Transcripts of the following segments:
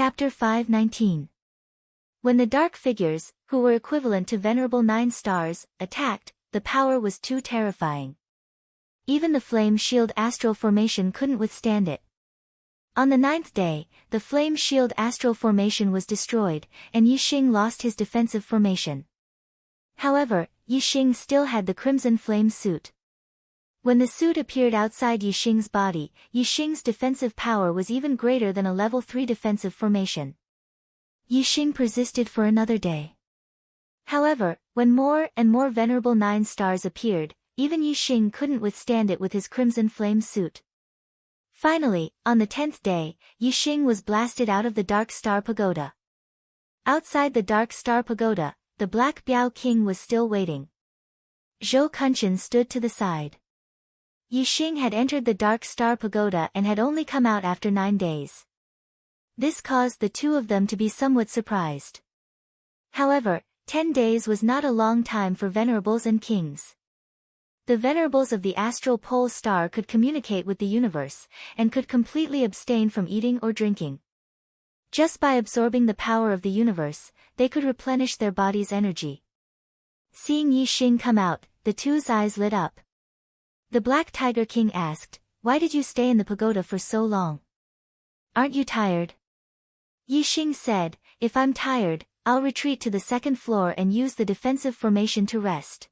Chapter 5:19. When the dark figures, who were equivalent to venerable 9 stars, attacked, the power was too terrifying. Even the flame shield astral formation couldn't withstand it. On the 9th day, the flame shield astral formation was destroyed, and Yixing lost his defensive formation. However, Yixing still had the crimson flame suit. When the suit appeared outside Yixing's body, Yixing's defensive power was even greater than a level 3 defensive formation. Yixing persisted for another day. However, when more and more venerable 9 stars appeared, even Yixing couldn't withstand it with his crimson flame suit. Finally, on the 10th day, Yixing was blasted out of the Dark Star Pagoda. Outside the Dark Star Pagoda, the Black Biao King was still waiting. Zhou Kunshan stood to the side. Yixing had entered the Dark Star Pagoda and had only come out after 9 days. This caused the two of them to be somewhat surprised. However, 10 days was not a long time for venerables and kings. The venerables of the astral pole star could communicate with the universe, and could completely abstain from eating or drinking. Just by absorbing the power of the universe, they could replenish their body's energy. Seeing Yixing come out, the two's eyes lit up. The Black Tiger King asked, "Why did you stay in the pagoda for so long? Aren't you tired?" Yixing said, "If I'm tired, I'll retreat to the 2nd floor and use the defensive formation to rest."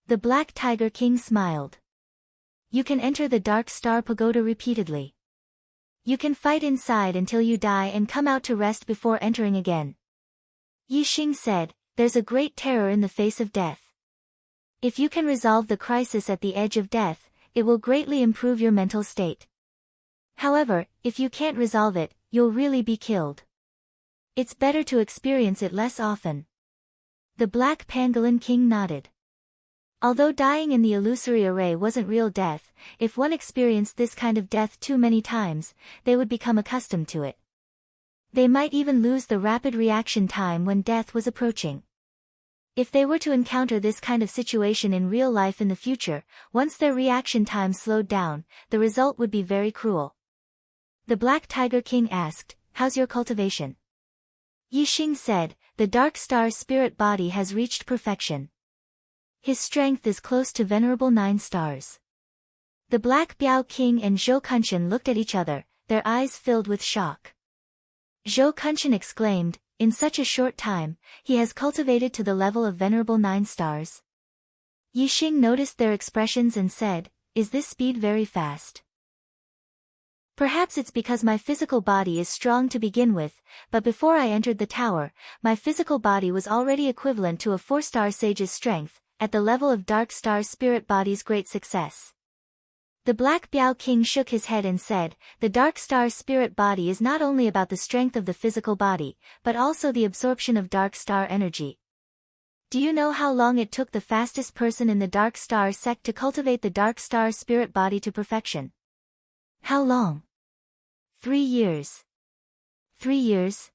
The Black Tiger King smiled. "You can enter the Dark Star Pagoda repeatedly. You can fight inside until you die and come out to rest before entering again." Yixing said, "There's a great terror in the face of death. If you can resolve the crisis at the edge of death, it will greatly improve your mental state. However, if you can't resolve it, you'll really be killed. It's better to experience it less often." The Black Pangolin King nodded. Although dying in the illusory array wasn't real death, if one experienced this kind of death too many times, they would become accustomed to it. They might even lose the rapid reaction time when death was approaching. If they were to encounter this kind of situation in real life in the future, once their reaction time slowed down, the result would be very cruel. The Black Tiger King asked, "How's your cultivation?" Yixing said, "The Dark Star spirit body has reached perfection. His strength is close to venerable 9 stars." The Black Biao King and Zhou Kunshan looked at each other, their eyes filled with shock. Zhou Kunshan exclaimed, "In such a short time, he has cultivated to the level of venerable 9 stars." Yixing noticed their expressions and said, "Is this speed very fast?" "Perhaps it's because my physical body is strong to begin with, but before I entered the tower, my physical body was already equivalent to a 4-star sage's strength, at the level of Dark Star Spirit Body's great success." The Black Biao King shook his head and said, "The Dark Star Spirit Body is not only about the strength of the physical body, but also the absorption of Dark Star energy. Do you know how long it took the fastest person in the Dark Star sect to cultivate the Dark Star Spirit Body to perfection?" "How long?" 3 years. 3 years?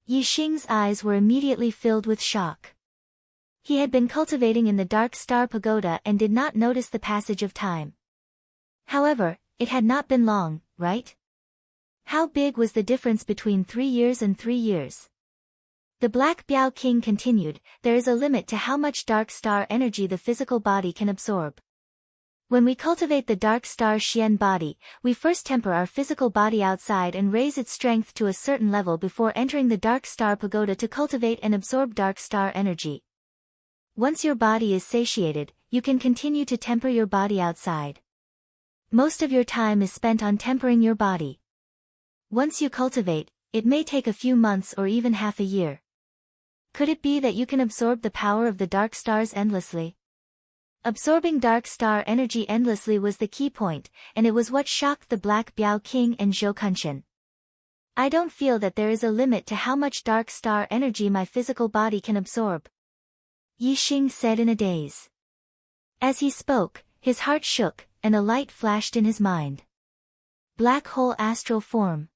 Yixing's eyes were immediately filled with shock. He had been cultivating in the Dark Star Pagoda and did not notice the passage of time. However, it had not been long, right? How big was the difference between 3 years and 3 years? The Black Biao King continued, "There is a limit to how much Dark Star energy the physical body can absorb. When we cultivate the Dark Star Xian body, we first temper our physical body outside and raise its strength to a certain level before entering the Dark Star Pagoda to cultivate and absorb Dark Star energy. Once your body is satiated, you can continue to temper your body outside. Most of your time is spent on tempering your body. Once you cultivate, it may take a few months or even half a year. Could it be that you can absorb the power of the dark stars endlessly?" Absorbing Dark Star energy endlessly was the key point, and it was what shocked the Black Biao King and Zhou Kunshan. "I don't feel that there is a limit to how much Dark Star energy my physical body can absorb," Yixing said in a daze. As he spoke, his heart shook, and a light flashed in his mind. Black Hole Astral Form.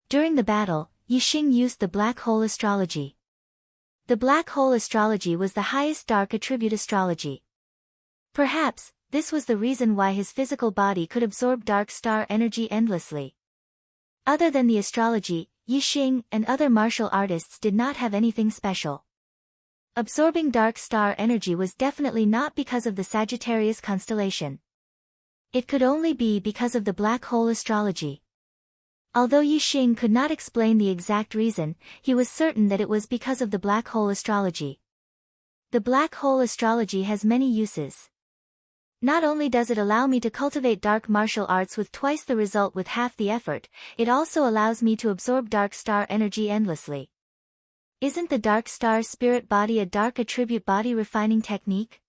During the battle, Yixing used the Black Hole Astrology. The Black Hole Astrology was the highest dark attribute astrology. Perhaps, this was the reason why his physical body could absorb Dark Star energy endlessly. Other than the astrology, Yixing and other martial artists did not have anything special. Absorbing dark star energy was definitely not because of the Sagittarius constellation. It could only be because of the black hole astrology. Although Yixing could not explain the exact reason, he was certain that it was because of the black hole astrology. The black hole astrology has many uses. Not only does it allow me to cultivate dark martial arts with twice the result with half the effort, it also allows me to absorb dark star energy endlessly. Isn't the dark star spirit body a dark attribute body refining technique?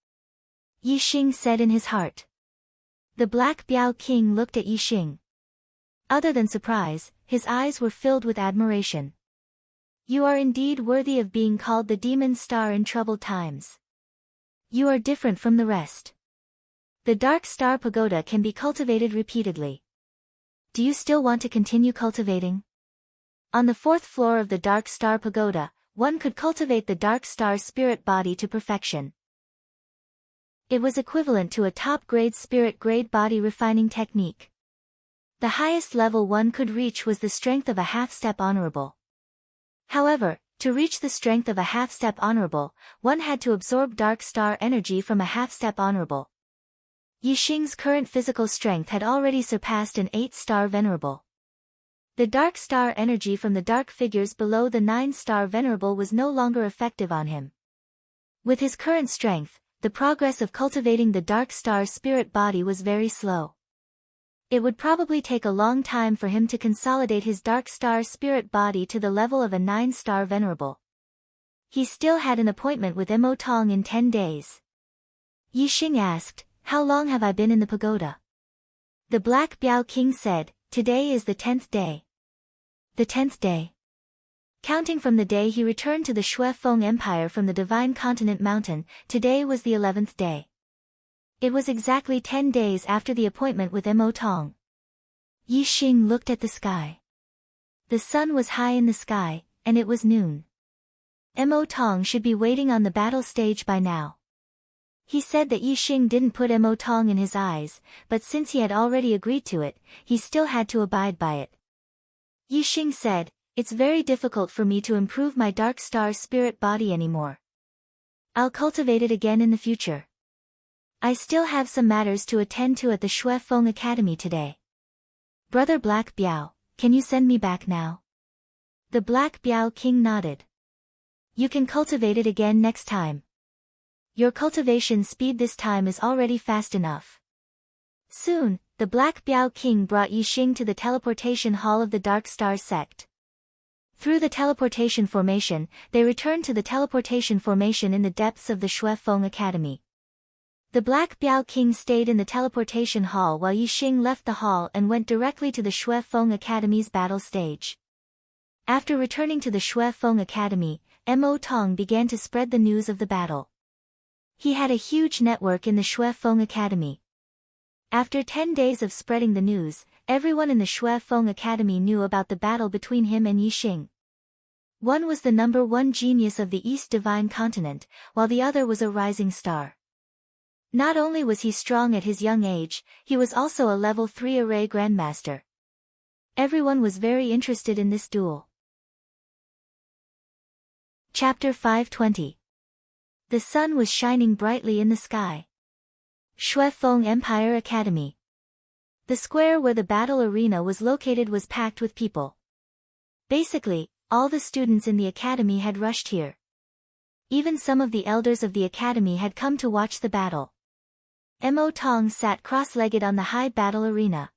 Yixing said in his heart. The Black Biao King looked at Yixing. Other than surprise, his eyes were filled with admiration. You are indeed worthy of being called the demon star in troubled times. You are different from the rest. The Dark Star Pagoda can be cultivated repeatedly. Do you still want to continue cultivating? On the 4th floor of the Dark Star Pagoda, one could cultivate the Dark Star spirit body to perfection. It was equivalent to a top-grade spirit grade body refining technique. The highest level one could reach was the strength of a half-step honorable. However, to reach the strength of a half-step honorable, one had to absorb dark star energy from a half-step honorable. Yixing's current physical strength had already surpassed an 8-star venerable. The dark star energy from the dark figures below the 9-star venerable was no longer effective on him. With his current strength, the progress of cultivating the dark star spirit body was very slow. It would probably take a long time for him to consolidate his dark star spirit body to the level of a 9-star venerable. He still had an appointment with Mo Tong in 10 days. Yixing asked, "How long have I been in the pagoda?" The Black Biao King said, "Today is the 10th day. The 10th day. Counting from the day he returned to the Shui Feng Empire from the Divine Continent Mountain, today was the 11th day. It was exactly 10 days after the appointment with Mo Tong." Yixing looked at the sky. The sun was high in the sky, and it was noon. Mo Tong should be waiting on the battle stage by now. He said that Yixing didn't put Mo Tong in his eyes, but since he had already agreed to it, he still had to abide by it. Yixing said, "It's very difficult for me to improve my dark star spirit body anymore. I'll cultivate it again in the future. I still have some matters to attend to at the Shui Feng Academy today. Brother Black Biao, can you send me back now?" The Black Biao King nodded. "You can cultivate it again next time. Your cultivation speed this time is already fast enough." Soon, the Black Biao King brought Yixing to the teleportation hall of the Dark Star sect. Through the teleportation formation, they returned to the teleportation formation in the depths of the Shui Feng Academy. The Black Biao King stayed in the teleportation hall while Yixing left the hall and went directly to the Shui Feng Academy's battle stage. After returning to the Shui Feng Academy, Mo Tong began to spread the news of the battle. He had a huge network in the Shui Feng Academy. After 10 days of spreading the news, everyone in the Shui Feng Academy knew about the battle between him and Yixing. One was the #1 genius of the East Divine Continent, while the other was a rising star. Not only was he strong at his young age, he was also a level 3 array grandmaster. Everyone was very interested in this duel. Chapter 520. The sun was shining brightly in the sky. Shui Feng Empire Academy. The square where the battle arena was located was packed with people. Basically, all the students in the academy had rushed here. Even some of the elders of the academy had come to watch the battle. Mo Tong sat cross-legged on the high battle arena.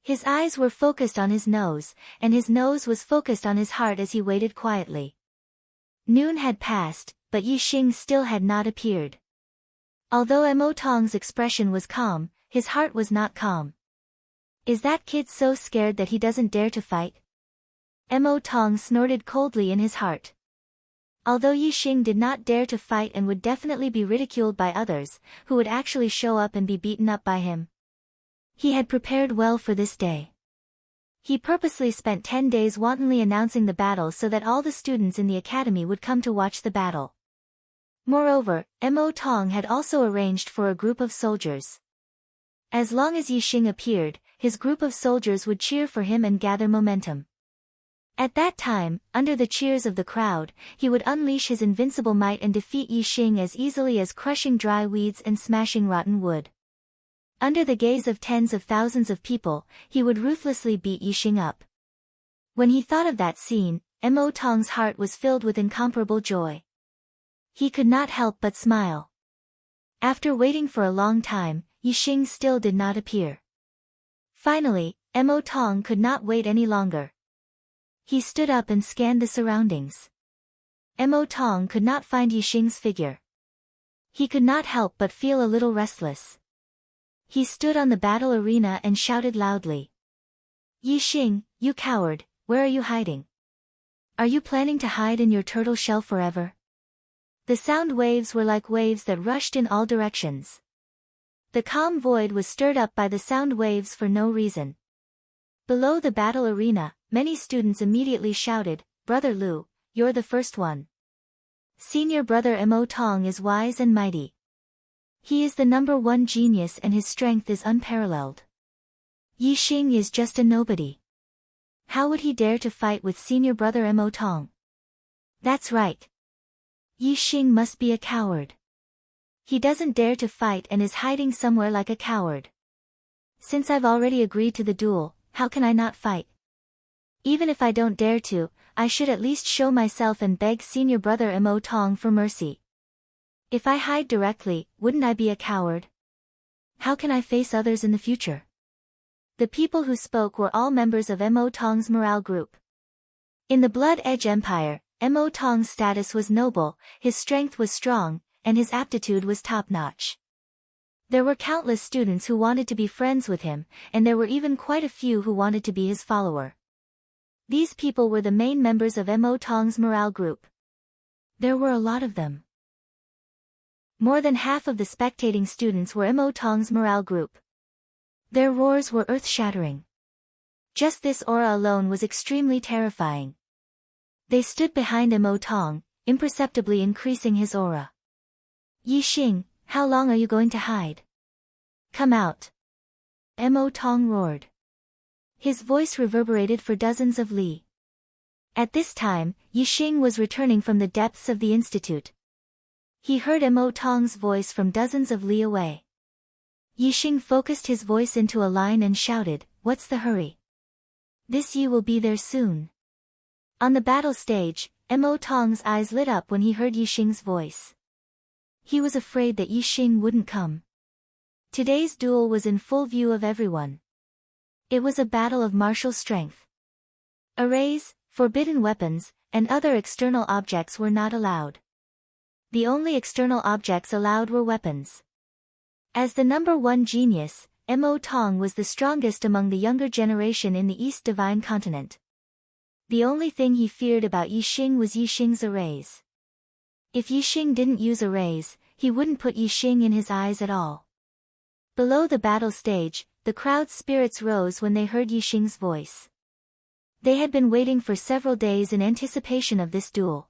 His eyes were focused on his nose, and his nose was focused on his heart as he waited quietly. Noon had passed, but Yixing still had not appeared. Although Mo Tong's expression was calm, his heart was not calm. Is that kid so scared that he doesn't dare to fight? Mo Tong snorted coldly in his heart. Although Yixing did not dare to fight and would definitely be ridiculed by others, who would actually show up and be beaten up by him. He had prepared well for this day. He purposely spent 10 days wantonly announcing the battle so that all the students in the academy would come to watch the battle. Moreover, Mo Tong had also arranged for a group of soldiers. As long as Yixing appeared, his group of soldiers would cheer for him and gather momentum. At that time, under the cheers of the crowd, he would unleash his invincible might and defeat Yi Xing as easily as crushing dry weeds and smashing rotten wood. Under the gaze of tens of thousands of people, he would ruthlessly beat Yi Xing up. When he thought of that scene, Mo Tong's heart was filled with incomparable joy. He could not help but smile. After waiting for a long time, Yi Xing still did not appear. Finally, Mo Tong could not wait any longer. He stood up and scanned the surroundings. Mo Tong could not find Yi Xing's figure. He could not help but feel a little restless. He stood on the battle arena and shouted loudly. Yi Xing, you coward, where are you hiding? Are you planning to hide in your turtle shell forever? The sound waves were like waves that rushed in all directions. The calm void was stirred up by the sound waves for no reason. Below the battle arena, many students immediately shouted, Brother Lu, you're the first one. Senior brother Mo Tong is wise and mighty. He is the #1 genius and his strength is unparalleled. Yi Xing is just a nobody. How would he dare to fight with senior brother Mo Tong? That's right. Yi Xing must be a coward. He doesn't dare to fight and is hiding somewhere like a coward. Since I've already agreed to the duel, how can I not fight? Even if I don't dare to, I should at least show myself and beg senior brother Mo Tong for mercy. If I hide directly, wouldn't I be a coward? How can I face others in the future? The people who spoke were all members of Mo Tong's morale group. In the Blood Edge Empire, Mo Tong's status was noble, his strength was strong, and his aptitude was top-notch. There were countless students who wanted to be friends with him, and there were even quite a few who wanted to be his follower. These people were the main members of Mo Tong's morale group. There were a lot of them. More than half of the spectating students were Mo Tong's morale group. Their roars were earth-shattering. Just this aura alone was extremely terrifying. They stood behind Mo Tong, imperceptibly increasing his aura. Yi Xing, how long are you going to hide? Come out. Mo Tong roared. His voice reverberated for dozens of li. At this time, Yi Xing was returning from the depths of the institute. He heard Mo Tong's voice from dozens of li away. Yi Xing focused his voice into a line and shouted, What's the hurry? This Yi will be there soon. On the battle stage, Mo Tong's eyes lit up when he heard Yi Xing's voice. He was afraid that Yi Xing wouldn't come. Today's duel was in full view of everyone. It was a battle of martial strength. Arrays, forbidden weapons, and other external objects were not allowed. The only external objects allowed were weapons. As the #1 genius, Mo Tong was the strongest among the younger generation in the East Divine Continent. The only thing he feared about Yi Xing was Yi Xing's arrays. If Yi Xing didn't use arrays, he wouldn't put Yi Xing in his eyes at all. Below the battle stage, the crowd's spirits rose when they heard Yi Xing's voice. They had been waiting for several days in anticipation of this duel.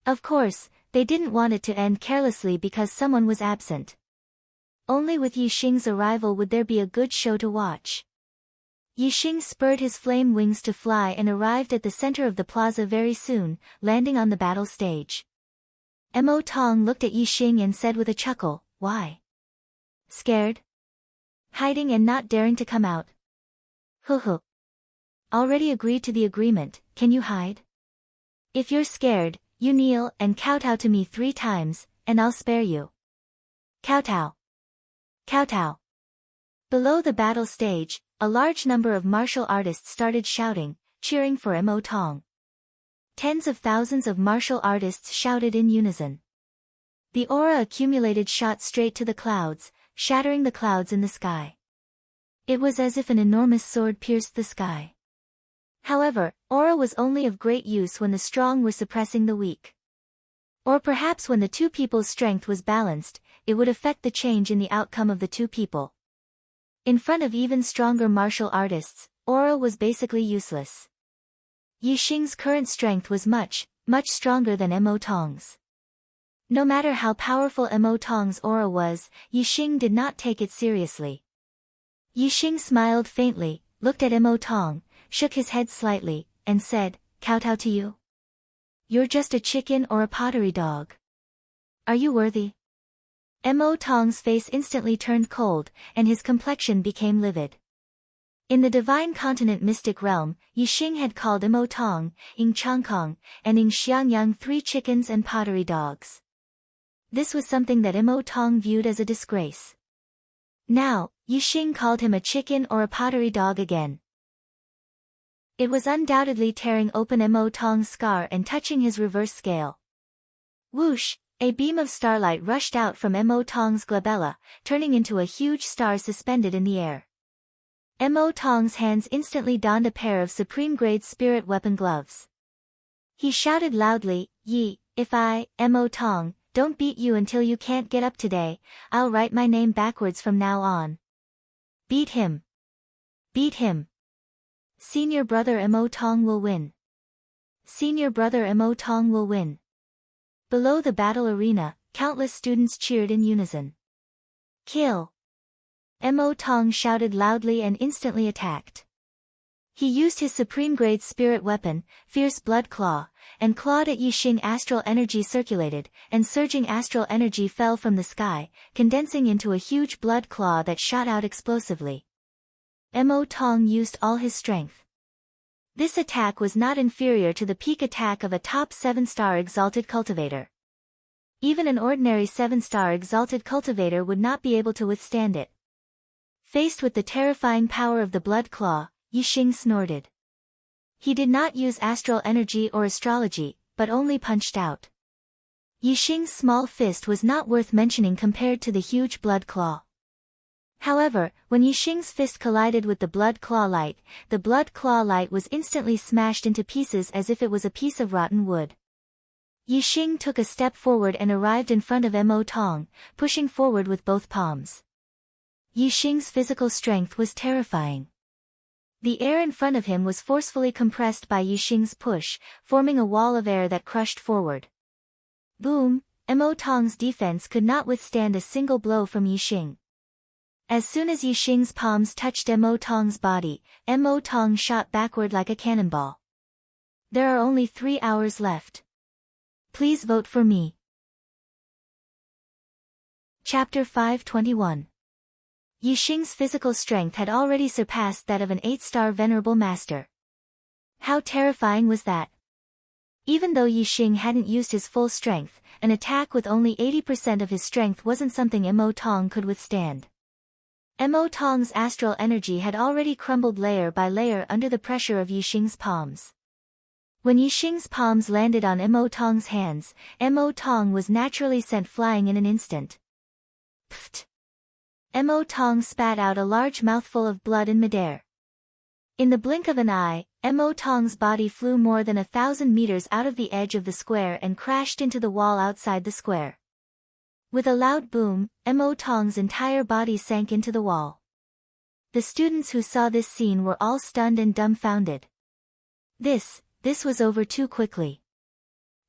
Of course, they didn't want it to end carelessly because someone was absent. Only with Yi Xing's arrival would there be a good show to watch. Yi Xing spurred his flame wings to fly and arrived at the center of the plaza very soon, landing on the battle stage. Mo Tong looked at Yi Xing and said with a chuckle, Why? Scared? Hiding and not daring to come out? Hoo. Already agreed to the agreement, can you hide? If you're scared, you kneel and kowtow to me 3 times, and I'll spare you. Kowtow. Kowtow. Below the battle stage, a large number of martial artists started shouting, cheering for Mo Tong. Tens of thousands of martial artists shouted in unison. The aura accumulated shot straight to the clouds, shattering the clouds in the sky. It was as if an enormous sword pierced the sky. However, aura was only of great use when the strong were suppressing the weak. Or perhaps when the two people's strength was balanced, it would affect the change in the outcome of the two people. In front of even stronger martial artists, aura was basically useless. Yi Xing's current strength was much stronger than Mo Tong's. No matter how powerful Mo Tong's aura was, Yi Xing did not take it seriously. Yi Xing smiled faintly, looked at Mo Tong, shook his head slightly, and said, "Kowtow to you? You're just a chicken or a pottery dog. Are you worthy?" Mo Tong's face instantly turned cold, and his complexion became livid. In the divine continent mystic realm, Yixing had called Mo Tong, Ying Changkong, and Ying Xiangyang 3 chickens and pottery dogs. This was something that Mo Tong viewed as a disgrace. Now, Yixing called him a chicken or a pottery dog again. It was undoubtedly tearing open Mo Tong's scar and touching his reverse scale. Whoosh! A beam of starlight rushed out from Mo Tong's glabella, turning into a huge star suspended in the air. Mo Tong's hands instantly donned a pair of supreme-grade spirit weapon gloves. He shouted loudly, "Yi, if I, Mo Tong, don't beat you until you can't get up today, I'll write my name backwards from now on. Beat him. Beat him. Senior brother Mo Tong will win. Senior brother Mo Tong will win." Below the battle arena, countless students cheered in unison. "Kill!" Mo Tong shouted loudly and instantly attacked. He used his supreme-grade spirit weapon, Fierce Blood Claw, and clawed at Yixing. Astral energy circulated, and surging astral energy fell from the sky, condensing into a huge blood claw that shot out explosively. Mo Tong used all his strength. This attack was not inferior to the peak attack of a top 7-star exalted cultivator. Even an ordinary 7-star exalted cultivator would not be able to withstand it. Faced with the terrifying power of the blood claw, Yixing snorted. He did not use astral energy or astrology, but only punched out. Yixing's small fist was not worth mentioning compared to the huge blood claw. However, when Yixing's fist collided with the blood claw light was instantly smashed into pieces as if it was a piece of rotten wood. Yixing took a step forward and arrived in front of Mo Tong, pushing forward with both palms. Yixing's physical strength was terrifying. The air in front of him was forcefully compressed by Yixing's push, forming a wall of air that crushed forward. Boom! Mo Tong's defense could not withstand a single blow from Yixing. As soon as Yixing's palms touched Mo Tong's body, Mo Tong shot backward like a cannonball. There are only 3 hours left. Please vote for me. Chapter 521. Yixing's physical strength had already surpassed that of an 8-star venerable master. How terrifying was that? Even though Yixing hadn't used his full strength, an attack with only 80% of his strength wasn't something Mo Tong could withstand. Mo Tong's astral energy had already crumbled layer by layer under the pressure of Yixing's palms. When Yixing's palms landed on Mo Tong's hands, Mo Tong was naturally sent flying in an instant. Pfft! Mo Tong spat out a large mouthful of blood in midair. In the blink of an eye, Mo Tong's body flew more than 1,000 meters out of the edge of the square and crashed into the wall outside the square. With a loud boom, Mo Tong's entire body sank into the wall. The students who saw this scene were all stunned and dumbfounded. This was over too quickly.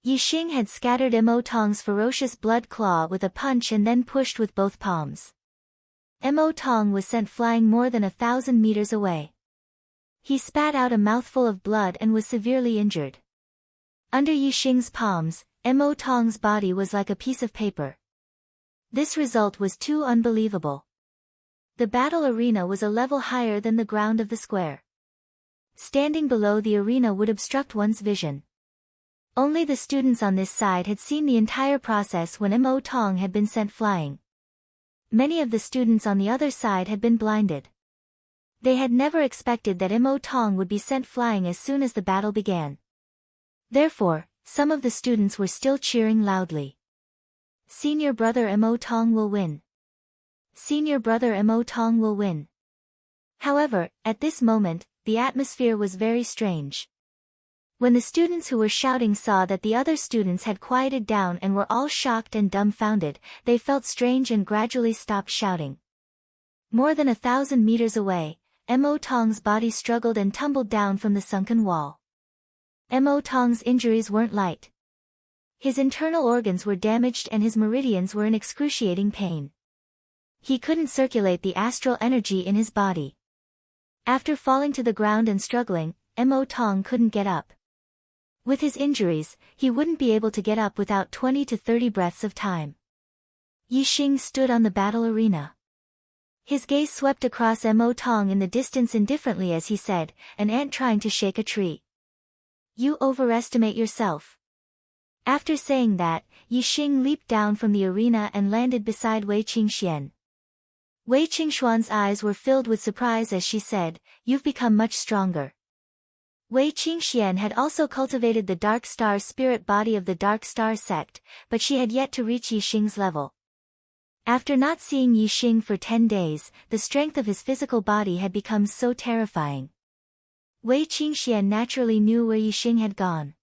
Yixing had scattered Mo Tong's ferocious blood claw with a punch and then pushed with both palms. Mo Tong was sent flying more than 1,000 meters away. He spat out a mouthful of blood and was severely injured. Under Yixing's palms, Mo Tong's body was like a piece of paper. This result was too unbelievable. The battle arena was a level higher than the ground of the square. Standing below the arena would obstruct one's vision. Only the students on this side had seen the entire process when Mo Tong had been sent flying. Many of the students on the other side had been blinded. They had never expected that Mo Tong would be sent flying as soon as the battle began. Therefore, some of the students were still cheering loudly. Senior brother Mo Tong will win. Senior brother Mo Tong will win. However, at this moment, the atmosphere was very strange. When the students who were shouting saw that the other students had quieted down and were all shocked and dumbfounded, they felt strange and gradually stopped shouting. More than 1,000 meters away, Mo Tong's body struggled and tumbled down from the sunken wall. Mo Tong's injuries weren't light. His internal organs were damaged and his meridians were in excruciating pain. He couldn't circulate the astral energy in his body. After falling to the ground and struggling, Mo Tong couldn't get up. With his injuries, he wouldn't be able to get up without 20 to 30 breaths of time. Yixing stood on the battle arena. His gaze swept across Mo Tong in the distance indifferently as he said, an ant trying to shake a tree. You overestimate yourself. After saying that, Yixing leaped down from the arena and landed beside Wei Qingxian. Wei Qingshuan's eyes were filled with surprise as she said, You've become much stronger. Wei Qingxian had also cultivated the Dark Star spirit body of the Dark Star sect, but she had yet to reach Yixing's level. After not seeing Yixing for 10 days, the strength of his physical body had become so terrifying. Wei Qingxian naturally knew where Yixing had gone.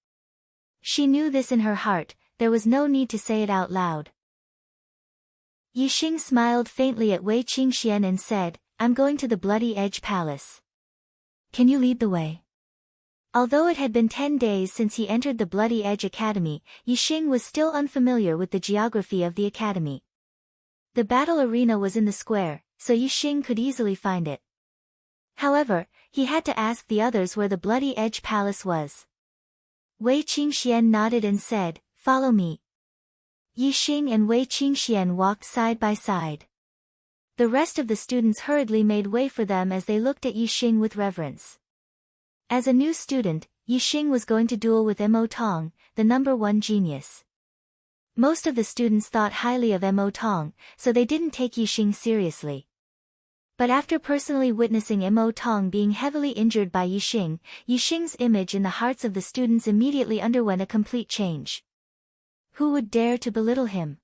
She knew this in her heart, there was no need to say it out loud. Yixing smiled faintly at Wei Qingxian and said, I'm going to the Bloody Edge Palace. Can you lead the way? Although it had been 10 days since he entered the Bloody Edge Academy, Yixing was still unfamiliar with the geography of the academy. The battle arena was in the square, so Yixing could easily find it. However, he had to ask the others where the Bloody Edge Palace was. Wei Qingxian nodded and said, Follow me. Yixing and Wei Qingxian walked side by side. The rest of the students hurriedly made way for them as they looked at Yixing with reverence. As a new student, Yixing was going to duel with Mo Tong, the #1 genius. Most of the students thought highly of Mo Tong, so they didn't take Yixing seriously. But after personally witnessing Mo Tong being heavily injured by Yixing, Yixing's image in the hearts of the students immediately underwent a complete change. Who would dare to belittle him?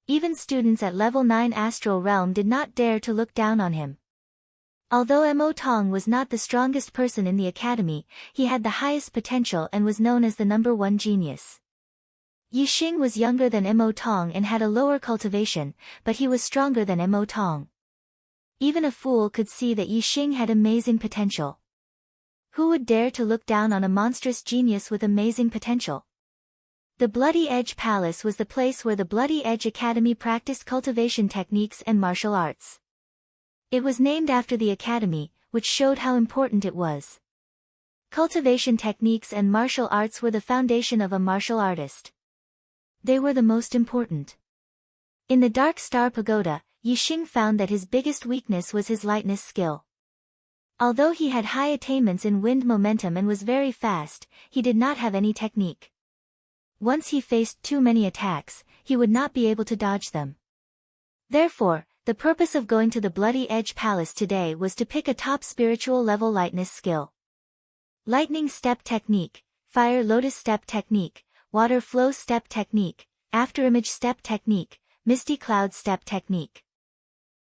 Even students at level 9 Astral Realm did not dare to look down on him. Although Mo Tong was not the strongest person in the academy, he had the highest potential and was known as the #1 genius. Yixing was younger than Mo Tong and had a lower cultivation, but he was stronger than Mo Tong. Even a fool could see that Yixing had amazing potential. Who would dare to look down on a monstrous genius with amazing potential? The Bloody Edge Palace was the place where the Bloody Edge Academy practiced cultivation techniques and martial arts. It was named after the academy, which showed how important it was. Cultivation techniques and martial arts were the foundation of a martial artist. They were the most important. In the Dark Star Pagoda, Yixing found that his biggest weakness was his lightness skill. Although he had high attainments in wind momentum and was very fast, he did not have any technique. Once he faced too many attacks, he would not be able to dodge them. Therefore, the purpose of going to the Bloody Edge Palace today was to pick a top spiritual level lightness skill. Lightning Step Technique, Fire Lotus Step Technique, Water Flow Step Technique, Afterimage Step Technique, Misty Cloud Step Technique.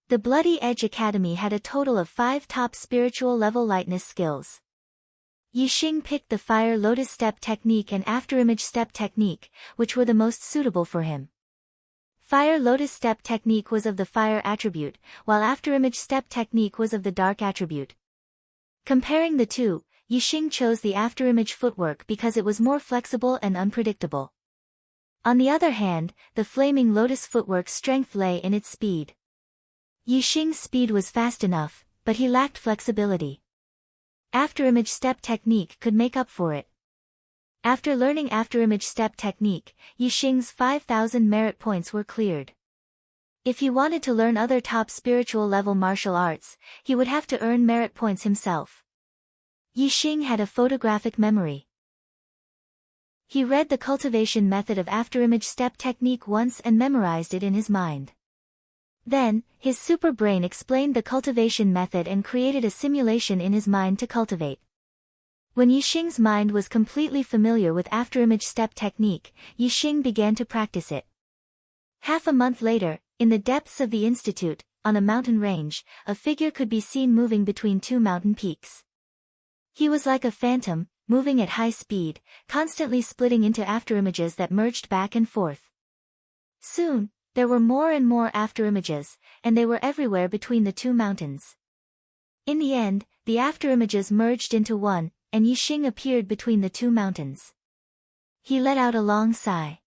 The Bloody Edge Academy had a total of 5 top spiritual level lightness skills. Yixing picked the Fire Lotus Step Technique and Afterimage Step Technique, which were the most suitable for him. Fire Lotus Step Technique was of the Fire attribute, while Afterimage Step Technique was of the Dark attribute. Comparing the two, Yixing chose the Afterimage footwork because it was more flexible and unpredictable. On the other hand, the Flaming Lotus footwork's strength lay in its speed. Yixing's speed was fast enough, but he lacked flexibility. Afterimage Step Technique could make up for it. After learning Afterimage Step Technique, Yixing's 5,000 merit points were cleared. If he wanted to learn other top spiritual level martial arts, he would have to earn merit points himself. Yixing had a photographic memory. He read the cultivation method of Afterimage Step Technique once and memorized it in his mind. Then, his super brain explained the cultivation method and created a simulation in his mind to cultivate. When Yixing's mind was completely familiar with Afterimage Step Technique, Yixing began to practice it. Half a month later, in the depths of the institute, on a mountain range, a figure could be seen moving between 2 mountain peaks. He was like a phantom, moving at high speed, constantly splitting into afterimages that merged back and forth. Soon, there were more and more afterimages, and they were everywhere between the 2 mountains. In the end, the afterimages merged into one, and Yixing appeared between the 2 mountains. He let out a long sigh.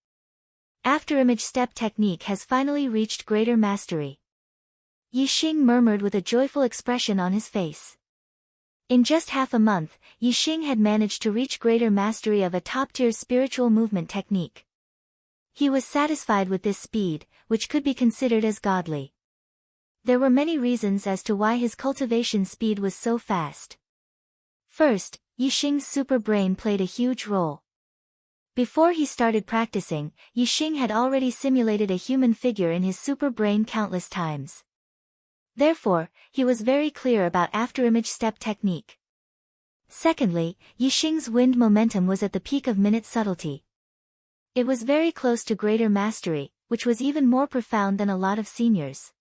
Afterimage Step Technique has finally reached greater mastery. Yixing murmured with a joyful expression on his face. In just half a month, Yixing had managed to reach greater mastery of a top-tier spiritual movement technique. He was satisfied with this speed, which could be considered as godly. There were many reasons as to why his cultivation speed was so fast. First, Yixing's super brain played a huge role. Before he started practicing, Yixing had already simulated a human figure in his super brain countless times. Therefore, he was very clear about afterimage step technique. Secondly, Yixing's wind momentum was at the peak of minute subtlety. It was very close to greater mastery, which was even more profound than a lot of seniors.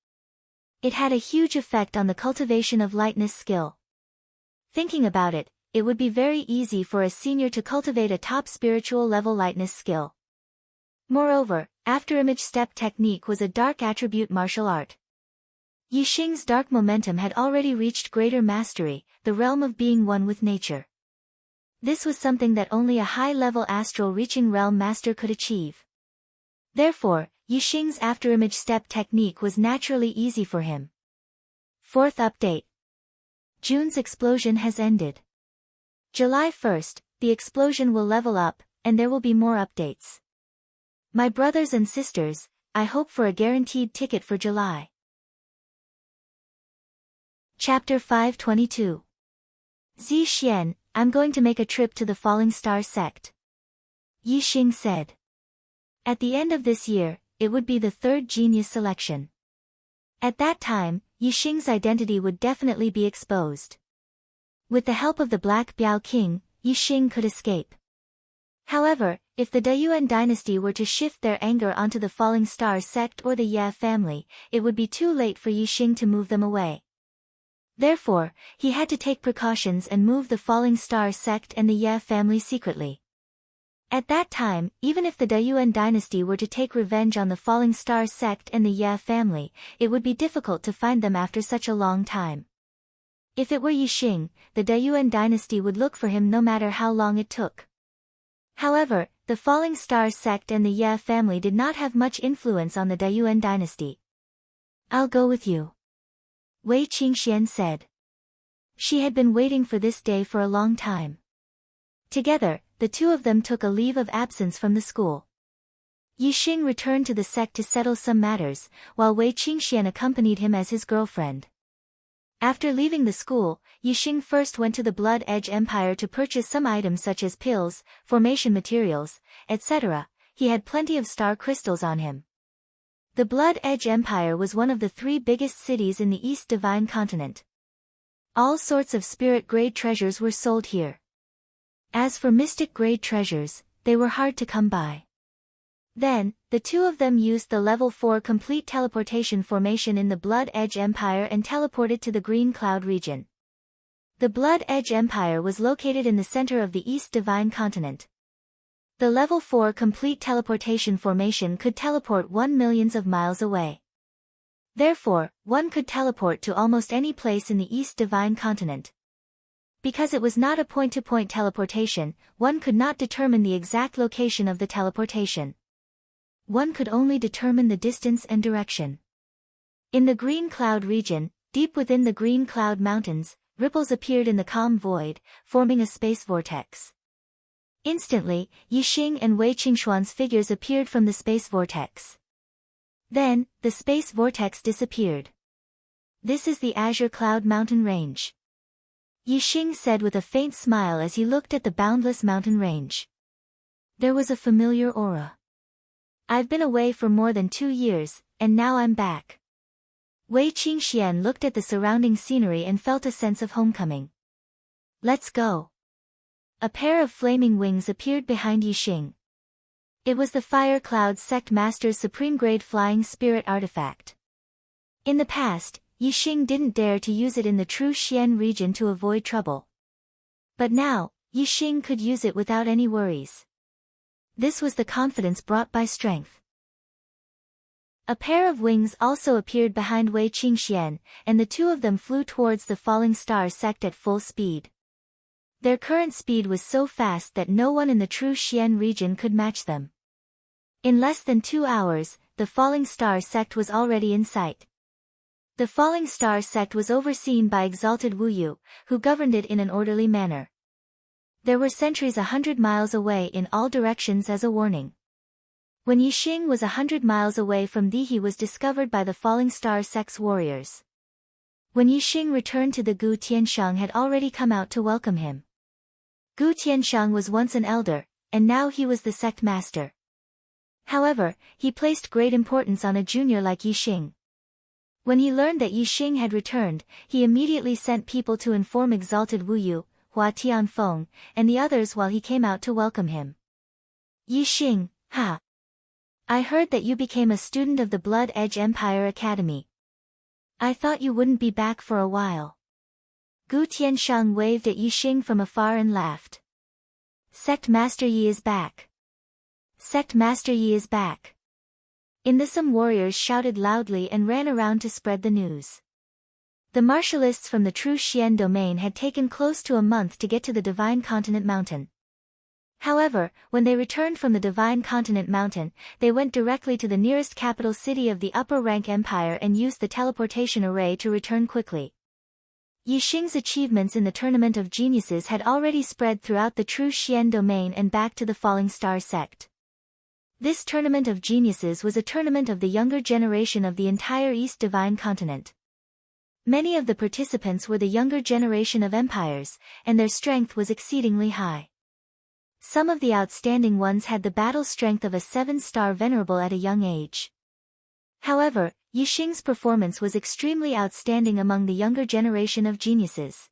It had a huge effect on the cultivation of lightness skill. Thinking about it, it would be very easy for a senior to cultivate a top spiritual level lightness skill. Moreover, afterimage step technique was a dark attribute martial art. Yixing's dark momentum had already reached greater mastery, the realm of being one with nature. This was something that only a high-level astral reaching realm master could achieve. Therefore, Yixing's afterimage step technique was naturally easy for him. Fourth update. June's explosion has ended. July 1st, the explosion will level up, and there will be more updates. My brothers and sisters, I hope for a guaranteed ticket for July. Chapter 522. Xian, I'm going to make a trip to the Falling Star sect. Yixing said. At the end of this year, it would be the third genius selection. At that time, Yixing's identity would definitely be exposed. With the help of the Black Biao King, Yixing could escape. However, if the Dayuan dynasty were to shift their anger onto the Falling Star sect or the Ye family, it would be too late for Yixing to move them away. Therefore, he had to take precautions and move the Falling Star sect and the Ye family secretly. At that time, even if the Dayuan dynasty were to take revenge on the Falling Star sect and the Ye family, it would be difficult to find them after such a long time. If it were Yixing, the Dayuan dynasty would look for him no matter how long it took. However, the Falling Star sect and the Ye family did not have much influence on the Dayuan dynasty. I'll go with you, Wei Qingxian said. She had been waiting for this day for a long time. Together, the two of them took a leave of absence from the school. Yixing returned to the sect to settle some matters, while Wei Qingxian accompanied him as his girlfriend. After leaving the school, Yixing first went to the Blood Edge Empire to purchase some items such as pills, formation materials, etc. He had plenty of star crystals on him. The Blood Edge Empire was one of the three biggest cities in the East Divine Continent. All sorts of spirit-grade treasures were sold here. As for mystic-grade treasures, they were hard to come by. Then, the two of them used the level 4 complete teleportation formation in the Blood Edge Empire and teleported to the Green Cloud region. The Blood Edge Empire was located in the center of the East Divine Continent. The level 4 complete teleportation formation could teleport 1 millions of miles away. Therefore, one could teleport to almost any place in the East Divine Continent. Because it was not a point-to-point teleportation, one could not determine the exact location of the teleportation. One could only determine the distance and direction. In the Green Cloud region, deep within the Green Cloud Mountains, ripples appeared in the calm void, forming a space vortex. Instantly, Yixing and Wei Qingxuan's figures appeared from the space vortex. Then, the space vortex disappeared. This is the Azure Cloud Mountain Range, Yixing said with a faint smile as he looked at the boundless mountain range. There was a familiar aura. I've been away for more than 2 years, and now I'm back. Wei Qingxian looked at the surrounding scenery and felt a sense of homecoming. Let's go. A pair of flaming wings appeared behind Yixing. It was the Fire Cloud Sect Master's supreme-grade flying spirit artifact. In the past, Yixing didn't dare to use it in the True Xian region to avoid trouble. But now, Yixing could use it without any worries. This was the confidence brought by strength. A pair of wings also appeared behind Wei Qingxian, and the two of them flew towards the Falling Star sect at full speed. Their current speed was so fast that no one in the True Xian region could match them. In less than 2 hours, the Falling Star sect was already in sight. The Falling Star sect was overseen by exalted Wu Yu, who governed it in an orderly manner. There were sentries 100 miles away in all directions as a warning. When Yixing was 100 miles away from Di, he was discovered by the Falling Star sect's warriors. When Yixing returned to the Gu, Tianshang had already come out to welcome him. Gu Tianshang was once an elder, and now he was the sect master. However, he placed great importance on a junior like Yixing. When he learned that Yixing had returned, he immediately sent people to inform exalted Wu Yu, Hua Tianfeng, and the others while he came out to welcome him. Yixing, ha! I heard that you became a student of the Blood Edge Empire Academy. I thought you wouldn't be back for a while. Gu Tianshang waved at Yixing from afar and laughed. Sect Master Yi is back. Sect Master Yi is back. In the some warriors shouted loudly and ran around to spread the news. The martialists from the True Xian domain had taken close to a month to get to the Divine Continent Mountain. However, when they returned from the Divine Continent Mountain, they went directly to the nearest capital city of the upper rank empire and used the teleportation array to return quickly. Yixing's achievements in the Tournament of Geniuses had already spread throughout the True Xian domain and back to the Falling Star sect. This Tournament of Geniuses was a tournament of the younger generation of the entire East Divine Continent. Many of the participants were the younger generation of empires, and their strength was exceedingly high. Some of the outstanding ones had the battle strength of a 7-star venerable at a young age. However, Yixing's performance was extremely outstanding among the younger generation of geniuses.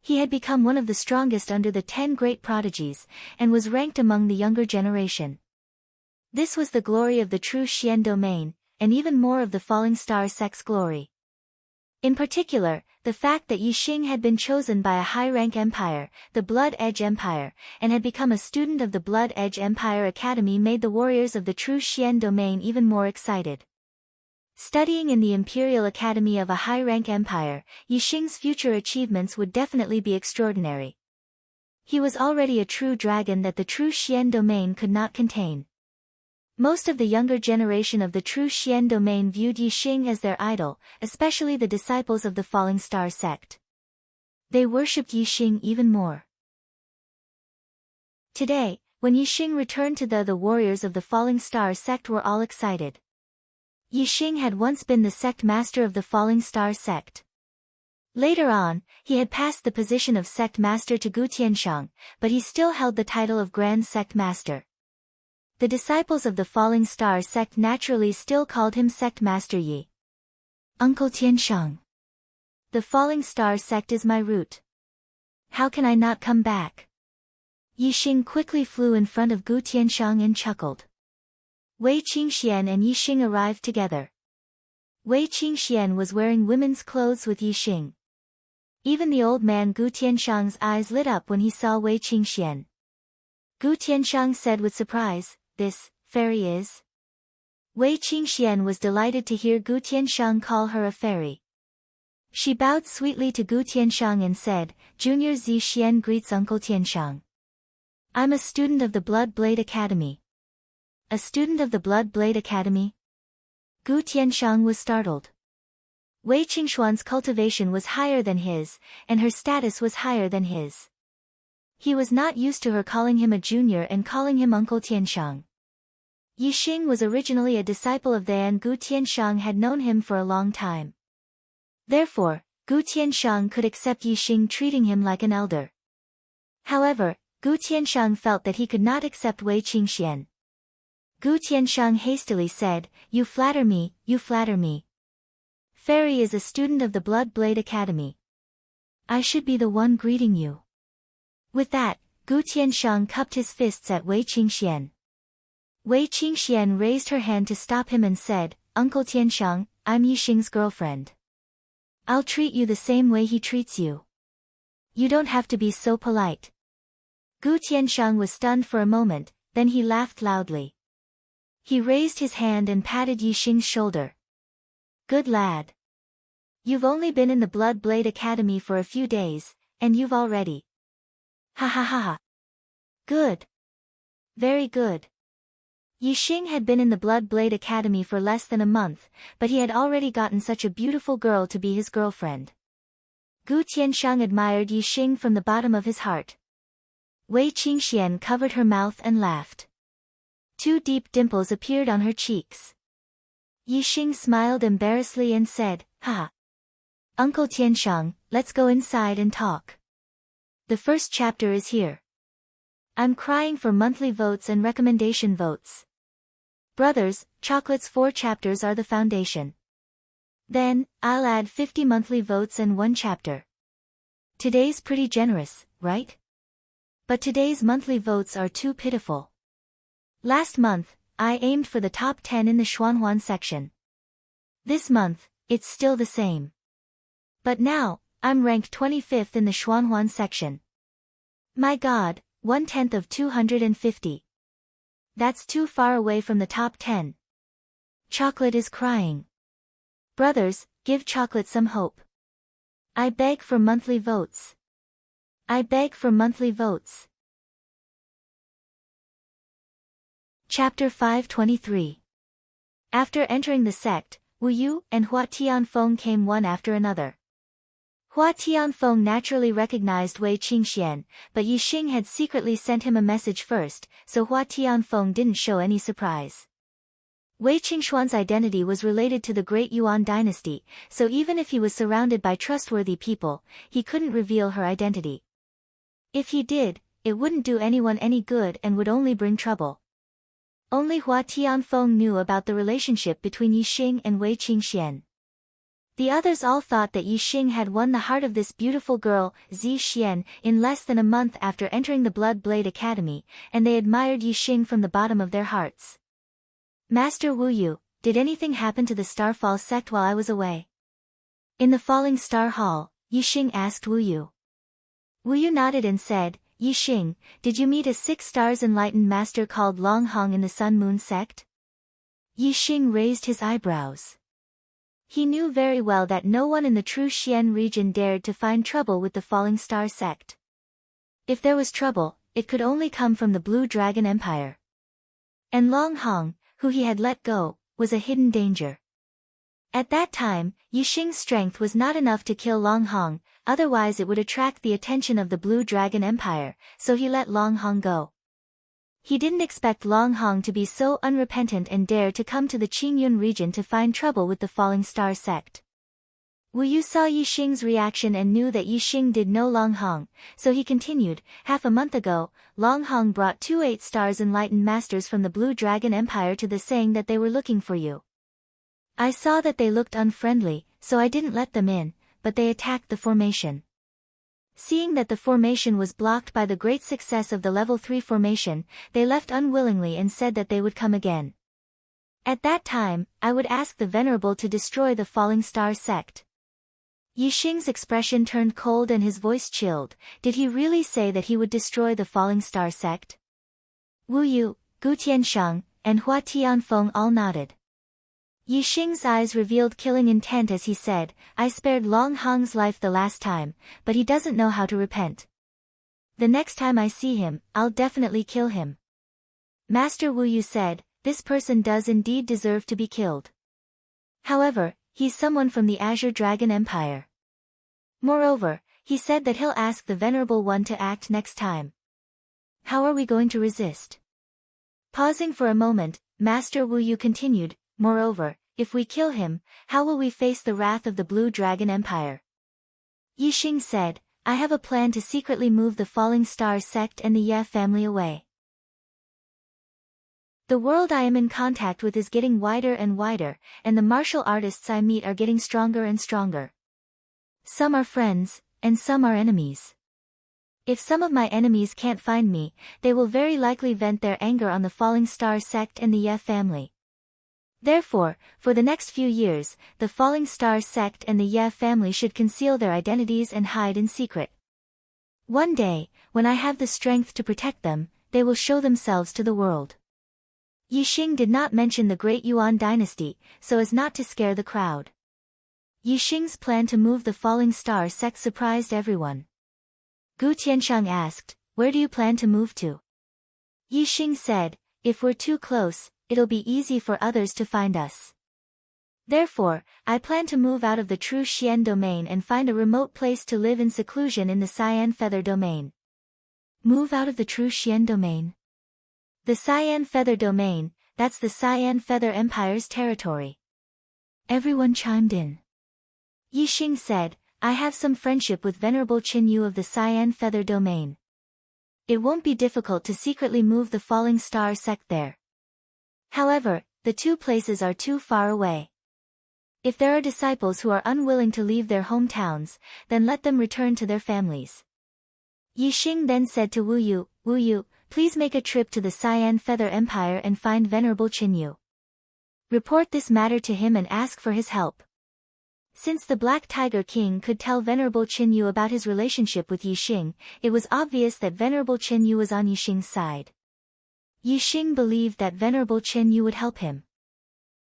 He had become one of the strongest under the 10 great prodigies, and was ranked among the younger generation. This was the glory of the True Xian domain, and even more of the Falling Star sect's glory. In particular, the fact that Yixing had been chosen by a high-rank empire, the Blood Edge Empire, and had become a student of the Blood Edge Empire Academy made the warriors of the True Xian domain even more excited. Studying in the Imperial Academy of a high-rank empire, Yixing's future achievements would definitely be extraordinary. He was already a true dragon that the True Xian domain could not contain. Most of the younger generation of the True Xian domain viewed Yixing as their idol, especially the disciples of the Falling Star sect. They worshipped Yixing even more. Today, when Yixing returned to the warriors of the Falling Star sect were all excited. Yixing had once been the sect master of the Falling Star sect. Later on, he had passed the position of sect master to Gu Tianshang, but he still held the title of Grand Sect Master. The disciples of the Falling Star sect naturally still called him Sect Master Yi. Uncle Tianshang. The Falling Star sect is my root. How can I not come back? Yixing quickly flew in front of Gu Tianshang and chuckled. Wei Qingxian and Yixing arrived together. Wei Qingxian was wearing women's clothes with Yixing. Even the old man Gu Tianshang's eyes lit up when he saw Wei Qingxian. Gu Tianshang said with surprise, "This fairy is?" Wei Qingxian was delighted to hear Gu Tianshang call her a fairy. She bowed sweetly to Gu Tianshang and said, "Junior Zi Xian greets Uncle Tianshang. I'm a student of the Blood Blade Academy." A student of the Blood Blade Academy? Gu Tianshang was startled. Wei Qingshuan's cultivation was higher than his, and her status was higher than his. He was not used to her calling him a junior and calling him Uncle Tianshang. Yixing was originally a disciple of they and Gu Tianshang had known him for a long time. Therefore, Gu Tianshang could accept Yixing treating him like an elder. However, Gu Tianshang felt that he could not accept Wei Qingxian. Gu Tianshang hastily said, "You flatter me, you flatter me. Fairy is a student of the Blood Blade Academy. I should be the one greeting you." With that, Gu Tianshang cupped his fists at Wei Qingxian. Wei Qingxian raised her hand to stop him and said, "Uncle Tianshang, I'm Yixing's girlfriend. I'll treat you the same way he treats you. You don't have to be so polite." Gu Tianshang was stunned for a moment, then he laughed loudly. He raised his hand and patted Yixing's shoulder. "Good lad. You've only been in the Blood Blade Academy for a few days, and you've already. Ha ha ha ha. Good. Very good." Yixing had been in the Blood Blade Academy for less than a month, but he had already gotten such a beautiful girl to be his girlfriend. Gu Tianshang admired Yixing from the bottom of his heart. Wei Qingxian covered her mouth and laughed. Two deep dimples appeared on her cheeks. Yixing smiled embarrassedly and said, "Ha! Uncle Tianshang, let's go inside and talk. The first chapter is here. I'm crying for monthly votes and recommendation votes. Brothers, Chocolate's 4 chapters are the foundation. Then, I'll add 50 monthly votes and 1 chapter. Today's pretty generous, right? But today's monthly votes are too pitiful. Last month, I aimed for the top 10 in the Xuanhuan section. This month, it's still the same. But now, I'm ranked 25th in the Xuanhuan section. My God, 1/10 of 250. That's too far away from the top 10. Chocolate is crying. Brothers, give Chocolate some hope. I beg for monthly votes. I beg for monthly votes." Chapter 523. After entering the sect, Wu Yu and Hua Tianfeng came one after another. Hua Tianfeng naturally recognized Wei Qingxian, but Yixing had secretly sent him a message first, so Hua Tianfeng didn't show any surprise. Wei Qingxuan's identity was related to the Great Yuan dynasty, so even if he was surrounded by trustworthy people, he couldn't reveal her identity. If he did, it wouldn't do anyone any good and would only bring trouble. Only Hua Tianfeng knew about the relationship between Yixing and Wei Qingxian. The others all thought that Yixing had won the heart of this beautiful girl, Zi Xian, in less than a month after entering the Blood Blade Academy, and they admired Yixing from the bottom of their hearts. "Master Wu Yu, did anything happen to the Starfall sect while I was away?" In the Falling Star Hall, Yixing asked Wu Yu. Wu Yu nodded and said, "Yixing, did you meet a 6 stars enlightened master called Long Hong in the Sun Moon sect?" Yixing raised his eyebrows. He knew very well that no one in the true Xian region dared to find trouble with the Falling Star sect. If there was trouble, it could only come from the Blue Dragon Empire. And Long Hong, who he had let go, was a hidden danger. At that time, Yixing's strength was not enough to kill Long Hong, otherwise it would attract the attention of the Blue Dragon Empire, so he let Long Hong go. He didn't expect Long Hong to be so unrepentant and dare to come to the Qingyun region to find trouble with the Falling Star sect. Wu Yu saw Yixing's reaction and knew that Yixing did know Long Hong, so he continued, "Half a month ago, Long Hong brought 2 8 stars enlightened masters from the Blue Dragon Empire to the saying that they were looking for you. I saw that they looked unfriendly, so I didn't let them in, but they attacked the formation. Seeing that the formation was blocked by the great success of the level 3 formation, they left unwillingly and said that they would come again. At that time, I would ask the Venerable to destroy the Falling Star sect." Yixing's expression turned cold and his voice chilled. Did he really say that he would destroy the Falling Star sect? Wu Yu, Gu Tianshang, and Hua Tianfeng all nodded. Yixing's eyes revealed killing intent as he said, "I spared Long Hong's life the last time, but he doesn't know how to repent. The next time I see him, I'll definitely kill him." Master Wu Yu said, "This person does indeed deserve to be killed. However, he's someone from the Azure Dragon Empire. Moreover, he said that he'll ask the Venerable One to act next time. How are we going to resist?" Pausing for a moment, Master Wu Yu continued, "Moreover, if we kill him, how will we face the wrath of the Blue Dragon Empire?" Yixing said, "I have a plan to secretly move the Falling Star sect and the Ye family away. The world I am in contact with is getting wider and wider, and the martial artists I meet are getting stronger and stronger. Some are friends, and some are enemies. If some of my enemies can't find me, they will very likely vent their anger on the Falling Star sect and the Ye family. Therefore, for the next few years, the Falling Star sect and the Ye family should conceal their identities and hide in secret. One day, when I have the strength to protect them, they will show themselves to the world." Yixing did not mention the Great Yuan dynasty, so as not to scare the crowd. Yixing's plan to move the Falling Star sect surprised everyone. Gu Tianshang asked, "Where do you plan to move to?" Yixing said, If we're too close, it'll be easy for others to find us. Therefore, I plan to move out of the True Xian domain and find a remote place to live in seclusion in the Cyan Feather domain. Move out of the True Xian domain? The Cyan Feather domain, that's the Cyan Feather Empire's territory. Everyone chimed in. Yixing said, I have some friendship with Venerable Qin Yu of the Cyan Feather domain. It won't be difficult to secretly move the Falling Star sect there. However, the two places are too far away. If there are disciples who are unwilling to leave their hometowns, then let them return to their families. Yixing then said to Wu Yu, please make a trip to the Cyan Feather Empire and find Venerable Qin Yu. Report this matter to him and ask for his help. Since the Black Tiger King could tell Venerable Qin Yu about his relationship with Yixing, it was obvious that Venerable Qin Yu was on Yixing's side. Yixing believed that Venerable Qin Yu would help him.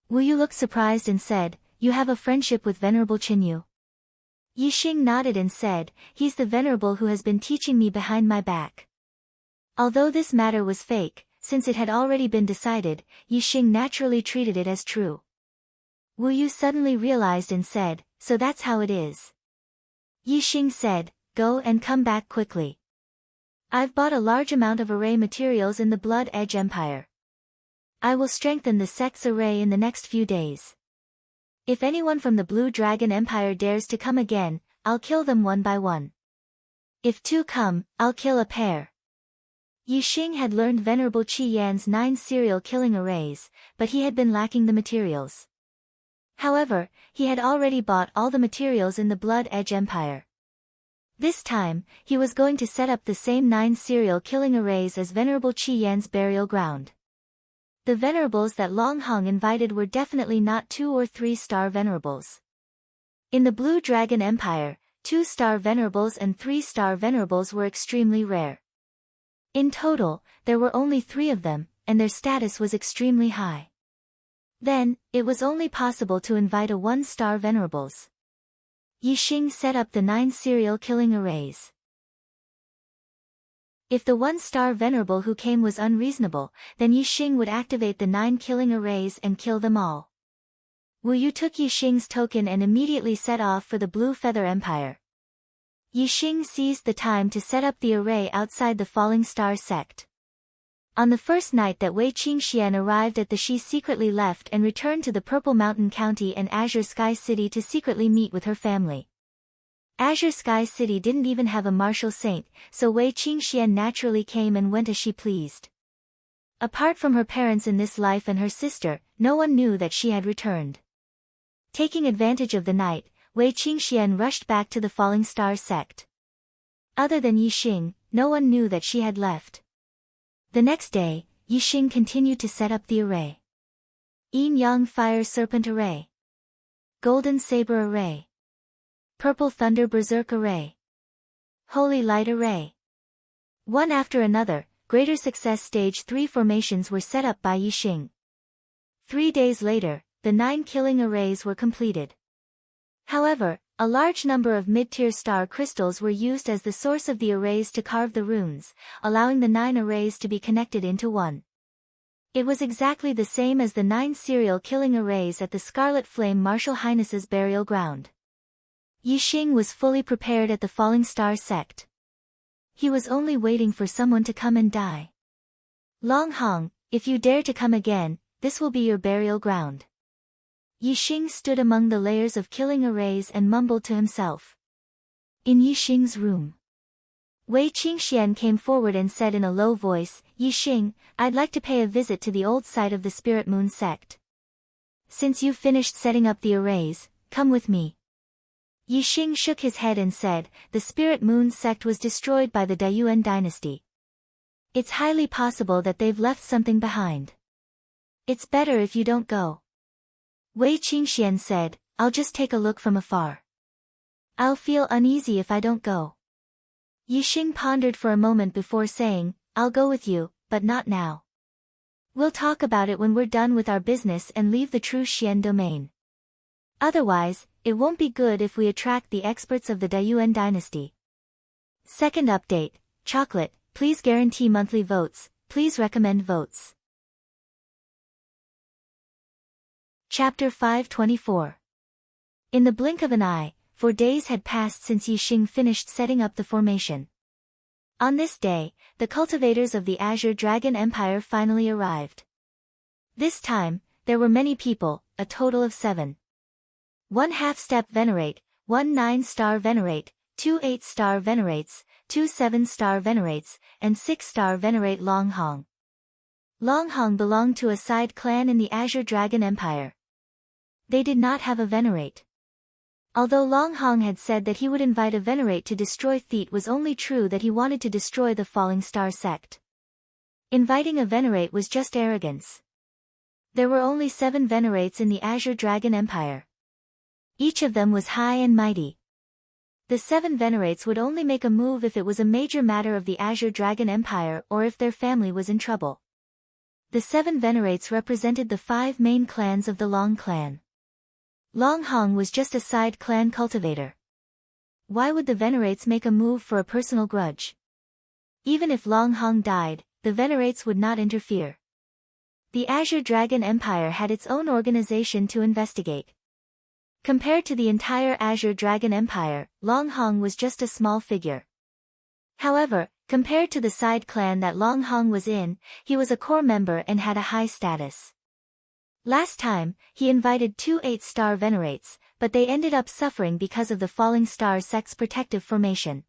Wu Yu looked surprised and said, you have a friendship with Venerable Qin Yu? Yixing nodded and said, he's the Venerable who has been teaching me behind my back. Although this matter was fake, since it had already been decided, Yixing naturally treated it as true. Wu Yu suddenly realized and said, so that's how it is. Yixing said, go and come back quickly. I've bought a large amount of array materials in the Blood Edge Empire. I will strengthen the sect's array in the next few days. If anyone from the Blue Dragon Empire dares to come again, I'll kill them one by one. If two come, I'll kill a pair. Yixing had learned Venerable Qi Yan's 9 serial killing arrays, but he had been lacking the materials. However, he had already bought all the materials in the Blood Edge Empire. This time, he was going to set up the same 9 serial killing arrays as Venerable Qi Yan's burial ground. The venerables that Long Hong invited were definitely not 2 or 3-star venerables. In the Blue Dragon Empire, 2-star venerables and 3-star venerables were extremely rare. In total, there were only 3 of them, and their status was extremely high. Then, it was only possible to invite a 1-star venerables. Yixing set up the 9 serial killing arrays. If the 1-star venerable who came was unreasonable, then Yixing would activate the 9 killing arrays and kill them all. Wu Yu took Yixing's token and immediately set off for the Blue Feather Empire. Yixing seized the time to set up the array outside the Falling Star sect. On the first night that Wei Qingxian arrived at the she secretly left and returned to the Purple Mountain County and Azure Sky City to secretly meet with her family. Azure Sky City didn't even have a martial saint, so Wei Qingxian naturally came and went as she pleased. Apart from her parents in this life and her sister, no one knew that she had returned. Taking advantage of the night, Wei Qingxian rushed back to the Falling Star sect. Other than Yixing, no one knew that she had left. The next day, Yixing continued to set up the array. Yin Yang Fire Serpent Array. Golden Saber Array. Purple Thunder Berserk Array. Holy Light Array. One after another, Greater Success Stage 3 formations were set up by Yixing. 3 days later, the 9 killing arrays were completed. However, a large number of mid-tier star crystals were used as the source of the arrays to carve the runes, allowing the 9 arrays to be connected into one. It was exactly the same as the 9 serial killing arrays at the Scarlet Flame Martial Highness's burial ground. Yixing was fully prepared at the Falling Star sect. He was only waiting for someone to come and die. Long Hong, if you dare to come again, this will be your burial ground. Yixing stood among the layers of killing arrays and mumbled to himself. In Yixing's room, Wei Qingxian came forward and said in a low voice, Yixing, I'd like to pay a visit to the old site of the Spirit Moon sect. Since you've finished setting up the arrays, come with me. Yixing shook his head and said, the Spirit Moon sect was destroyed by the Dayuan dynasty. It's highly possible that they've left something behind. It's better if you don't go. Wei Qingxian said, I'll just take a look from afar. I'll feel uneasy if I don't go. Yixing pondered for a moment before saying, I'll go with you, but not now. We'll talk about it when we're done with our business and leave the True Xian domain. Otherwise, it won't be good if we attract the experts of the Dayuan dynasty. Second update, Chocolate, please guarantee monthly votes, please recommend votes. Chapter 524. In the blink of an eye, 4 days had passed since Yixing finished setting up the formation. On this day, the cultivators of the Azure Dragon Empire finally arrived. This time, there were many people, a total of 7. 1 half-step venerate, 1 9-star venerate, 2 8-star venerates, 2 7-star venerates, and 6-star venerate Longhong. Longhong belonged to a side clan in the Azure Dragon Empire. They did not have a venerate. Although Longhong had said that he would invite a venerate to destroy Theet, was only true that he wanted to destroy the Falling Star sect. Inviting a venerate was just arrogance. There were only 7 venerates in the Azure Dragon Empire. Each of them was high and mighty. The 7 venerates would only make a move if it was a major matter of the Azure Dragon Empire or if their family was in trouble. The 7 venerates represented the 5 main clans of the Long clan. Longhong was just a side clan cultivator. Why would the venerates make a move for a personal grudge? Even if Longhong died, the venerates would not interfere. The Azure Dragon Empire had its own organization to investigate. Compared to the entire Azure Dragon Empire, Longhong was just a small figure. However, compared to the side clan that Longhong was in, he was a core member and had a high status. Last time, he invited 2 8-star venerates, but they ended up suffering because of the Falling Star sect's protective formation.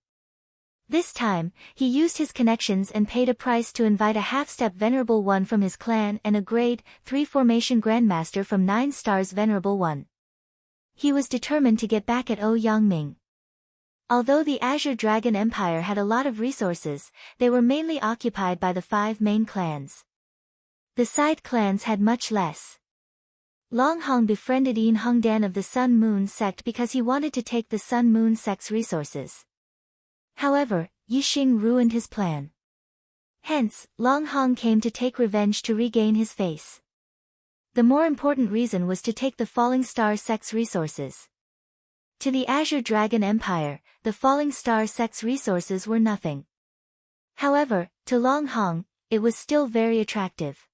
This time, he used his connections and paid a price to invite a half-step Venerable 1 from his clan and a Grade 3 formation Grandmaster from 9 stars Venerable 1. He was determined to get back at Ouyangming. Although the Azure Dragon Empire had a lot of resources, they were mainly occupied by the 5 main clans. The side clans had much less. Longhong befriended Yin Hongdan of the Sun Moon sect because he wanted to take the Sun Moon sect's resources. However, Yixing ruined his plan. Hence, Longhong came to take revenge to regain his face. The more important reason was to take the Falling Star sect's resources. To the Azure Dragon Empire, the Falling Star sect's resources were nothing. However, to Longhong, it was still very attractive.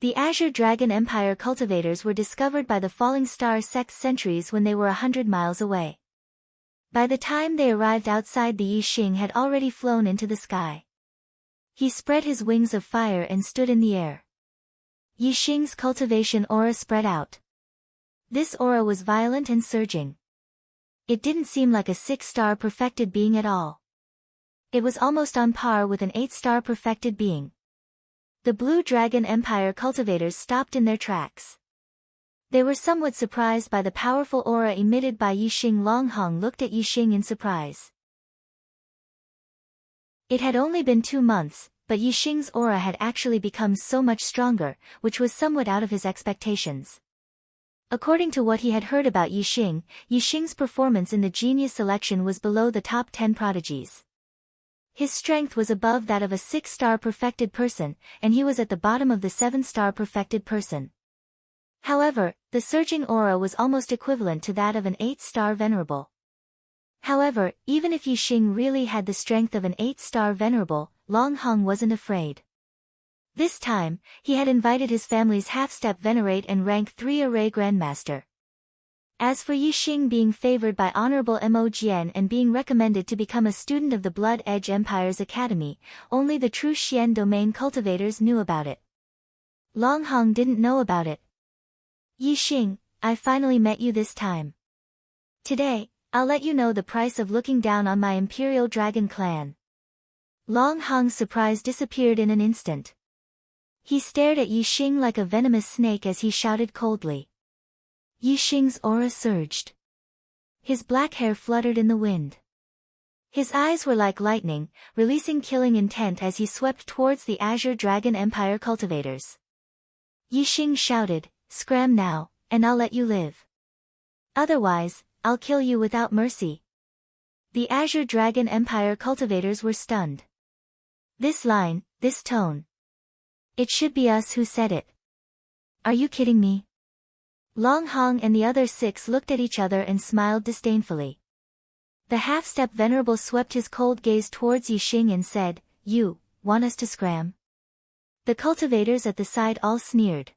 The Azure Dragon Empire cultivators were discovered by the Falling Star sect's sentries when they were 100 miles away. By the time they arrived outside, the Yixing had already flown into the sky. He spread his wings of fire and stood in the air. Yixing's cultivation aura spread out. This aura was violent and surging. It didn't seem like a 6-star perfected being at all. It was almost on par with an 8-star perfected being. The Blue Dragon Empire cultivators stopped in their tracks. They were somewhat surprised by the powerful aura emitted by Yixing. Longhong looked at Yixing in surprise. It had only been 2 months, but Yixing's aura had actually become so much stronger, which was somewhat out of his expectations. According to what he had heard about Yixing, Yixing's performance in the genius selection was below the top 10 prodigies. His strength was above that of a 6-star perfected person, and he was at the bottom of the 7-star perfected person. However, the surging aura was almost equivalent to that of an 8-star venerable. However, even if Yixing really had the strength of an 8-star venerable, Longhong wasn't afraid. This time, he had invited his family's half-step venerate and rank 3 array grandmaster. As for Yixing being favored by Honorable Mo Jian and being recommended to become a student of the Blood Edge Empire's academy, only the true Xian domain cultivators knew about it. Longhong didn't know about it. Yixing, I finally met you this time. Today, I'll let you know the price of looking down on my Imperial Dragon clan. Longhong's surprise disappeared in an instant. He stared at Yixing like a venomous snake as he shouted coldly. Yixing's aura surged. His black hair fluttered in the wind. His eyes were like lightning, releasing killing intent as he swept towards the Azure Dragon Empire cultivators. Yixing shouted, "Scram now, and I'll let you live. Otherwise, I'll kill you without mercy." The Azure Dragon Empire cultivators were stunned. This line, this tone. It should be us who said it. Are you kidding me? Longhong and the other 6 looked at each other and smiled disdainfully. The half-step venerable swept his cold gaze towards Yixing and said, "You, want us to scram?" The cultivators at the side all sneered.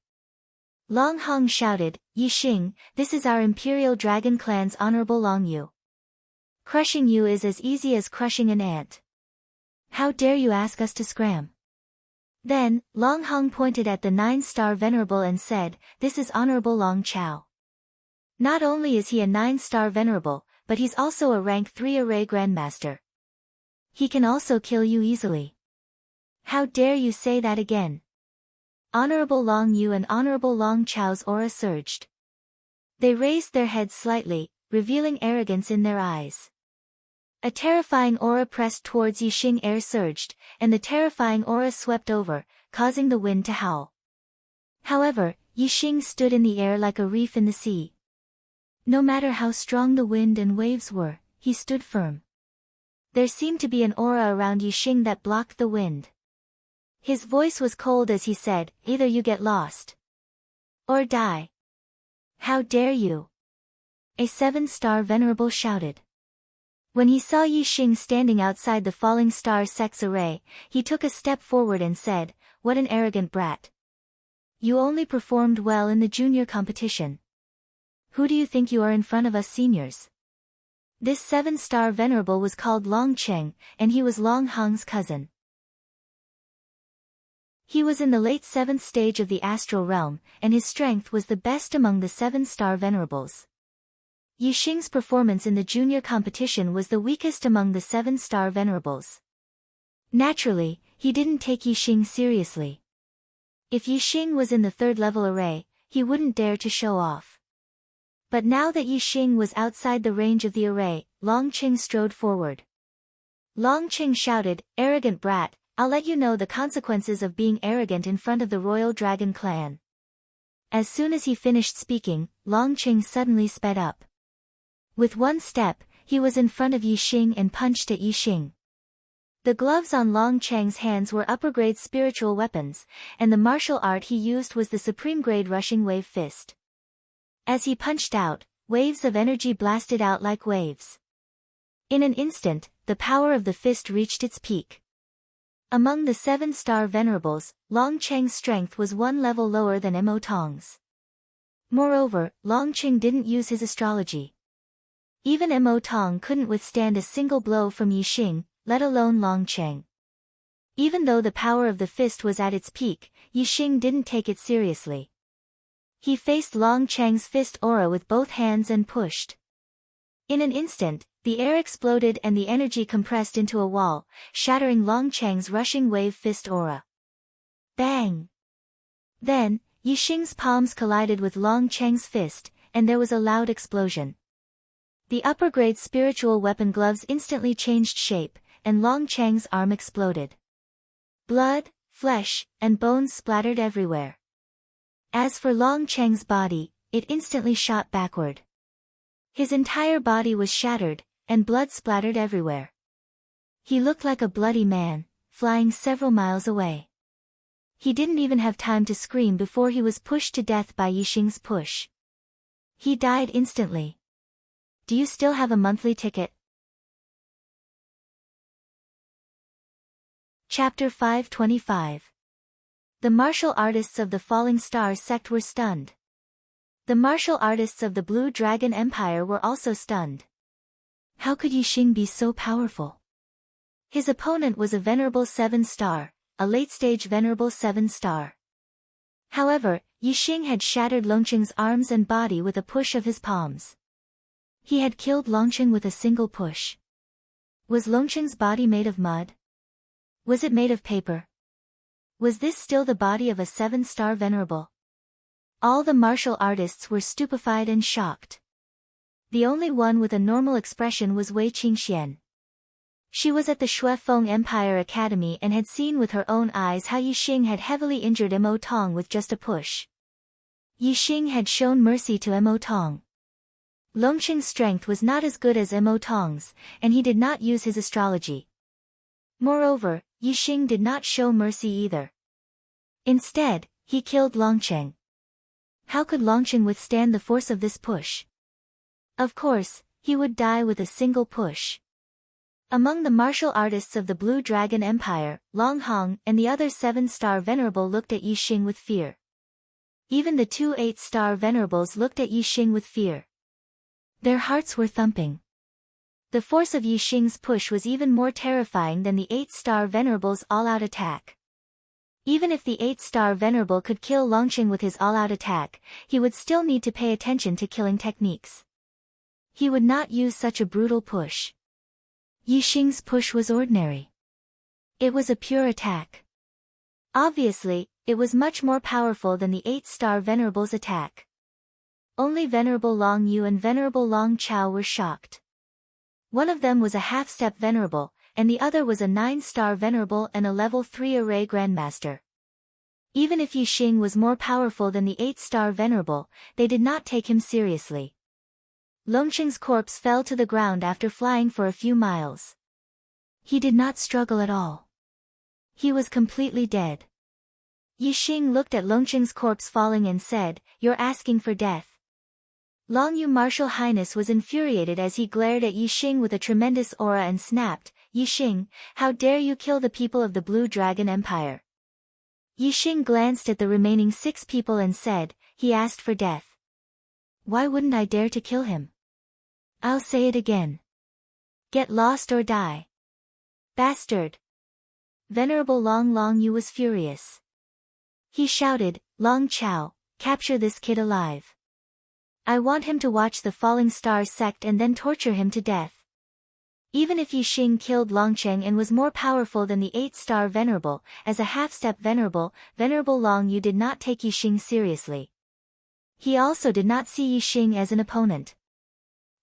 Long Hong shouted, Yixing, this is our Imperial Dragon Clan's honorable Long Yu. Crushing you is as easy as crushing an ant. How dare you ask us to scram? Then, Long Hong pointed at the 9-star Venerable and said, this is Honorable Long Chao. Not only is he a 9-star Venerable, but he's also a rank 3 array Grandmaster. He can also kill you easily. How dare you say that again? Honorable Long Yu and Honorable Long Chao's aura surged. They raised their heads slightly, revealing arrogance in their eyes. A terrifying aura pressed towards Yixing. Air surged, and the terrifying aura swept over, causing the wind to howl. However, Yixing stood in the air like a reef in the sea. No matter how strong the wind and waves were, he stood firm. There seemed to be an aura around Yixing that blocked the wind. His voice was cold as he said, either you get lost or die. How dare you? A 7-star Venerable shouted. When he saw Yixing standing outside the falling star sex array, he took a step forward and said, what an arrogant brat. You only performed well in the junior competition. Who do you think you are in front of us seniors? This 7-star Venerable was called Long Cheng, and he was Long Hong's cousin. He was in the late 7th stage of the astral realm, and his strength was the best among the 7-star Venerables. Yixing's performance in the junior competition was the weakest among the 7-star Venerables. Naturally, he didn't take Yixing seriously. If Yixing was in the 3rd level array, he wouldn't dare to show off. But now that Yixing was outside the range of the array, Long Cheng strode forward. Long Cheng shouted, arrogant brat, I'll let you know the consequences of being arrogant in front of the Royal Dragon Clan. As soon as he finished speaking, Long Cheng suddenly sped up. With one step, he was in front of Yixing and punched at Yixing. The gloves on Long Cheng's hands were upper-grade spiritual weapons, and the martial art he used was the supreme-grade rushing wave fist. As he punched out, waves of energy blasted out like waves. In an instant, the power of the fist reached its peak. Among the 7-star Venerables, Long Cheng's strength was 1 level lower than Mo Tong's. Moreover, Long Cheng didn't use his astrology. Even Mo Tong couldn't withstand a single blow from Yixing, let alone Long Cheng. Even though the power of the fist was at its peak, Yixing didn't take it seriously. He faced Long Cheng's fist aura with both hands and pushed. In an instant, the air exploded and the energy compressed into a wall, shattering Long Cheng's rushing wave fist aura. Bang! Then, Yixing's palms collided with Long Cheng's fist, and there was a loud explosion. The upper-grade spiritual weapon gloves instantly changed shape, and Long Cheng's arm exploded. Blood, flesh, and bones splattered everywhere. As for Long Cheng's body, it instantly shot backward. His entire body was shattered, and blood splattered everywhere. He looked like a bloody man, flying several miles away. He didn't even have time to scream before he was pushed to death by Yixing's push. He died instantly. Do you still have a monthly ticket? Chapter 525. The martial artists of the Falling Star sect were stunned. The martial artists of the Blue Dragon Empire were also stunned. How could Yixing be so powerful? His opponent was a venerable 7-star, a late-stage venerable 7-star. However, Yixing had shattered Longcheng's arms and body with a push of his palms. He had killed Longcheng with a single push. Was Longcheng's body made of mud? Was it made of paper? Was this still the body of a 7-star venerable? All the martial artists were stupefied and shocked. The only one with a normal expression was Wei Qingxian. She was at the Shuefeng Empire Academy and had seen with her own eyes how Yixing had heavily injured Mo Tong with just a push. Yixing had shown mercy to Mo Tong. Longcheng's strength was not as good as Mo Tong's, and he did not use his astrology. Moreover, Yixing did not show mercy either. Instead, he killed Longcheng. How could Longcheng withstand the force of this push? Of course, he would die with a single push. Among the martial artists of the Blue Dragon Empire, Long Hong and the other 7-star venerable looked at Yixing with fear. Even the two 8-star venerables looked at Yixing with fear. Their hearts were thumping. The force of Yixing's push was even more terrifying than the 8-star venerable's all-out attack. Even if the 8-star venerable could kill Longqing with his all-out attack, he would still need to pay attention to killing techniques. He would not use such a brutal push. Yixing's push was ordinary. It was a pure attack. Obviously, it was much more powerful than the 8-star venerable's attack. Only Venerable Long Yu and Venerable Long Chao were shocked. One of them was a half-step venerable, and the other was a 9-star venerable and a level 3 array grandmaster. Even if Yixing was more powerful than the 8-star venerable, they did not take him seriously. Longqing's corpse fell to the ground after flying for a few miles. He did not struggle at all. He was completely dead. Yixing looked at Longqing's corpse falling and said, "You're asking for death." Long Yu Martial Highness was infuriated as he glared at Yixing with a tremendous aura and snapped, "Yixing, how dare you kill the people of the Blue Dragon Empire?" Yixing glanced at the remaining 6 people and said, "He asked for death. Why wouldn't I dare to kill him? I'll say it again. Get lost or die. Bastard." Venerable Long Yu was furious. He shouted, "Long Chao, capture this kid alive. I want him to watch the Falling Star sect and then torture him to death." Even if Yixing killed Longqing and was more powerful than the 8-star venerable, as a half-step venerable, Venerable Long Yu did not take Yixing seriously. He also did not see Yixing as an opponent.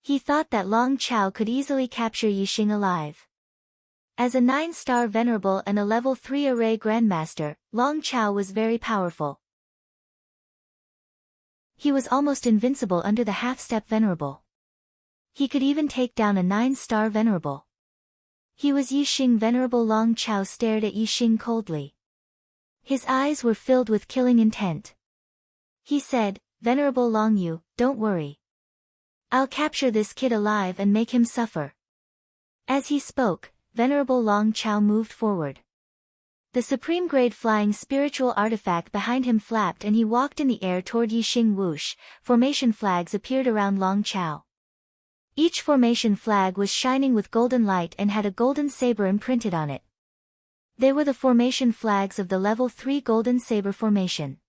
He thought that Long Chao could easily capture Yixing alive. As a 9-star venerable and a level 3 array grandmaster, Long Chao was very powerful. He was almost invincible under the half-step venerable. He could even take down a 9-star venerable. He was Yixing. Venerable Long Chao stared at Yixing coldly. His eyes were filled with killing intent. He said, "Venerable Long Yu, don't worry. I'll capture this kid alive and make him suffer." As he spoke, Venerable Long Chao moved forward. The supreme grade flying spiritual artifact behind him flapped and he walked in the air toward Yixing. Whoosh, formation flags appeared around Long Chao. Each formation flag was shining with golden light and had a golden saber imprinted on it. They were the formation flags of the level 3 golden saber formation.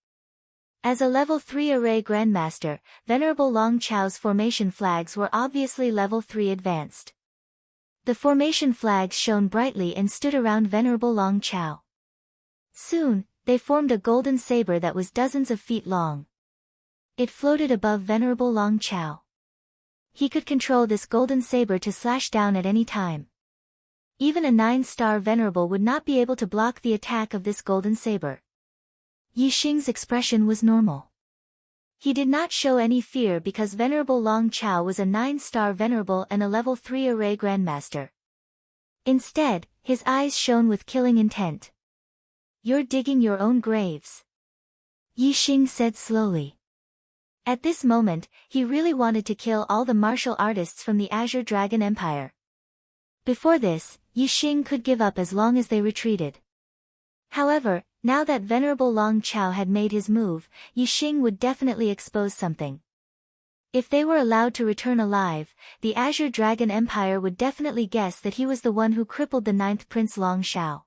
As a level 3 array grandmaster, Venerable Long Chao's formation flags were obviously level 3 advanced. The formation flags shone brightly and stood around Venerable Long Chao. Soon, they formed a golden saber that was dozens of feet long. It floated above Venerable Long Chao. He could control this golden saber to slash down at any time. Even a 9-star venerable would not be able to block the attack of this golden saber. Yixing's expression was normal. He did not show any fear because Venerable Long Chao was a 9-star venerable and a level 3 array grandmaster. Instead, his eyes shone with killing intent. "You're digging your own graves," Yixing said slowly. At this moment, he really wanted to kill all the martial artists from the Azure Dragon Empire. Before this, Yixing could give up as long as they retreated. However, now that Venerable Long Chao had made his move, Yixing would definitely expose something. If they were allowed to return alive, the Azure Dragon Empire would definitely guess that he was the one who crippled the 9th Prince Long Shao.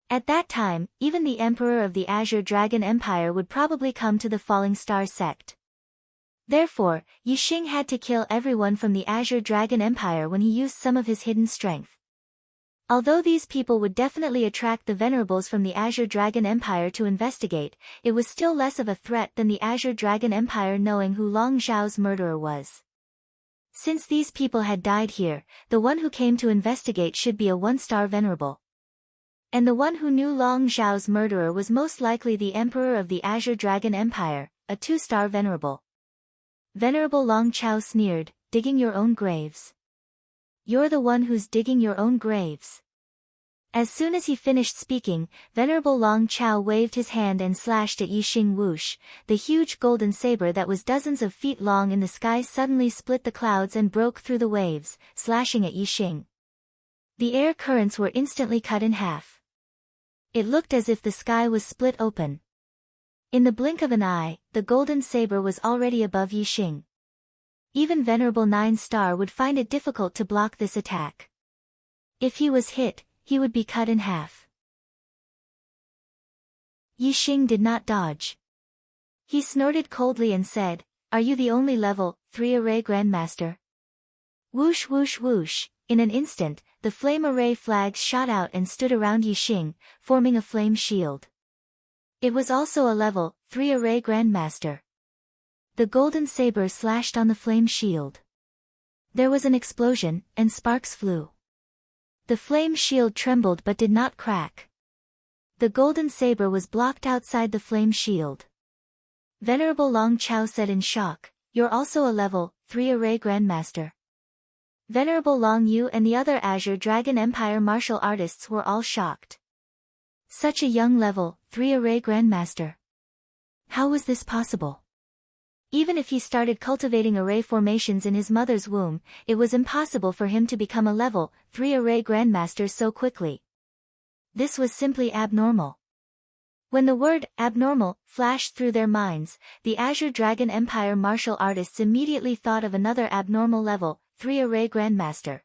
At that time, even the Emperor of the Azure Dragon Empire would probably come to the Falling Star sect. Therefore, Yixing had to kill everyone from the Azure Dragon Empire when he used some of his hidden strength. Although these people would definitely attract the venerables from the Azure Dragon Empire to investigate, it was still less of a threat than the Azure Dragon Empire knowing who Long Zhao's murderer was. Since these people had died here, the one who came to investigate should be a 1-star venerable. And the one who knew Long Zhao's murderer was most likely the Emperor of the Azure Dragon Empire, a 2-star venerable. Venerable Long Chao sneered, "Digging your own graves. You're the one who's digging your own graves." As soon as he finished speaking, Venerable Long Chao waved his hand and slashed at Yixing. Whoosh, the huge golden saber that was dozens of feet long in the sky suddenly split the clouds and broke through the waves, slashing at Yixing. The air currents were instantly cut in half. It looked as if the sky was split open. In the blink of an eye, the golden saber was already above Yixing. Even Venerable 9-star would find it difficult to block this attack. If he was hit, he would be cut in half. Yixing did not dodge. He snorted coldly and said, "Are you the only level 3 array Grandmaster?" Whoosh whoosh whoosh, in an instant, the flame array flags shot out and stood around Yixing, forming a flame shield. It was also a level 3 array Grandmaster. The golden saber slashed on the flame shield. There was an explosion, and sparks flew. The flame shield trembled but did not crack. The golden saber was blocked outside the flame shield. Venerable Long Chao said in shock, "You're also a level 3 array Grandmaster." Venerable Long Yu and the other Azure Dragon Empire martial artists were all shocked. Such a young level 3 array Grandmaster. How was this possible? Even if he started cultivating array formations in his mother's womb, it was impossible for him to become a level 3 array Grandmaster so quickly. This was simply abnormal. When the word abnormal flashed through their minds, the Azure Dragon Empire martial artists immediately thought of another abnormal level 3 array Grandmaster.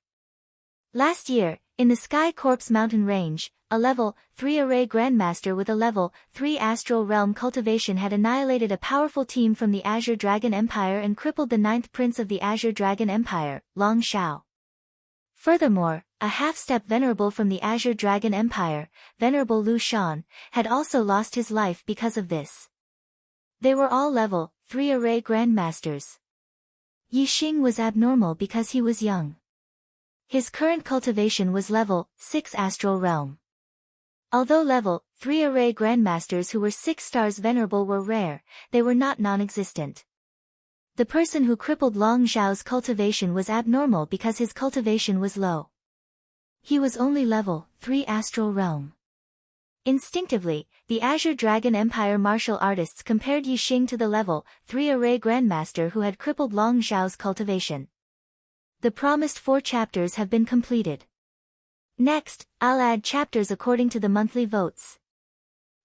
Last year, in the Sky Corpse mountain range, a level 3 array Grandmaster with a level 3 astral realm cultivation had annihilated a powerful team from the Azure Dragon Empire and crippled the 9th prince of the Azure Dragon Empire, Long Shao. Furthermore, a half-step venerable from the Azure Dragon Empire, Venerable Lu Shan, had also lost his life because of this. They were all level 3 array Grandmasters. Yixing was abnormal because he was young. His current cultivation was level 6 astral realm. Although level 3 array Grandmasters who were 6 stars venerable were rare, they were not non-existent. The person who crippled Long Zhao's cultivation was abnormal because his cultivation was low. He was only level 3 astral realm. Instinctively, the Azure Dragon Empire martial artists compared Yixing to the level 3 array Grandmaster who had crippled Long Zhao's cultivation. The promised 4 chapters have been completed. Next, I'll add chapters according to the monthly votes.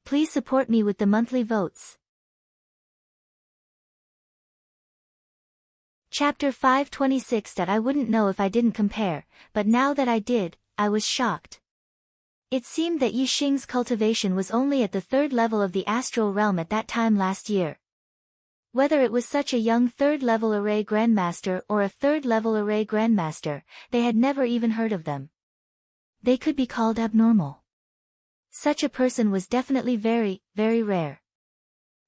Please support me with the monthly votes. Chapter 526 that I wouldn't know if I didn't compare, but now that I did, I was shocked. It seemed that Yixing's cultivation was only at the 3rd level of the astral realm at that time last year. Whether it was such a young 3rd level array Grandmaster or a 3rd level array Grandmaster, they had never even heard of them. They could be called abnormal. Such a person was definitely very, very rare.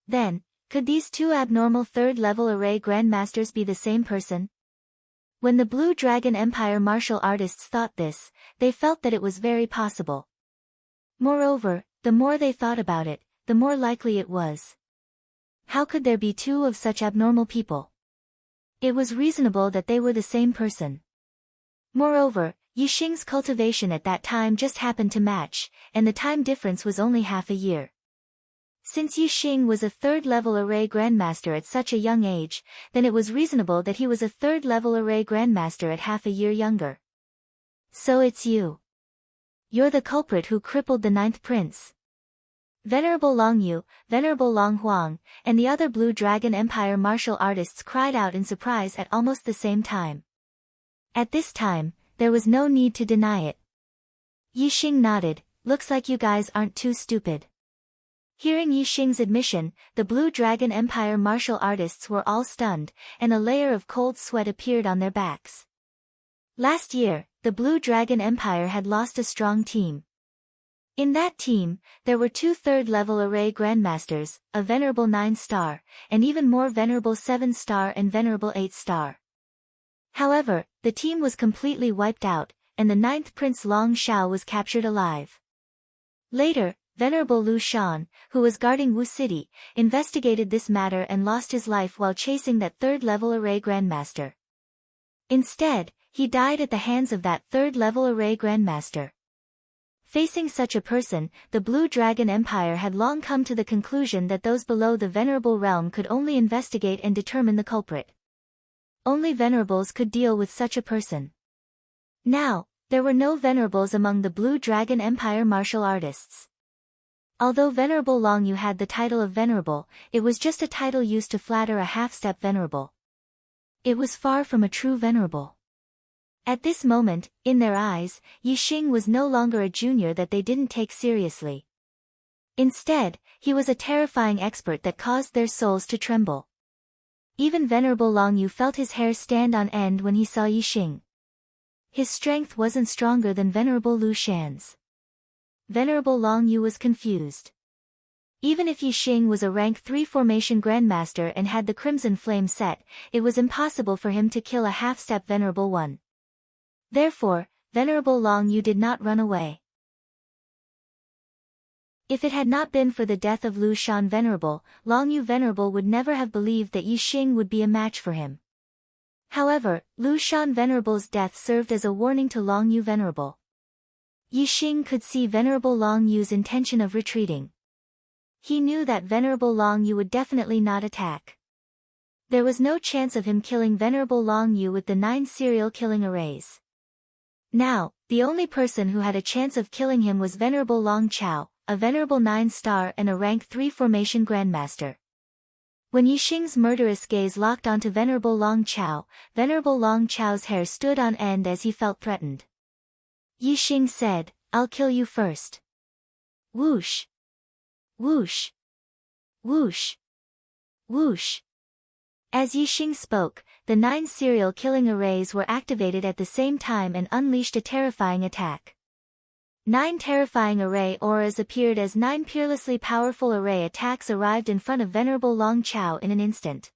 Then, could these 2 abnormal 3rd level array Grandmasters be the same person? When the Blue Dragon Empire martial artists thought this, they felt that it was very possible. Moreover, the more they thought about it, the more likely it was. How could there be 2 of such abnormal people? It was reasonable that they were the same person. Moreover, Yixing's cultivation at that time just happened to match, and the time difference was only half a year. Since Yixing was a 3rd level array Grandmaster at such a young age, then it was reasonable that he was a 3rd level array Grandmaster at half a year younger. So it's you. You're the culprit who crippled the 9th prince. Venerable Long Yu, Venerable Long Huang, and the other Blue Dragon Empire martial artists cried out in surprise at almost the same time. At this time, there was no need to deny it. Yixing nodded, "Looks like you guys aren't too stupid." Hearing Yixing's admission, the Blue Dragon Empire martial artists were all stunned, and a layer of cold sweat appeared on their backs. Last year, the Blue Dragon Empire had lost a strong team. In that team, there were 2 3rd level array Grandmasters, a Venerable 9-star, and even more Venerable 7-star and Venerable 8-star. However, the team was completely wiped out, and the 9th Prince Long Shao was captured alive. Later, Venerable Lu Shan, who was guarding Wu City, investigated this matter and lost his life while chasing that 3rd level array Grandmaster. Instead, he died at the hands of that 3rd level array Grandmaster. Facing such a person, the Blue Dragon Empire had long come to the conclusion that those below the Venerable realm could only investigate and determine the culprit. Only Venerables could deal with such a person. Now, there were no Venerables among the Blue Dragon Empire martial artists. Although Venerable Long Yu had the title of Venerable, it was just a title used to flatter a half-step venerable. It was far from a true venerable. At this moment, in their eyes, Yi Xing was no longer a junior that they didn't take seriously. Instead, he was a terrifying expert that caused their souls to tremble. Even Venerable Long Yu felt his hair stand on end when he saw Yi Xing. His strength wasn't stronger than Venerable Lu Shan's. Venerable Long Yu was confused. Even if Yi Xing was a rank 3 formation grandmaster and had the Crimson Flame set, it was impossible for him to kill a half-step Venerable One. Therefore, Venerable Long Yu did not run away. If it had not been for the death of Lu Shan Venerable, Long Yu Venerable would never have believed that Yi Xing would be a match for him. However, Lu Shan Venerable's death served as a warning to Long Yu Venerable. Yi Xing could see Venerable Long Yu's intention of retreating. He knew that Venerable Long Yu would definitely not attack. There was no chance of him killing Venerable Long Yu with the 9 serial killing arrays. Now, the only person who had a chance of killing him was Venerable Long Chao, a Venerable 9-star and a rank 3 formation grandmaster. When Yi Xing's murderous gaze locked onto Venerable Long Chao, Venerable Long Chao's hair stood on end as he felt threatened. Yi Xing said, "I'll kill you first." Whoosh! Whoosh! Whoosh! Whoosh! As Yi Xing spoke, the 9 serial killing arrays were activated at the same time and unleashed a terrifying attack. 9 terrifying array auras appeared as 9 peerlessly powerful array attacks arrived in front of Venerable Long Chao in an instant.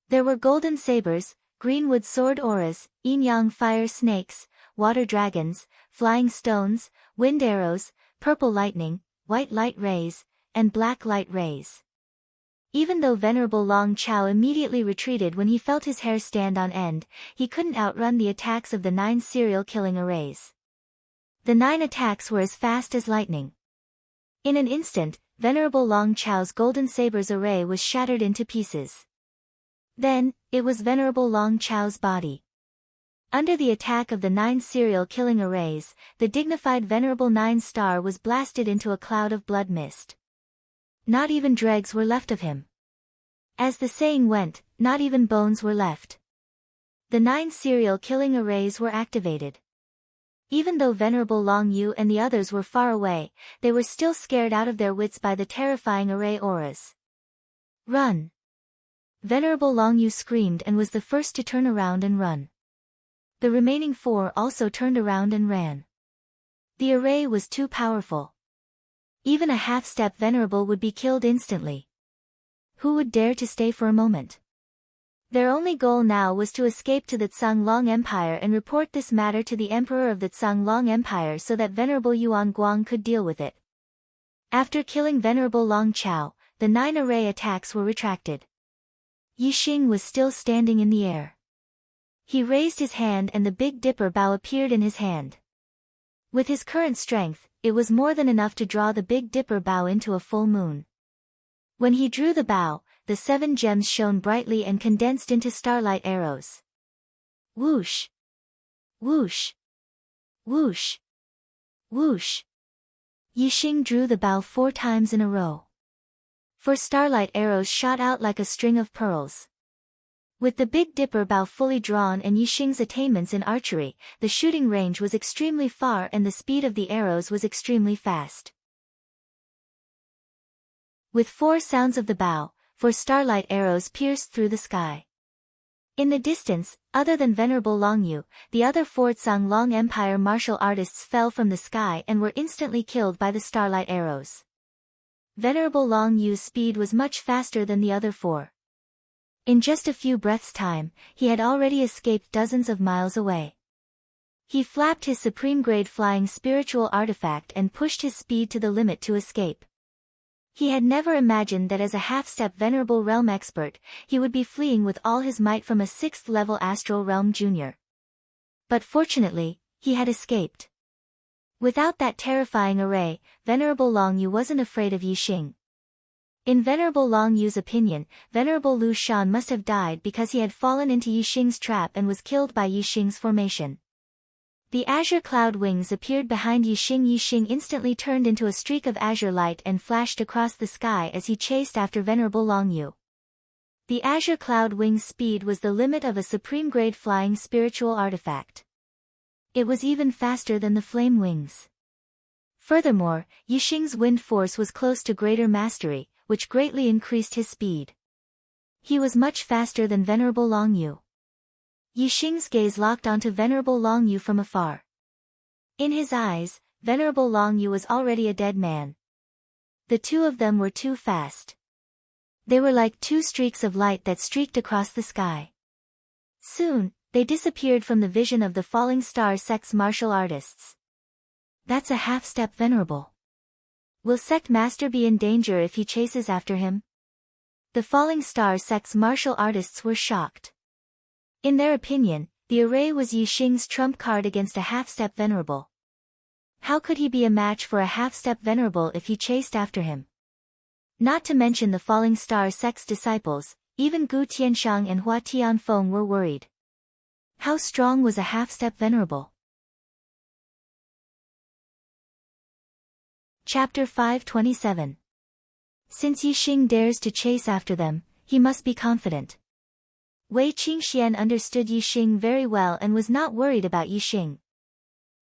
There were golden sabers, greenwood sword auras, yin-yang fire snakes, water dragons, flying stones, wind arrows, purple lightning, white light rays, and black light rays. Even though Venerable Long Chao immediately retreated when he felt his hair stand on end, he couldn't outrun the attacks of the 9 serial killing arrays. The 9 attacks were as fast as lightning. In an instant, Venerable Long Chao's golden sabers array was shattered into pieces. Then, it was Venerable Long Chao's body. Under the attack of the 9 serial killing arrays, the dignified Venerable 9-star was blasted into a cloud of blood mist. Not even dregs were left of him. As the saying went, not even bones were left. The 9 serial killing arrays were activated. Even though Venerable Long Yu and the others were far away, they were still scared out of their wits by the terrifying array auras. "Run!" Venerable Long Yu screamed and was the first to turn around and run. The remaining 4 also turned around and ran. The array was too powerful. Even a half-step venerable would be killed instantly. Who would dare to stay for a moment? Their only goal now was to escape to the Zhang Empire and report this matter to the Emperor of the Zhang Empire so that Venerable Yuan Guang could deal with it. After killing Venerable Long Chao, the 9 array attacks were retracted. Yi Xing was still standing in the air. He raised his hand and the Big Dipper bow appeared in his hand. With his current strength, it was more than enough to draw the Big Dipper bow into a full moon. When he drew the bow, the 7 gems shone brightly and condensed into starlight arrows. Whoosh! Whoosh! Whoosh! Whoosh! Yi Xing drew the bow 4 times in a row. 4 starlight arrows shot out like a string of pearls. With the Big Dipper bow fully drawn and Yi Xing's attainments in archery, the shooting range was extremely far and the speed of the arrows was extremely fast. With 4 sounds of the bow, 4 starlight arrows pierced through the sky. In the distance, other than Venerable Long Yu, the other 4 Zhang Empire martial artists fell from the sky and were instantly killed by the starlight arrows. Venerable Long Yu's speed was much faster than the other 4. In just a few breaths' time, he had already escaped dozens of miles away. He flapped his supreme-grade flying spiritual artifact and pushed his speed to the limit to escape. He had never imagined that as a half-step Venerable Realm expert, he would be fleeing with all his might from a 6th-level Astral Realm Junior. But fortunately, he had escaped. Without that terrifying array, Venerable Long Yu wasn't afraid of Yi Xing. In Venerable Long Yu's opinion, Venerable Lu Shan must have died because he had fallen into Yi Xing's trap and was killed by Yi Xing's formation. The azure cloud wings appeared behind Yixing. Yixing instantly turned into a streak of azure light and flashed across the sky as he chased after Venerable Longyu. The azure cloud wings' speed was the limit of a supreme-grade flying spiritual artifact. It was even faster than the flame wings. Furthermore, Yixing's wind force was close to greater mastery, which greatly increased his speed. He was much faster than Venerable Longyu. Yixing's gaze locked onto Venerable Longyu from afar. In his eyes, Venerable Longyu was already a dead man. The two of them were too fast. They were like two streaks of light that streaked across the sky. Soon, they disappeared from the vision of the Falling Star sect's martial artists. That's a half-step Venerable. Will sect master be in danger if he chases after him? The Falling Star sect's martial artists were shocked. In their opinion, the array was Yixing's trump card against a half-step Venerable. How could he be a match for a half-step Venerable if he chased after him? Not to mention the Falling Star sect's disciples, even Gu Tianshang and Hua Tianfeng were worried. How strong was a half-step Venerable? Chapter 527. Since Yixing dares to chase after them, he must be confident. Wei Qingxian understood Yixing very well and was not worried about Yixing.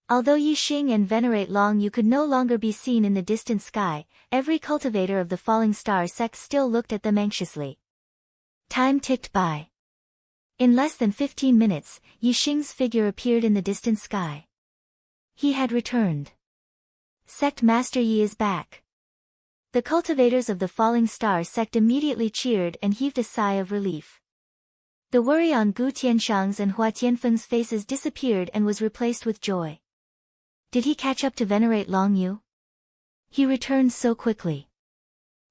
Although Yixing and Venerate Longyu could no longer be seen in the distant sky, every cultivator of the Falling Star sect still looked at them anxiously. Time ticked by. In less than 15 minutes, Yixing's figure appeared in the distant sky. He had returned. Sect Master Yi is back. The cultivators of the Falling Star sect immediately cheered and heaved a sigh of relief. The worry on Gu Tianshang's and Hua Tianfeng's faces disappeared and was replaced with joy. Did he catch up to Venerate Longyu? He returned so quickly.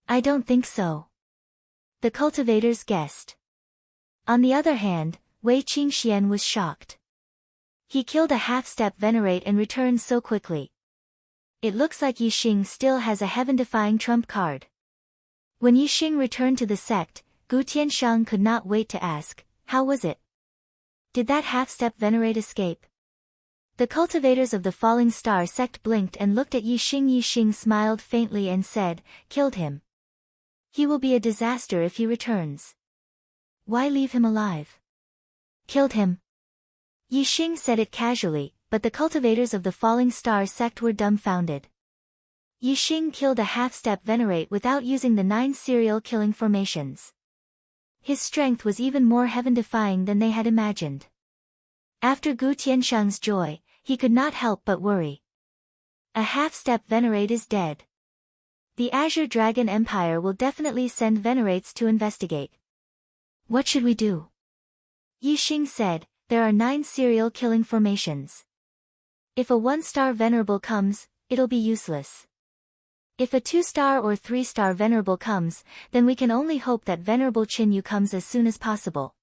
I don't think so. The cultivators guessed. On the other hand, Wei Qingxian was shocked. He killed a half-step Venerate and returned so quickly. It looks like Yixing still has a heaven-defying trump card. When Yixing returned to the sect, Gu Tianshang could not wait to ask, how was it? Did that half-step Venerate escape? The cultivators of the Falling Star sect blinked and looked at Yixing. Yixing smiled faintly and said, killed him. He will be a disaster if he returns. Why leave him alive? Killed him. Yixing said it casually, but the cultivators of the Falling Star sect were dumbfounded. Yixing killed a half-step Venerate without using the 9 serial killing formations. His strength was even more heaven-defying than they had imagined. After Gu Tianshang's joy, he could not help but worry. A half-step Venerate is dead. The Azure Dragon Empire will definitely send Venerates to investigate. What should we do? Yixing said, there are 9 serial killing formations. If a 1-star Venerable comes, it'll be useless. If a 2-star or 3-star Venerable comes, then we can only hope that Venerable Qinyu comes as soon as possible.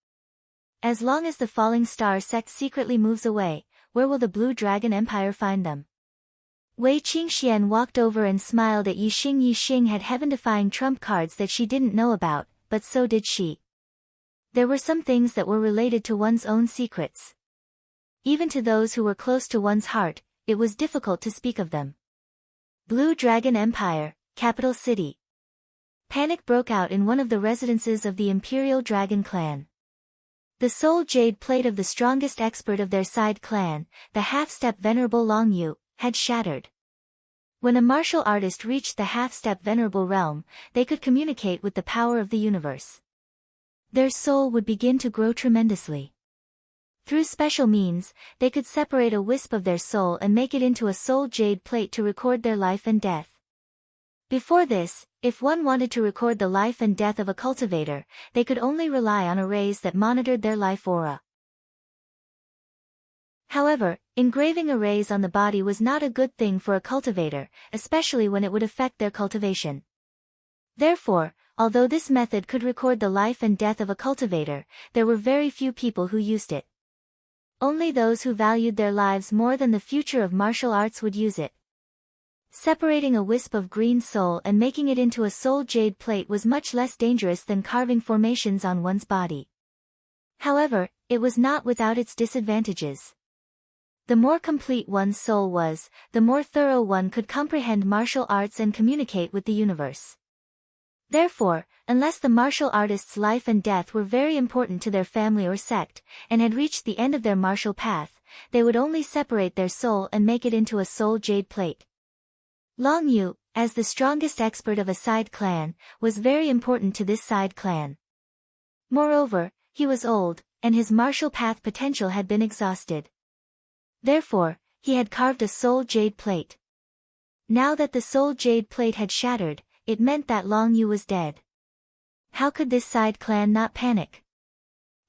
As long as the Falling Star sect secretly moves away, where will the Blue Dragon Empire find them? Wei Qingxian walked over and smiled at Yixing. Yixing had heaven-defying trump cards that she didn't know about, but so did she. There were some things that were related to one's own secrets. Even to those who were close to one's heart, it was difficult to speak of them. Blue Dragon Empire, capital city. Panic broke out in one of the residences of the Imperial Dragon clan. The sole jade plate of the strongest expert of their side clan, the half-step Venerable Longyu, had shattered. When a martial artist reached the half-step Venerable realm, they could communicate with the power of the universe. Their soul would begin to grow tremendously. Through special means, they could separate a wisp of their soul and make it into a soul jade plate to record their life and death. Before this, if one wanted to record the life and death of a cultivator, they could only rely on arrays that monitored their life aura. However, engraving arrays on the body was not a good thing for a cultivator, especially when it would affect their cultivation. Therefore, although this method could record the life and death of a cultivator, there were very few people who used it. Only those who valued their lives more than the future of martial arts would use it. Separating a wisp of green soul and making it into a soul jade plate was much less dangerous than carving formations on one's body. However, it was not without its disadvantages. The more complete one's soul was, the more thorough one could comprehend martial arts and communicate with the universe. Therefore, unless the martial artist's life and death were very important to their family or sect, and had reached the end of their martial path, they would only separate their soul and make it into a soul jade plate. Long Yu, as the strongest expert of a side clan, was very important to this side clan. Moreover, he was old, and his martial path potential had been exhausted. Therefore, he had carved a soul jade plate. Now that the soul jade plate had shattered, it meant that Long Yu was dead. How could this side clan not panic?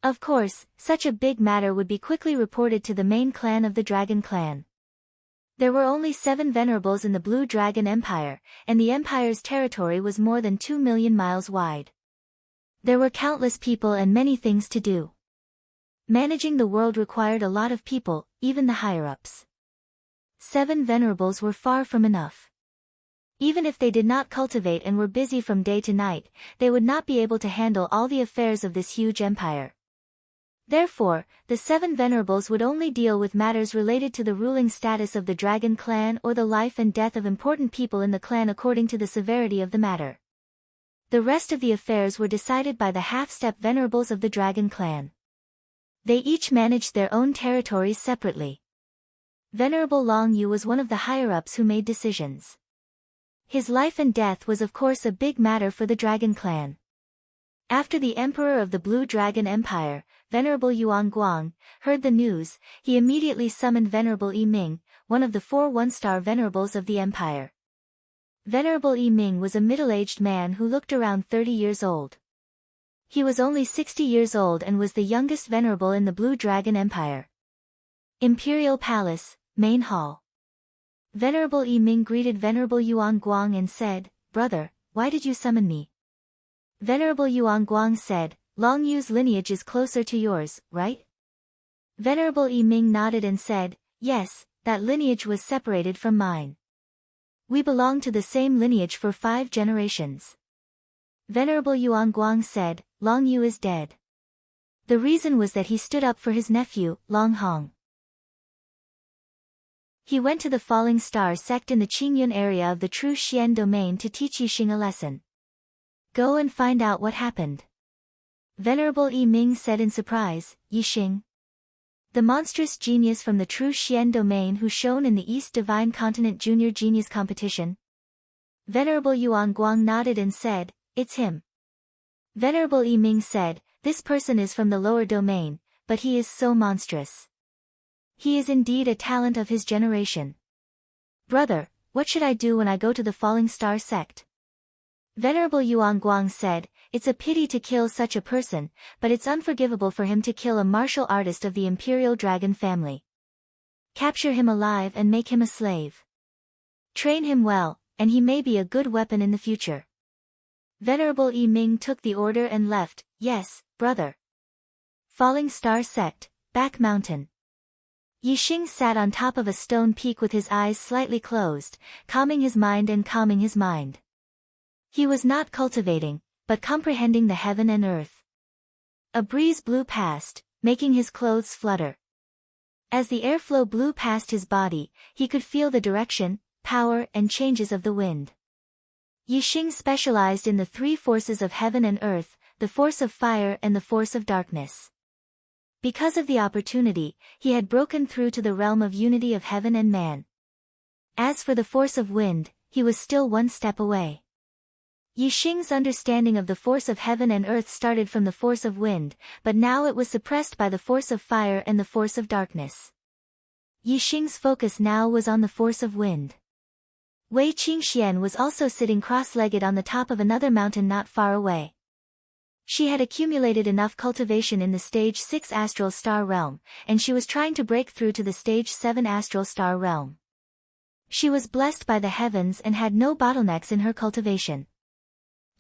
Of course, such a big matter would be quickly reported to the main clan of the Dragon Clan. There were only 7 venerables in the Blue Dragon Empire, and the empire's territory was more than 2 million miles wide. There were countless people and many things to do. Managing the world required a lot of people, even the higher-ups. 7 venerables were far from enough. Even if they did not cultivate and were busy from day to night, they would not be able to handle all the affairs of this huge empire. Therefore, the 7 venerables would only deal with matters related to the ruling status of the Dragon Clan or the life and death of important people in the clan according to the severity of the matter. The rest of the affairs were decided by the half-step venerables of the Dragon Clan. They each managed their own territories separately. Venerable Long Yu was one of the higher-ups who made decisions. His life and death was of course a big matter for the Dragon Clan. After the Emperor of the Blue Dragon Empire, Venerable Yuan Guang, heard the news, he immediately summoned Venerable Yi Ming, one of the 4 one-star venerables of the empire. Venerable Yi Ming was a middle-aged man who looked around 30 years old. He was only 60 years old and was the youngest venerable in the Blue Dragon Empire. Imperial Palace, Main Hall. Venerable Yi Ming greeted Venerable Yuan Guang and said, "Brother, why did you summon me?" Venerable Yuan Guang said, "Long Yu's lineage is closer to yours, right?" Venerable Yi Ming nodded and said, "Yes, that lineage was separated from mine. We belong to the same lineage for 5 generations." Venerable Yuan Guang said, "Long Yu is dead." The reason was that he stood up for his nephew, Long Hong. He went to the Falling Star sect in the Qingyun area of the True Xian domain to teach Yixing a lesson. "Go and find out what happened." Venerable Yi Ming said in surprise, "Yixing? The monstrous genius from the True Xian domain who shone in the East Divine Continent Junior Genius Competition?" Venerable Yuan Guang nodded and said, "It's him." Venerable Yi Ming said, "This person is from the lower domain, but he is so monstrous. He is indeed a talent of his generation. Brother, what should I do when I go to the Falling Star sect?" Venerable Yuan Guang said, "It's a pity to kill such a person, but it's unforgivable for him to kill a martial artist of the Imperial Dragon family. Capture him alive and make him a slave. Train him well, and he may be a good weapon in the future." Venerable Yi Ming took the order and left. "Yes, brother." Falling Star sect, Back Mountain. Yixing sat on top of a stone peak with his eyes slightly closed, calming his mind and calming his mind. He was not cultivating, but comprehending the heaven and earth. A breeze blew past, making his clothes flutter. As the airflow blew past his body, he could feel the direction, power and changes of the wind. Yixing specialized in the 3 forces of heaven and earth, the force of fire and the force of darkness. Because of the opportunity, he had broken through to the realm of unity of heaven and man. As for the force of wind, he was still 1 step away. Yixing's understanding of the force of heaven and earth started from the force of wind, but now it was suppressed by the force of fire and the force of darkness. Yixing's focus now was on the force of wind. Wei Qingxian was also sitting cross-legged on the top of another mountain not far away. She had accumulated enough cultivation in the Stage 6 Astral Star Realm, and she was trying to break through to the Stage 7 Astral Star Realm. She was blessed by the heavens and had no bottlenecks in her cultivation.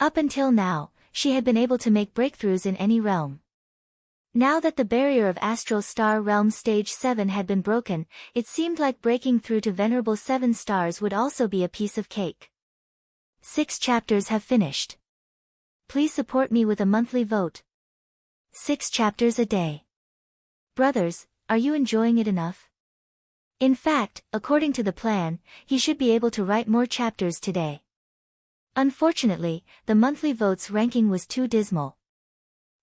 Up until now, she had been able to make breakthroughs in any realm. Now that the barrier of Astral Star Realm Stage 7 had been broken, it seemed like breaking through to Venerable 7 Stars would also be a piece of cake. 6 chapters have finished. Please support me with a monthly vote. 6 chapters a day. Brothers, are you enjoying it enough? In fact, according to the plan, he should be able to write more chapters today. Unfortunately, the monthly votes ranking was too dismal.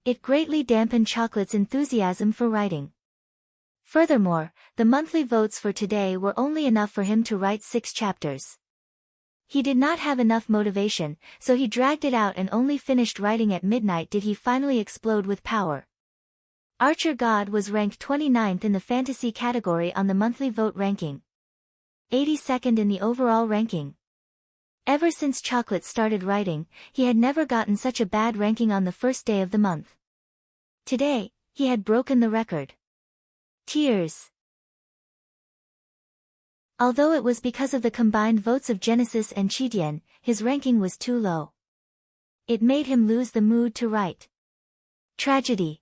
It greatly dampened Chocolate's enthusiasm for writing. Furthermore, the monthly votes for today were only enough for him to write 6 chapters. He did not have enough motivation, so he dragged it out and only finished writing at midnight did he finally explode with power. Archer God was ranked 29th in the fantasy category on the monthly vote ranking. 82nd in the overall ranking. Ever since Chocolate started writing, he had never gotten such a bad ranking on the first day of the month. Today, he had broken the record. Tears. Although it was because of the combined votes of Genesis and Chitian, his ranking was too low. It made him lose the mood to write. Tragedy.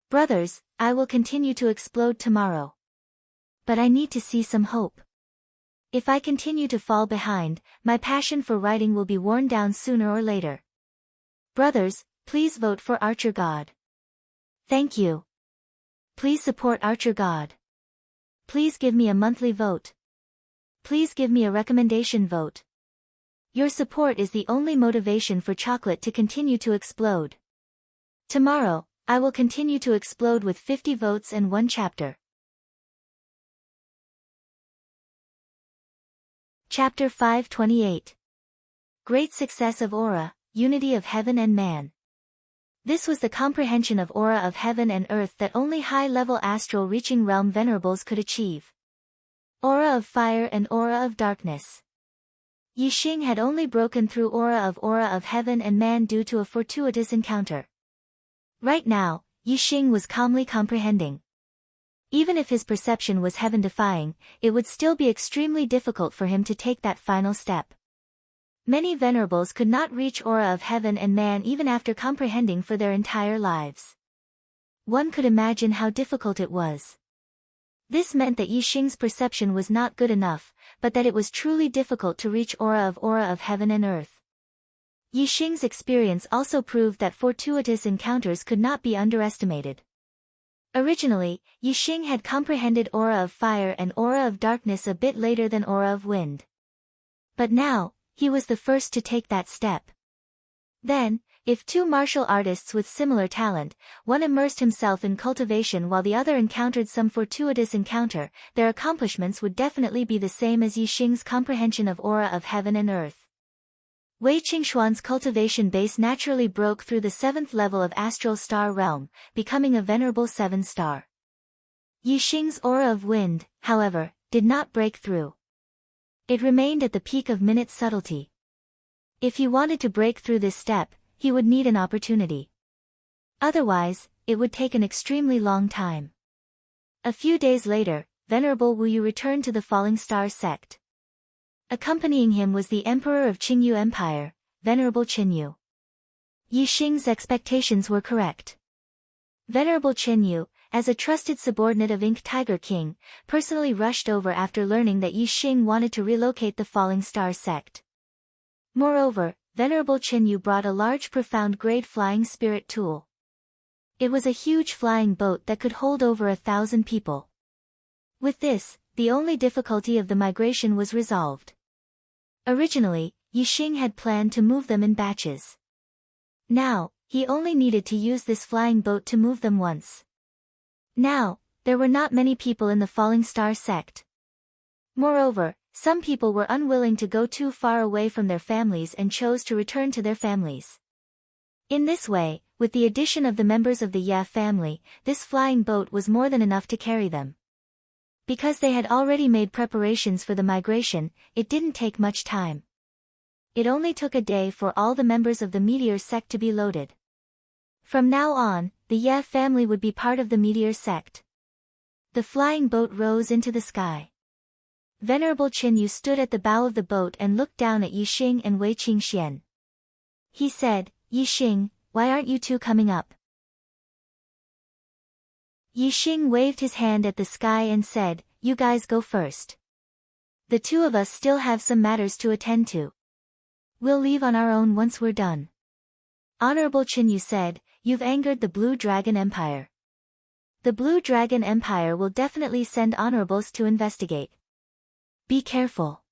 Brothers, I will continue to explode tomorrow. But I need to see some hope. If I continue to fall behind, my passion for writing will be worn down sooner or later. Brothers, please vote for Archer God. Thank you. Please support Archer God. Please give me a monthly vote. Please give me a recommendation vote. Your support is the only motivation for Chocolate to continue to explode. Tomorrow, I will continue to explode with 50 votes and 1 chapter. Chapter 528. Great Success of Aura, Unity of Heaven and Man. This was the comprehension of aura of heaven and earth that only high-level astral-reaching realm venerables could achieve. Aura of fire and aura of darkness. Yixing had only broken through aura of heaven and man due to a fortuitous encounter. Right now, Yixing was calmly comprehending. Even if his perception was heaven-defying, it would still be extremely difficult for him to take that final step. Many venerables could not reach aura of heaven and man even after comprehending for their entire lives. One could imagine how difficult it was. This meant that Yixing's perception was not good enough, but that it was truly difficult to reach aura of heaven and earth. Yixing's experience also proved that fortuitous encounters could not be underestimated. Originally, Yixing had comprehended aura of fire and aura of darkness a bit later than aura of wind. But now, he was the first to take that step. Then, if 2 martial artists with similar talent, one immersed himself in cultivation while the other encountered some fortuitous encounter, their accomplishments would definitely be the same as Yixing's comprehension of aura of heaven and earth. Wei Qingxuan's cultivation base naturally broke through the 7th level of astral star realm, becoming a venerable 7-star. Yixing's aura of wind, however, did not break through. It remained at the peak of minute subtlety. If he wanted to break through this step, he would need an opportunity. Otherwise, it would take an extremely long time. A few days later, Venerable Wu Yu returned to the Falling Star sect. Accompanying him was the Emperor of Qingyu Empire, Venerable Qinyu. Yixing's expectations were correct. Venerable Qinyu, as a trusted subordinate of Ink Tiger King, personally rushed over after learning that Yixing wanted to relocate the Falling Star sect. Moreover, Venerable Qinyu brought a large profound grade flying spirit tool. It was a huge flying boat that could hold over 1,000 people. With this, the only difficulty of the migration was resolved. Originally, Yixing had planned to move them in batches. Now, he only needed to use this flying boat to move them once. Now, there were not many people in the Falling Star sect. Moreover, some people were unwilling to go too far away from their families and chose to return to their families. In this way, with the addition of the members of the Ye family, this flying boat was more than enough to carry them. Because they had already made preparations for the migration, it didn't take much time. It only took a day for all the members of the Meteor sect to be loaded. From now on, the Ye family would be part of the Meteor sect. The flying boat rose into the sky. Venerable Qinyu stood at the bow of the boat and looked down at Yixing and Wei Qingxian. He said, "Yixing, why aren't you two coming up?" Yixing waved his hand at the sky and said, "You guys go first. The 2 of us still have some matters to attend to. We'll leave on our own once we're done." Honorable Qinyu said, "You've angered the Blue Dragon Empire. The Blue Dragon Empire will definitely send honorables to investigate. Be careful.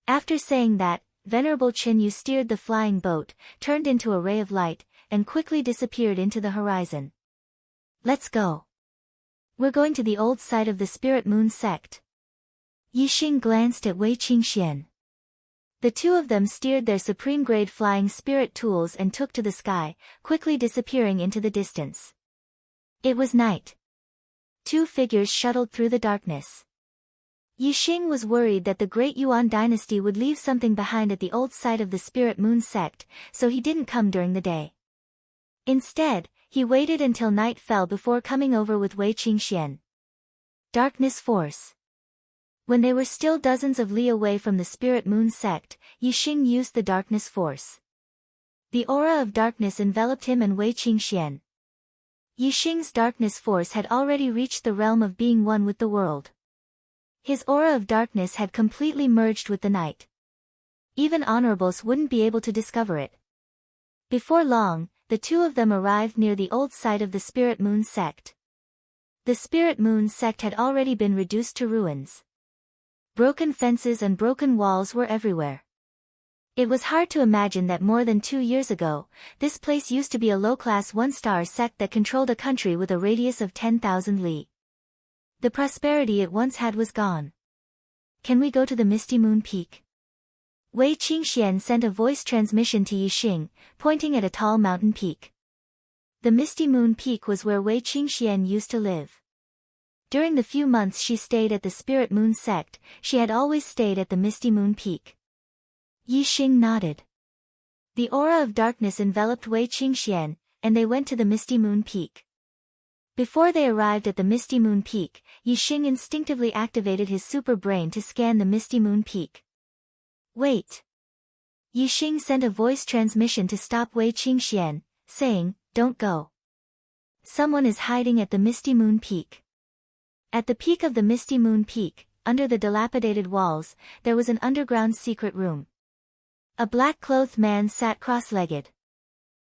After saying that, Venerable Chinyu steered the flying boat, turned into a ray of light, and quickly disappeared into the horizon. Let's go. We're going to the old site of the Spirit Moon sect. Yixing glanced at Wei Qingxian. The two of them steered their supreme-grade flying spirit tools and took to the sky, quickly disappearing into the distance. It was night. Two figures shuttled through the darkness. Yixing was worried that the Great Yuan dynasty would leave something behind at the old site of the Spirit Moon sect, so he didn't come during the day. Instead, he waited until night fell before coming over with Wei Qingxian. Darkness Force. When they were still dozens of li away from the Spirit Moon sect, Yixing used the Darkness Force. The aura of darkness enveloped him and Wei Qingxian. Yixing's Darkness Force had already reached the realm of being one with the world. His aura of darkness had completely merged with the night. Even honorables wouldn't be able to discover it. Before long, the two of them arrived near the old site of the Spirit Moon sect. The Spirit Moon sect had already been reduced to ruins. Broken fences and broken walls were everywhere. It was hard to imagine that more than 2 years ago, this place used to be a low-class one-star sect that controlled a country with a radius of 10,000 li. The prosperity it once had was gone. Can we go to the Misty Moon Peak? Wei Qingxian sent a voice transmission to Yixing, pointing at a tall mountain peak. The Misty Moon Peak was where Wei Qingxian used to live. During the few months she stayed at the Spirit Moon sect, she had always stayed at the Misty Moon Peak. Yixing nodded. The aura of darkness enveloped Wei Qingxian, and they went to the Misty Moon Peak. Before they arrived at the Misty Moon Peak, Yixing instinctively activated his super brain to scan the Misty Moon Peak. Wait. Yixing sent a voice transmission to stop Wei Qingxian, saying, "Don't go. Someone is hiding at the Misty Moon Peak." At the peak of the Misty Moon Peak, under the dilapidated walls, there was an underground secret room. A black-clothed man sat cross-legged.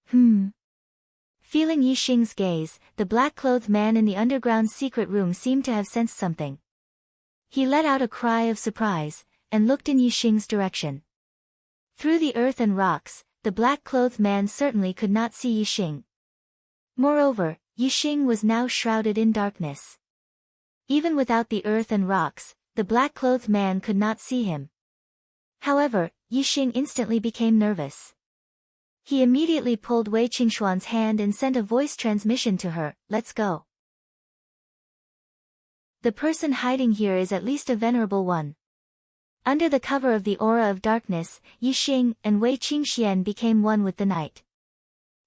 Feeling Yixing's gaze, the black-clothed man in the underground secret room seemed to have sensed something. He let out a cry of surprise, and looked in Yixing's direction. Through the earth and rocks, the black-clothed man certainly could not see Yixing. Moreover, Yixing was now shrouded in darkness. Even without the earth and rocks, the black-clothed man could not see him. However, Yixing instantly became nervous. He immediately pulled Wei Qingxuan's hand and sent a voice transmission to her, "Let's go. The person hiding here is at least a venerable one." Under the cover of the aura of darkness, Yixing and Wei Qingxian became one with the night.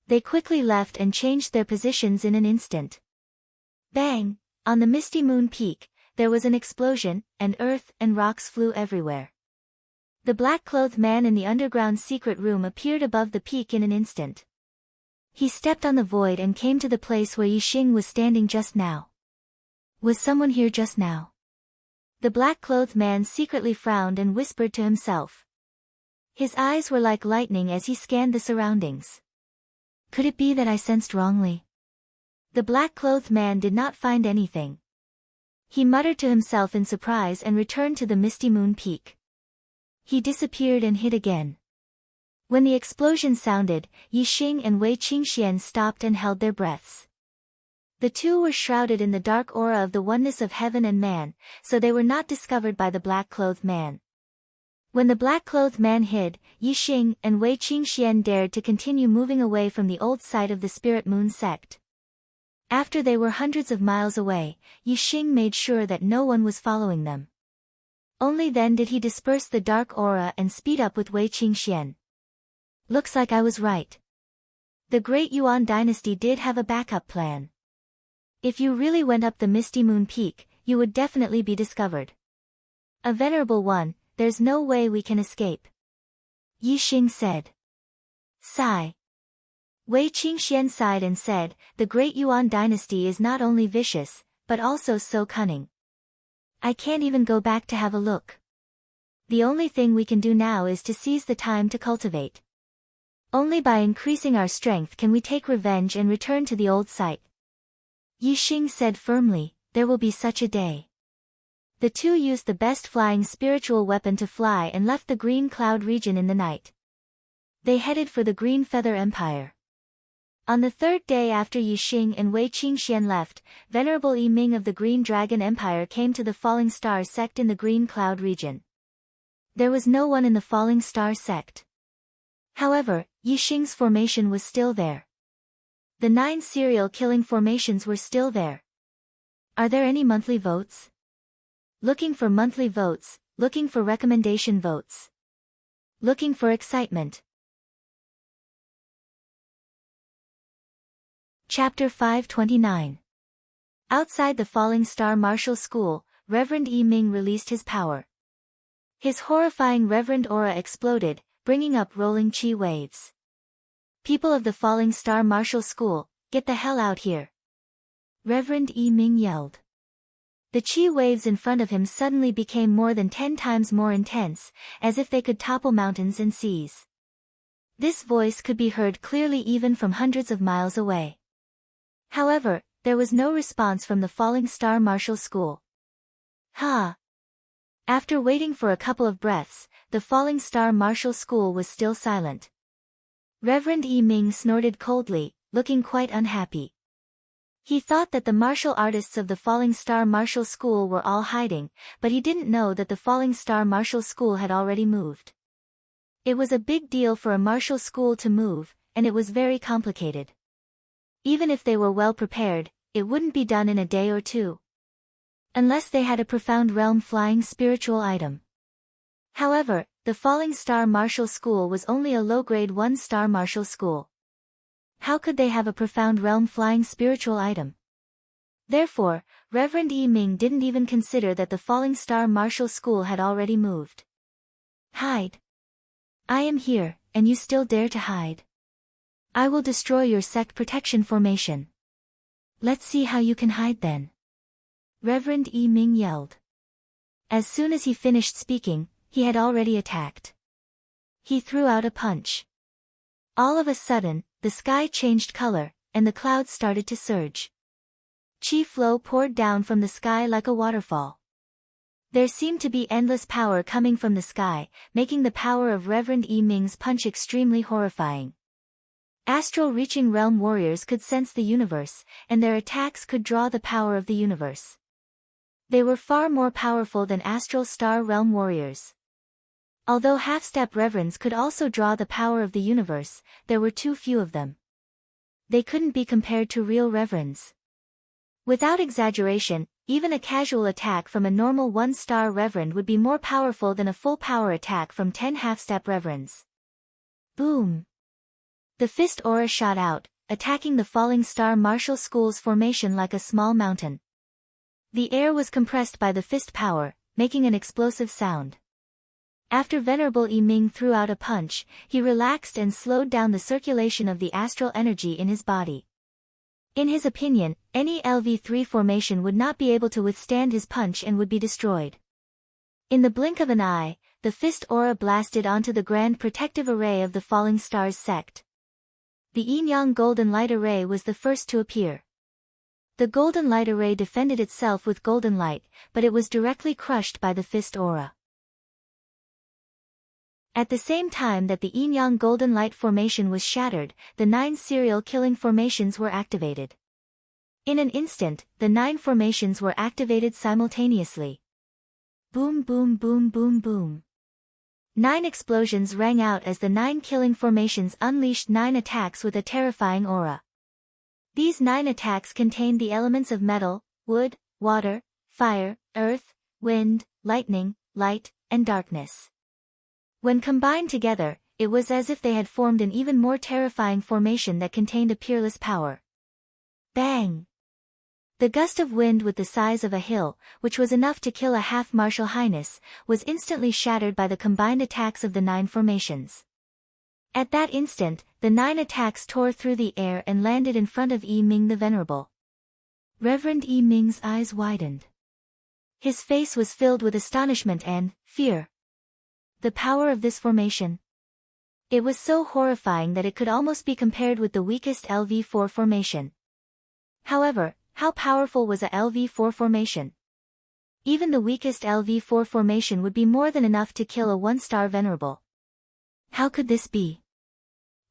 They quickly left and changed their positions in an instant. Bang! On the Misty Moon Peak, there was an explosion, and earth and rocks flew everywhere. The black-clothed man in the underground secret room appeared above the peak in an instant. He stepped on the void and came to the place where Yixing was standing just now. Was someone here just now? The black-clothed man secretly frowned and whispered to himself. His eyes were like lightning as he scanned the surroundings. Could it be that I sensed wrongly? The black-clothed man did not find anything. He muttered to himself in surprise and returned to the Misty Moon Peak. He disappeared and hid again. When the explosion sounded, Yixing and Wei Qingxian stopped and held their breaths. The two were shrouded in the dark aura of the oneness of heaven and man, so they were not discovered by the black-clothed man. When the black-clothed man hid, Yixing and Wei Qingxian dared to continue moving away from the old site of the Spirit Moon sect. After they were hundreds of miles away, Yixing made sure that no one was following them. Only then did he disperse the dark aura and speed up with Wei Qingxian. Looks like I was right. The Great Yuan dynasty did have a backup plan. If you really went up the Misty Moon Peak, you would definitely be discovered. A venerable one, there's no way we can escape. Yixing said. Sigh. Wei Qingxian sighed and said, the Great Yuan dynasty is not only vicious, but also so cunning. I can't even go back to have a look. The only thing we can do now is to seize the time to cultivate. Only by increasing our strength can we take revenge and return to the old site. Yi Xing said firmly, there will be such a day. The two used the best flying spiritual weapon to fly and left the green cloud region in the night. They headed for the Green Feather Empire. On the third day after Yi Xing and Wei Qingxian left, Venerable Yi Ming of the Green Dragon Empire came to the Falling Star sect in the Green Cloud region. There was no one in the Falling Star sect. However, Yi Xing's formation was still there. The 9 serial killing formations were still there. Are there any monthly votes? Looking for monthly votes, looking for recommendation votes. Looking for excitement. Chapter 529. Outside the Falling Star Martial School, Reverend Yi Ming released his power. His horrifying reverend aura exploded, bringing up rolling chi waves. People of the Falling Star Martial School, get the hell out here! Reverend Yi Ming yelled. The chi waves in front of him suddenly became more than 10 times more intense, as if they could topple mountains and seas. This voice could be heard clearly even from hundreds of miles away. However, there was no response from the Falling Star Martial School. Ha! After waiting for a couple of breaths, the Falling Star Martial School was still silent. Reverend Yi Ming snorted coldly, looking quite unhappy. He thought that the martial artists of the Falling Star Martial School were all hiding, but he didn't know that the Falling Star Martial School had already moved. It was a big deal for a martial school to move, and it was very complicated. Even if they were well prepared, it wouldn't be done in a day or two. Unless they had a profound realm flying spiritual item. However, the Falling Star Martial School was only a low-grade 1-star martial school. How could they have a profound realm flying spiritual item? Therefore, Reverend Yi Ming didn't even consider that the Falling Star Martial School had already moved. Hide. I am here, and you still dare to hide. I will destroy your sect protection formation. Let's see how you can hide then. Reverend Yi Ming yelled. As soon as he finished speaking, he had already attacked. He threw out a punch. All of a sudden, the sky changed color, and the clouds started to surge. Chi flow poured down from the sky like a waterfall. There seemed to be endless power coming from the sky, making the power of Reverend Yi Ming's punch extremely horrifying. Astral reaching realm warriors could sense the universe, and their attacks could draw the power of the universe. They were far more powerful than astral star realm warriors. Although half-step reverends could also draw the power of the universe, there were too few of them. They couldn't be compared to real reverends. Without exaggeration, even a casual attack from a normal 1-star reverend would be more powerful than a full power attack from 10 half-step reverends. Boom! The fist aura shot out, attacking the Falling Star Martial School's formation like a small mountain. The air was compressed by the fist power, making an explosive sound. After Venerable Yi Ming threw out a punch, he relaxed and slowed down the circulation of the astral energy in his body. In his opinion, any LV3 formation would not be able to withstand his punch and would be destroyed. In the blink of an eye, the fist aura blasted onto the grand protective array of the Falling Stars sect. The Yin-Yang Golden Light Array was the first to appear. The Golden Light Array defended itself with golden light, but it was directly crushed by the fist aura. At the same time that the Yin-Yang Golden Light formation was shattered, the 9 serial killing formations were activated. In an instant, the 9 formations were activated simultaneously. Boom boom boom boom boom. 9 explosions rang out as the 9 killing formations unleashed 9 attacks with a terrifying aura. These 9 attacks contained the elements of metal, wood, water, fire, earth, wind, lightning, light, and darkness. When combined together, it was as if they had formed an even more terrifying formation that contained a peerless power. Bang! The gust of wind with the size of a hill, which was enough to kill a half-martial highness, was instantly shattered by the combined attacks of the 9 formations. At that instant, the 9 attacks tore through the air and landed in front of Yi Ming the Venerable. Reverend Yi Ming's eyes widened. His face was filled with astonishment and fear. The power of this formation. It was so horrifying that it could almost be compared with the weakest LV4 formation. However, How powerful was a LV4 formation? Even the weakest LV4 formation would be more than enough to kill a 1-star venerable. How could this be?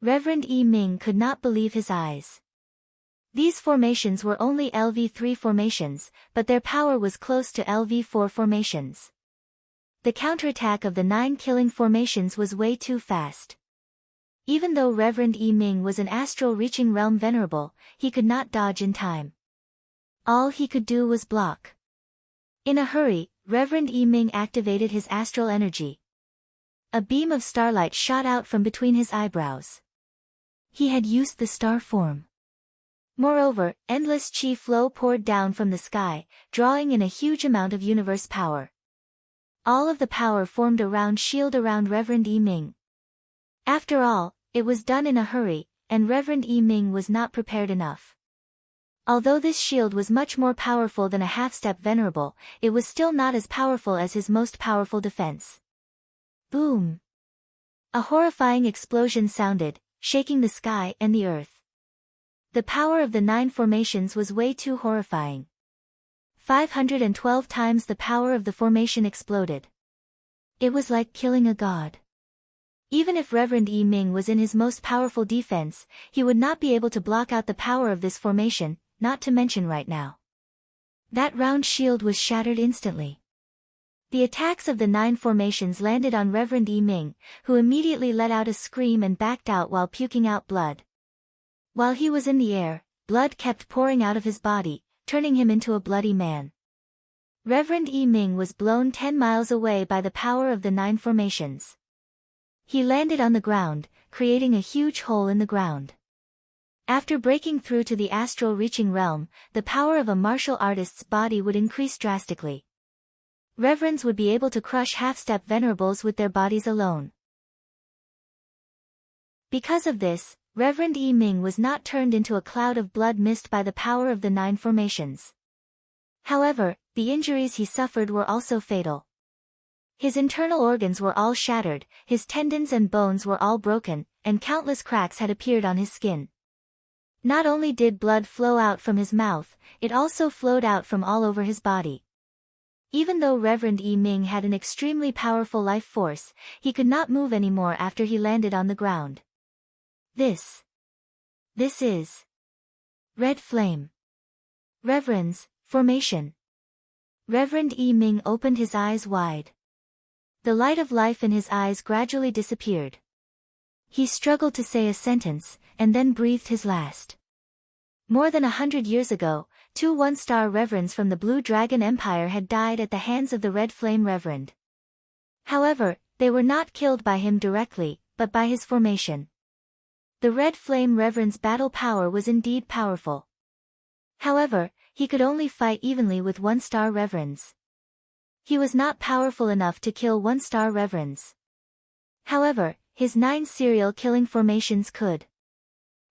Reverend Yi Ming could not believe his eyes. These formations were only LV3 formations, but their power was close to LV4 formations. The counterattack of the 9 killing formations was way too fast. Even though Reverend Yi Ming was an astral reaching realm venerable, he could not dodge in time. All he could do was block. In a hurry, Reverend Yi Ming activated his astral energy. A beam of starlight shot out from between his eyebrows. He had used the star form. Moreover, endless chi flow poured down from the sky, drawing in a huge amount of universe power. All of the power formed a round shield around Reverend Yi Ming. After all, it was done in a hurry, and Reverend Yi Ming was not prepared enough. Although this shield was much more powerful than a half-step venerable, it was still not as powerful as his most powerful defense. Boom! A horrifying explosion sounded, shaking the sky and the earth. The power of the 9 formations was way too horrifying. 512 times the power of the formation exploded. It was like killing a god. Even if Reverend Yi Ming was in his most powerful defense, he would not be able to block out the power of this formation, not to mention right now. That round shield was shattered instantly. The attacks of the 9 formations landed on Reverend Yi Ming, who immediately let out a scream and backed out while puking out blood. While he was in the air, blood kept pouring out of his body, turning him into a bloody man. Reverend Yi Ming was blown 10 miles away by the power of the 9 formations. He landed on the ground, creating a huge hole in the ground. After breaking through to the astral reaching realm, the power of a martial artist's body would increase drastically. Reverends would be able to crush half-step venerables with their bodies alone. Because of this, Reverend Yi Ming was not turned into a cloud of blood mist by the power of the 9 formations. However, the injuries he suffered were also fatal. His internal organs were all shattered, his tendons and bones were all broken, and countless cracks had appeared on his skin. Not only did blood flow out from his mouth, it also flowed out from all over his body. Even though Reverend Yi Ming had an extremely powerful life force, he could not move anymore after he landed on the ground. This is Red Flame. Reverend's formation. Reverend Yi Ming opened his eyes wide. The light of life in his eyes gradually disappeared. He struggled to say a sentence, and then breathed his last. More than 100 years ago, 2 1-star reverends from the Blue Dragon Empire had died at the hands of the Red Flame Reverend. However, they were not killed by him directly, but by his formation. The Red Flame Reverend's battle power was indeed powerful. However, he could only fight evenly with 1-star reverends. He was not powerful enough to kill 1-star reverends. However, his 9 serial killing formations could.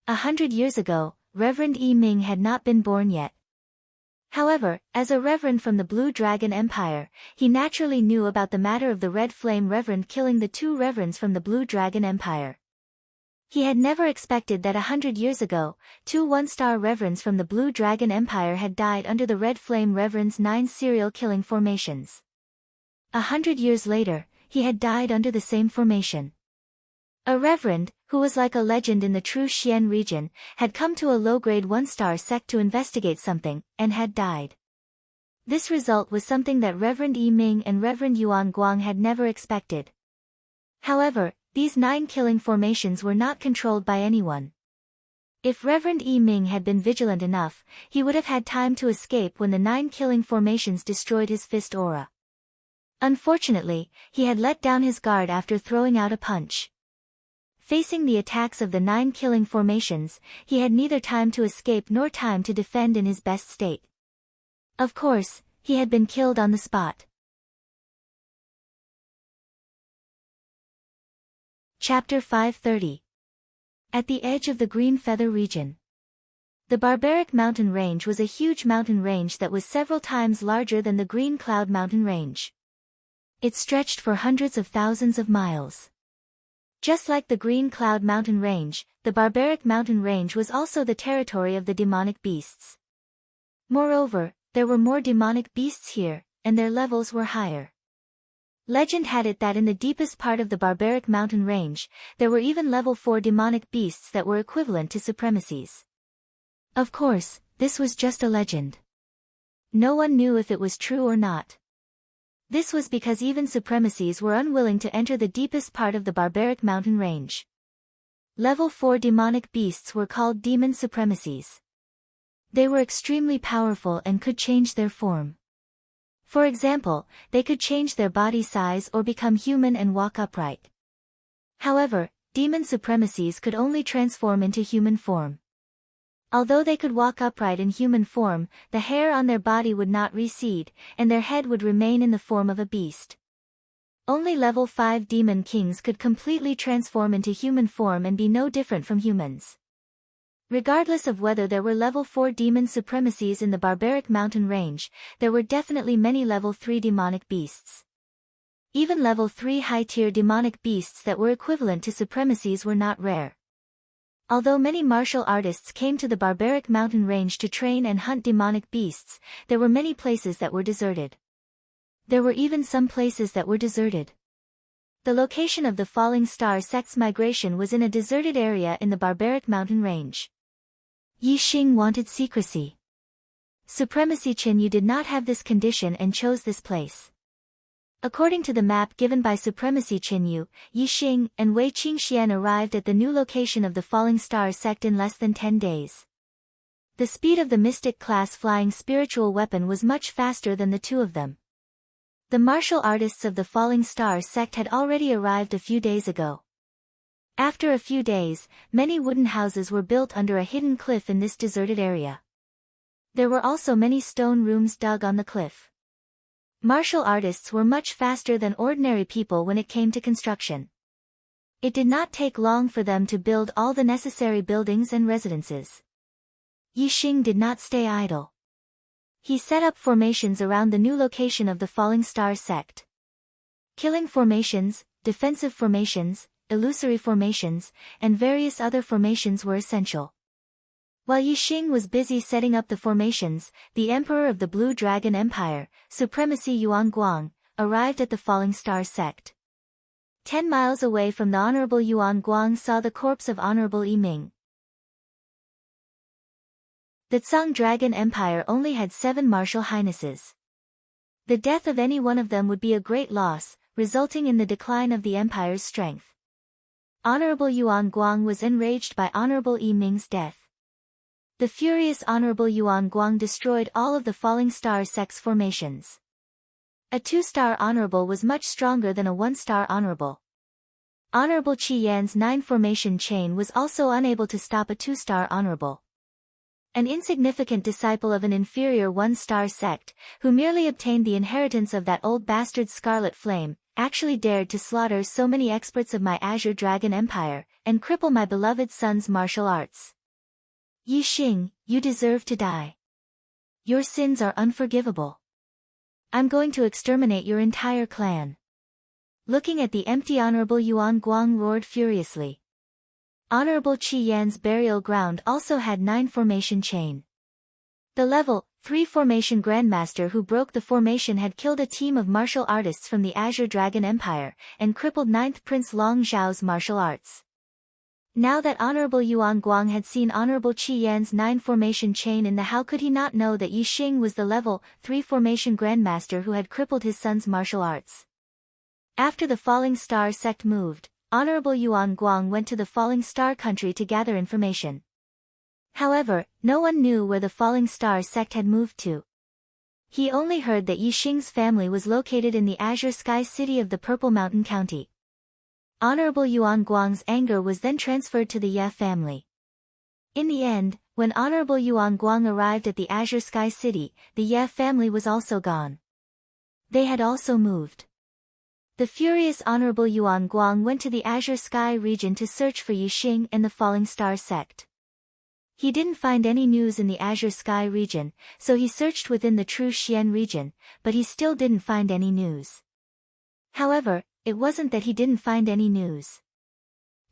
100 years ago, Reverend Yi Ming had not been born yet. However, as a reverend from the Blue Dragon Empire, he naturally knew about the matter of the Red Flame Reverend killing the 2 reverends from the Blue Dragon Empire. He had never expected that 100 years ago, 2 1-star reverends from the Blue Dragon Empire had died under the Red Flame Reverend's 9 serial killing formations. 100 years later, he had died under the same formation. A reverend, who was like a legend in the true Xian region, had come to a low-grade 1-star sect to investigate something, and had died. This result was something that Reverend Yi Ming and Reverend Yuan Guang had never expected. However, these 9 killing formations were not controlled by anyone. If Reverend Yi Ming had been vigilant enough, he would have had time to escape when the 9 killing formations destroyed his fist aura. Unfortunately, he had let down his guard after throwing out a punch. Facing the attacks of the 9 killing formations, he had neither time to escape nor time to defend in his best state. Of course, he had been killed on the spot. Chapter 530. At the edge of the Green Feather region. The Barbaric Mountain Range was a huge mountain range that was several times larger than the Green Cloud Mountain Range. It stretched for hundreds of thousands of miles. Just like the Green Cloud Mountain Range, the Barbaric Mountain Range was also the territory of the demonic beasts. Moreover, there were more demonic beasts here, and their levels were higher. Legend had it that in the deepest part of the barbaric mountain range, there were even level 4 demonic beasts that were equivalent to supremacies. Of course, this was just a legend. No one knew if it was true or not. This was because even supremacies were unwilling to enter the deepest part of the barbaric mountain range. Level 4 demonic beasts were called demon supremacies. They were extremely powerful and could change their form. For example, they could change their body size or become human and walk upright. However, demon supremacies could only transform into human form. Although they could walk upright in human form, the hair on their body would not recede, and their head would remain in the form of a beast. Only level 5 demon kings could completely transform into human form and be no different from humans. Regardless of whether there were level 4 demon supremacies in the barbaric mountain range, there were definitely many level 3 demonic beasts. Even level 3 high-tier demonic beasts that were equivalent to supremacies were not rare. Although many martial artists came to the barbaric mountain range to train and hunt demonic beasts, there were many places that were deserted. There were even some places that were deserted. The location of the Falling Star sect's migration was in a deserted area in the barbaric mountain range. Yi Xing wanted secrecy. Supremacy Qinyu did not have this condition and chose this place. According to the map given by Supremacy Qinyu, Yi Xing and Wei Qingxian arrived at the new location of the Falling Star sect in less than 10 days. The speed of the Mystic class flying spiritual weapon was much faster than the two of them. The martial artists of the Falling Star sect had already arrived a few days ago. After a few days, many wooden houses were built under a hidden cliff in this deserted area. There were also many stone rooms dug on the cliff. Martial artists were much faster than ordinary people when it came to construction. It did not take long for them to build all the necessary buildings and residences. Yi Xing did not stay idle. He set up formations around the new location of the Falling Star sect. Killing formations, defensive formations, illusory formations, and various other formations were essential. While Yi Xing was busy setting up the formations, the Emperor of the Blue Dragon Empire, Supremacy Yuan Guang, arrived at the Falling Star sect. 10 miles away from the Honorable Yuan Guang saw the corpse of Honorable Yi Ming. The Tsang Dragon Empire only had 7 martial highnesses. The death of any one of them would be a great loss, resulting in the decline of the empire's strength. Honorable Yuan Guang was enraged by Honorable Yi Ming's death. The furious Honorable Yuan Guang destroyed all of the Falling Star sect's formations. A 2-star honorable was much stronger than a 1-star honorable. Honorable Qi Yan's 9 formation chain was also unable to stop a 2-star honorable. An insignificant disciple of an inferior 1-star sect, who merely obtained the inheritance of that old bastard Scarlet Flame, actually dared to slaughter so many experts of my Azure Dragon Empire, and cripple my beloved son's martial arts. Yi Xing, you deserve to die. Your sins are unforgivable. I'm going to exterminate your entire clan. Looking at the empty Honorable Yuan Guang roared furiously. Honorable Qi Yan's burial ground also had 9 formation chain. The level 3 formation grandmaster who broke the formation had killed a team of martial artists from the Azure Dragon Empire, and crippled 9th Prince Long Zhao's martial arts. Now that Honorable Yuan Guang had seen Honorable Qi Yan's 9 formation chain in the how could he not know that Yi Xing was the level 3 formation grandmaster who had crippled his son's martial arts. After the Falling Star sect moved, Honorable Yuan Guang went to the Falling Star country to gather information. However, no one knew where the Falling Star sect had moved to. He only heard that Yi Xing's family was located in the Azure Sky City of the Purple Mountain County. Honorable Yuan Guang's anger was then transferred to the Ye family. In the end, when Honorable Yuan Guang arrived at the Azure Sky City, the Ye family was also gone. They had also moved. The furious Honorable Yuan Guang went to the Azure Sky region to search for Yi Xing and the Falling Star sect. He didn't find any news in the Azure Sky region, so he searched within the True Xian region, but he still didn't find any news. However, it wasn't that he didn't find any news.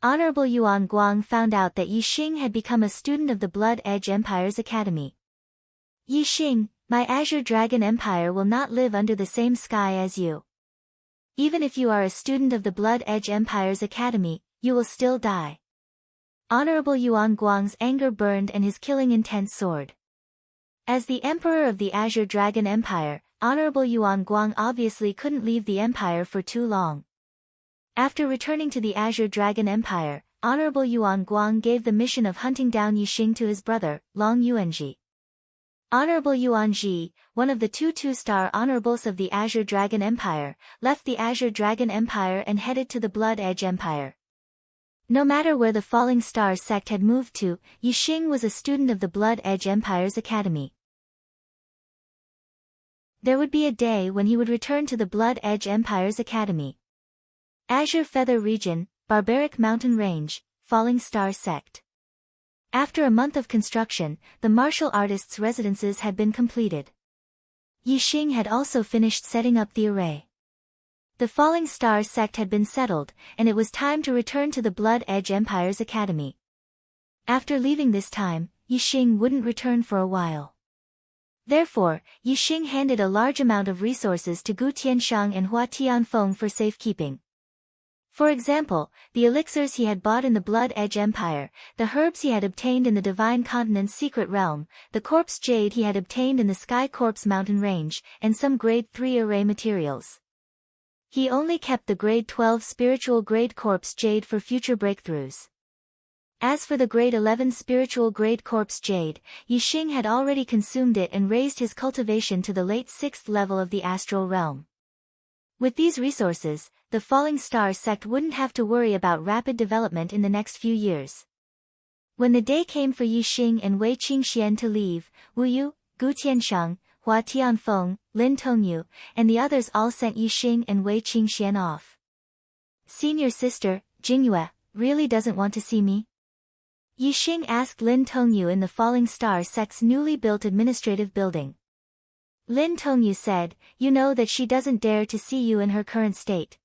Honorable Yuan Guang found out that Yi Xing had become a student of the Blood Edge Empire's academy. Yixing, my Azure Dragon Empire will not live under the same sky as you. Even if you are a student of the Blood Edge Empire's academy, you will still die. Honorable Yuan Guang's anger burned and his killing intent soared. As the Emperor of the Azure Dragon Empire, Honorable Yuan Guang obviously couldn't leave the empire for too long. After returning to the Azure Dragon Empire, Honorable Yuan Guang gave the mission of hunting down Yixing to his brother, Long Yuanji. Honorable Yuan Ji, one of the two-star honorables of the Azure Dragon Empire, left the Azure Dragon Empire and headed to the Blood Edge Empire. No matter where the Falling Star sect had moved to, Yixing was a student of the Blood Edge Empire's academy. There would be a day when he would return to the Blood Edge Empire's academy. Azure Feather Region, Barbaric Mountain Range, Falling Star Sect. After a month of construction, the martial artists' residences had been completed. Yixing had also finished setting up the array. The Falling Star sect had been settled, and it was time to return to the Blood Edge Empire's academy. After leaving this time, Yixing wouldn't return for a while. Therefore, Yixing handed a large amount of resources to Gu Tianshang and Hua Tianfeng for safekeeping. For example, the elixirs he had bought in the Blood Edge Empire, the herbs he had obtained in the Divine Continent's secret realm, the corpse jade he had obtained in the Sky Corpse mountain range, and some grade 3 array materials. He only kept the grade 12 spiritual grade corpse jade for future breakthroughs. As for the grade 11 spiritual grade corpse jade, Yixing had already consumed it and raised his cultivation to the late 6th level of the astral realm. With these resources, the Falling Star sect wouldn't have to worry about rapid development in the next few years. When the day came for Yixing and Wei Qingxian to leave, Wu Yu, Gu Tianshang, Hua Tianfeng, Lin Tongyu, and the others all sent Yixing and Wei Qingxian off. Senior sister, Jingyue, really doesn't want to see me? Yixing asked Lin Tongyu in the Falling Star sect's newly built administrative building. Lin Tongyu said, "You know that she doesn't dare to see you in her current state.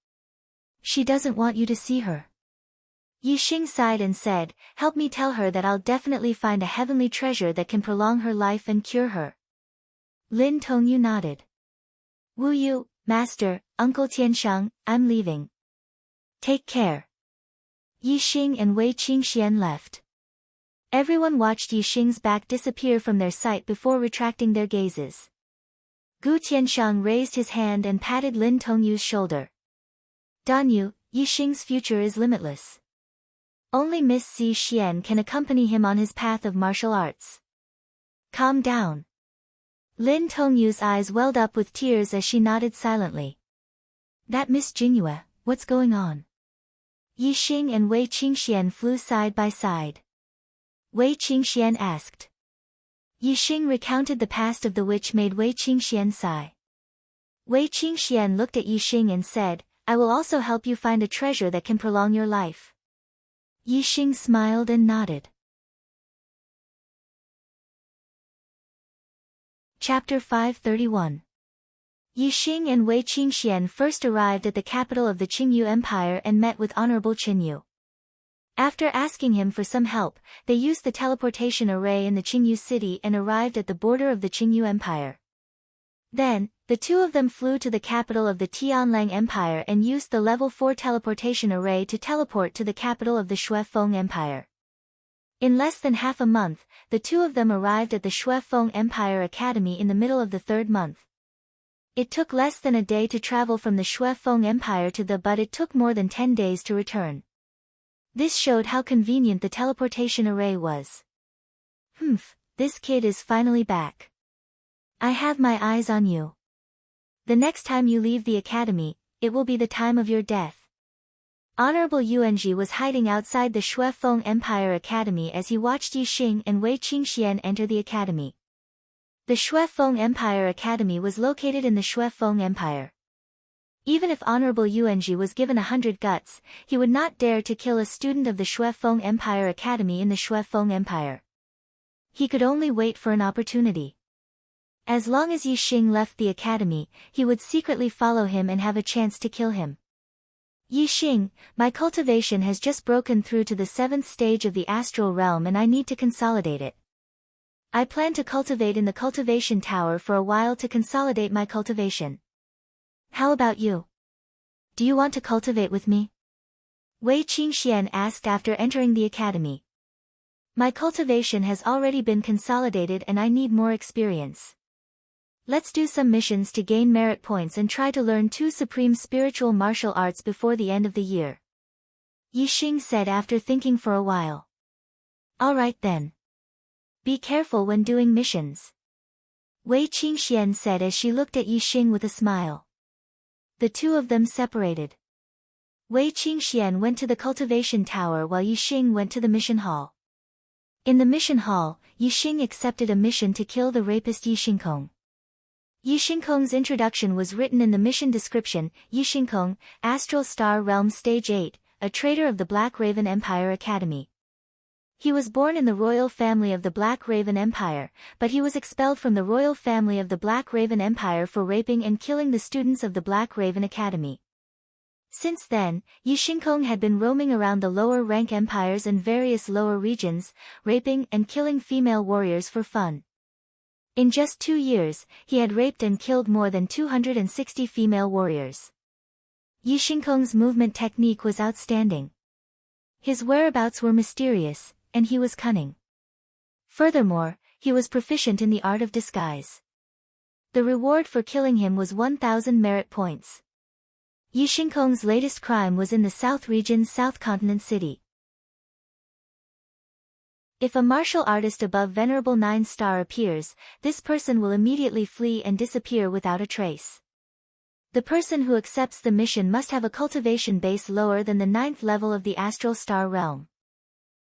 She doesn't want you to see her." Yixing sighed and said, "Help me tell her that I'll definitely find a heavenly treasure that can prolong her life and cure her." Lin Tongyu nodded. "Wu Yu, Master, Uncle Tianshang, I'm leaving. Take care." Yixing and Wei Qingxian left. Everyone watched Yixing's back disappear from their sight before retracting their gazes. Gu Tianshang raised his hand and patted Lin Tongyu's shoulder. "Danyu, Yixing's future is limitless. Only Miss Xi Xian can accompany him on his path of martial arts. Calm down." Lin Tongyu's eyes welled up with tears as she nodded silently. "That Miss Jingyue, what's going on?" Yixing and Wei Qingxian flew side by side. Wei Qingxian asked. Yixing recounted the past of the witch made Wei Qingxian sigh. Wei Qingxian looked at Yixing and said, "I will also help you find a treasure that can prolong your life." Yixing smiled and nodded. Chapter 531. Yixing and Wei Qingxian first arrived at the capital of the Qingyu Empire and met with Honorable Qinyu. After asking him for some help, they used the teleportation array in the Qingyu city and arrived at the border of the Qingyu Empire. Then, the two of them flew to the capital of the Tianlang Empire and used the level 4 teleportation array to teleport to the capital of the Shuefeng Empire. In less than half a month, the two of them arrived at the Shuefeng Empire Academy in the middle of the 3rd month. It took less than a day to travel from the Shuefeng Empire to but it took more than 10 days to return. This showed how convenient the teleportation array was. This kid is finally back. I have my eyes on you. The next time you leave the academy, it will be the time of your death. Honorable Yuanji was hiding outside the Shuefeng Empire Academy as he watched Yixing and Wei Qingxian enter the academy. The Shuefeng Empire Academy was located in the Shuefeng Empire. Even if Honorable Yuanji was given 100 guts, he would not dare to kill a student of the Shuefeng Empire Academy in the Shuefeng Empire. He could only wait for an opportunity. As long as Yixing left the academy, he would secretly follow him and have a chance to kill him. "Yixing, my cultivation has just broken through to the 7th stage of the astral realm and I need to consolidate it. I plan to cultivate in the cultivation tower for a while to consolidate my cultivation. How about you? Do you want to cultivate with me? Wei Qingxian asked after entering the academy. My cultivation has already been consolidated and I need more experience. Let's do some missions to gain merit points and try to learn 2 supreme spiritual martial arts before the end of the year. Yixing said after thinking for a while. Alright then. Be careful when doing missions. Wei Qingxian said as she looked at Yixing with a smile. The two of them separated. Wei Qingxian went to the cultivation tower while Yixing went to the mission hall. In the mission hall, Yixing accepted a mission to kill the rapist Yixingkong. Yixingkong's introduction was written in the mission description: Yixingkong, Astral Star Realm Stage 8, a traitor of the Black Raven Empire Academy. He was born in the royal family of the Black Raven Empire, but he was expelled from the royal family of the Black Raven Empire for raping and killing the students of the Black Raven Academy. Since then, Yixingkong had been roaming around the lower rank empires and various lower regions, raping and killing female warriors for fun. In just 2 years, he had raped and killed more than 260 female warriors. Yixingkong's movement technique was outstanding. His whereabouts were mysterious, and he was cunning. Furthermore, he was proficient in the art of disguise. The reward for killing him was 1,000 merit points. Yixingkong's latest crime was in the South region's South Continent city. If a martial artist above Venerable 9 star appears, this person will immediately flee and disappear without a trace. The person who accepts the mission must have a cultivation base lower than the 9th level of the Astral Star Realm.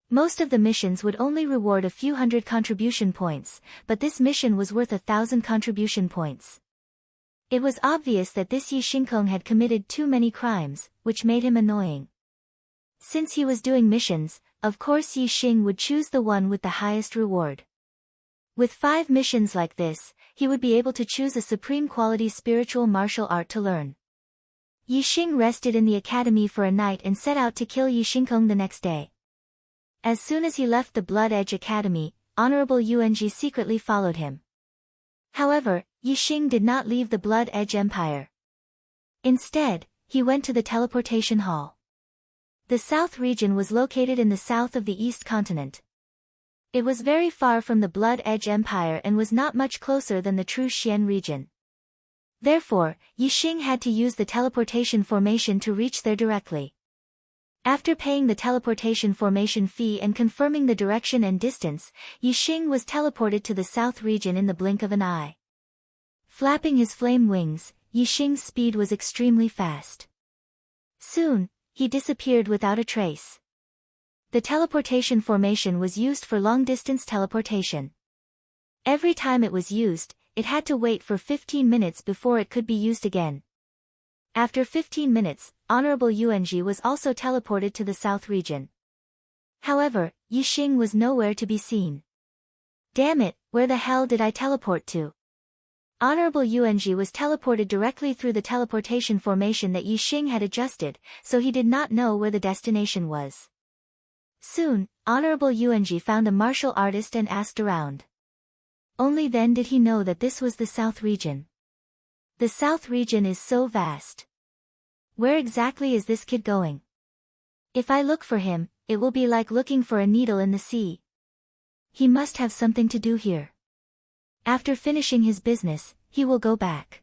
Most of the missions would only reward a few hundred contribution points, but this mission was worth 1,000 contribution points. It was obvious that this Yixingkong had committed too many crimes, which made him annoying. Since he was doing missions, of course Yixing would choose the one with the highest reward. With 5 missions like this, he would be able to choose a supreme quality spiritual martial art to learn. Yixing rested in the academy for a night and set out to kill Yixingkong the next day. As soon as he left the Blood Edge Academy, Honorable Yuanji secretly followed him. However, Yixing did not leave the Blood Edge Empire. Instead, he went to the teleportation hall. The South region was located in the south of the East continent. It was very far from the Blood Edge Empire and was not much closer than the true Xian region. Therefore, Yixing had to use the teleportation formation to reach there directly. After paying the teleportation formation fee and confirming the direction and distance, Yixing was teleported to the South region in the blink of an eye. Flapping his flame wings, Yixing's speed was extremely fast. Soon, he disappeared without a trace. The teleportation formation was used for long-distance teleportation. Every time it was used, it had to wait for 15 minutes before it could be used again. After 15 minutes, Honorable Yuanji was also teleported to the South region. However, Yixing was nowhere to be seen. Damn it, where the hell did I teleport to? Honorable Yuanji was teleported directly through the teleportation formation that Yixing had adjusted, so he did not know where the destination was. Soon, Honorable Yuanji found a martial artist and asked around. Only then did he know that this was the South region. The South region is so vast. Where exactly is this kid going? If I look for him, it will be like looking for a needle in the sea. He must have something to do here. After finishing his business, he will go back.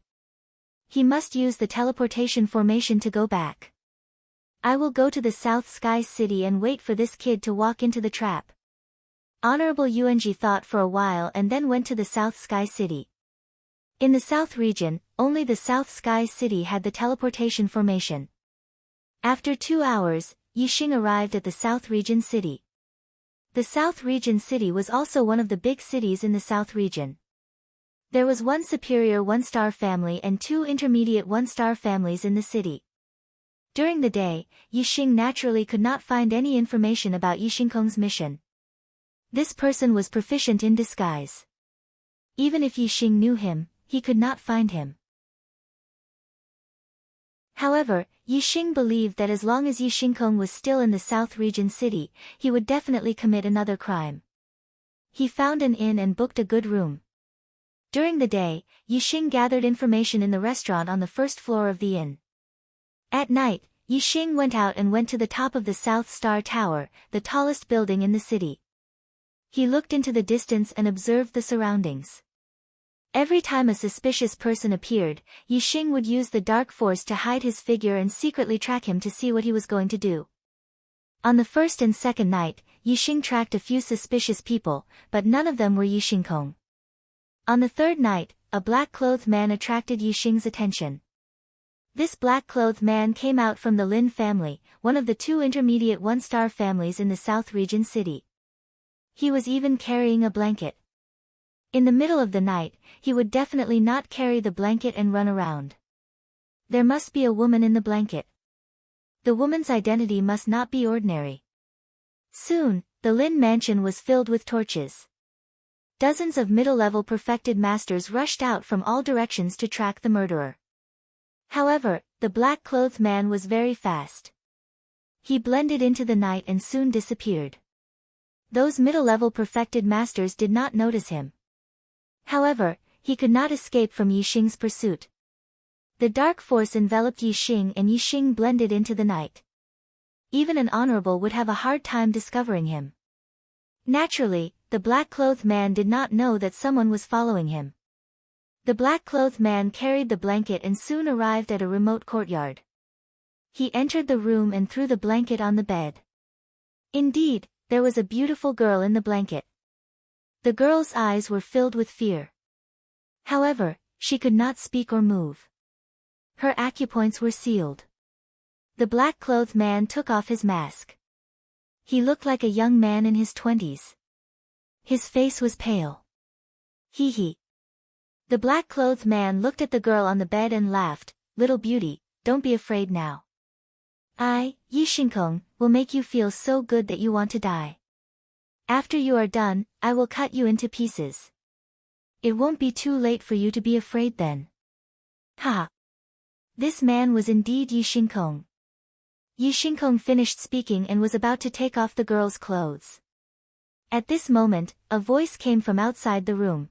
He must use the teleportation formation to go back. I will go to the South Sky City and wait for this kid to walk into the trap. Honorable Yuanji thought for a while and then went to the South Sky City. In the South region, only the South Sky City had the teleportation formation. After 2 hours, Yixing arrived at the South region city. The South region city was also one of the big cities in the South region. There was 1 superior 1-star family and 2 intermediate 1-star families in the city. During the day, Yixing naturally could not find any information about Yixingkong's mission. This person was proficient in disguise. Even if Yixing knew him, he could not find him. However, Yixing believed that as long as Yixingkong was still in the South region city, he would definitely commit another crime. He found an inn and booked a good room. During the day, Yixing gathered information in the restaurant on the first floor of the inn. At night, Yixing went out and went to the top of the South Star Tower, the tallest building in the city. He looked into the distance and observed the surroundings. Every time a suspicious person appeared, Yixing would use the dark force to hide his figure and secretly track him to see what he was going to do. On the first and second night, Yixing tracked a few suspicious people, but none of them were Yixingkong. On the third night, a black-clothed man attracted Yixing's attention. This black-clothed man came out from the Lin family, one of the two intermediate one-star families in the South Region city. He was even carrying a blanket. In the middle of the night, he would definitely not carry the blanket and run around. There must be a woman in the blanket. The woman's identity must not be ordinary. Soon, the Lin mansion was filled with torches. Dozens of middle-level perfected masters rushed out from all directions to track the murderer. However, the black-clothed man was very fast. He blended into the night and soon disappeared. Those middle-level perfected masters did not notice him. However, he could not escape from Yixing's pursuit. The dark force enveloped Yixing and Yixing blended into the night. Even an honorable would have a hard time discovering him. Naturally, the black-clothed man did not know that someone was following him. The black-clothed man carried the blanket and soon arrived at a remote courtyard. He entered the room and threw the blanket on the bed. Indeed, there was a beautiful girl in the blanket. The girl's eyes were filled with fear. However, she could not speak or move. Her acupoints were sealed. The black-clothed man took off his mask. He looked like a young man in his 20s. His face was pale. Hee hee. The black-clothed man looked at the girl on the bed and laughed, "Little beauty, don't be afraid now. I, Yixingkong, will make you feel so good that you want to die. After you are done, I will cut you into pieces. It won't be too late for you to be afraid then." Ha! This man was indeed Yixingkong. Yixingkong finished speaking and was about to take off the girl's clothes. At this moment, a voice came from outside the room.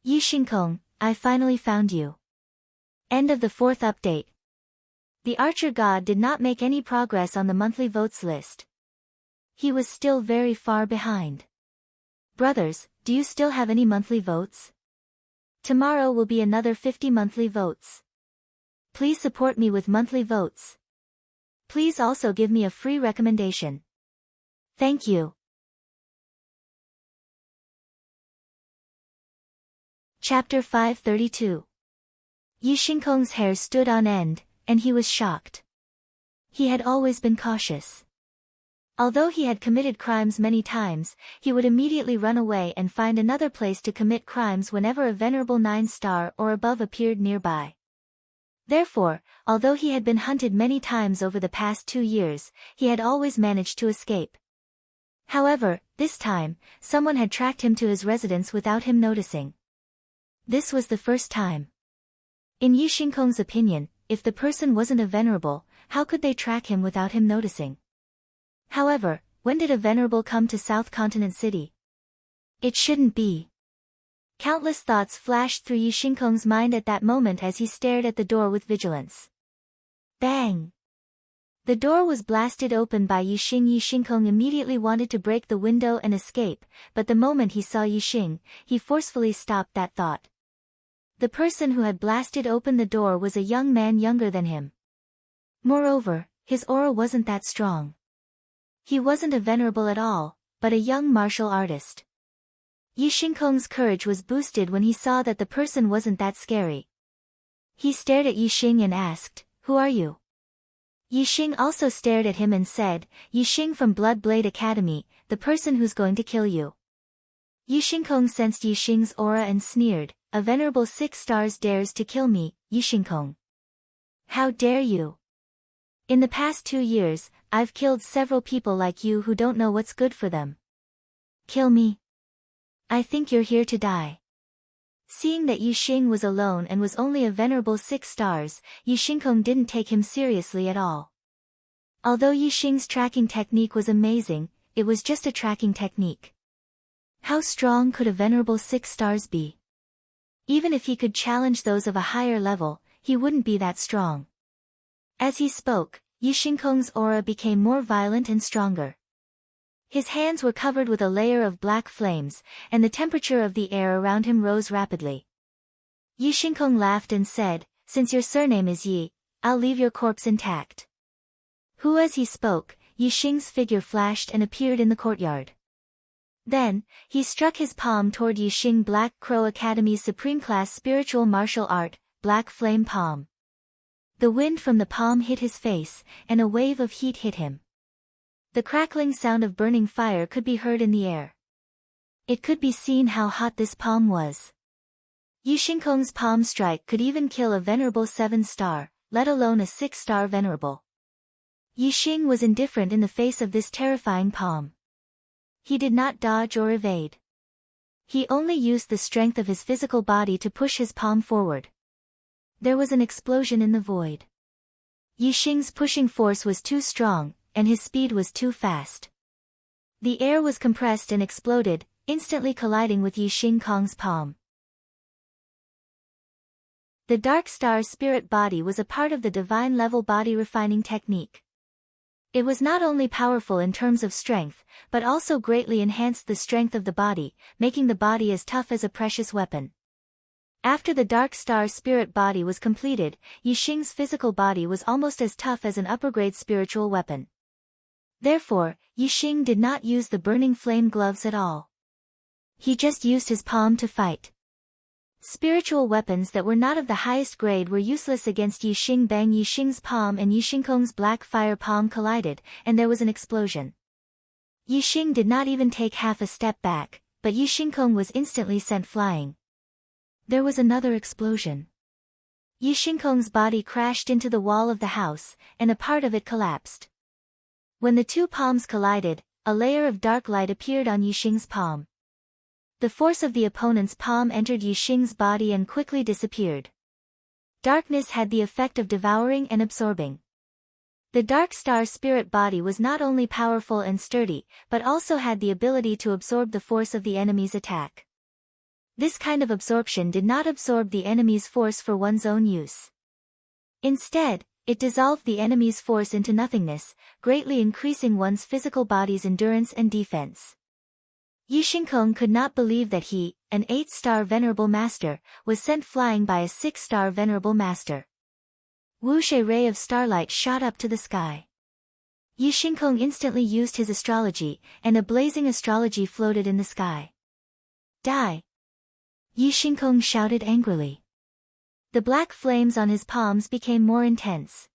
"Yixingkong, I finally found you." End of the 4th update. The archer god did not make any progress on the monthly votes list. He was still very far behind. Brothers, do you still have any monthly votes? Tomorrow will be another 50 monthly votes. Please support me with monthly votes. Please also give me a free recommendation. Thank you. Chapter 532. Yixingkong's hair stood on end, and he was shocked. He had always been cautious. Although he had committed crimes many times, he would immediately run away and find another place to commit crimes whenever a venerable 9-star or above appeared nearby. Therefore, although he had been hunted many times over the past 2 years, he had always managed to escape. However, this time, someone had tracked him to his residence without him noticing. This was the first time. In Yixingkong's opinion, if the person wasn't a venerable, how could they track him without him noticing? However, when did a venerable come to South Continent City? It shouldn't be. Countless thoughts flashed through Yixingkong's mind at that moment as he stared at the door with vigilance. Bang! The door was blasted open by Yixing. Yixingkong immediately wanted to break the window and escape, but the moment he saw Yixing, he forcefully stopped that thought. The person who had blasted open the door was a young man younger than him. Moreover, his aura wasn't that strong. He wasn't a venerable at all, but a young martial artist. Yixingkong's courage was boosted when he saw that the person wasn't that scary. He stared at Yixing and asked, "Who are you?" Yixing also stared at him and said, "Yixing from Blood Blade Academy, the person who's going to kill you." Yixingkong sensed Yixing's aura and sneered, "A venerable 6 stars dares to kill me, Yixingkong. How dare you? In the past 2 years, I've killed several people like you who don't know what's good for them. Kill me? I think you're here to die." Seeing that Yixing was alone and was only a venerable 6 stars, Yixingkong didn't take him seriously at all. Although Yixing's tracking technique was amazing, it was just a tracking technique. How strong could a venerable 6 stars be? Even if he could challenge those of a higher level, he wouldn't be that strong. As he spoke, Yixingkong's aura became more violent and stronger. His hands were covered with a layer of black flames, and the temperature of the air around him rose rapidly. Yixingkong laughed and said, "Since your surname is Yi, I'll leave your corpse intact." Who as he spoke, Yixing's figure flashed and appeared in the courtyard. Then, he struck his palm toward Yixing Black Crow Academy's Supreme Class Spiritual Martial Art, Black Flame Palm. The wind from the palm hit his face, and a wave of heat hit him. The crackling sound of burning fire could be heard in the air. It could be seen how hot this palm was. Yixingkong's palm strike could even kill a venerable 7-star, let alone a 6-star venerable. Yixing was indifferent in the face of this terrifying palm. He did not dodge or evade. He only used the strength of his physical body to push his palm forward. There was an explosion in the void. Yixing's pushing force was too strong, and his speed was too fast. The air was compressed and exploded, instantly colliding with Yixingkong's palm. The Dark Star's spirit body was a part of the divine level body refining technique. It was not only powerful in terms of strength, but also greatly enhanced the strength of the body, making the body as tough as a precious weapon. After the Dark Star spirit body was completed, Yixing's physical body was almost as tough as an upper-grade spiritual weapon. Therefore, Yixing did not use the burning flame gloves at all. He just used his palm to fight. Spiritual weapons that were not of the highest grade were useless against Yixing. Bang! Yixing's palm and Yixingkong's black fire palm collided, and there was an explosion. Yixing did not even take half a step back, but Yixingkong was instantly sent flying. There was another explosion. Yixingkong's body crashed into the wall of the house, and a part of it collapsed. When the two palms collided, a layer of dark light appeared on Yixing's palm. The force of the opponent's palm entered Yixing's body and quickly disappeared. Darkness had the effect of devouring and absorbing. The Dark Star spirit body was not only powerful and sturdy, but also had the ability to absorb the force of the enemy's attack. This kind of absorption did not absorb the enemy's force for one's own use. Instead, it dissolved the enemy's force into nothingness, greatly increasing one's physical body's endurance and defense. Yixingkong could not believe that he, an 8-star venerable master, was sent flying by a 6-star venerable master. Whoosh! A ray of starlight shot up to the sky. Yixingkong instantly used his astrology, and a blazing astrology floated in the sky. Die! Yixingkong shouted angrily. The black flames on his palms became more intense.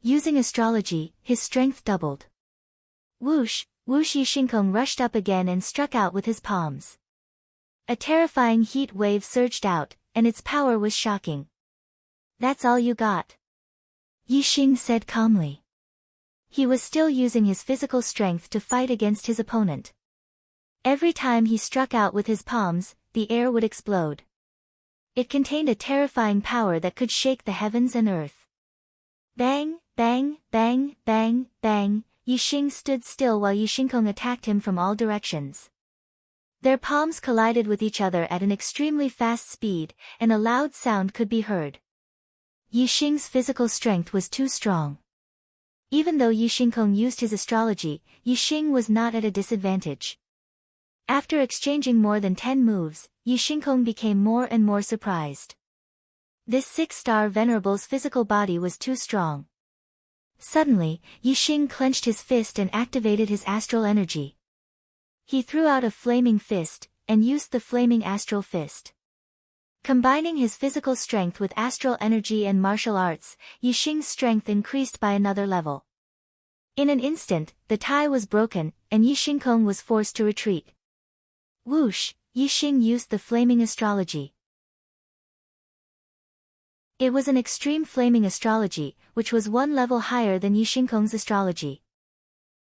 Using astrology, his strength doubled. Whoosh! Whoosh! Yixingkong rushed up again and struck out with his palms. A terrifying heat wave surged out, and its power was shocking. That's all you got? Yixing said calmly. He was still using his physical strength to fight against his opponent. Every time he struck out with his palms, the air would explode. It contained a terrifying power that could shake the heavens and earth. Bang, bang, bang, bang, bang, Yixing stood still while Yixingkong attacked him from all directions. Their palms collided with each other at an extremely fast speed, and a loud sound could be heard. Yixing's physical strength was too strong. Even though Yixingkong used his astrology, Yixing was not at a disadvantage. After exchanging more than 10 moves, Yixingkong became more and more surprised. This 6-star venerable's physical body was too strong. Suddenly, Yixing clenched his fist and activated his astral energy. He threw out a flaming fist, and used the flaming astral fist. Combining his physical strength with astral energy and martial arts, Yixing's strength increased by another level. In an instant, the tie was broken, and Yixingkong was forced to retreat. Whoosh! Yixing used the flaming astrology. It was an extreme flaming astrology, which was one level higher than Yixingkong's astrology.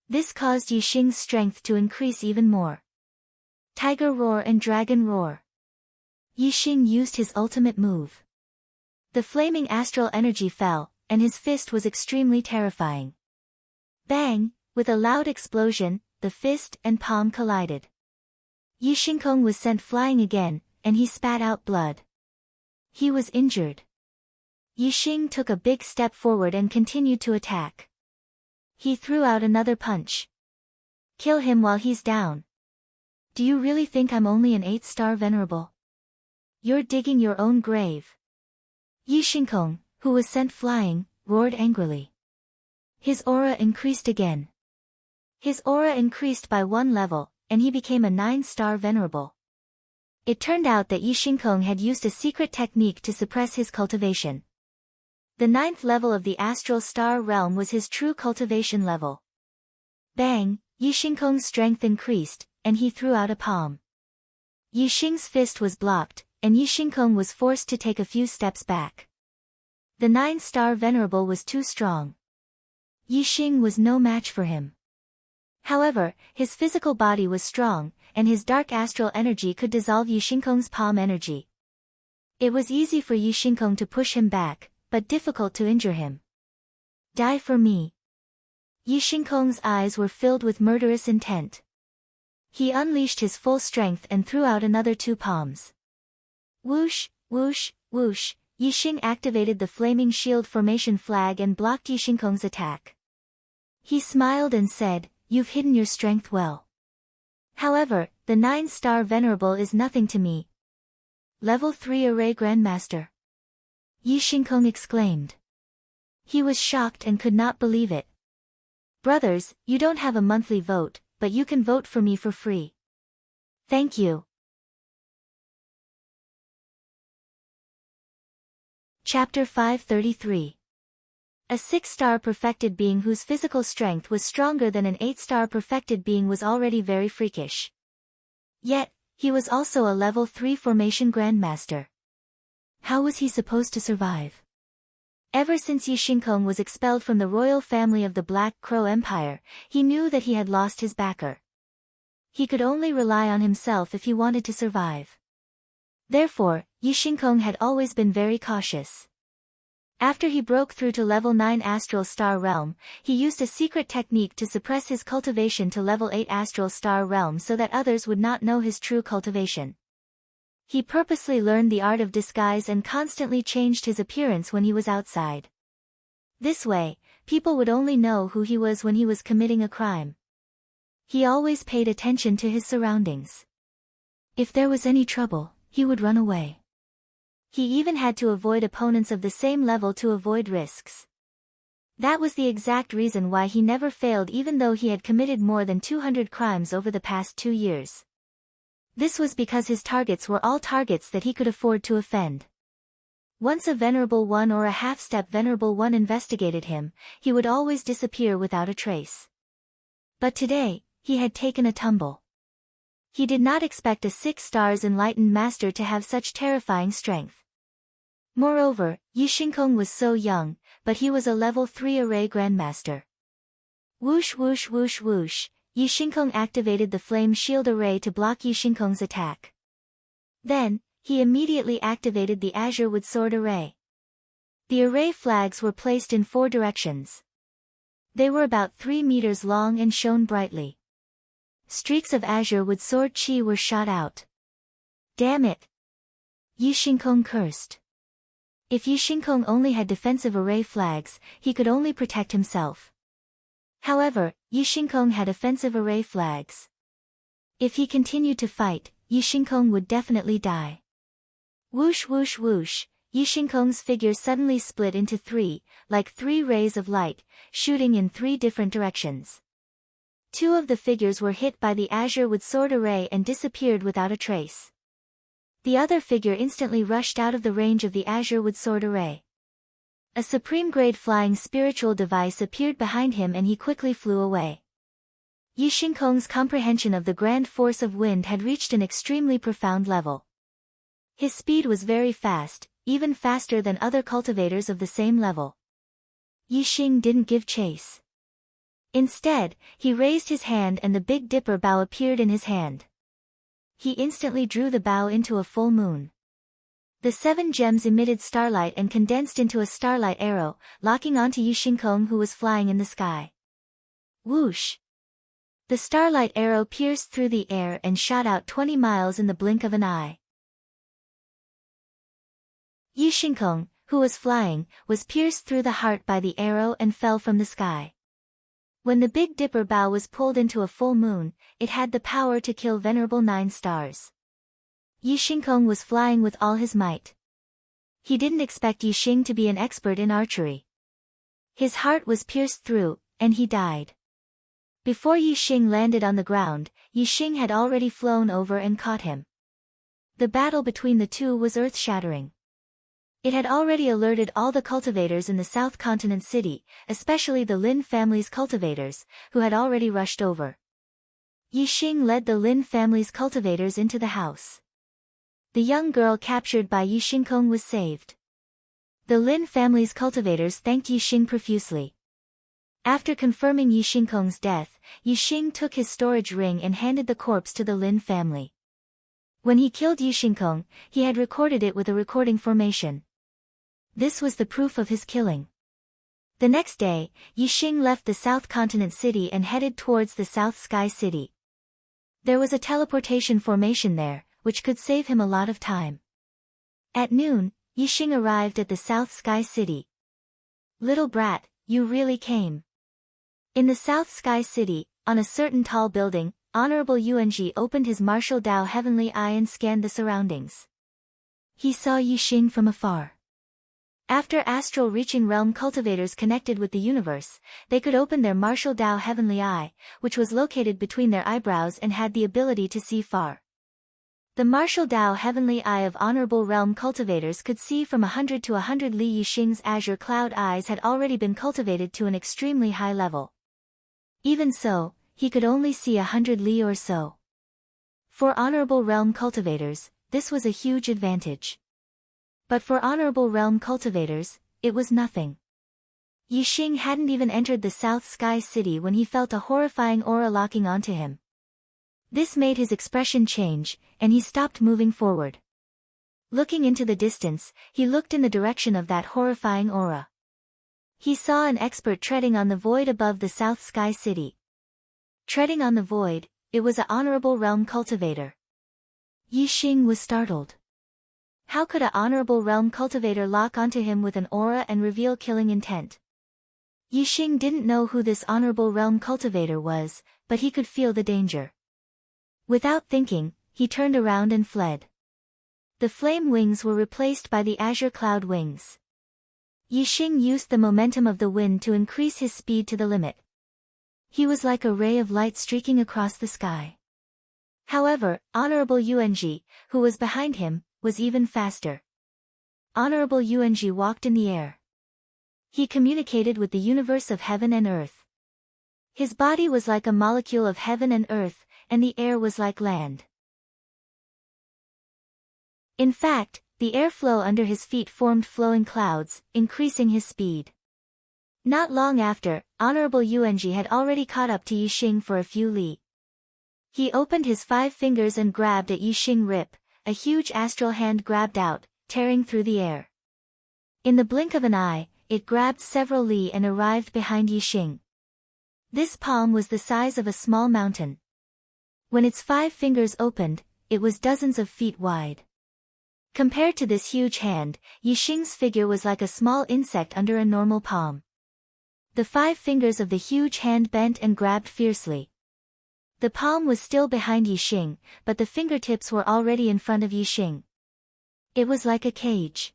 This caused Yixing's strength to increase even more. Tiger Roar and Dragon Roar. Yixing used his ultimate move. The flaming astral energy fell, and his fist was extremely terrifying. Bang! With a loud explosion, the fist and palm collided. Yi Xingkong was sent flying again, and he spat out blood. He was injured. Yi Xing took a big step forward and continued to attack. He threw out another punch. Kill him while he's down. Do you really think I'm only an 8-star venerable? You're digging your own grave. Yi Xingkong, who was sent flying, roared angrily. His aura increased again. His aura increased by 1 level, and he became a 9-star venerable. It turned out that Yi Xingkong had used a secret technique to suppress his cultivation. The 9th level of the astral star realm was his true cultivation level. Bang! Yi Xingkong's strength increased, and he threw out a palm. Yi Xing's fist was blocked, and Yi Xingkong was forced to take a few steps back. The 9-star venerable was too strong. Yi Xing was no match for him. However, his physical body was strong, and his dark astral energy could dissolve Yi Xingkong's palm energy. It was easy for Yi Xingkong to push him back, but difficult to injure him. Die for me. Yi Xingkong's eyes were filled with murderous intent. He unleashed his full strength and threw out another 2 palms. Whoosh, whoosh, whoosh, Yi Xing activated the flaming shield formation flag and blocked Yi Xingkong's attack. He smiled and said, "You've hidden your strength well. However, the 9-star venerable is nothing to me." Level 3 Array Grandmaster. Yi Xingkong exclaimed. He was shocked and could not believe it. Brothers, you don't have a monthly vote, but you can vote for me for free. Thank you. Chapter 533. A 6-star perfected being whose physical strength was stronger than an 8-star perfected being was already very freakish. Yet, he was also a level 3 formation grandmaster. How was he supposed to survive? Ever since Yi Xingkong was expelled from the royal family of the Black Crow Empire, he knew that he had lost his backer. He could only rely on himself if he wanted to survive. Therefore, Yi Xingkong had always been very cautious. After he broke through to level 9 Astral Star Realm, he used a secret technique to suppress his cultivation to level 8 Astral Star Realm so that others would not know his true cultivation. He purposely learned the art of disguise and constantly changed his appearance when he was outside. This way, people would only know who he was when he was committing a crime. He always paid attention to his surroundings. If there was any trouble, he would run away. He even had to avoid opponents of the same level to avoid risks. That was the exact reason why he never failed even though he had committed more than 200 crimes over the past 2 years. This was because his targets were all targets that he could afford to offend. Once a Venerable One or a half-step Venerable One investigated him, he would always disappear without a trace. But today, he had taken a tumble. He did not expect a 6 stars enlightened master to have such terrifying strength. Moreover, Yi Xingkong was so young, but he was a level 3 array grandmaster. Whoosh whoosh whoosh whoosh, Yi Xingkong activated the flame shield array to block Yi Xingkong's attack. Then, he immediately activated the azure wood sword array. The array flags were placed in 4 directions. They were about 3 meters long and shone brightly. Streaks of azure wood sword chi were shot out. Damn it! Yi Xingkong cursed. If Yi Xingkong only had defensive array flags, he could only protect himself. However, Yi Xingkong had offensive array flags. If he continued to fight, Yi Xingkong would definitely die. Whoosh whoosh whoosh, Yi Xingkong's figure suddenly split into 3, like 3 rays of light, shooting in 3 different directions. 2 of the figures were hit by the azure wood sword array and disappeared without a trace. The other figure instantly rushed out of the range of the azure wood sword array. A supreme-grade flying spiritual device appeared behind him and he quickly flew away. Yi Xingkong's comprehension of the grand force of wind had reached an extremely profound level. His speed was very fast, even faster than other cultivators of the same level. Yi Xing didn't give chase. Instead, he raised his hand and the Big Dipper bow appeared in his hand. He instantly drew the bow into a full moon. The 7 gems emitted starlight and condensed into a starlight arrow, locking onto Yi Xingkong who was flying in the sky. Whoosh! The starlight arrow pierced through the air and shot out 20 miles in the blink of an eye. Yi Xingkong, who was flying, was pierced through the heart by the arrow and fell from the sky. When the Big Dipper bow was pulled into a full moon, it had the power to kill Venerable 9 stars. Yi Xingkong was flying with all his might. He didn't expect Yi Xing to be an expert in archery. His heart was pierced through, and he died. Before Yi Xing landed on the ground, Yi Xing had already flown over and caught him. The battle between the two was earth-shattering. It had already alerted all the cultivators in the South Continent City, especially the Lin family's cultivators, who had already rushed over. Yi Xing led the Lin family's cultivators into the house. The young girl captured by Yi Xingkong was saved. The Lin family's cultivators thanked Yi Xing profusely. After confirming Yi Xingkong's death, Yi Xing took his storage ring and handed the corpse to the Lin family. When he killed Yi Xingkong, he had recorded it with a recording formation. This was the proof of his killing. The next day, Yi Xing left the South Continent City and headed towards the South Sky City. There was a teleportation formation there, which could save him a lot of time. At noon, Yi Xing arrived at the South Sky City. "Little brat, you really came." In the South Sky City, on a certain tall building, Honorable Yuanji opened his martial Dao heavenly eye and scanned the surroundings. He saw Yi Xing from afar. After astral reaching realm cultivators connected with the universe, they could open their martial Dao heavenly eye, which was located between their eyebrows and had the ability to see far. The martial Dao heavenly eye of honorable realm cultivators could see from 100 to 100 li. Yi Xing's azure cloud eyes had already been cultivated to an extremely high level. Even so, he could only see 100 li or so. For honorable realm cultivators, this was a huge advantage. But for honorable realm cultivators, it was nothing. Yi Xing hadn't even entered the South Sky City when he felt a horrifying aura locking onto him. This made his expression change, and he stopped moving forward. Looking into the distance, he looked in the direction of that horrifying aura. He saw an expert treading on the void above the South Sky City. Treading on the void, it was an honorable realm cultivator. Yi Xing was startled. How could an honorable realm cultivator lock onto him with an aura and reveal killing intent? Yi Xing didn't know who this honorable realm cultivator was, but he could feel the danger. Without thinking, he turned around and fled. The flame wings were replaced by the azure cloud wings. Yi Xing used the momentum of the wind to increase his speed to the limit. He was like a ray of light streaking across the sky. However, Honorable Yuanji, who was behind him, was even faster. Honorable Yuanji walked in the air. He communicated with the universe of heaven and earth. His body was like a molecule of heaven and earth, and the air was like land. In fact, the airflow under his feet formed flowing clouds, increasing his speed. Not long after, Honorable Yuanji had already caught up to Yi Xing for a few li. He opened his 5 fingers and grabbed at Yi Xing rip. A huge astral hand grabbed out, tearing through the air. In the blink of an eye, it grabbed several li and arrived behind Yi Xing. This palm was the size of a small mountain. When its 5 fingers opened, it was dozens of feet wide. Compared to this huge hand, Yi Xing's figure was like a small insect under a normal palm. The 5 fingers of the huge hand bent and grabbed fiercely. The palm was still behind Yi Xing, but the fingertips were already in front of Yi Xing. It was like a cage.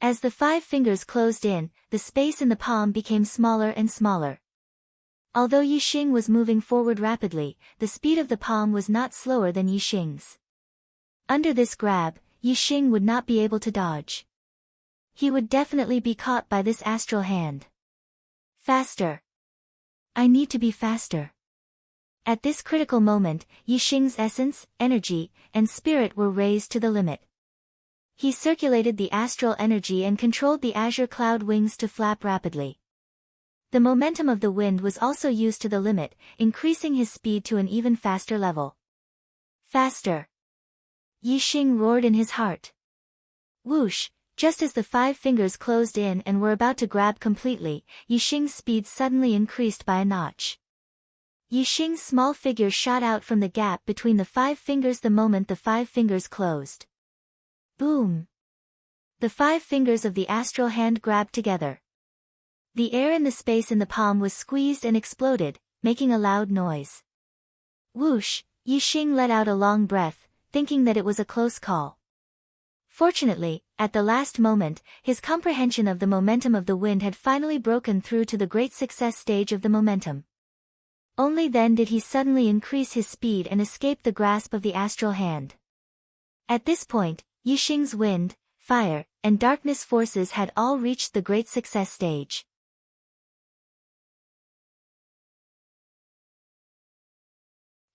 As the 5 fingers closed in, the space in the palm became smaller and smaller. Although Yi Xing was moving forward rapidly, the speed of the palm was not slower than Yi Xing's. Under this grab, Yi Xing would not be able to dodge. He would definitely be caught by this astral hand. Faster. I need to be faster. At this critical moment, Yi Xing's essence, energy, and spirit were raised to the limit. He circulated the astral energy and controlled the azure cloud wings to flap rapidly. The momentum of the wind was also used to the limit, increasing his speed to an even faster level. Faster! Yi Xing roared in his heart. Whoosh! Just as the 5 fingers closed in and were about to grab completely, Yi Xing's speed suddenly increased by a notch. Yixing's small figure shot out from the gap between the 5 fingers the moment the 5 fingers closed. Boom! The 5 fingers of the astral hand grabbed together. The air in the space in the palm was squeezed and exploded, making a loud noise. Whoosh! Yixing let out a long breath, thinking that it was a close call. Fortunately, at the last moment, his comprehension of the momentum of the wind had finally broken through to the great success stage of the momentum. Only then did he suddenly increase his speed and escape the grasp of the astral hand. At this point, Yixing's wind, fire, and darkness forces had all reached the great success stage.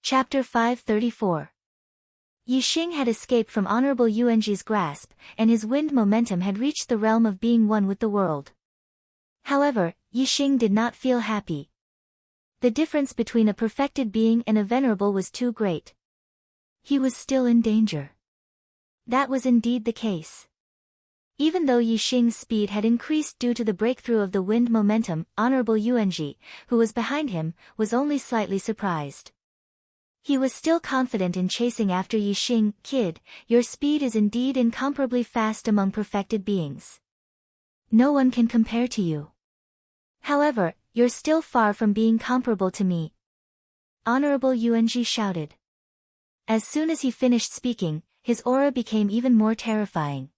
Chapter 534. Yixing had escaped from Honorable Yuanji's grasp, and his wind momentum had reached the realm of being one with the world. However, Yixing did not feel happy. The difference between a perfected being and a venerable was too great. He was still in danger. That was indeed the case. Even though Yixing's speed had increased due to the breakthrough of the wind momentum, Honorable Yuanji, who was behind him, was only slightly surprised. He was still confident in chasing after Yixing. Kid, your speed is indeed incomparably fast among perfected beings. No one can compare to you. However, you're still far from being comparable to me. Honorable Yuanji shouted. As soon as he finished speaking, his aura became even more terrifying.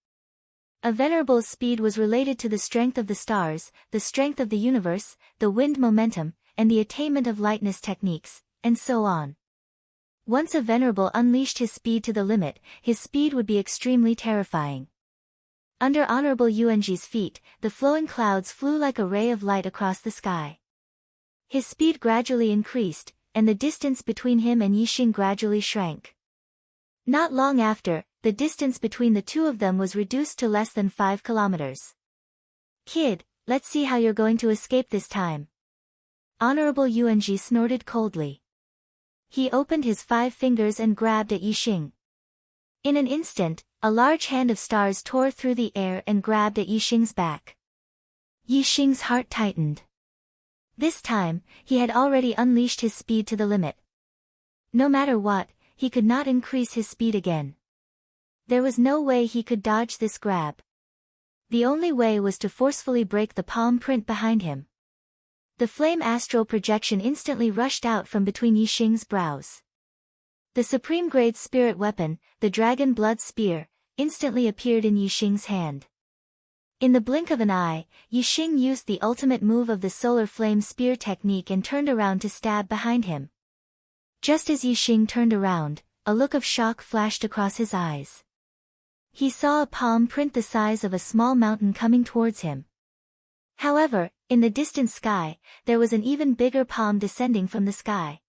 A venerable's speed was related to the strength of the stars, the strength of the universe, the wind momentum, and the attainment of lightness techniques, and so on. Once a venerable unleashed his speed to the limit, his speed would be extremely terrifying. Under Honorable Yuanji's feet, the flowing clouds flew like a ray of light across the sky. His speed gradually increased, and the distance between him and Yixing gradually shrank. Not long after, the distance between the two of them was reduced to less than 5 kilometers. Kid, let's see how you're going to escape this time. Honorable Yuanji snorted coldly. He opened his 5 fingers and grabbed at Yixing. In an instant, a large hand of stars tore through the air and grabbed at Yixing's back. Yixing's heart tightened. This time, he had already unleashed his speed to the limit. No matter what, he could not increase his speed again. There was no way he could dodge this grab. The only way was to forcefully break the palm print behind him. The flame astral projection instantly rushed out from between Yixing's brows. The supreme grade spirit weapon, the dragon blood spear, instantly appeared in Yixing's hand. In the blink of an eye, Yixing used the ultimate move of the solar flame spear technique and turned around to stab behind him. Just as Yixing turned around, a look of shock flashed across his eyes. He saw a palm print the size of a small mountain coming towards him. However, in the distant sky, there was an even bigger palm descending from the sky.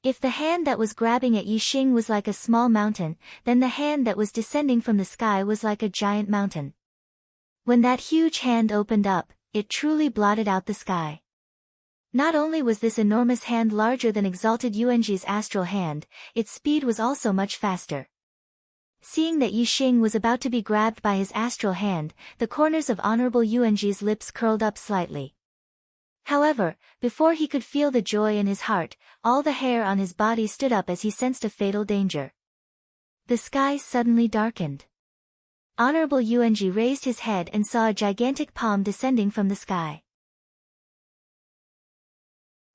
If the hand that was grabbing at Yixing was like a small mountain, then the hand that was descending from the sky was like a giant mountain. When that huge hand opened up, it truly blotted out the sky. Not only was this enormous hand larger than exalted Yuanji's astral hand, its speed was also much faster. Seeing that Yixing was about to be grabbed by his astral hand, the corners of Honorable Yuanji's lips curled up slightly. However, before he could feel the joy in his heart, all the hair on his body stood up as he sensed a fatal danger. The sky suddenly darkened. Honorable Yuanji raised his head and saw a gigantic palm descending from the sky.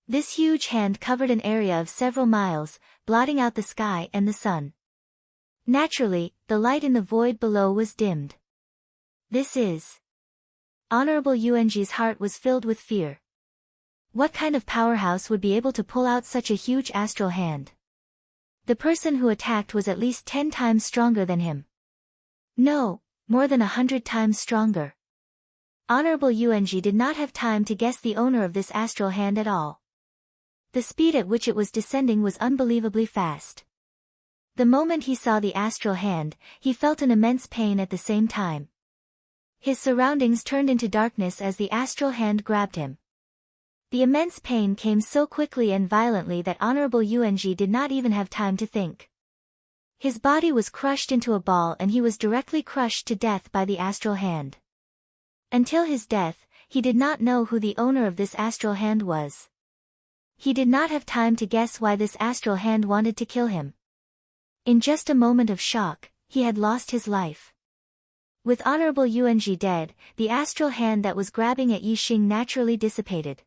This huge hand covered an area of several miles, blotting out the sky and the sun. Naturally, the light in the void below was dimmed. This is... Honorable Yuanji's heart was filled with fear. What kind of powerhouse would be able to pull out such a huge astral hand? The person who attacked was at least 10 times stronger than him. No, more than 100 times stronger. Honorable Yuanji did not have time to guess the owner of this astral hand at all. The speed at which it was descending was unbelievably fast. The moment he saw the astral hand, he felt an immense pain at the same time. His surroundings turned into darkness as the astral hand grabbed him. The immense pain came so quickly and violently that Honorable Yuanji did not even have time to think. His body was crushed into a ball and he was directly crushed to death by the astral hand. Until his death, he did not know who the owner of this astral hand was. He did not have time to guess why this astral hand wanted to kill him. In just a moment of shock, he had lost his life. With Honorable Yuanji dead, the astral hand that was grabbing at Yixing naturally dissipated.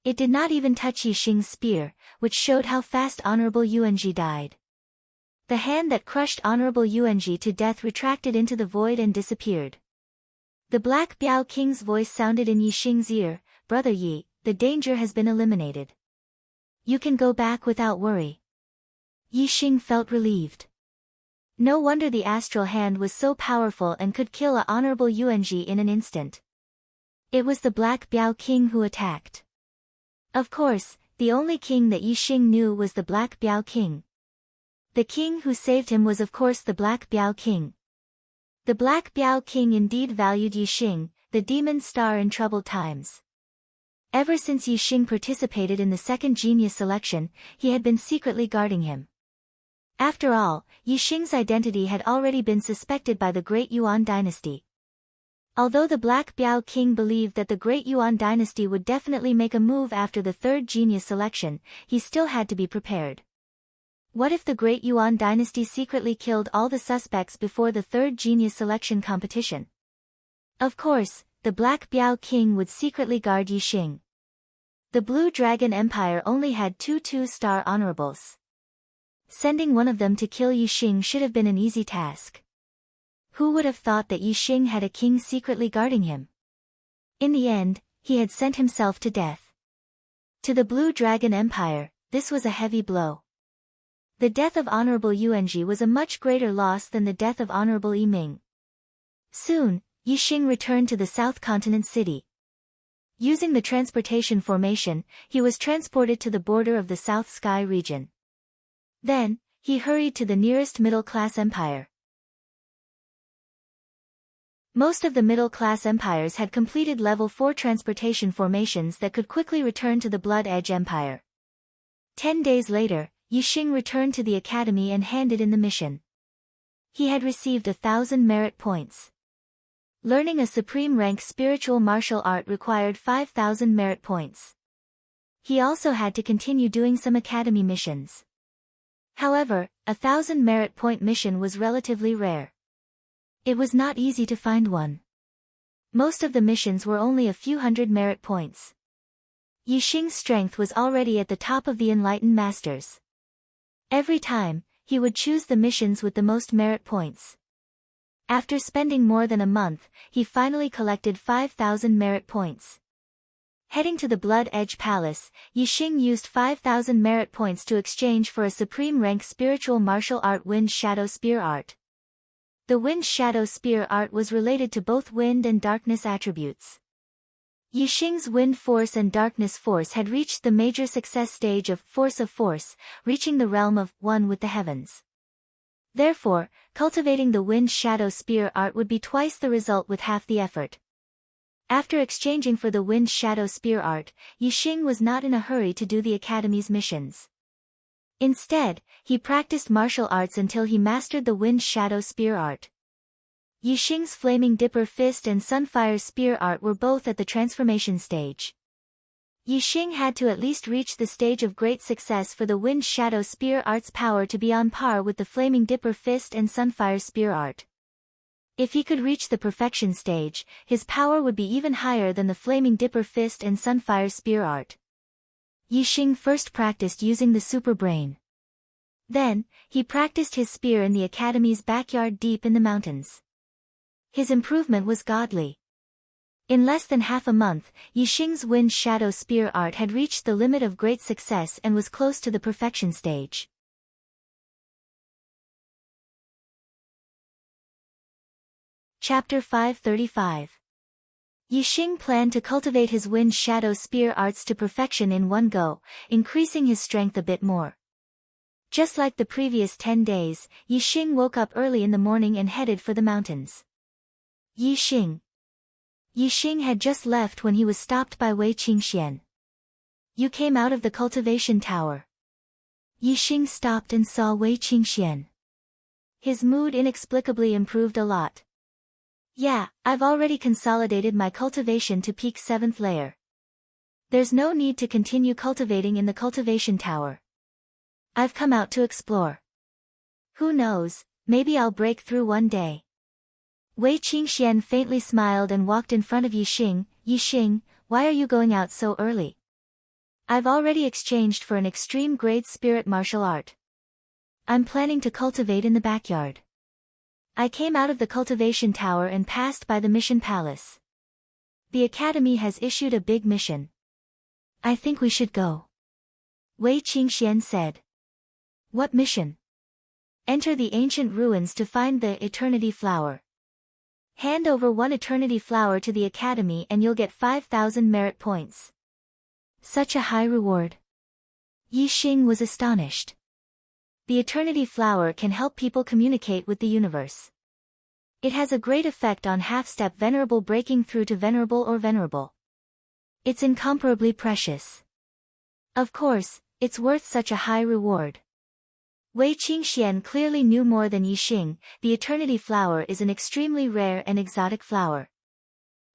It did not even touch Yixing's spear, which showed how fast Honorable Yuanji died. The hand that crushed Honorable Yuanji to death retracted into the void and disappeared. The Black Biao King's voice sounded in Yixing's ear, "Brother Yi, the danger has been eliminated. You can go back without worry." Yixing felt relieved. No wonder the astral hand was so powerful and could kill a Honorable Yuanji in an instant. It was the Black Biao King who attacked. Of course, the only king that Yixing knew was the Black Biao King. The king who saved him was of course the Black Biao King. The Black Biao King indeed valued Yixing, the demon star in troubled times. Ever since Yixing participated in the second genius selection, he had been secretly guarding him. After all, Yixing's identity had already been suspected by the Great Yuan dynasty. Although the Black Biao King believed that the Great Yuan dynasty would definitely make a move after the third genius selection, he still had to be prepared. What if the Great Yuan dynasty secretly killed all the suspects before the third genius selection competition? Of course, the Black Biao King would secretly guard Yixing. The Blue Dragon Empire only had two two-star honorables. Sending one of them to kill Yixing should have been an easy task. Who would have thought that Yixing had a king secretly guarding him? In the end, he had sent himself to death. To the Blue Dragon Empire, this was a heavy blow. The death of Honorable Yuanji was a much greater loss than the death of Honorable Yiming. Soon, Yixing returned to the South Continent city. Using the transportation formation, he was transported to the border of the South Sky region. Then, he hurried to the nearest middle-class empire. Most of the middle-class empires had completed level 4 transportation formations that could quickly return to the Blood Edge Empire. 10 days later, Yixing returned to the academy and handed in the mission. He had received 1,000 merit points. Learning a supreme rank spiritual martial art required 5,000 merit points. He also had to continue doing some academy missions. However, 1,000 merit point mission was relatively rare. It was not easy to find one. Most of the missions were only a few hundred merit points. Yixing's strength was already at the top of the enlightened masters. Every time, he would choose the missions with the most merit points. After spending more than a month, he finally collected 5,000 merit points. Heading to the Blood Edge Palace, Yixing used 5,000 merit points to exchange for a supreme rank spiritual martial art Wind Shadow Spear art. The Wind Shadow Spear art was related to both wind and darkness attributes. Yixing's Wind Force and Darkness Force had reached the major success stage of Force, reaching the realm of One with the Heavens. Therefore, cultivating the Wind Shadow Spear art would be twice the result with half the effort. After exchanging for the Wind Shadow Spear art, Yixing was not in a hurry to do the academy's missions. Instead, he practiced martial arts until he mastered the Wind Shadow Spear art. Yixing's Flaming Dipper Fist and Sunfire Spear art were both at the transformation stage. Yixing had to at least reach the stage of great success for the Wind Shadow Spear art's power to be on par with the Flaming Dipper Fist and Sunfire Spear art. If he could reach the perfection stage, his power would be even higher than the Flaming Dipper Fist and Sunfire Spear art. Yixing first practiced using the Super Brain. Then, he practiced his spear in the academy's backyard deep in the mountains. His improvement was godly. In less than half a month, Yixing's Wind Shadow Spear art had reached the limit of great success and was close to the perfection stage. Chapter 535. Yixing planned to cultivate his Wind Shadow Spear arts to perfection in one go, increasing his strength a bit more. Just like the previous 10 days, Yixing woke up early in the morning and headed for the mountains. Yixing had just left when he was stopped by Wei Qingxian. "You came out of the cultivation tower." Yixing stopped and saw Wei Qingxian. His mood inexplicably improved a lot. "Yeah, I've already consolidated my cultivation to peak 7th layer. There's no need to continue cultivating in the cultivation tower. I've come out to explore. Who knows, maybe I'll break through one day. Wei Qingxian faintly smiled and walked in front of Yixing. Yixing, why are you going out so early? I've already exchanged for an extreme grade spirit martial art. I'm planning to cultivate in the backyard. I came out of the cultivation tower and passed by the mission palace. The academy has issued a big mission. I think we should go. Wei Qingxian said. What mission? Enter the ancient ruins to find the Eternity Flower. Hand over one Eternity Flower to the academy and you'll get 5,000 merit points. Such a high reward. Yixing was astonished. The Eternity Flower can help people communicate with the universe. It has a great effect on half-step venerable breaking through to venerable or venerable. It's incomparably precious. Of course, it's worth such a high reward. Wei Qingxian clearly knew more than Yixing. The Eternity Flower is an extremely rare and exotic flower.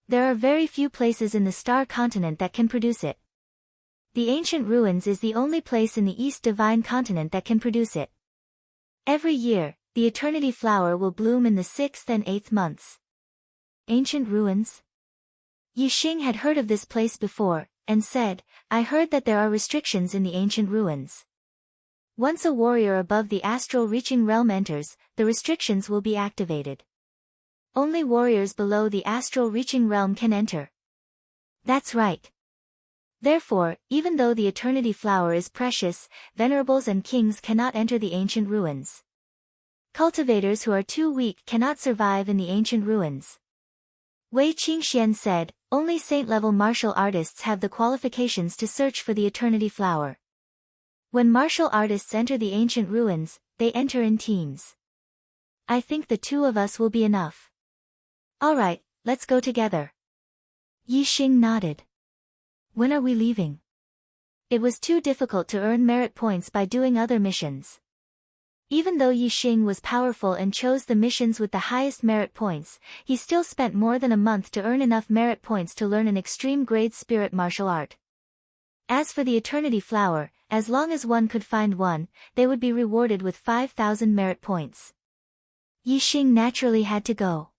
There are very few places in the Star Continent that can produce it. The Ancient Ruins is the only place in the East Divine Continent that can produce it. Every year, the Eternity Flower will bloom in the 6th and 8th months. Ancient Ruins? Yixing had heard of this place before, and said, I heard that there are restrictions in the Ancient Ruins. Once a warrior above the astral reaching realm enters, the restrictions will be activated. Only warriors below the astral reaching realm can enter. That's right. Therefore, even though the Eternity Flower is precious, venerables and kings cannot enter the Ancient Ruins. Cultivators who are too weak cannot survive in the Ancient Ruins. Wei Qingxian said, only saint-level martial artists have the qualifications to search for the Eternity Flower. When martial artists enter the Ancient Ruins, they enter in teams. I think the two of us will be enough. Alright, let's go together. Yixing nodded. When are we leaving? It was too difficult to earn merit points by doing other missions. Even though Yixing was powerful and chose the missions with the highest merit points, he still spent more than a month to earn enough merit points to learn an extreme grade spirit martial art. As for the Eternity Flower, as long as one could find one, they would be rewarded with 5,000 merit points. Yixing naturally had to go.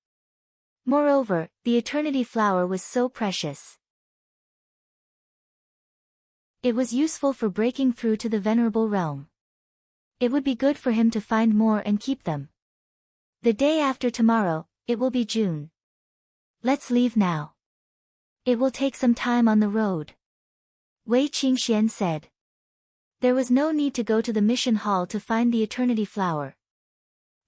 Moreover, the Eternity Flower was so precious. It was useful for breaking through to the venerable realm. It would be good for him to find more and keep them. The day after tomorrow, it will be June. Let's leave now. It will take some time on the road. Wei Qingxian said. There was no need to go to the mission hall to find the Eternity Flower.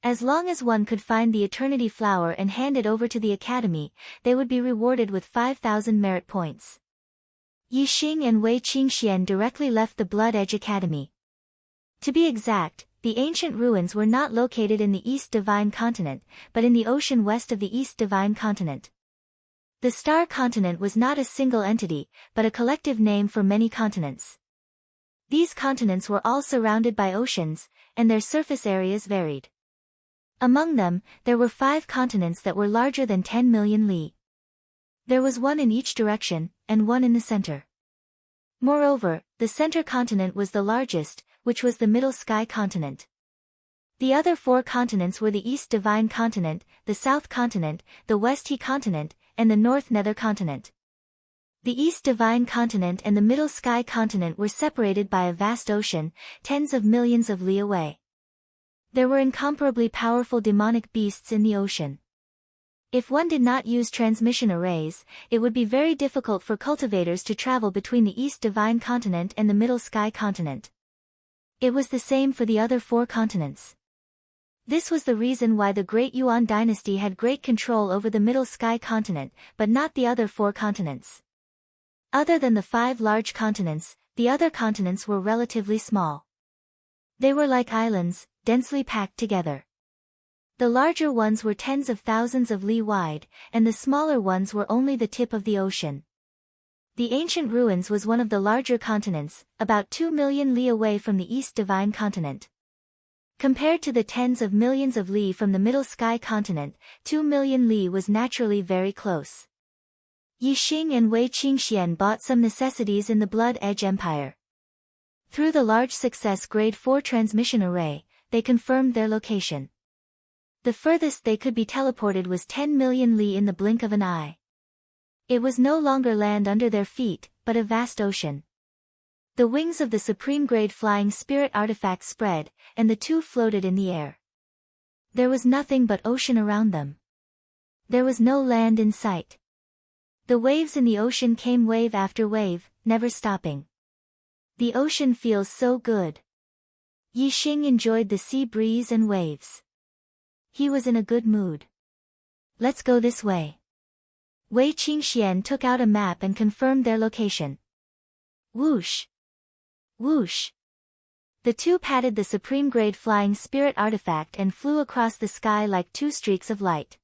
As long as one could find the Eternity Flower and hand it over to the academy, they would be rewarded with 5,000 merit points. Yixing and Wei Qingxian directly left the Blood Edge Academy. To be exact, the Ancient Ruins were not located in the East Divine Continent, but in the ocean west of the East Divine Continent. The Star Continent was not a single entity, but a collective name for many continents. These continents were all surrounded by oceans, and their surface areas varied. Among them, there were 5 continents that were larger than 10 million li. There was one in each direction, and one in the center. Moreover, the center continent was the largest, which was the Middle Sky Continent. The other 4 continents were the East Divine Continent, the South Continent, the West He Continent, and the North Nether Continent. The East Divine Continent and the Middle Sky Continent were separated by a vast ocean, tens of millions of li away. There were incomparably powerful demonic beasts in the ocean. If one did not use transmission arrays, it would be very difficult for cultivators to travel between the East Divine Continent and the Middle Sky Continent. It was the same for the other 4 continents. This was the reason why the Great Yuan dynasty had great control over the Middle Sky Continent, but not the other 4 continents. Other than the 5 large continents, the other continents were relatively small. They were like islands, densely packed together. The larger ones were tens of thousands of li wide, and the smaller ones were only the tip of the ocean. The Ancient Ruins was one of the larger continents, about 2 million li away from the East Divine Continent. Compared to the tens of millions of li from the Middle Sky Continent, 2 million li was naturally very close. Yi Xing and Wei Qingxian bought some necessities in the Blood Edge Empire. Through the large success Grade 4 transmission array, they confirmed their location. The furthest they could be teleported was 10 million li in the blink of an eye. It was no longer land under their feet, but a vast ocean. The wings of the supreme grade flying spirit artifact spread, and the two floated in the air. There was nothing but ocean around them. There was no land in sight. The waves in the ocean came wave after wave, never stopping. The ocean feels so good. Yi Xing enjoyed the sea breeze and waves. He was in a good mood. Let's go this way. Wei Qingxian took out a map and confirmed their location. Whoosh! Whoosh! The two patted the supreme grade flying spirit artifact and flew across the sky like two streaks of light.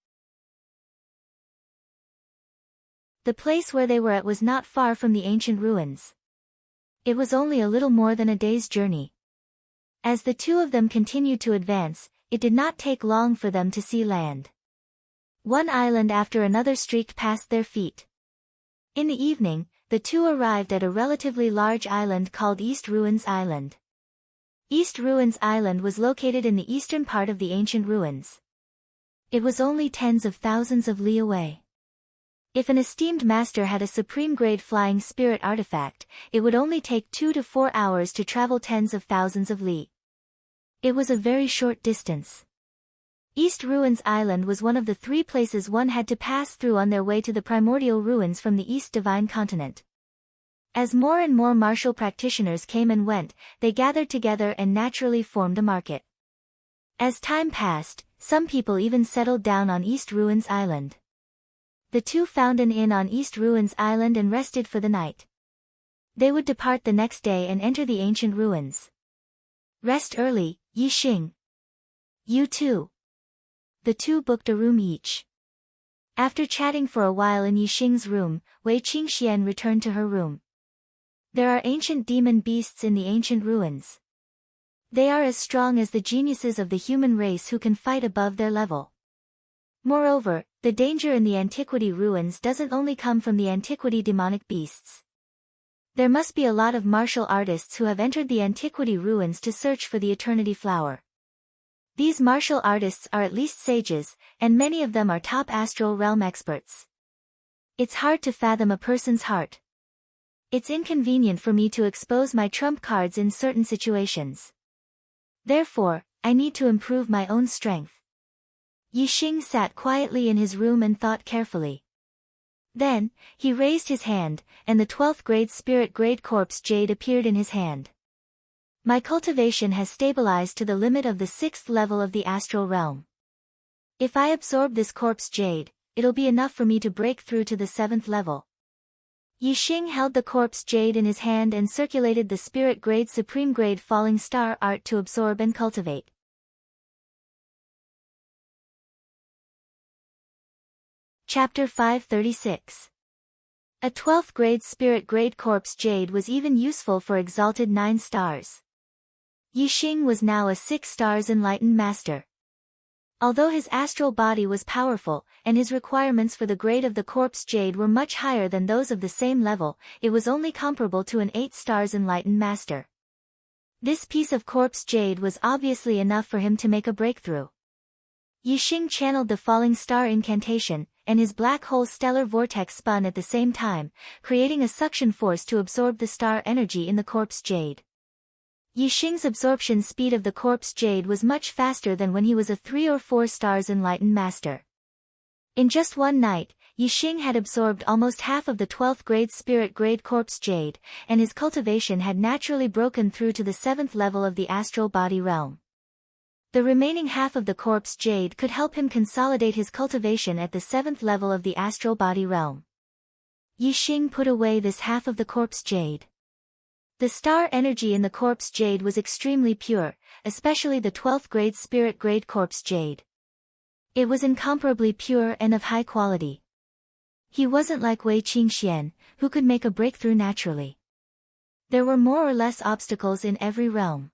The place where they were at was not far from the ancient ruins. It was only a little more than a day's journey. As the two of them continued to advance, it did not take long for them to see land. One island after another streaked past their feet. In the evening, the two arrived at a relatively large island called East Ruins Island. East Ruins Island was located in the eastern part of the ancient ruins. It was only tens of thousands of li away. If an esteemed master had a supreme-grade flying spirit artifact, it would only take 2 to 4 hours to travel tens of thousands of li. It was a very short distance. East Ruins Island was one of the 3 places one had to pass through on their way to the primordial ruins from the East Divine Continent. As more and more martial practitioners came and went, they gathered together and naturally formed a market. As time passed, some people even settled down on East Ruins Island. The two found an inn on East Ruins Island and rested for the night. They would depart the next day and enter the ancient ruins. Rest early, Yi Xing. You too. The two booked a room each. After chatting for a while in Yi Xing's room, Wei Qingxian returned to her room. There are ancient demon beasts in the ancient ruins. They are as strong as the geniuses of the human race who can fight above their level. Moreover, the danger in the antiquity ruins doesn't only come from the antiquity demonic beasts. There must be a lot of martial artists who have entered the antiquity ruins to search for the eternity flower. These martial artists are at least sages, and many of them are top astral realm experts. It's hard to fathom a person's heart. It's inconvenient for me to expose my trump cards in certain situations. Therefore, I need to improve my own strength. Yi Xing sat quietly in his room and thought carefully. Then, he raised his hand, and the 12th grade spirit grade corpse jade appeared in his hand. My cultivation has stabilized to the limit of the 6th level of the astral realm. If I absorb this corpse jade, it'll be enough for me to break through to the 7th level. Yi Xing held the corpse jade in his hand and circulated the spirit grade supreme grade falling star art to absorb and cultivate. Chapter 536. A 12th grade spirit grade corpse jade was even useful for exalted 9 stars. Yi Xing was now a 6 stars enlightened master. Although his astral body was powerful, and his requirements for the grade of the corpse jade were much higher than those of the same level, it was only comparable to an 8 stars enlightened master. This piece of corpse jade was obviously enough for him to make a breakthrough. Yi Xing channeled the falling star incantation, and his black hole stellar vortex spun at the same time, creating a suction force to absorb the star energy in the corpse jade. Yi Xing's absorption speed of the corpse jade was much faster than when he was a 3 or 4 stars enlightened master. In just one night, Yi Xing had absorbed almost half of the 12th grade spirit grade corpse jade, and his cultivation had naturally broken through to the 7th level of the astral body realm. The remaining half of the corpse jade could help him consolidate his cultivation at the 7th level of the astral body realm. Yi Xing put away this half of the corpse jade. The star energy in the corpse jade was extremely pure, especially the 12th grade spirit grade corpse jade. It was incomparably pure and of high quality. He wasn't like Wei Qingxian, who could make a breakthrough naturally. There were more or less obstacles in every realm.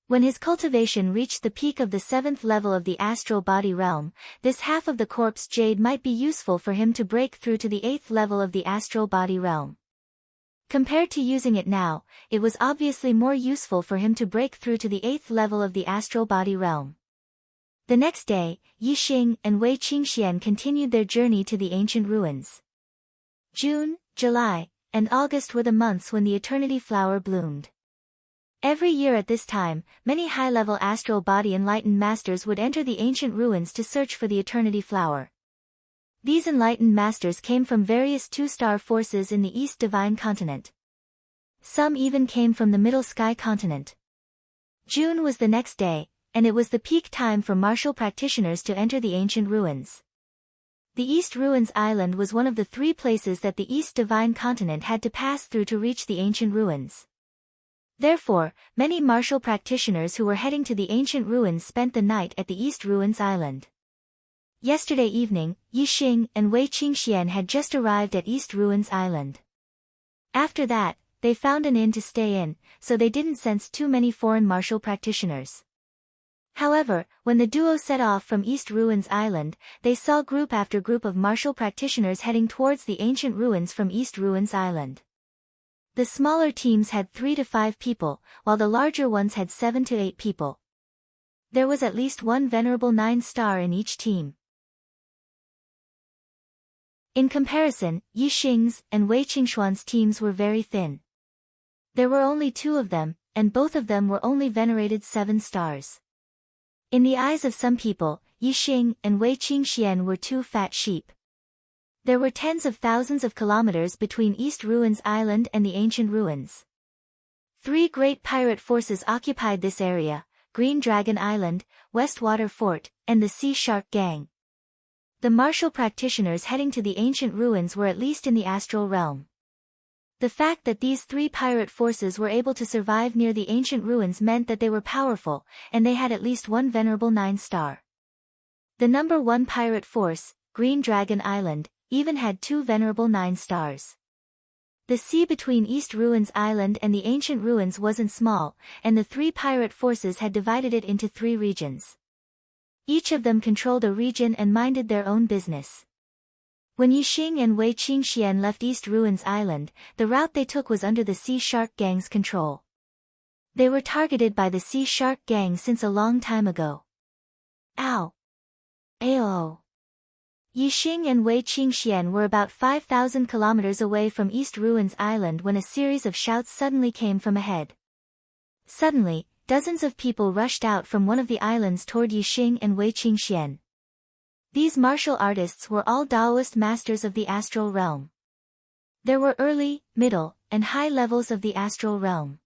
When his cultivation reached the peak of the 7th level of the astral body realm, this half of the corpse jade might be useful for him to break through to the 8th level of the astral body realm. Compared to using it now, it was obviously more useful for him to break through to the 8th level of the astral body realm. The next day, Yi Xing and Wei Qingxian continued their journey to the ancient ruins. June, July, and August were the months when the eternity flower bloomed. Every year at this time, many high-level astral body enlightened masters would enter the ancient ruins to search for the eternity flower. These enlightened masters came from various two-star forces in the East Divine Continent. Some even came from the Middle Sky Continent. June was the next day, and it was the peak time for martial practitioners to enter the ancient ruins. The East Ruins Island was one of the 3 places that the East Divine Continent had to pass through to reach the ancient ruins. Therefore, many martial practitioners who were heading to the ancient ruins spent the night at the East Ruins Island. Yesterday evening, Yi Xing and Wei Qingxian had just arrived at East Ruins Island. After that, they found an inn to stay in, so they didn't sense too many foreign martial practitioners. However, when the duo set off from East Ruins Island, they saw group after group of martial practitioners heading towards the ancient ruins from East Ruins Island. The smaller teams had 3 to 5 people, while the larger ones had 7 to 8 people. There was at least one venerable 9-star in each team. In comparison, Yi Xing's and Wei Qingshuan's teams were very thin. There were only 2 of them, and both of them were only venerated 7 stars. In the eyes of some people, Yi Xing and Wei Qingxian were 2 fat sheep. There were tens of thousands of kilometers between East Ruins Island and the ancient ruins. 3 great pirate forces occupied this area: Green Dragon Island, Westwater Fort, and the Sea Shark Gang. The martial practitioners heading to the ancient ruins were at least in the astral realm. The fact that these 3 pirate forces were able to survive near the ancient ruins meant that they were powerful, and they had at least one venerable 9-star. The number 1 pirate force, Green Dragon Island, even had 2 venerable 9 stars. The sea between East Ruins Island and the ancient ruins wasn't small, and the 3 pirate forces had divided it into 3 regions. Each of them controlled a region and minded their own business. When Yi Xing and Wei Qingxian left East Ruins Island, the route they took was under the Sea Shark Gang's control. They were targeted by the Sea Shark Gang since a long time ago. Ow! Ayo! Yi Xing and Wei Qingxian were about 5,000 kilometers away from East Ruins Island when a series of shouts suddenly came from ahead. Suddenly, dozens of people rushed out from one of the islands toward Yi Xing and Wei Qingxian. These martial artists were all Taoist masters of the astral realm. There were early, middle, and high levels of the astral realm.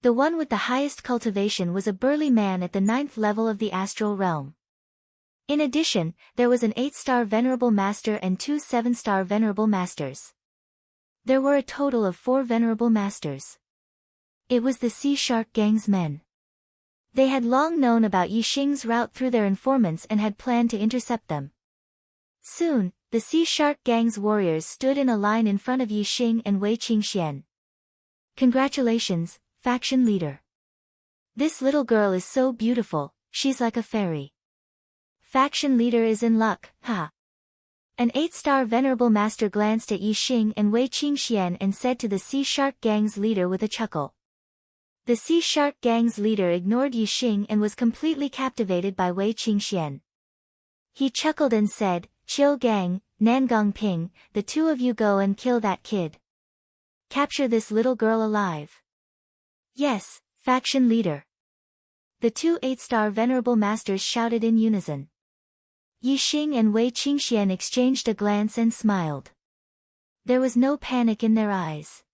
The one with the highest cultivation was a burly man at the 9th level of the astral realm. In addition, there was an 8-star venerable master and 2 7-star venerable masters. There were a total of 4 venerable masters. It was the Sea Shark Gang's men. They had long known about Yi Xing's route through their informants and had planned to intercept them. Soon, the Sea Shark Gang's warriors stood in a line in front of Yi Xing and Wei Qingxian. Congratulations, faction leader. This little girl is so beautiful, she's like a fairy. Faction leader is in luck, ha. An 8-star venerable master glanced at Yi Xing and Wei Qingxian and said to the Sea Shark Gang's leader with a chuckle. The Sea Shark Gang's leader ignored Yi Xing and was completely captivated by Wei Qingxian. He chuckled and said, "Chill Gang, Nangong Ping, the 2 of you go and kill that kid. Capture this little girl alive." Yes, faction leader. The 2 8-star venerable masters shouted in unison. Yi Xing and Wei Qingxian exchanged a glance and smiled. There was no panic in their eyes.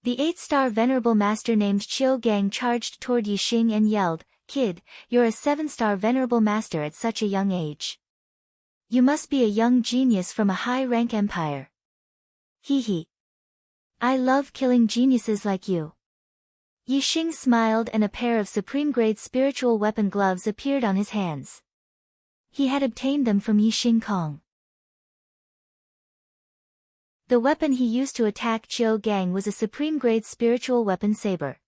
The 8-star venerable master named Chiu Gang charged toward Yi Xing and yelled, "Kid, you're a 7-star venerable master at such a young age. You must be a young genius from a high-rank empire. Hee hee. I love killing geniuses like you." Yi Xing smiled and a pair of supreme-grade spiritual weapon gloves appeared on his hands. He had obtained them from Yi Xing Kong. The weapon he used to attack Chiu Gang was a supreme-grade spiritual weapon saber.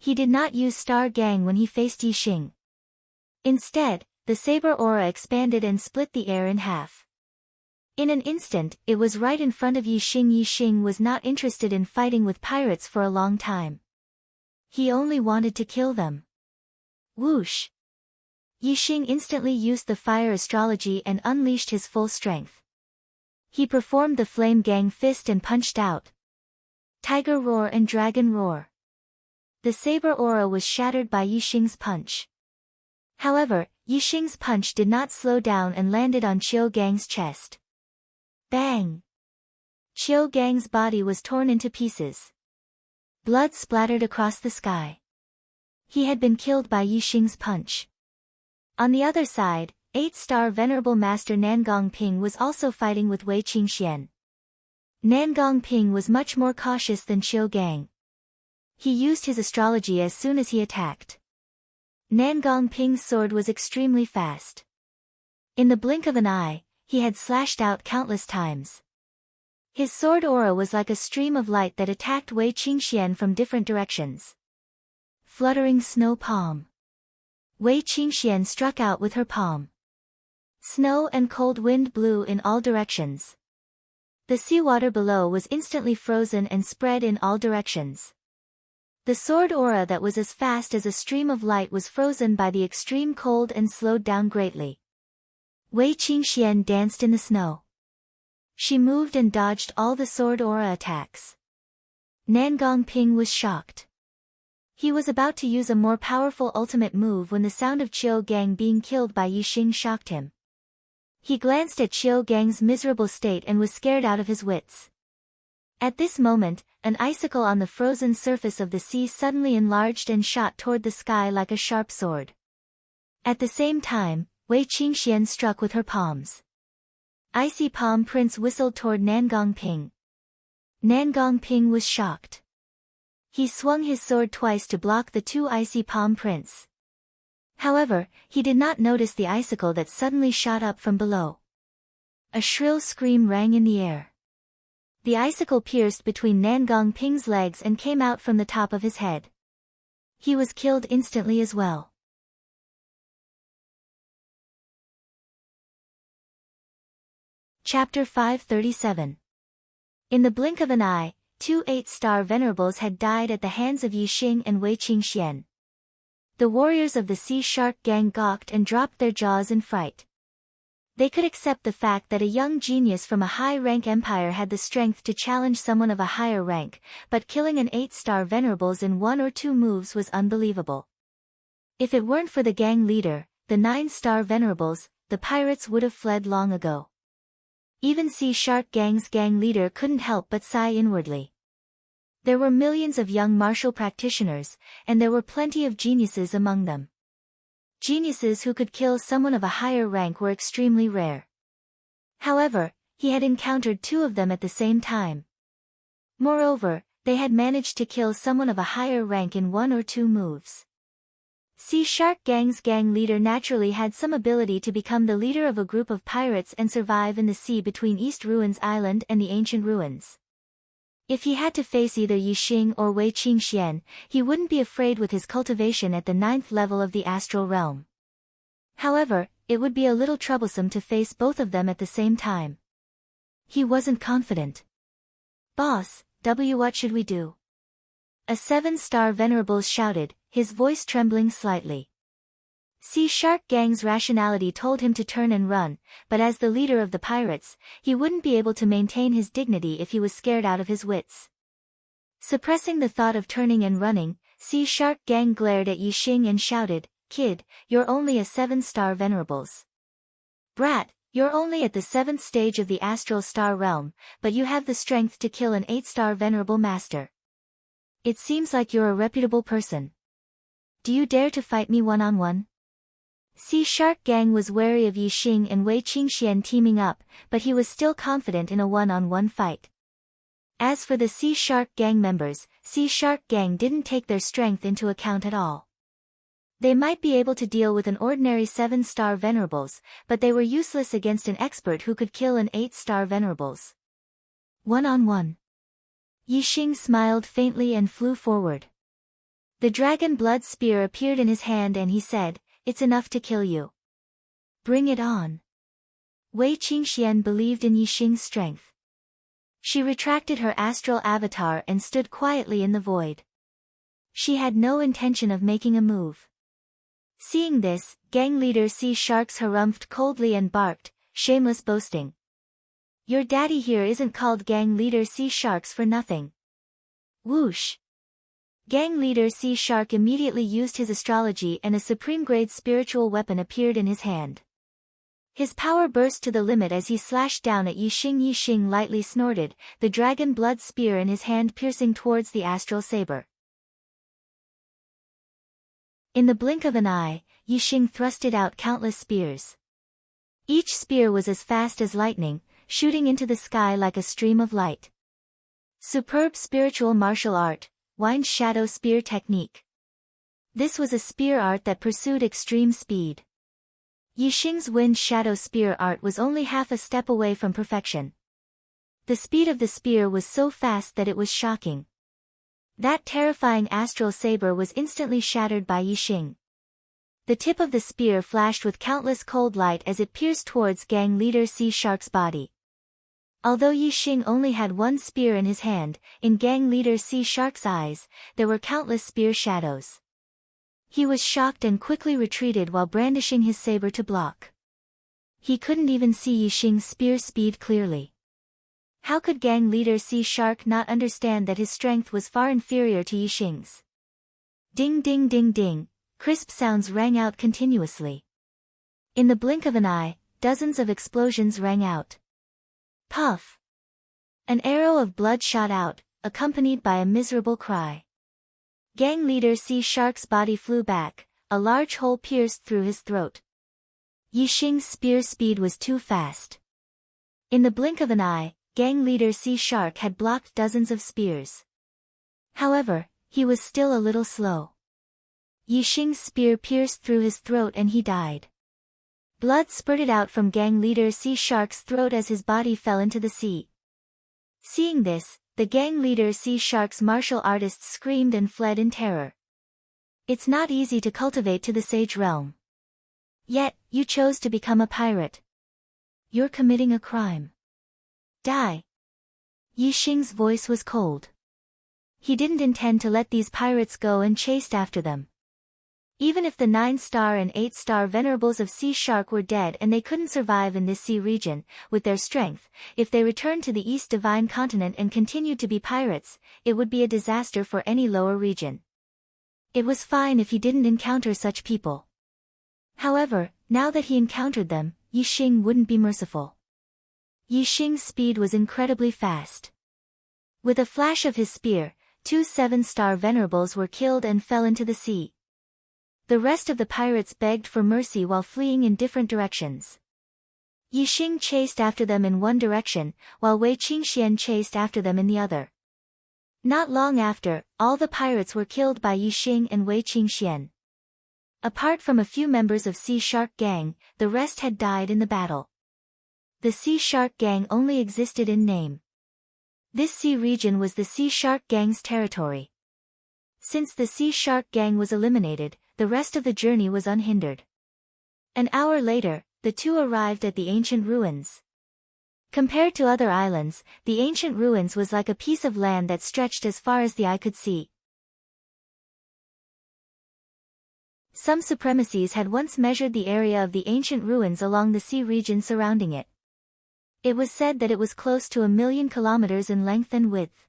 He did not use Star Gang when he faced Yixing. Instead, the saber aura expanded and split the air in half. In an instant, it was right in front of Yixing. Yixing was not interested in fighting with pirates for a long time. He only wanted to kill them. Whoosh! Yixing instantly used the fire astrology and unleashed his full strength. He performed the Flame Gang Fist and punched out. Tiger Roar and Dragon Roar. The saber aura was shattered by Yixing's punch. However, Yixing's punch did not slow down and landed on Qiu Gang's chest. Bang! Qiu Gang's body was torn into pieces. Blood splattered across the sky. He had been killed by Yixing's punch. On the other side, 8-star Venerable Master Nangong Ping was also fighting with Wei Qingxian. Nangong Ping was much more cautious than Qiu Gang. He used his astrology as soon as he attacked. Nangong Ping's sword was extremely fast. In the blink of an eye, he had slashed out countless times. His sword aura was like a stream of light that attacked Wei Qingxian from different directions. Fluttering snow palm. Wei Qingxian struck out with her palm. Snow and cold wind blew in all directions. The seawater below was instantly frozen and spread in all directions. The sword aura that was as fast as a stream of light was frozen by the extreme cold and slowed down greatly. Wei Qingxian danced in the snow. She moved and dodged all the sword aura attacks. Nangong Ping was shocked. He was about to use a more powerful ultimate move when the sound of Qiu Gang being killed by Yixing shocked him. He glanced at Qiu Gang's miserable state and was scared out of his wits. At this moment, an icicle on the frozen surface of the sea suddenly enlarged and shot toward the sky like a sharp sword. At the same time, Wei Qingxian struck with her palms. Icy Palm Prince whistled toward Nangong Ping. Nangong Ping was shocked. He swung his sword twice to block the two Icy Palm Prince. However, he did not notice the icicle that suddenly shot up from below. A shrill scream rang in the air. The icicle pierced between Nangong Ping's legs and came out from the top of his head. He was killed instantly as well. Chapter 537. In the blink of an eye, 2 8-star venerables had died at the hands of Yixing and Wei Qingxian. The warriors of the Sea Shark Gang gawked and dropped their jaws in fright. They could accept the fact that a young genius from a high-rank empire had the strength to challenge someone of a higher rank, but killing an 8-star venerables in 1 or 2 moves was unbelievable. If it weren't for the gang leader, the 9-star venerables, the pirates would have fled long ago. Even Sea Shark Gang's gang leader couldn't help but sigh inwardly. There were millions of young martial practitioners, and there were plenty of geniuses among them. Geniuses who could kill someone of a higher rank were extremely rare. However, he had encountered 2 of them at the same time. Moreover, they had managed to kill someone of a higher rank in 1 or 2 moves. Sea Shark Gang's gang leader naturally had some ability to become the leader of a group of pirates and survive in the sea between East Ruins Island and the ancient ruins. If he had to face either Yixing or Wei Qingxian, he wouldn't be afraid with his cultivation at the 9th level of the astral realm. However, it would be a little troublesome to face both of them at the same time. He wasn't confident. "Boss, what should we do?" A 7-star venerables shouted, his voice trembling slightly. Sea Shark Gang's rationality told him to turn and run, but as the leader of the pirates, he wouldn't be able to maintain his dignity if he was scared out of his wits. Suppressing the thought of turning and running, Sea Shark Gang glared at Yixing and shouted, "Kid, you're only a 7-star venerables. Brat, you're only at the 7th stage of the astral star realm, but you have the strength to kill an 8-star venerable master. It seems like you're a reputable person. Do you dare to fight me one-on-one?" Sea Shark Gang was wary of Yixing and Wei Qingxian teaming up, but he was still confident in a one-on-one fight. As for the Sea Shark Gang members, Sea Shark Gang didn't take their strength into account at all. They might be able to deal with an ordinary 7-star venerables, but they were useless against an expert who could kill an 8-star venerables. One-on-one. Yixing smiled faintly and flew forward. The dragon blood spear appeared in his hand and he said, "It's enough to kill you. Bring it on." Wei Qingxian believed in Yixing's strength. She retracted her astral avatar and stood quietly in the void. She had no intention of making a move. Seeing this, gang leader Sea Sharks harumphed coldly and barked, "Shameless boasting. Your daddy here isn't called gang leader Sea Sharks for nothing." Whoosh! Gang leader Sea Shark immediately used his astrology and a supreme-grade spiritual weapon appeared in his hand. His power burst to the limit as he slashed down at Yixing. Yixing lightly snorted, the dragon blood spear in his hand piercing towards the astral saber. In the blink of an eye, Yixing thrusted out countless spears. Each spear was as fast as lightning, shooting into the sky like a stream of light. Superb spiritual martial art, Wind Shadow Spear Technique. This was a spear art that pursued extreme speed. Yixing's Wind Shadow Spear art was only half a step away from perfection. The speed of the spear was so fast that it was shocking. That terrifying astral saber was instantly shattered by Yixing. The tip of the spear flashed with countless cold light as it pierced towards gang leader Sea Shark's body. Although Yixing only had one spear in his hand, in gang leader Sea Shark's eyes, there were countless spear shadows. He was shocked and quickly retreated while brandishing his saber to block. He couldn't even see Yixing's spear speed clearly. How could gang leader Sea Shark not understand that his strength was far inferior to Yixing's? Ding ding ding ding, crisp sounds rang out continuously. In the blink of an eye, dozens of explosions rang out. Puff! An arrow of blood shot out, accompanied by a miserable cry. Gang leader Sea Shark's body flew back, a large hole pierced through his throat. Yixing's spear speed was too fast. In the blink of an eye, gang leader Sea Shark had blocked dozens of spears. However, he was still a little slow. Yixing's spear pierced through his throat and he died. Blood spurted out from gang leader Sea Shark's throat as his body fell into the sea. Seeing this, the gang leader Sea Shark's martial artists screamed and fled in terror. It's not easy to cultivate to the sage realm. Yet, you chose to become a pirate. You're committing a crime. Die. Yixing's voice was cold. He didn't intend to let these pirates go and chased after them. Even if the 9-star and 8-star venerables of Sea Shark were dead and they couldn't survive in this sea region, with their strength, if they returned to the East Divine Continent and continued to be pirates, it would be a disaster for any lower region. It was fine if he didn't encounter such people. However, now that he encountered them, Yixing wouldn't be merciful. Yixing's speed was incredibly fast. With a flash of his spear, 2 7-star venerables were killed and fell into the sea. The rest of the pirates begged for mercy while fleeing in different directions. Yixing chased after them in one direction, while Wei Qingxian chased after them in the other. Not long after, all the pirates were killed by Yixing and Wei Qingxian. Apart from a few members of Sea Shark Gang, the rest had died in the battle. The Sea Shark Gang only existed in name. This sea region was the Sea Shark Gang's territory. Since the Sea Shark Gang was eliminated, the rest of the journey was unhindered. An hour later, the two arrived at the ancient ruins. Compared to other islands, the ancient ruins was like a piece of land that stretched as far as the eye could see. Some supremacies had once measured the area of the ancient ruins along the sea region surrounding it. It was said that it was close to 1,000,000 kilometers in length and width.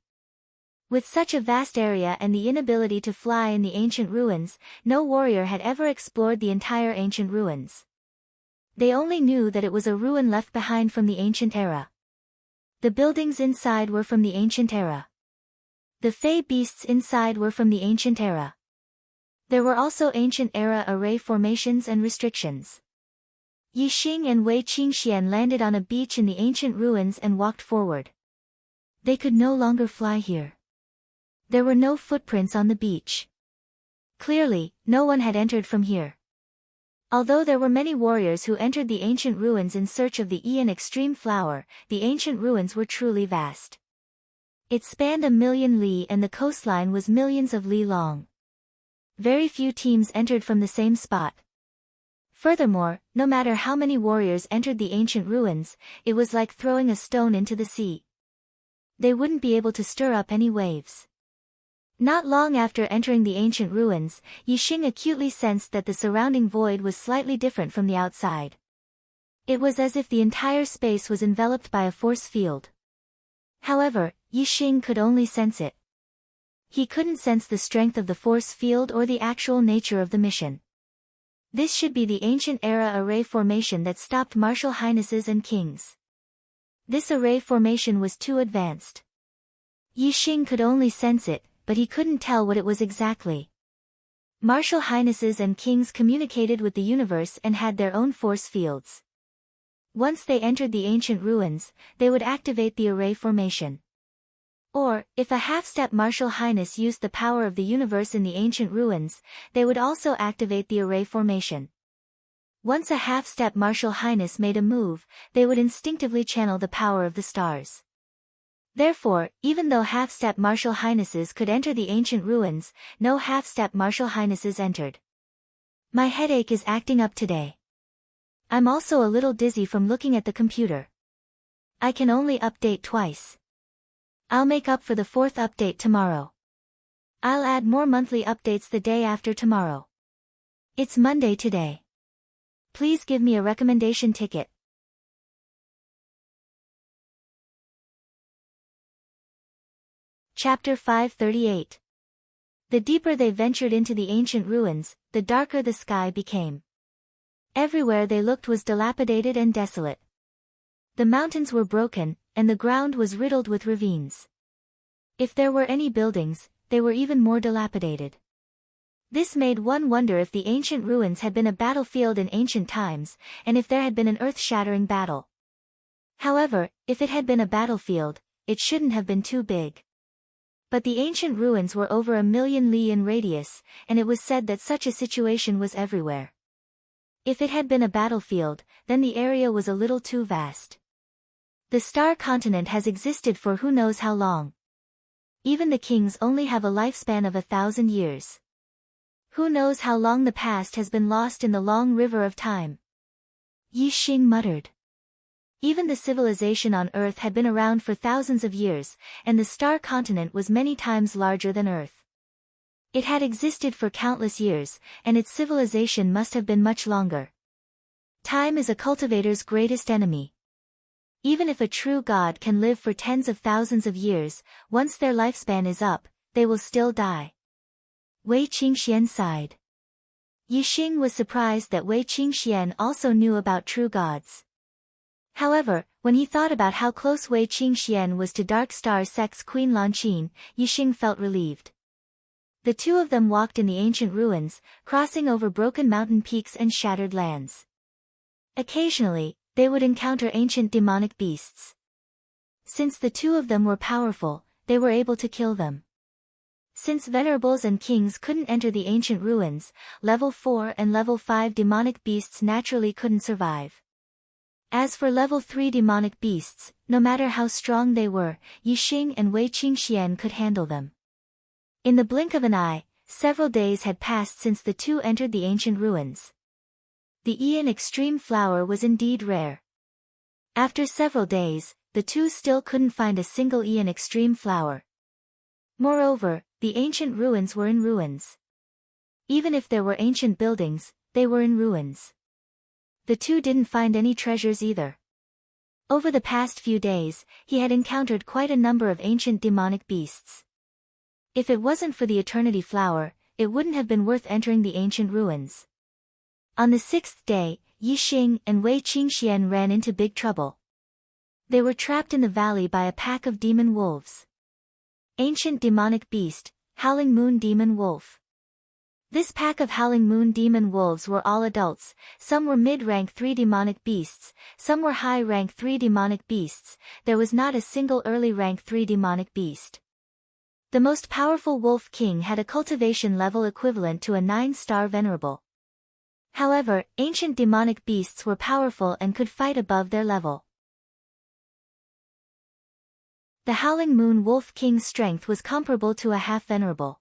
With such a vast area and the inability to fly in the ancient ruins, no warrior had ever explored the entire ancient ruins. They only knew that it was a ruin left behind from the ancient era. The buildings inside were from the ancient era. The fey beasts inside were from the ancient era. There were also ancient era array formations and restrictions. Yixing and Wei Qingxian landed on a beach in the ancient ruins and walked forward. They could no longer fly here. There were no footprints on the beach. Clearly, no one had entered from here. Although there were many warriors who entered the ancient ruins in search of the Aeon Extreme Flower, the ancient ruins were truly vast. It spanned 1,000,000 li and the coastline was millions of li long. Very few teams entered from the same spot. Furthermore, no matter how many warriors entered the ancient ruins, it was like throwing a stone into the sea. They wouldn't be able to stir up any waves. Not long after entering the ancient ruins, Yixing acutely sensed that the surrounding void was slightly different from the outside. It was as if the entire space was enveloped by a force field. However, Yixing could only sense it. He couldn't sense the strength of the force field or the actual nature of the mission. This should be the ancient era array formation that stopped martial highnesses and kings. This array formation was too advanced. Yixing could only sense it, but he couldn't tell what it was exactly. Martial highnesses and kings communicated with the universe and had their own force fields. Once they entered the ancient ruins, they would activate the array formation. Or, if a half-step martial highness used the power of the universe in the ancient ruins, they would also activate the array formation. Once a half-step martial highness made a move, they would instinctively channel the power of the stars. Therefore, even though half-step martial highnesses could enter the ancient ruins, no half-step martial highnesses entered. My headache is acting up today. I'm also a little dizzy from looking at the computer. I can only update twice. I'll make up for the fourth update tomorrow. I'll add more monthly updates the day after tomorrow. It's Monday today. Please give me a recommendation ticket. Chapter 538. The deeper they ventured into the ancient ruins, the darker the sky became. Everywhere they looked was dilapidated and desolate. The mountains were broken, and the ground was riddled with ravines. If there were any buildings, they were even more dilapidated. This made one wonder if the ancient ruins had been a battlefield in ancient times, and if there had been an earth-shattering battle. However, if it had been a battlefield, it shouldn't have been too big. But the ancient ruins were over 1,000,000 li in radius, and it was said that such a situation was everywhere. If it had been a battlefield, then the area was a little too vast. The star continent has existed for who knows how long. Even the kings only have a lifespan of 1,000 years. Who knows how long the past has been lost in the long river of time? Yixing muttered. Even the civilization on Earth had been around for thousands of years, and the star continent was many times larger than Earth. It had existed for countless years, and its civilization must have been much longer. Time is a cultivator's greatest enemy. Even if a true god can live for tens of thousands of years, once their lifespan is up, they will still die. Wei Qingxian sighed. Yixing was surprised that Wei Qingxian also knew about true gods. However, when he thought about how close Wei Qingxian was to Dark Star Sect's Queen Lanqin, Yixing felt relieved. The two of them walked in the ancient ruins, crossing over broken mountain peaks and shattered lands. Occasionally, they would encounter ancient demonic beasts. Since the two of them were powerful, they were able to kill them. Since venerables and kings couldn't enter the ancient ruins, level 4 and level 5 demonic beasts naturally couldn't survive. As for level 3 demonic beasts, no matter how strong they were, Yixing and Wei Qingxian could handle them. In the blink of an eye, several days had passed since the two entered the ancient ruins. The Ian Extreme flower was indeed rare. After several days, the two still couldn't find a single Ian Extreme flower. Moreover, the ancient ruins were in ruins. Even if there were ancient buildings, they were in ruins. The two didn't find any treasures either. Over the past few days, he had encountered quite a number of ancient demonic beasts. If it wasn't for the Eternity Flower, it wouldn't have been worth entering the ancient ruins. On the 6th day, Yixing and Wei Qingxian ran into big trouble. They were trapped in the valley by a pack of demon wolves. Ancient demonic beast, Howling Moon Demon Wolf. This pack of Howling Moon Demon Wolves were all adults, some were mid-rank 3 demonic beasts, some were high-rank 3 demonic beasts, there was not a single early rank 3 demonic beast. The most powerful Wolf King had a cultivation level equivalent to a 9-star venerable. However, ancient demonic beasts were powerful and could fight above their level. The Howling Moon Wolf King's strength was comparable to a half-venerable.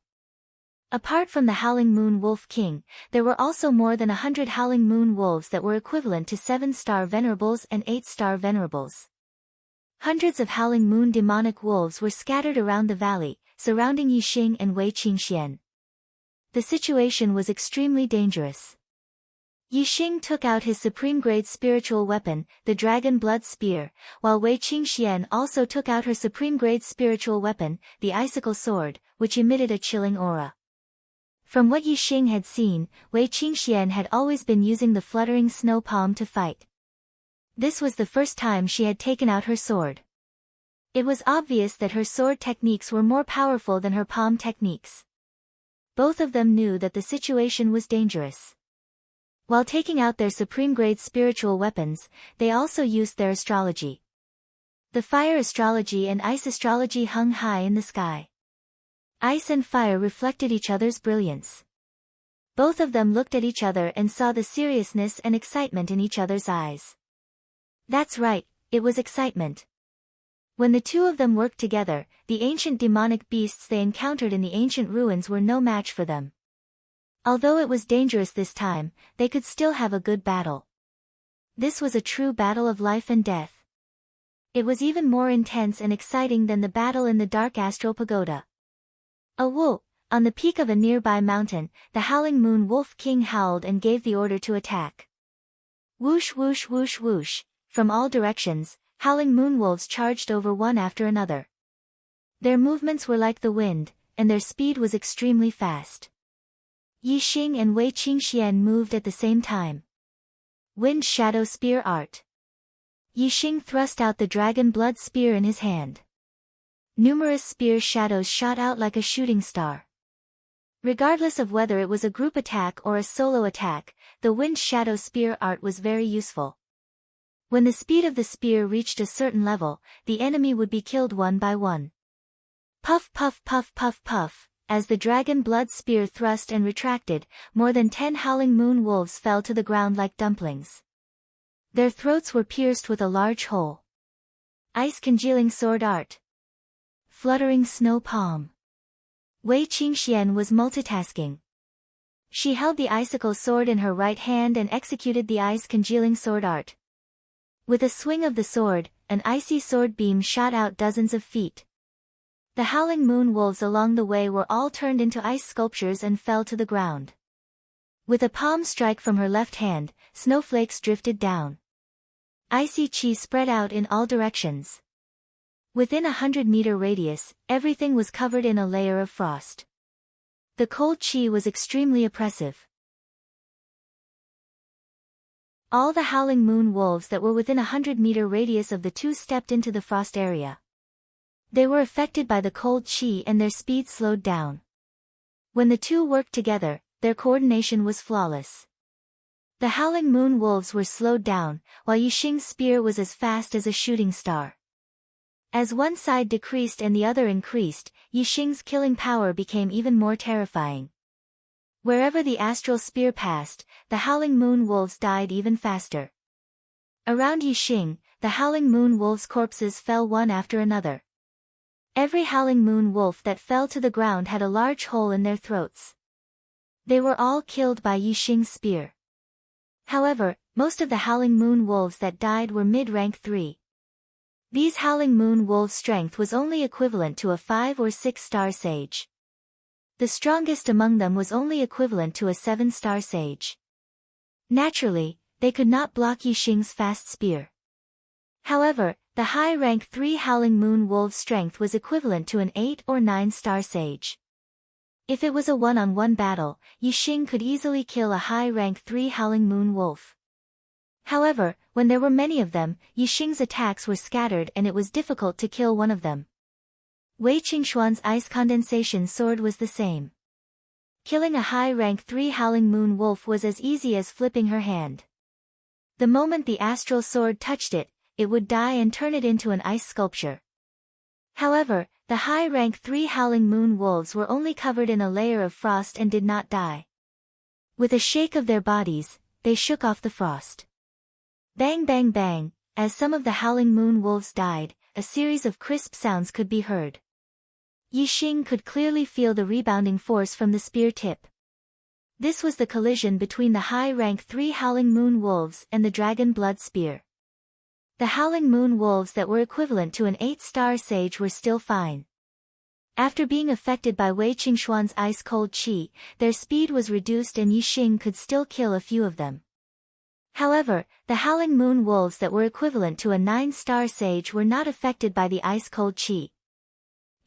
Apart from the Howling Moon Wolf King, there were also more than 100 Howling Moon Wolves that were equivalent to 7-star Venerables and 8-star Venerables. Hundreds of Howling Moon demonic wolves were scattered around the valley, surrounding Yixing and Wei Qingxian. The situation was extremely dangerous. Yixing took out his supreme-grade spiritual weapon, the Dragon Blood Spear, while Wei Qingxian also took out her supreme-grade spiritual weapon, the Icicle Sword, which emitted a chilling aura. From what Yixing had seen, Wei Qingxian had always been using the fluttering snow palm to fight. This was the first time she had taken out her sword. It was obvious that her sword techniques were more powerful than her palm techniques. Both of them knew that the situation was dangerous. While taking out their supreme-grade spiritual weapons, they also used their astrology. The fire astrology and ice astrology hung high in the sky. Ice and fire reflected each other's brilliance. Both of them looked at each other and saw the seriousness and excitement in each other's eyes. That's right, it was excitement. When the two of them worked together, the ancient demonic beasts they encountered in the ancient ruins were no match for them. Although it was dangerous this time, they could still have a good battle. This was a true battle of life and death. It was even more intense and exciting than the battle in the Dark Astral Pagoda. On the peak of a nearby mountain, the Howling Moon Wolf King howled and gave the order to attack. Whoosh whoosh whoosh whoosh, from all directions, Howling Moon Wolves charged over one after another. Their movements were like the wind, and their speed was extremely fast. Yixing and Wei Qingxian moved at the same time. Wind Shadow Spear Art. Yixing thrust out the Dragon Blood Spear in his hand. Numerous spear shadows shot out like a shooting star. Regardless of whether it was a group attack or a solo attack, the Wind Shadow Spear Art was very useful. When the speed of the spear reached a certain level, the enemy would be killed one by one. Puff puff puff puff puff. As the Dragon Blood Spear thrust and retracted, more than 10 Howling Moon Wolves fell to the ground like dumplings. Their throats were pierced with a large hole. Ice Congealing Sword Art. Fluttering Snow Palm. Wei Qingxian was multitasking. She held the icicle sword in her right hand and executed the Ice Congealing Sword Art. With a swing of the sword, an icy sword beam shot out dozens of feet. The Howling Moon Wolves along the way were all turned into ice sculptures and fell to the ground. With a palm strike from her left hand, snowflakes drifted down. Icy chi spread out in all directions. Within a 100-meter radius, everything was covered in a layer of frost. The cold chi was extremely oppressive. All the Howling Moon Wolves that were within a 100-meter radius of the two stepped into the frost area. They were affected by the cold chi and their speed slowed down. When the two worked together, their coordination was flawless. The Howling Moon Wolves were slowed down, while Yixing's spear was as fast as a shooting star. As one side decreased and the other increased, Yixing's killing power became even more terrifying. Wherever the astral spear passed, the Howling Moon Wolves died even faster. Around Yixing, the Howling Moon Wolves' corpses fell one after another. Every Howling Moon Wolf that fell to the ground had a large hole in their throats. They were all killed by Yixing's spear. However, most of the Howling Moon Wolves that died were mid-rank 3. These Howling Moon Wolves' strength was only equivalent to a 5 or 6-star sage. The strongest among them was only equivalent to a 7-star sage. Naturally, they could not block Yixing's fast spear. However, the high-rank 3 Howling Moon Wolves' strength was equivalent to an 8 or 9-star sage. If it was a one-on-one battle, Yixing could easily kill a high-rank 3 Howling Moon Wolf. However, when there were many of them, Yixing's attacks were scattered and it was difficult to kill one of them. Wei Qingxuan's Ice Condensation Sword was the same. Killing a high-rank 3 Howling Moon Wolf was as easy as flipping her hand. The moment the astral sword touched it, it would die and turn it into an ice sculpture. However, the high-rank 3 Howling Moon Wolves were only covered in a layer of frost and did not die. With a shake of their bodies, they shook off the frost. Bang bang bang, as some of the Howling Moon Wolves died, a series of crisp sounds could be heard. Yixing could clearly feel the rebounding force from the spear tip. This was the collision between the high-rank 3 Howling Moon Wolves and the Dragon Blood Spear. The Howling Moon Wolves that were equivalent to an 8-star sage were still fine. After being affected by Wei Qingxuan's ice-cold qi, their speed was reduced and Yixing could still kill a few of them. However, the Howling Moon Wolves that were equivalent to a 9-star sage were not affected by the ice-cold qi.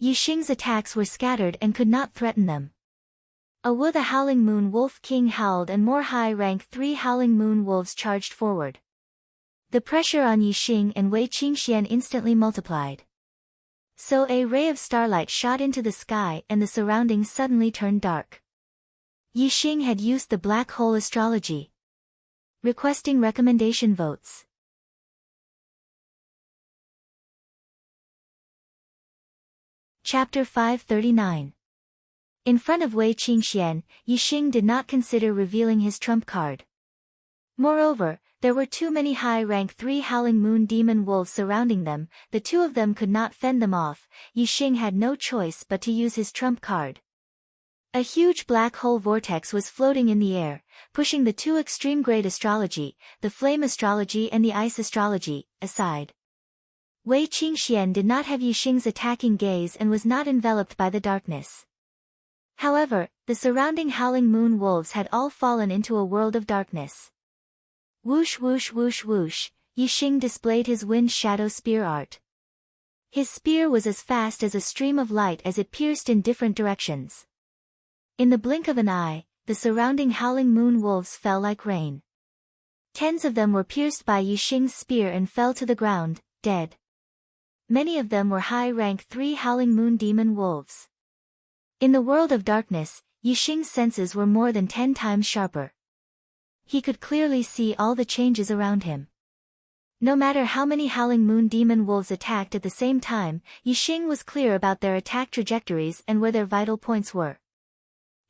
Yixing's attacks were scattered and could not threaten them. The Howling Moon Wolf King howled and more high-rank 3 Howling Moon Wolves charged forward. The pressure on Yixing and Wei Qingxian instantly multiplied. So a ray of starlight shot into the sky and the surroundings suddenly turned dark. Yixing had used the black hole astrology. Requesting recommendation votes. Chapter 539. In front of Wei Qingxian, Yixing did not consider revealing his trump card. Moreover, there were too many high-rank 3 Howling Moon Demon Wolves surrounding them, the two of them could not fend them off. Yixing had no choice but to use his trump card. A huge black hole vortex was floating in the air, pushing the two extreme-grade astrology, the flame astrology and the ice astrology, aside. Wei Qingxian did not have Yixing's attacking gaze and was not enveloped by the darkness. However, the surrounding Howling Moon Wolves had all fallen into a world of darkness. Whoosh whoosh whoosh whoosh, Yixing displayed his wind shadow spear art. His spear was as fast as a stream of light as it pierced in different directions. In the blink of an eye, the surrounding Howling Moon Wolves fell like rain. Tens of them were pierced by Yixing's spear and fell to the ground, dead. Many of them were high-rank 3 Howling Moon Demon Wolves. In the world of darkness, Yixing's senses were more than 10 times sharper. He could clearly see all the changes around him. No matter how many Howling Moon Demon Wolves attacked at the same time, Yixing was clear about their attack trajectories and where their vital points were.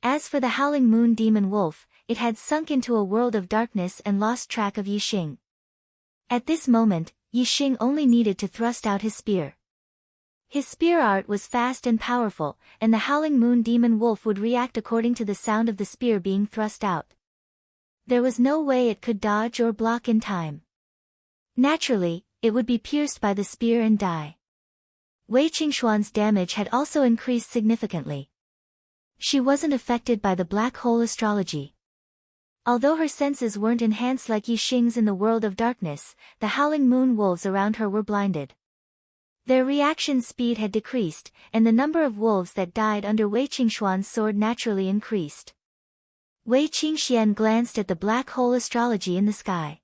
As for the Howling Moon Demon Wolf, it had sunk into a world of darkness and lost track of Yixing. At this moment, Yixing only needed to thrust out his spear. His spear art was fast and powerful, and the Howling Moon Demon Wolf would react according to the sound of the spear being thrust out. There was no way it could dodge or block in time. Naturally, it would be pierced by the spear and die. Wei Qingxuan's damage had also increased significantly. She wasn't affected by the black hole astrology. Although her senses weren't enhanced like Yixing's in the world of darkness, the Howling Moon Wolves around her were blinded. Their reaction speed had decreased, and the number of wolves that died under Wei Qingxuan's sword naturally increased. Wei Qingxian glanced at the black hole astrology in the sky.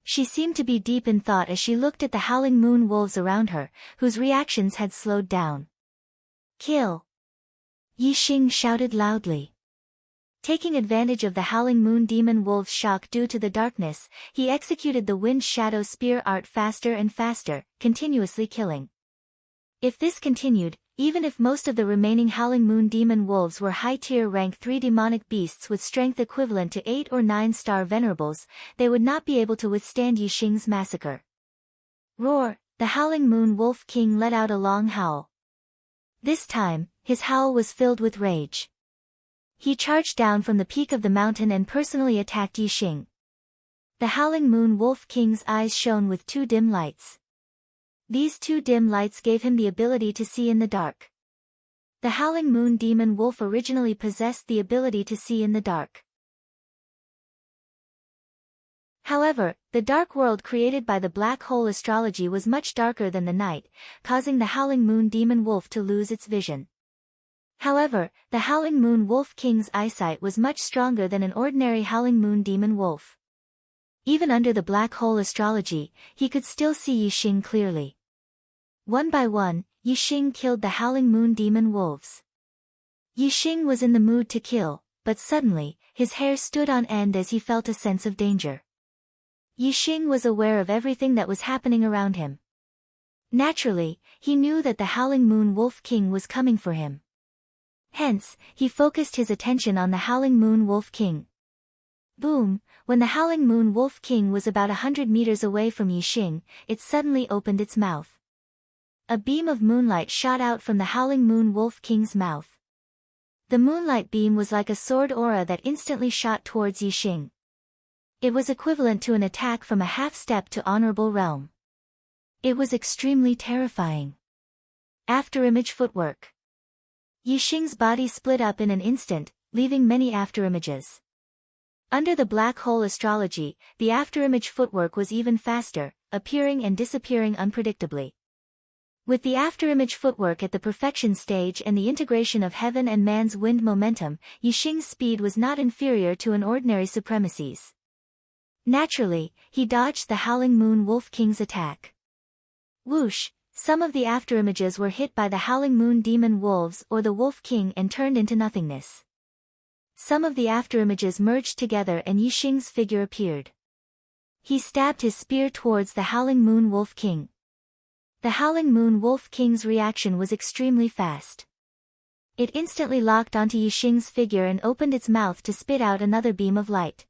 She seemed to be deep in thought as she looked at the Howling Moon Wolves around her, whose reactions had slowed down. Kill! Yixing shouted loudly. Taking advantage of the Howling Moon Demon Wolf's shock due to the darkness, he executed the Wind Shadow Spear art faster and faster, continuously killing. If this continued, even if most of the remaining Howling Moon Demon Wolves were high-tier rank 3 demonic beasts with strength equivalent to 8 or 9-star venerables, they would not be able to withstand Yixing's massacre. Roar! The Howling Moon Wolf King let out a long howl. This time, his howl was filled with rage. He charged down from the peak of the mountain and personally attacked Yixing. The Howling Moon Wolf King's eyes shone with 2 dim lights. These 2 dim lights gave him the ability to see in the dark. The Howling Moon Demon Wolf originally possessed the ability to see in the dark. However, the dark world created by the black hole astrology was much darker than the night, causing the Howling Moon Demon Wolf to lose its vision. However, the Howling Moon Wolf King's eyesight was much stronger than an ordinary Howling Moon Demon Wolf. Even under the black hole astrology, he could still see Yixing clearly. One by one, Yixing killed the Howling Moon Demon Wolves. Yixing was in the mood to kill, but suddenly, his hair stood on end as he felt a sense of danger. Yixing was aware of everything that was happening around him. Naturally, he knew that the Howling Moon Wolf King was coming for him. Hence, he focused his attention on the Howling Moon Wolf King. Boom! When the Howling Moon Wolf King was about 100 meters away from Yixing, it suddenly opened its mouth. a beam of moonlight shot out from the Howling Moon Wolf King's mouth. The moonlight beam was like a sword aura that instantly shot towards Yixing. It was equivalent to an attack from a half-step to honorable realm. It was extremely terrifying. Afterimage footwork. Yixing's body split up in an instant, leaving many afterimages. Under the black hole astrology, the afterimage footwork was even faster, appearing and disappearing unpredictably. With the afterimage footwork at the perfection stage and the integration of heaven and man's wind momentum, Yixing's speed was not inferior to an ordinary supremacy's. Naturally, he dodged the Howling Moon Wolf King's attack. Whoosh! Some of the afterimages were hit by the Howling Moon Demon Wolves or the Wolf King and turned into nothingness. Some of the afterimages merged together and Yixing's figure appeared. He stabbed his spear towards the Howling Moon Wolf King. The Howling Moon Wolf King's reaction was extremely fast. It instantly locked onto Yixing's figure and opened its mouth to spit out another beam of light.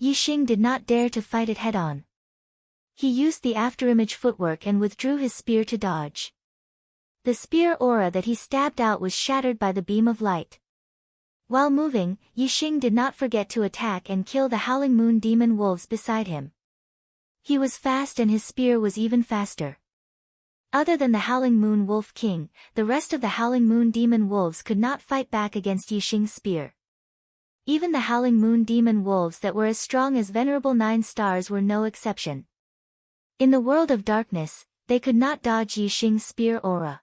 Yixing did not dare to fight it head-on. He used the afterimage footwork and withdrew his spear to dodge. The spear aura that he stabbed out was shattered by the beam of light. While moving, Yixing did not forget to attack and kill the Howling Moon Demon Wolves beside him. He was fast and his spear was even faster. Other than the Howling Moon Wolf King, the rest of the Howling Moon Demon Wolves could not fight back against Yixing's spear. Even the Howling Moon Demon Wolves that were as strong as Venerable 9 Stars were no exception. In the world of darkness, they could not dodge Yixing's spear aura.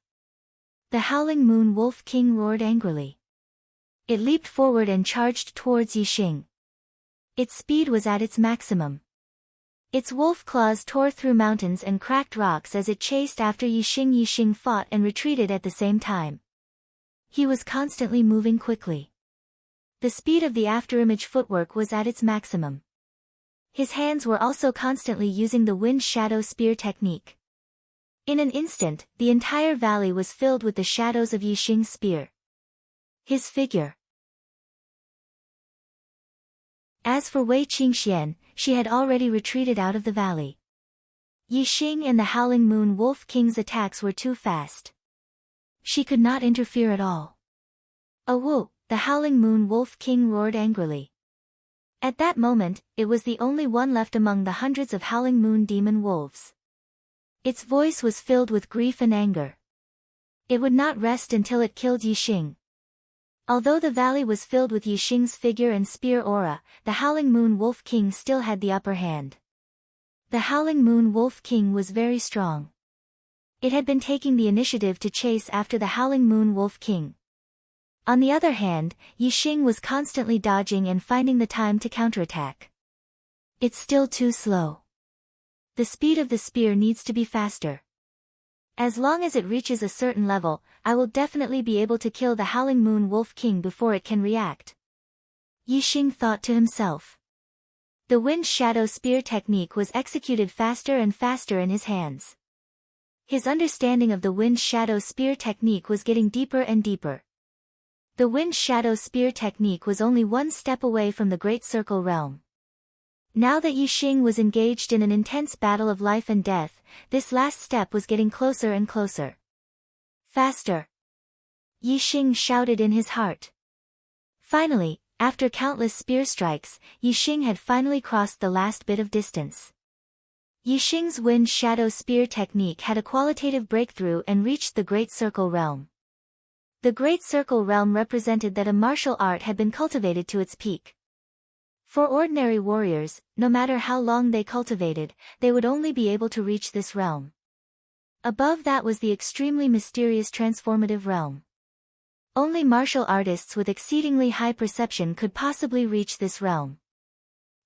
The Howling Moon Wolf King roared angrily. It leaped forward and charged towards Yixing. Its speed was at its maximum. Its wolf claws tore through mountains and cracked rocks as it chased after Yixing. Yixing fought and retreated at the same time. He was constantly moving quickly. The speed of the afterimage footwork was at its maximum. His hands were also constantly using the wind shadow spear technique. In an instant, the entire valley was filled with the shadows of Yixing's spear. His figure. As for Wei Qingxian, she had already retreated out of the valley. Yixing and the Howling Moon Wolf King's attacks were too fast. She could not interfere at all. "Awoo!" the Howling Moon Wolf King roared angrily. At that moment, it was the only one left among the hundreds of Howling Moon Demon Wolves. Its voice was filled with grief and anger. It would not rest until it killed Yixing. Although the valley was filled with Yixing's figure and spear aura, the Howling Moon Wolf King still had the upper hand. The Howling Moon Wolf King was very strong. It had been taking the initiative to chase after the Howling Moon Wolf King. On the other hand, Yixing was constantly dodging and finding the time to counterattack. It's still too slow. The speed of the spear needs to be faster. As long as it reaches a certain level, I will definitely be able to kill the Howling Moon Wolf King before it can react. Yixing thought to himself. The wind shadow spear technique was executed faster and faster in his hands. His understanding of the wind shadow spear technique was getting deeper and deeper. The wind shadow spear technique was only one step away from the Great Circle realm. Now that Yixing was engaged in an intense battle of life and death, this last step was getting closer and closer. Faster! Yixing shouted in his heart. Finally, after countless spear strikes, Yixing had finally crossed the last bit of distance. Yixing's wind shadow spear technique had a qualitative breakthrough and reached the Great Circle realm. The Great Circle realm represented that a martial art had been cultivated to its peak. For ordinary warriors, no matter how long they cultivated, they would only be able to reach this realm. Above that was the extremely mysterious transformative realm. Only martial artists with exceedingly high perception could possibly reach this realm.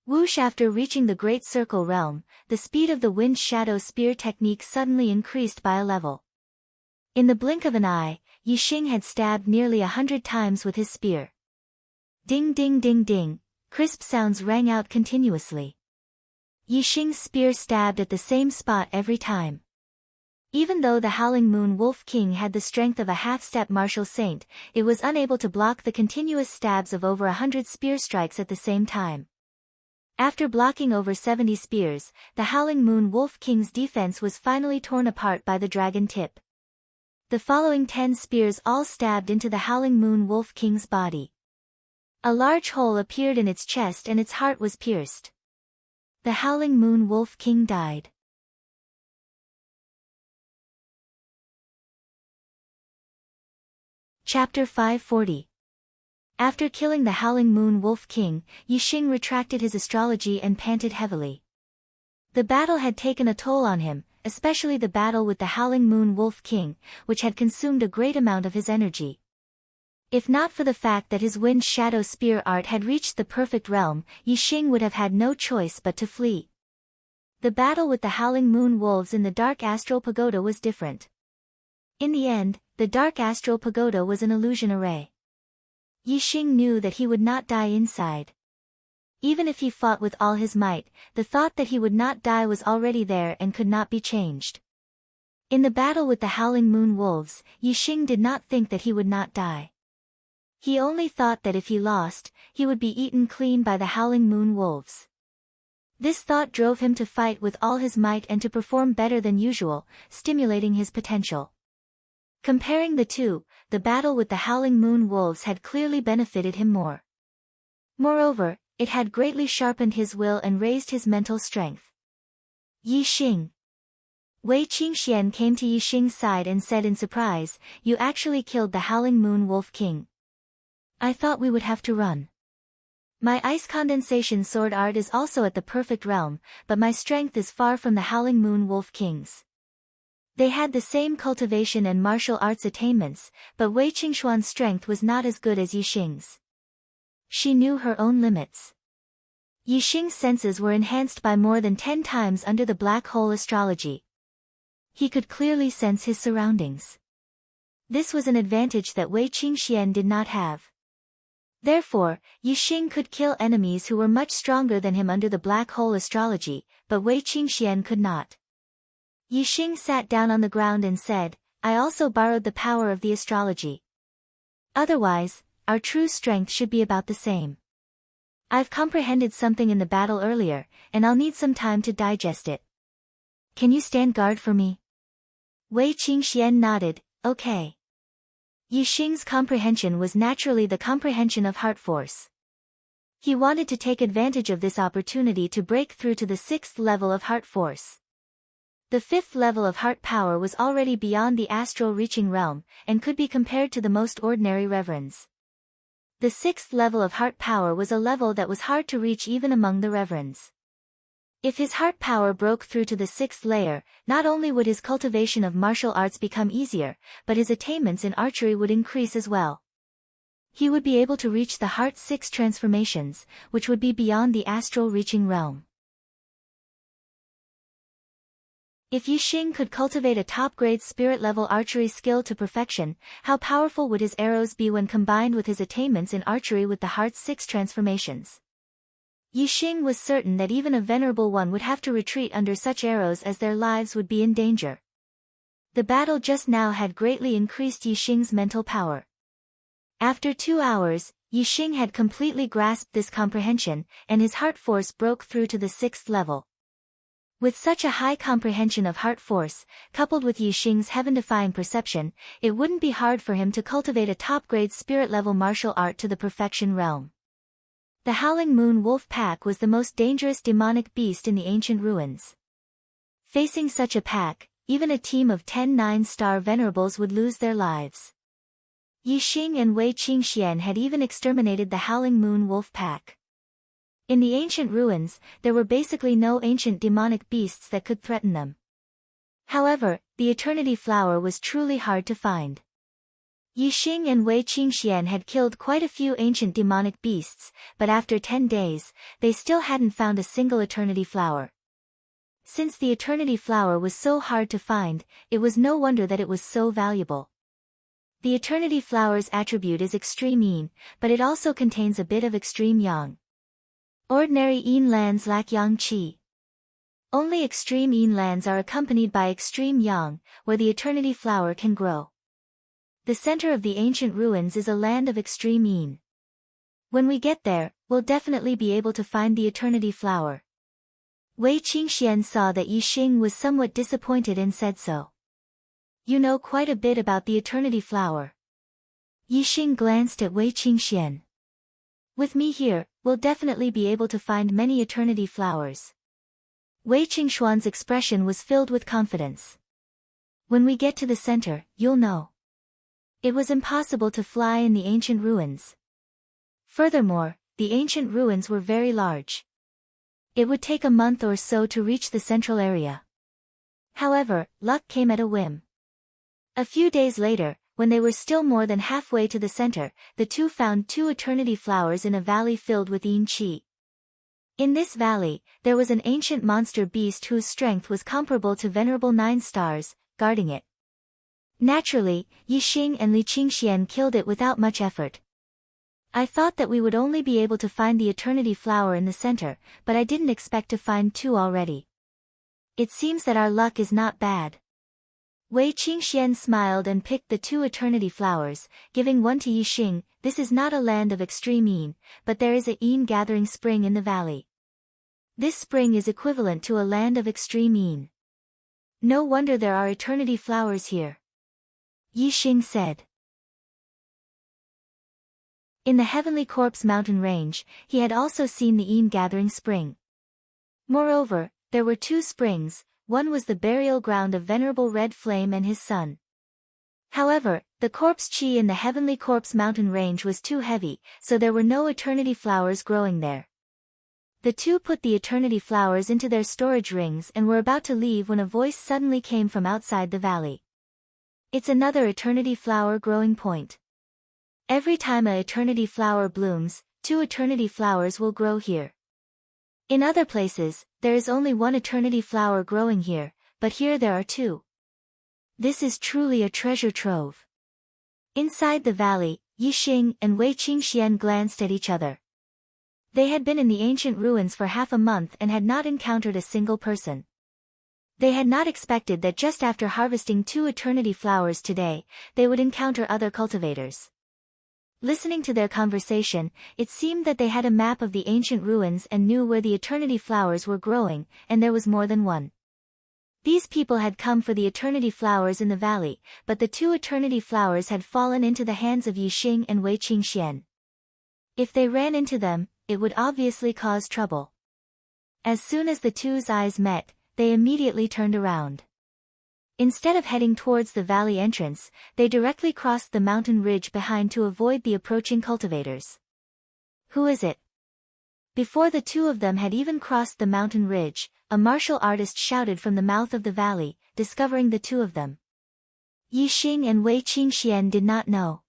Whoosh! After reaching the Great Circle realm, the speed of the wind shadow spear technique suddenly increased by a level. In the blink of an eye, Yixing had stabbed nearly 100 times with his spear. Ding ding ding ding. Crisp sounds rang out continuously. Yixing's spear stabbed at the same spot every time. Even though the Howling Moon Wolf King had the strength of a half-step martial saint, it was unable to block the continuous stabs of over 100 spear strikes at the same time. After blocking over 70 spears, the Howling Moon Wolf King's defense was finally torn apart by the dragon tip. The following 10 spears all stabbed into the Howling Moon Wolf King's body. A large hole appeared in its chest and its heart was pierced. The Howling Moon Wolf King died. Chapter 540. After killing the Howling Moon Wolf King, Yixing retracted his astrology and panted heavily. The battle had taken a toll on him, especially the battle with the Howling Moon Wolf King, which had consumed a great amount of his energy. If not for the fact that his Wind Shadow Spear art had reached the perfect realm, Yixing would have had no choice but to flee. The battle with the Howling Moon Wolves in the Dark Astral Pagoda was different. In the end, the Dark Astral Pagoda was an illusion array. Yixing knew that he would not die inside. Even if he fought with all his might, the thought that he would not die was already there and could not be changed. In the battle with the Howling Moon Wolves, Yixing did not think that he would not die. He only thought that if he lost, he would be eaten clean by the Howling Moon Wolves. This thought drove him to fight with all his might and to perform better than usual, stimulating his potential. Comparing the two, the battle with the Howling Moon Wolves had clearly benefited him more. Moreover, it had greatly sharpened his will and raised his mental strength. Yixing. Wei Qingxian came to Yixing's side and said in surprise, "You actually killed the Howling Moon Wolf King. I thought we would have to run. My ice condensation sword art is also at the perfect realm, but my strength is far from the Howling Moon Wolf King's." They had the same cultivation and martial arts attainments, but Wei Qingshuan's strength was not as good as Yixing's. She knew her own limits. Yixing's senses were enhanced by more than 10 times under the black hole astrology. He could clearly sense his surroundings. This was an advantage that Wei Qingxian did not have. Therefore, Yixing could kill enemies who were much stronger than him under the black hole astrology, but Wei Qingxian could not. Yixing sat down on the ground and said, "I also borrowed the power of the astrology. Otherwise, our true strength should be about the same. I've comprehended something in the battle earlier, and I'll need some time to digest it. Can you stand guard for me?" Wei Qingxian nodded, "Okay." Yixing's comprehension was naturally the comprehension of heart force. He wanted to take advantage of this opportunity to break through to the 6th level of heart force. The 5th level of heart power was already beyond the astral reaching realm, and could be compared to the most ordinary reverends. The 6th level of heart power was a level that was hard to reach even among the reverends. If his heart power broke through to the 6th layer, not only would his cultivation of martial arts become easier, but his attainments in archery would increase as well. He would be able to reach the Heart 6 transformations, which would be beyond the astral reaching realm. If Yixing could cultivate a top-grade spirit-level archery skill to perfection, how powerful would his arrows be when combined with his attainments in archery with the Heart 6 transformations? Yixing was certain that even a venerable one would have to retreat under such arrows as their lives would be in danger. The battle just now had greatly increased Yixing's mental power. After 2 hours, Yixing had completely grasped this comprehension, and his heart force broke through to the 6th level. With such a high comprehension of heart force, coupled with Yixing's heaven-defying perception, it wouldn't be hard for him to cultivate a top-grade spirit-level martial art to the perfection realm. The Howling Moon Wolf Pack was the most dangerous demonic beast in the ancient ruins. Facing such a pack, even a team of 10 9-star venerables would lose their lives. Yixing and Wei Qingxian had even exterminated the Howling Moon Wolf Pack. In the ancient ruins, there were basically no ancient demonic beasts that could threaten them. However, the Eternity Flower was truly hard to find. Yixing and Wei Qingxian had killed quite a few ancient demonic beasts, but after 10 days, they still hadn't found a single Eternity Flower. Since the Eternity Flower was so hard to find, it was no wonder that it was so valuable. The Eternity Flower's attribute is extreme yin, but it also contains a bit of extreme yang. Ordinary yin lands lack yang qi. Only extreme yin lands are accompanied by extreme yang, where the Eternity Flower can grow. The center of the ancient ruins is a land of extreme yin. When we get there, we'll definitely be able to find the eternity flower. Wei Qingxian saw that Yixing was somewhat disappointed and said so. You know quite a bit about the eternity flower. Yixing glanced at Wei Qingxian. With me here, we'll definitely be able to find many eternity flowers. Wei Qingshuan's expression was filled with confidence. When we get to the center, you'll know. It was impossible to fly in the ancient ruins. Furthermore, the ancient ruins were very large. It would take a month or so to reach the central area. However, luck came at a whim. A few days later, when they were still more than halfway to the center, the two found 2 eternity flowers in a valley filled with yin qi. In this valley, there was an ancient monster beast whose strength was comparable to Venerable 9 Stars, guarding it. Naturally, Yixing and Li Qingxian killed it without much effort. I thought that we would only be able to find the eternity flower in the center, but I didn't expect to find 2 already. It seems that our luck is not bad. Wei Qingxian smiled and picked the 2 eternity flowers, giving one to Yixing. This is not a land of extreme yin, but there is a yin gathering spring in the valley. This spring is equivalent to a land of extreme yin. No wonder there are eternity flowers here. Yixing said. In the Heavenly Corpse mountain range, he had also seen the yin gathering spring. Moreover, there were 2 springs. One was the burial ground of Venerable Red Flame and his son. However, the corpse qi in the Heavenly Corpse mountain range was too heavy, so there were no eternity flowers growing there. The 2 put the eternity flowers into their storage rings and were about to leave when a voice suddenly came from outside the valley. It's another eternity flower growing point. Every time a eternity flower blooms, 2 eternity flowers will grow here. In other places, there is only 1 eternity flower growing here, but here there are 2. This is truly a treasure trove. Inside the valley, Yixing and Wei Qingxian glanced at each other. They had been in the ancient ruins for half a month and had not encountered a single person. They had not expected that just after harvesting 2 eternity flowers today, they would encounter other cultivators. Listening to their conversation, it seemed that they had a map of the ancient ruins and knew where the eternity flowers were growing, and there was more than one. These people had come for the eternity flowers in the valley, but the 2 eternity flowers had fallen into the hands of Yixing and Wei Qingxian. If they ran into them, it would obviously cause trouble. As soon as the 2's eyes met, they immediately turned around. Instead of heading towards the valley entrance, they directly crossed the mountain ridge behind to avoid the approaching cultivators. Who is it? Before the 2 of them had even crossed the mountain ridge, a martial artist shouted from the mouth of the valley, discovering the 2 of them. Yixing and Wei Qingxian did not know.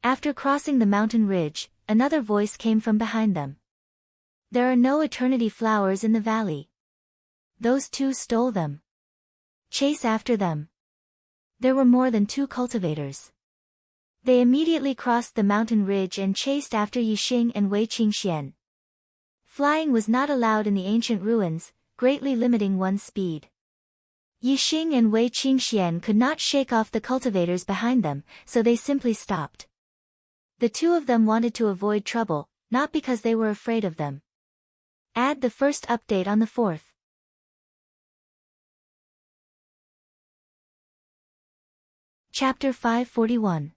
After crossing the mountain ridge, another voice came from behind them. There are no eternity flowers in the valley. Those 2 stole them. Chase after them. There were more than 2 cultivators. They immediately crossed the mountain ridge and chased after Yixing and Wei Qingxian. Flying was not allowed in the ancient ruins, greatly limiting one's speed. Yixing and Wei Qingxian could not shake off the cultivators behind them, so they simply stopped. The 2 of them wanted to avoid trouble, not because they were afraid of them. Add the first update on the 4th. Chapter 541.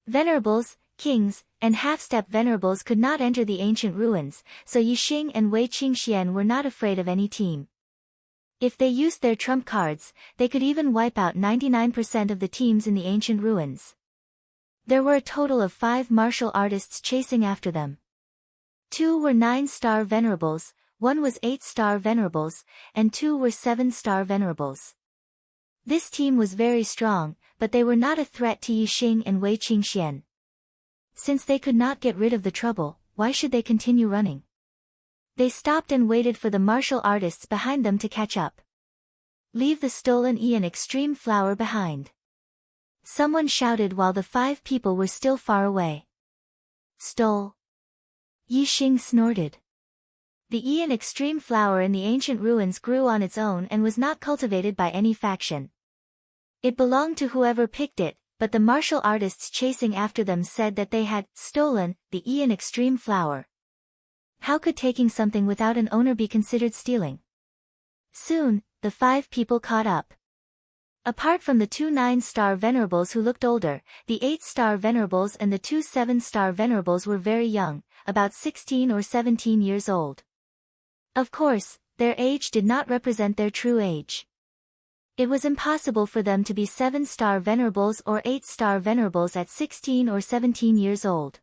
Venerables, kings, and half-step venerables could not enter the ancient ruins, so Yixing and Wei Qingxian were not afraid of any team. If they used their trump cards, they could even wipe out 99% of the teams in the ancient ruins. There were a total of 5 martial artists chasing after them. 2 were 9-star venerables, 1 was 8-star venerables, and 2 were 7-star venerables. This team was very strong, but they were not a threat to Yixing and Wei Qingxian. Since they could not get rid of the trouble, why should they continue running? They stopped and waited for the martial artists behind them to catch up. Leave the stolen Ian Extreme Flower behind. Someone shouted while the 5 people were still far away. Stole? Yixing snorted. The Ian Extreme Flower in the ancient ruins grew on its own and was not cultivated by any faction. It belonged to whoever picked it, but the martial artists chasing after them said that they had stolen the Ian Extreme Flower. How could taking something without an owner be considered stealing? Soon, the 5 people caught up. Apart from the 2 9-star venerables who looked older, the 8-star venerables and the 2 7-star venerables were very young, about 16 or 17 years old. Of course, their age did not represent their true age. It was impossible for them to be 7-star venerables or 8-star venerables at 16 or 17 years old.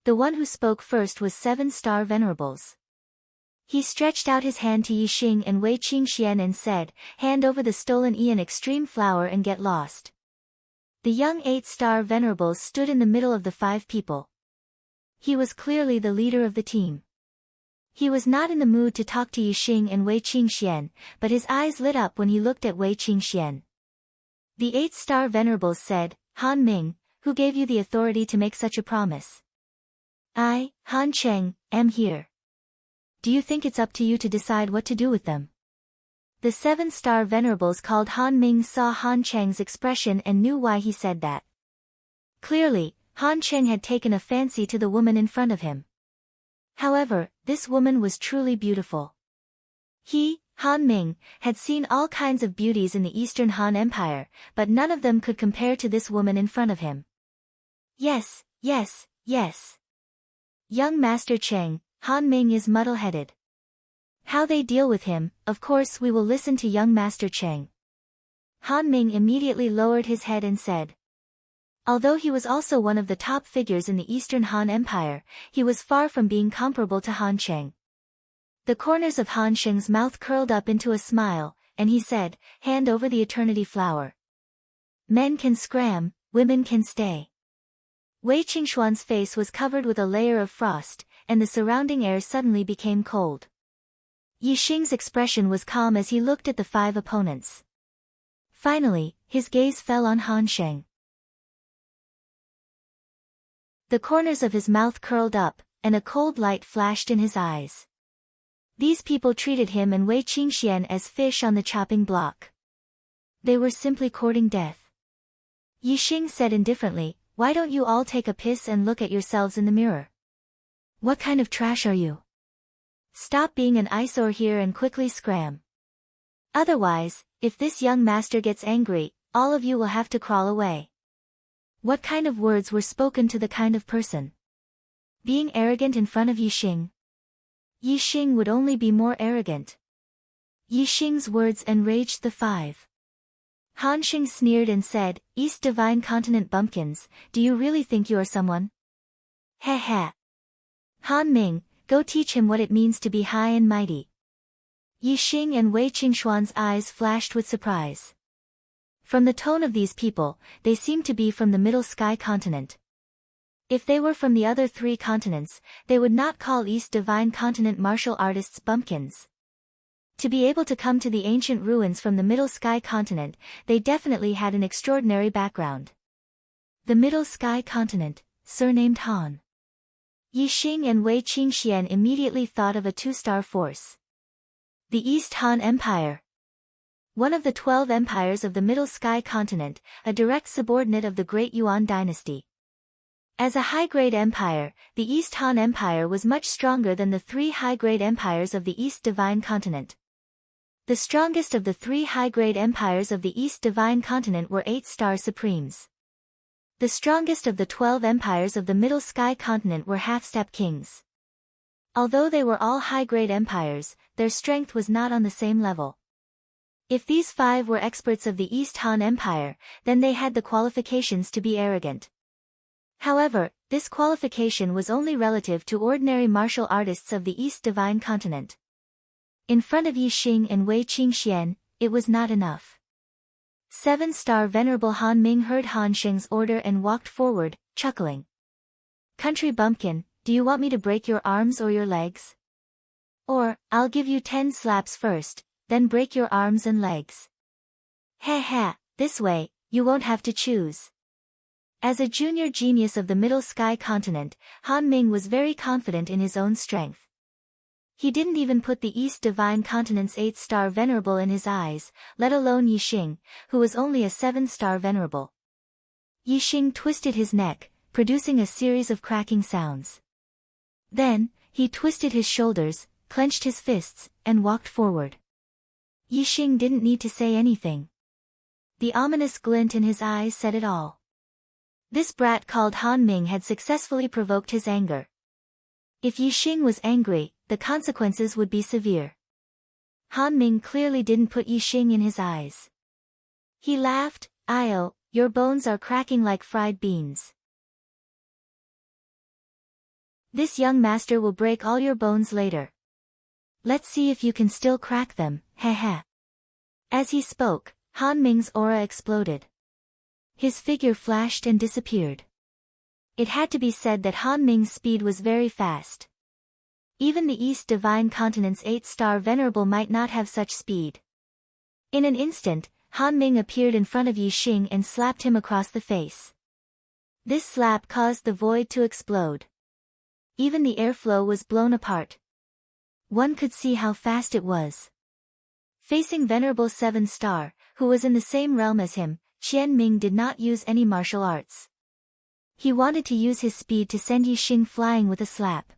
The one who spoke first was 7-star venerables. He stretched out his hand to Yixing and Wei Qingxian and said, "Hand over the stolen Ian Extreme Flower and get lost." The young 8-star venerables stood in the middle of the 5 people. He was clearly the leader of the team. He was not in the mood to talk to Yixing and Wei Qingxian, but his eyes lit up when he looked at Wei Qingxian. The 8-star venerables said, "Han Ming, who gave you the authority to make such a promise?" "I, Han Cheng, am here. Do you think it's up to you to decide what to do with them?" The 7-star venerables called Han Ming saw Han Cheng's expression and knew why he said that. Clearly, Han Cheng had taken a fancy to the woman in front of him. However, this woman was truly beautiful. He, Han Ming, had seen all kinds of beauties in the Eastern Han Empire, but none of them could compare to this woman in front of him. "Yes, yes, yes. Young Master Cheng, Han Ming is muddle-headed. How they deal with him, of course we will listen to young Master Cheng." Han Ming immediately lowered his head and said. Although he was also one of the top figures in the Eastern Han Empire, he was far from being comparable to Han Cheng. The corners of Han Cheng's mouth curled up into a smile, and he said, "Hand over the Eternity Flower. Men can scram, women can stay." Wei Qingxuan's face was covered with a layer of frost, and the surrounding air suddenly became cold. Yixing's expression was calm as he looked at the 5 opponents. Finally, his gaze fell on Han Sheng. The corners of his mouth curled up, and a cold light flashed in his eyes. These people treated him and Wei Qingxian as fish on the chopping block. They were simply courting death. Yixing said indifferently, "Why don't you all take a piss and look at yourselves in the mirror? What kind of trash are you? Stop being an eyesore here and quickly scram. Otherwise, if this young master gets angry, all of you will have to crawl away." What kind of words were spoken to the kind of person? Being arrogant in front of Yixing? Yixing would only be more arrogant. Yixing's words enraged the 5. Han Xing sneered and said, "East Divine Continent bumpkins, do you really think you are someone? Heh heh. Han Ming, go teach him what it means to be high and mighty." Yixing and Wei Qingxuan's eyes flashed with surprise. From the tone of these people, they seemed to be from the Middle Sky Continent. If they were from the other 3 continents, they would not call East Divine Continent martial artists bumpkins. To be able to come to the ancient ruins from the Middle Sky Continent, they definitely had an extraordinary background. The Middle Sky Continent, surnamed Han. Yixing and Wei Qingxian immediately thought of a 2-star force. The East Han Empire. One of the 12 empires of the Middle Sky Continent, a direct subordinate of the Great Yuan dynasty. As a high-grade empire, the East Han Empire was much stronger than the 3 high-grade empires of the East Divine Continent. The strongest of the 3 high-grade empires of the East Divine Continent were 8-star supremes. The strongest of the 12 empires of the Middle Sky Continent were half-step kings. Although they were all high-grade empires, their strength was not on the same level. If these 5 were experts of the East Han Empire, then they had the qualifications to be arrogant. However, this qualification was only relative to ordinary martial artists of the East Divine Continent. In front of Yixing and Wei Qingxian, it was not enough. 7-star Venerable Han Ming heard Han Sheng's order and walked forward, chuckling. "Country bumpkin, do you want me to break your arms or your legs? Or, I'll give you 10 slaps first, then break your arms and legs. Heh heh, this way, you won't have to choose." As a junior genius of the Middle Sky Continent, Han Ming was very confident in his own strength. He didn't even put the East Divine Continent's 8-star Venerable in his eyes, let alone Yixing, who was only a 7-star Venerable. Yixing twisted his neck, producing a series of cracking sounds. Then, he twisted his shoulders, clenched his fists, and walked forward. Yixing didn't need to say anything. The ominous glint in his eyes said it all. This brat called Han Ming had successfully provoked his anger. If Yixing was angry, the consequences would be severe. Han Ming clearly didn't put Yixing in his eyes. He laughed, "Io, your bones are cracking like fried beans. This young master will break all your bones later. Let's see if you can still crack them, heh." As he spoke, Han Ming's aura exploded. His figure flashed and disappeared. It had to be said that Han Ming's speed was very fast. Even the East Divine Continent's 8-star Venerable might not have such speed. In an instant, Han Ming appeared in front of Yixing and slapped him across the face. This slap caused the void to explode. Even the airflow was blown apart. One could see how fast it was. Facing Venerable 7-star, who was in the same realm as him, Qian Ming did not use any martial arts. He wanted to use his speed to send Yixing flying with a slap.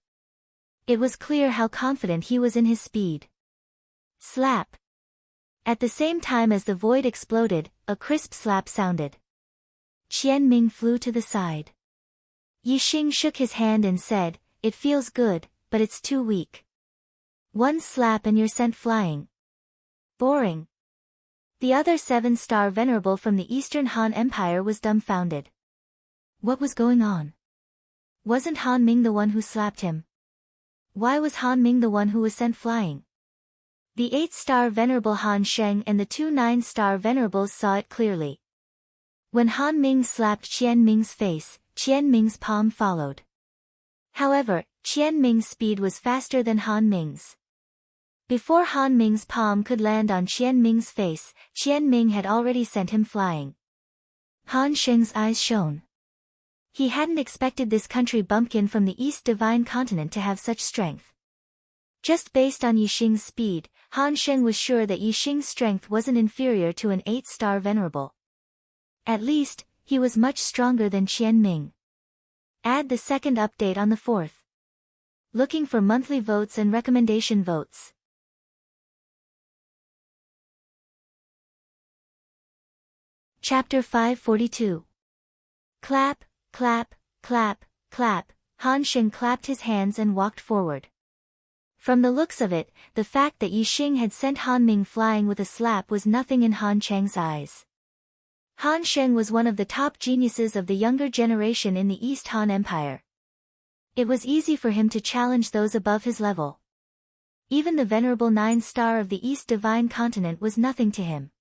It was clear how confident he was in his speed. Slap. At the same time as the void exploded, a crisp slap sounded. Qian Ming flew to the side. Yixing shook his hand and said, "It feels good, but it's too weak. One slap and you're sent flying. Boring." The other 7-star Venerable from the Eastern Han Empire was dumbfounded. What was going on? Wasn't Han Ming the one who slapped him? Why was Han Ming the one who was sent flying? The 8-star Venerable Han Sheng and the 2 9-star Venerables saw it clearly. When Han Ming slapped Qian Ming's face, Qian Ming's palm followed. However, Qian Ming's speed was faster than Han Ming's. Before Han Ming's palm could land on Qian Ming's face, Qian Ming had already sent him flying. Han Sheng's eyes shone. He hadn't expected this country bumpkin from the East Divine Continent to have such strength. Just based on Yixing's speed, Han Sheng was sure that Yixing's strength wasn't inferior to an 8-star Venerable. At least, he was much stronger than Qian Ming. Add the second update on the 4th. Looking for monthly votes and recommendation votes. Chapter 542. Clap, clap, clap, clap. Han Sheng clapped his hands and walked forward. From the looks of it, the fact that Yixing had sent Han Ming flying with a slap was nothing in Han Cheng's eyes. Han Sheng was one of the top geniuses of the younger generation in the East Han Empire. It was easy for him to challenge those above his level. Even the Venerable 9-star of the East Divine Continent was nothing to him.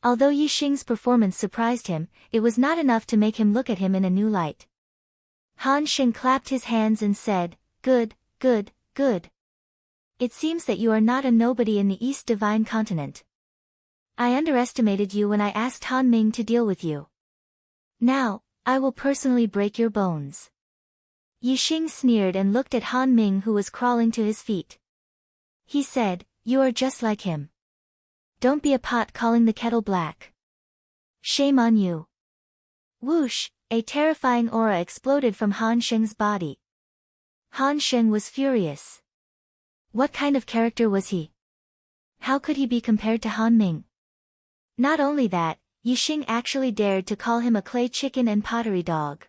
Although Yixing's performance surprised him, it was not enough to make him look at him in a new light. Han Sheng clapped his hands and said, "Good, good, good. It seems that you are not a nobody in the East Divine Continent. I underestimated you when I asked Han Ming to deal with you. Now, I will personally break your bones." Yixing sneered and looked at Han Ming, who was crawling to his feet. He said, "You are just like him. Don't be a pot calling the kettle black. Shame on you." Whoosh, a terrifying aura exploded from Han Sheng's body. Han Sheng was furious. What kind of character was he? How could he be compared to Han Ming? Not only that, Yixing actually dared to call him a clay chicken and pottery dog.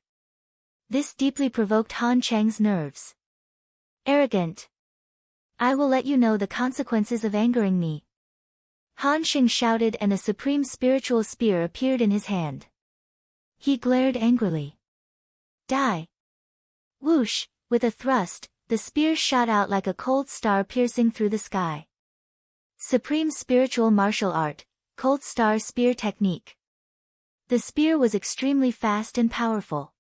This deeply provoked Han Cheng's nerves. Arrogant. I will let you know the consequences of angering me. Han Sheng shouted, and a supreme spiritual spear appeared in his hand. He glared angrily. Die. Whoosh, with a thrust, the spear shot out like a cold star piercing through the sky. Supreme spiritual martial art, Cold Star Spear Technique. The spear was extremely fast and powerful.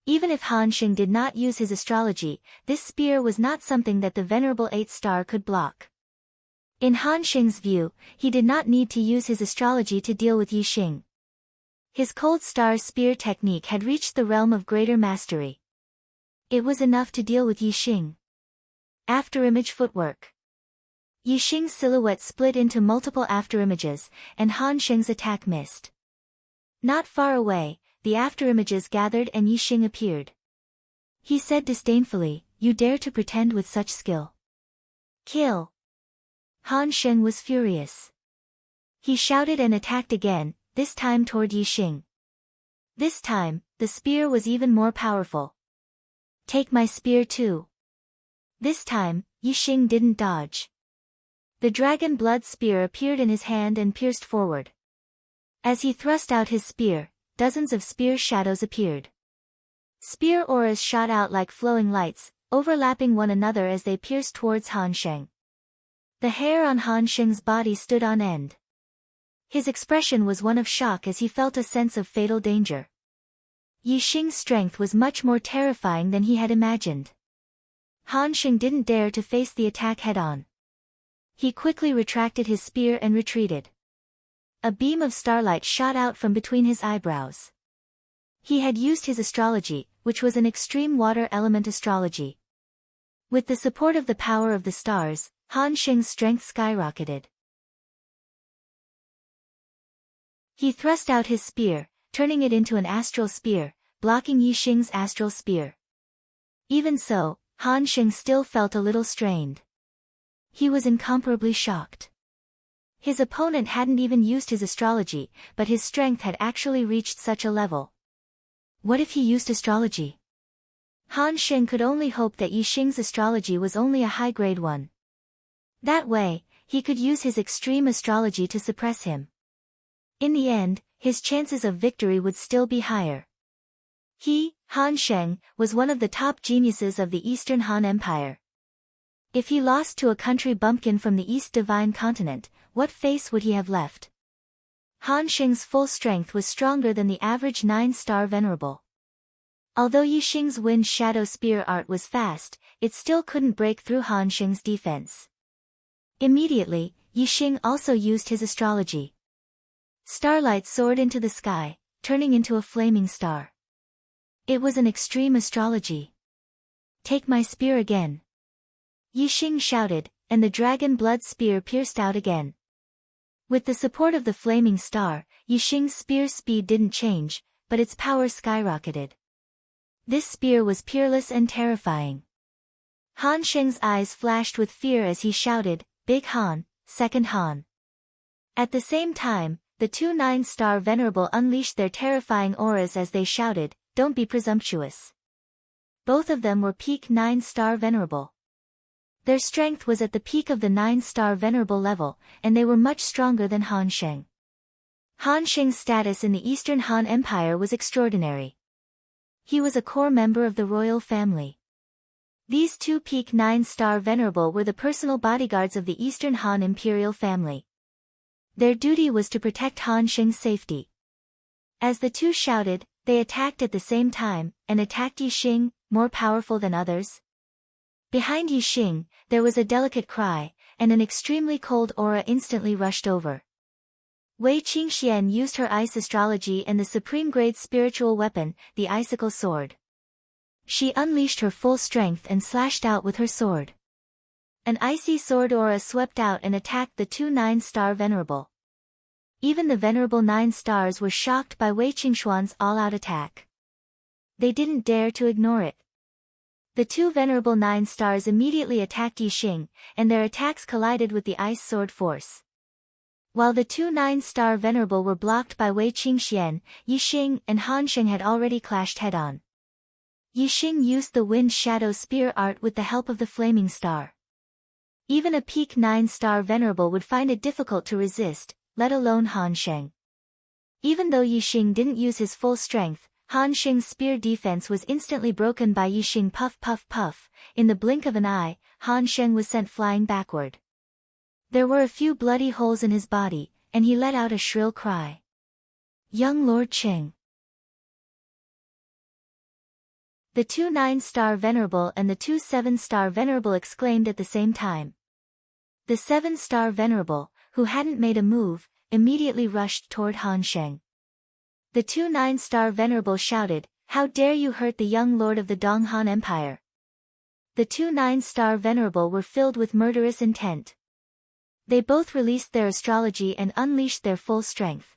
Even if Han Sheng did not use his astrology, this spear was not something that the Venerable 8-star could block. In Han Sheng's view, he did not need to use his astrology to deal with Yixing. His Cold Star Spear technique had reached the realm of greater mastery. It was enough to deal with Yixing. Afterimage footwork. Yixing's silhouette split into multiple afterimages, and Han Sheng's attack missed. Not far away, the afterimages gathered and Yixing appeared. He said disdainfully, "You dare to pretend with such skill? Kill!" Han Sheng was furious. He shouted and attacked again, this time toward Yixing. This time, the spear was even more powerful. "Take my spear too." This time, Yixing didn't dodge. The dragon blood spear appeared in his hand and pierced forward. As he thrust out his spear, dozens of spear shadows appeared. Spear auras shot out like flowing lights, overlapping one another as they pierced towards Han Sheng. The hair on Han Sheng's body stood on end. His expression was one of shock as he felt a sense of fatal danger. Yixing's strength was much more terrifying than he had imagined. Han Sheng didn't dare to face the attack head-on. He quickly retracted his spear and retreated. A beam of starlight shot out from between his eyebrows. He had used his astrology, which was an extreme water element astrology. With the support of the power of the stars, Han Sheng's strength skyrocketed. He thrust out his spear, turning it into an astral spear, blocking Yixing's astral spear. Even so, Han Sheng still felt a little strained. He was incomparably shocked. His opponent hadn't even used his astrology, but his strength had actually reached such a level. What if he used astrology? Han Sheng could only hope that Yixing's astrology was only a high-grade one. That way, he could use his extreme astrology to suppress him. In the end, his chances of victory would still be higher. He, Han Sheng, was one of the top geniuses of the Eastern Han Empire. If he lost to a country bumpkin from the East Divine Continent, what face would he have left? Han Sheng's full strength was stronger than the average 9-star venerable. Although Yixing's wind shadow spear art was fast, it still couldn't break through Han Sheng's defense. Immediately, Yixing also used his astrology. Starlight soared into the sky, turning into a flaming star. It was an extreme astrology. "Take my spear again." Yixing shouted, and the dragon blood spear pierced out again. With the support of the flaming star, Yixing's spear speed didn't change, but its power skyrocketed. This spear was peerless and terrifying. Han Sheng's eyes flashed with fear as he shouted, "Big Han, second Han." At the same time, the two 9-star venerable unleashed their terrifying auras as they shouted, "Don't be presumptuous." Both of them were peak 9-star venerable. Their strength was at the peak of the 9-star venerable level, and they were much stronger than Han Sheng. Han Sheng's status in the Eastern Han Empire was extraordinary. He was a core member of the royal family. These two peak 9-star venerable were the personal bodyguards of the Eastern Han imperial family. Their duty was to protect Han Sheng's safety. As the two shouted, they attacked at the same time, and attacked Yixing, more powerful than others. Behind Yixing, there was a delicate cry, and an extremely cold aura instantly rushed over. Wei Qingxian used her ice astrology and the supreme-grade spiritual weapon, the icicle sword. She unleashed her full strength and slashed out with her sword. An icy sword aura swept out and attacked the two 9-star venerable. Even the venerable 9 stars were shocked by Wei Qingxuan's all-out attack. They didn't dare to ignore it. The two venerable 9 stars immediately attacked Yixing, and their attacks collided with the ice sword force. While the two 9-star venerable were blocked by Wei Qingxian, Yixing and Han Sheng had already clashed head-on. Yixing used the wind shadow spear art with the help of the flaming star. Even a peak 9-star venerable would find it difficult to resist, let alone Han Sheng. Even though Yixing didn't use his full strength, Han Sheng's spear defense was instantly broken by Yixing puff puff puff. In the blink of an eye, Han Sheng was sent flying backward. There were a few bloody holes in his body, and he let out a shrill cry. "Young Lord Qing!" The two 9-star venerable and the two 7-star venerable exclaimed at the same time. The 7-star venerable, who hadn't made a move, immediately rushed toward Han Sheng. The two 9-star venerable shouted, "How dare you hurt the young lord of the Dong Han Empire!" The two 9-star venerable were filled with murderous intent. They both released their astrology and unleashed their full strength.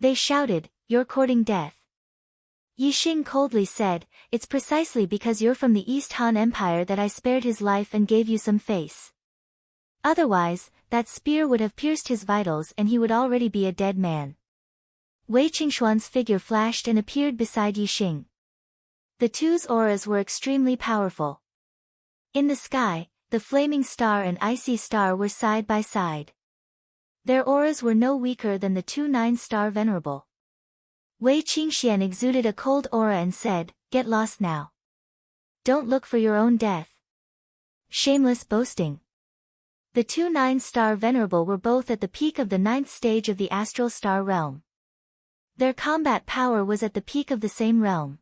They shouted, "You're courting death. Yixing coldly said, "It's precisely because you're from the East Han Empire that I spared his life and gave you some face. Otherwise, that spear would have pierced his vitals and he would already be a dead man." Wei Qingshuan's figure flashed and appeared beside Yixing. The two's auras were extremely powerful. In the sky, the flaming star and icy star were side by side. Their auras were no weaker than the two 9-star venerable. Wei Qingxian exuded a cold aura and said, "Get lost now. Don't look for your own death." Shameless boasting. The two 9-star venerable were both at the peak of the 9th stage of the astral star realm. Their combat power was at the peak of the same realm.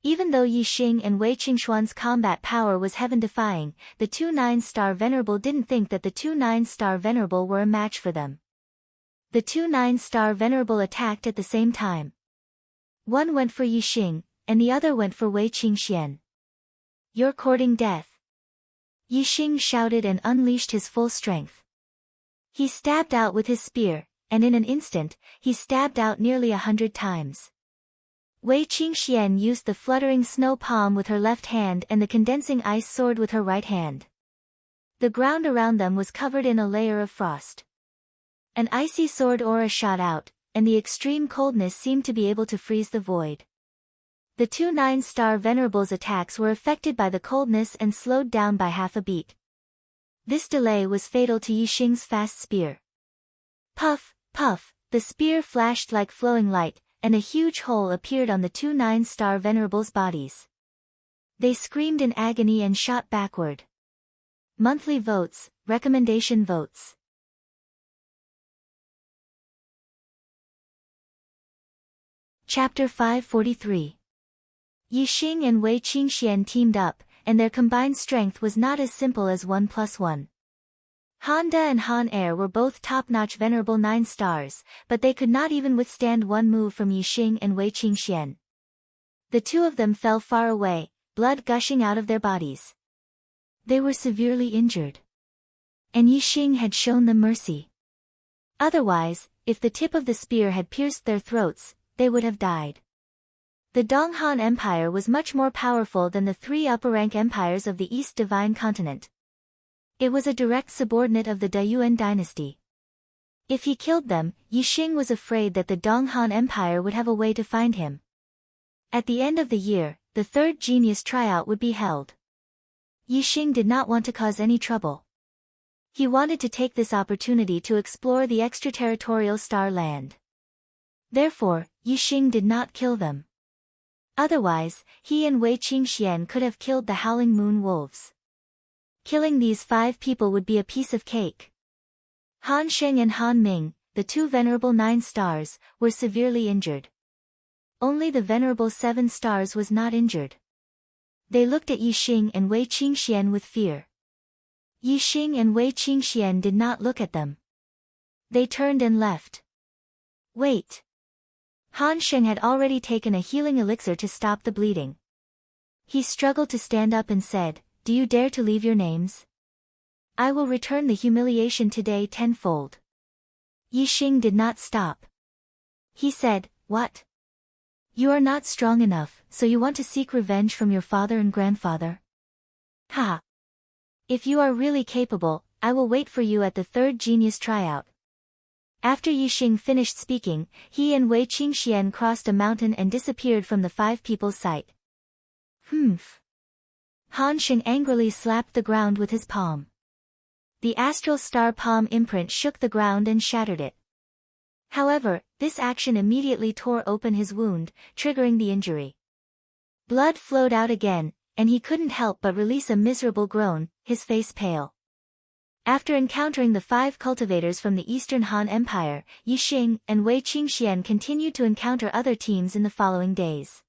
Even though Yixing and Wei Qingshuan's combat power was heaven-defying, the two 9-star venerable didn't think that the two 9-star venerable were a match for them. The two 9-star venerable attacked at the same time. One went for Yixing, and the other went for Wei Qingxian. "You're courting death." Yixing shouted and unleashed his full strength. He stabbed out with his spear, and in an instant, he stabbed out nearly 100 times. Wei Qingxian used the fluttering snow palm with her left hand and the condensing ice sword with her right hand. The ground around them was covered in a layer of frost. An icy sword aura shot out, and the extreme coldness seemed to be able to freeze the void. The two 9-star venerables' attacks were affected by the coldness and slowed down by half a beat. This delay was fatal to Yixing's fast spear. Puff, puff, the spear flashed like flowing light, and a huge hole appeared on the two 9-star venerables' bodies. They screamed in agony and shot backward. Monthly votes, recommendation votes. Chapter 543. Yixing and Wei Qingxian teamed up, and their combined strength was not as simple as 1 + 1. Han De and Han Er were both top-notch venerable 9 stars, but they could not even withstand one move from Yixing and Wei Qingxian. The two of them fell far away, blood gushing out of their bodies. They were severely injured. And Yixing had shown them mercy. Otherwise, if the tip of the spear had pierced their throats, they would have died. The Donghan Empire was much more powerful than the 3 upper-rank empires of the East Divine Continent. It was a direct subordinate of the Dayuan dynasty. If he killed them, Yixing was afraid that the Donghan Empire would have a way to find him. At the end of the year, the 3rd genius tryout would be held. Yixing did not want to cause any trouble. He wanted to take this opportunity to explore the extraterritorial star land. Therefore, Yixing did not kill them. Otherwise, he and Wei Qingxian could have killed the Howling Moon Wolves. Killing these 5 people would be a piece of cake. Han Sheng and Han Ming, the 2 venerable 9 stars, were severely injured. Only the venerable 7 stars was not injured. They looked at Yixing and Wei Qingxian with fear. Yixing and Wei Qingxian did not look at them. They turned and left. "Wait." Han Sheng had already taken a healing elixir to stop the bleeding. He struggled to stand up and said, "Do you dare to leave your names? I will return the humiliation today 10-fold." Yixing did not stop. He said, "What? You are not strong enough, so you want to seek revenge from your father and grandfather? Ha! If you are really capable, I will wait for you at the 3rd genius tryout." After Yixing finished speaking, he and Wei Qingxian crossed a mountain and disappeared from the 5 people's sight. "Humph." Han Sheng angrily slapped the ground with his palm. The astral star palm imprint shook the ground and shattered it. However, this action immediately tore open his wound, triggering the injury. Blood flowed out again, and he couldn't help but release a miserable groan, his face pale. After encountering the 5 cultivators from the Eastern Han Empire, Yixing and Wei Qingxian continued to encounter other teams in the following days.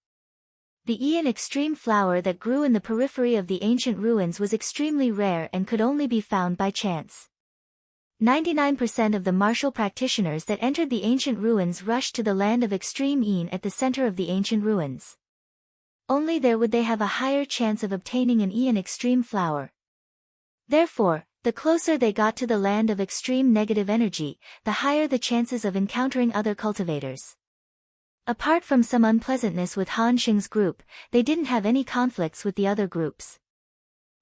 The Ian extreme flower that grew in the periphery of the ancient ruins was extremely rare and could only be found by chance. 99% of the martial practitioners that entered the ancient ruins rushed to the land of extreme Ian at the center of the ancient ruins. Only there would they have a higher chance of obtaining an Ian extreme flower. Therefore, the closer they got to the land of extreme negative energy, the higher the chances of encountering other cultivators. Apart from some unpleasantness with Han Xing's group, they didn't have any conflicts with the other groups.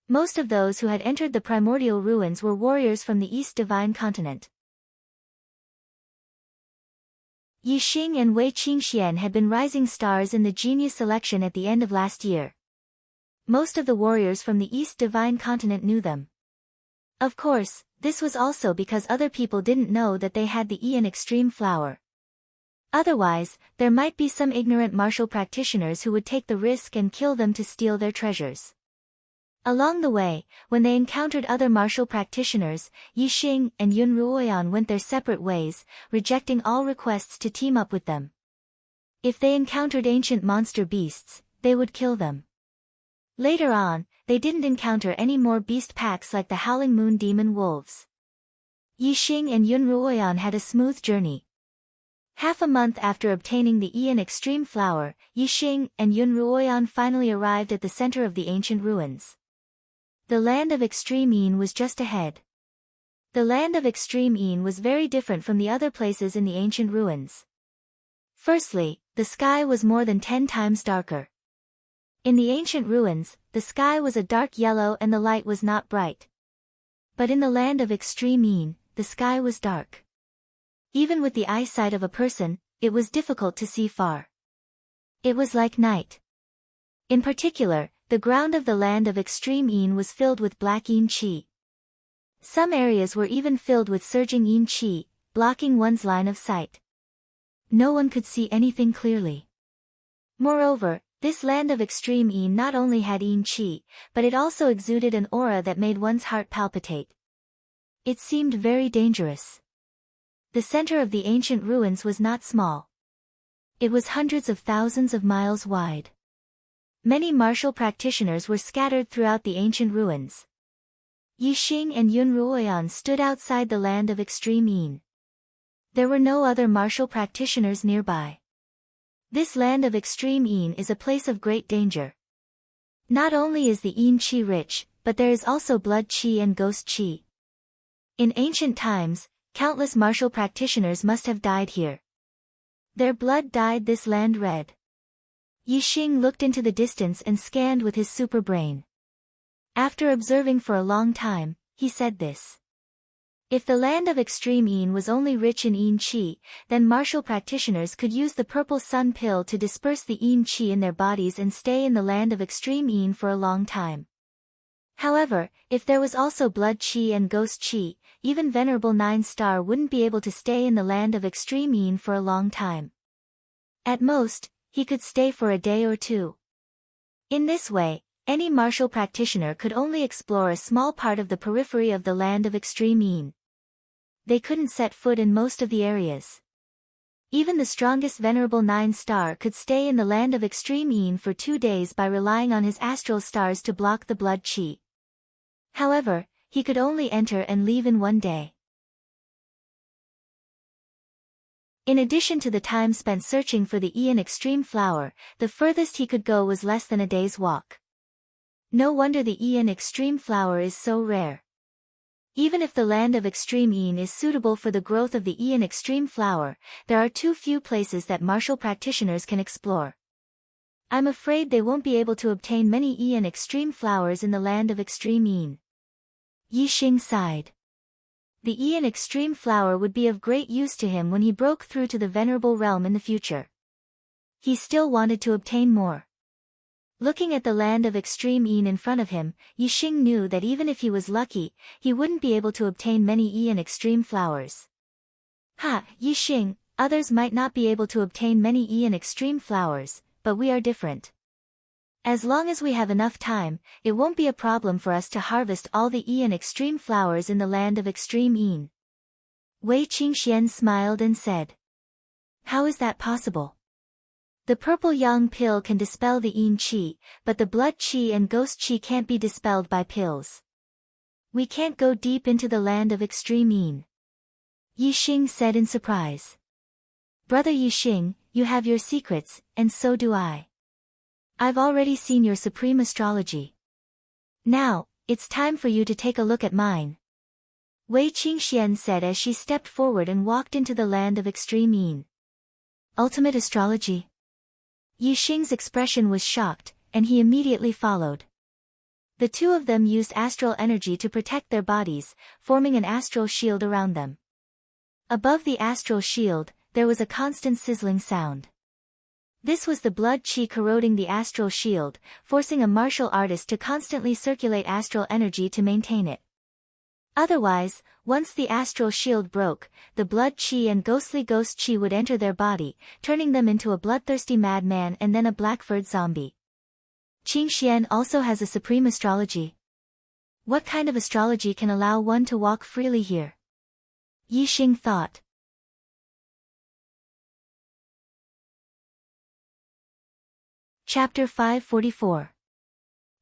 Most of those who had entered the primordial ruins were warriors from the East Divine Continent. Yi Xing and Wei Qingxian had been rising stars in the genius selection at the end of last year. Most of the warriors from the East Divine Continent knew them. Of course, this was also because other people didn't know that they had the Ian Extreme Flower. Otherwise, there might be some ignorant martial practitioners who would take the risk and kill them to steal their treasures. Along the way, when they encountered other martial practitioners, Yi Xing and Yun Ruoyan went their separate ways, rejecting all requests to team up with them. If they encountered ancient monster beasts, they would kill them. Later on, they didn't encounter any more beast packs like the Howling Moon Demon Wolves. Yi Xing and Yun Ruoyan had a smooth journey. Half a month after obtaining the Ian Extreme Flower, Yi Xing and Yun Ruoyan finally arrived at the center of the ancient ruins. The land of Extreme Ian was just ahead. The land of Extreme Ian was very different from the other places in the ancient ruins. Firstly, the sky was more than 10 times darker. In the ancient ruins, the sky was a dark yellow and the light was not bright. But in the land of Extreme Ian, the sky was dark. Even with the eyesight of a person, it was difficult to see far. It was like night. In particular, the ground of the land of Extreme Ian was filled with black Ian Qi. Some areas were even filled with surging Ian Qi, blocking one's line of sight. No one could see anything clearly. Moreover, this land of Extreme Ian not only had Ian Qi, but it also exuded an aura that made one's heart palpitate. It seemed very dangerous. The center of the ancient ruins was not small. It was hundreds of thousands of miles wide. Many martial practitioners were scattered throughout the ancient ruins. Yi Xing and Yun Ruoyan stood outside the land of Extreme Ian. There were no other martial practitioners nearby. This land of Extreme Ian is a place of great danger. Not only is the Ian Qi rich, but there is also blood Qi and ghost Qi. In ancient times, countless martial practitioners must have died here. Their blood dyed this land red. Yi Xing looked into the distance and scanned with his super brain. After observing for a long time, he said this. If the land of Extreme Ian was only rich in Ian Qi, then martial practitioners could use the purple sun pill to disperse the Ian Qi in their bodies and stay in the land of Extreme Ian for a long time. However, if there was also blood Qi and ghost Qi, even Venerable 9-Star wouldn't be able to stay in the land of Extreme Ian for a long time. At most, he could stay for a day or two. In this way, any martial practitioner could only explore a small part of the periphery of the land of Extreme Ian. They couldn't set foot in most of the areas. Even the strongest Venerable 9-Star could stay in the land of Extreme Ian for 2 days by relying on his astral stars to block the blood Qi. However, he could only enter and leave in 1 day. In addition to the time spent searching for the Ian Extreme Flower, the furthest he could go was less than a day's walk. No wonder the Ian Extreme Flower is so rare. Even if the land of Extreme Ian is suitable for the growth of the Ian Extreme Flower, there are too few places that martial practitioners can explore. I'm afraid they won't be able to obtain many Ian Extreme Flowers in the land of Extreme Ian. Yi Xing sighed. The Ian Extreme Flower would be of great use to him when he broke through to the Venerable Realm in the future. He still wanted to obtain more. Looking at the land of Extreme Ian in front of him, Yi Xing knew that even if he was lucky, he wouldn't be able to obtain many Ian Extreme Flowers. Ha, Yi Xing, others might not be able to obtain many Ian Extreme Flowers, but we are different. As long as we have enough time, it won't be a problem for us to harvest all the Ian Extreme Flowers in the land of Extreme Ian. Wei Qingxian smiled and said. How is that possible? The purple yang pill can dispel the Ian Qi, but the blood Qi and ghost Qi can't be dispelled by pills. We can't go deep into the land of Extreme Ian. Yi Xing said in surprise. Brother Yi Xing, you have your secrets, and so do I. I've already seen your supreme astrology. Now, it's time for you to take a look at mine. Wei Qingxian said as she stepped forward and walked into the land of Extreme Ian. Ultimate astrology? Yi Xing's expression was shocked, and he immediately followed. The two of them used astral energy to protect their bodies, forming an astral shield around them. Above the astral shield, there was a constant sizzling sound. This was the blood qi corroding the astral shield, forcing a martial artist to constantly circulate astral energy to maintain it. Otherwise, once the astral shield broke, the blood qi and ghostly ghost qi would enter their body, turning them into a bloodthirsty madman and then a black-furred zombie. Qingxian also has a supreme astrology. What kind of astrology can allow one to walk freely here? Yi Xing thought. Chapter 544.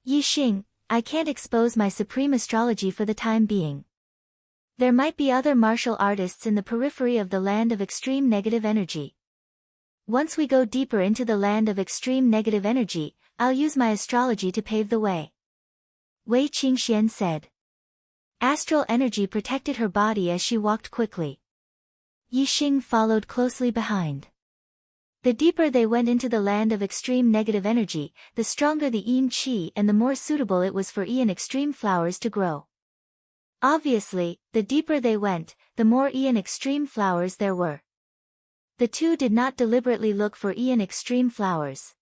Yi Xing, I can't expose my supreme astrology for the time being. There might be other martial artists in the periphery of the land of extreme negative energy. Once we go deeper into the land of extreme negative energy, I'll use my astrology to pave the way. Wei Qingxian said. Astral energy protected her body as she walked quickly. Yi Xing followed closely behind. The deeper they went into the land of extreme negative energy, the stronger the yin qi and the more suitable it was for yin extreme flowers to grow. Obviously, the deeper they went, the more yin extreme flowers there were. The two did not deliberately look for yin extreme flowers.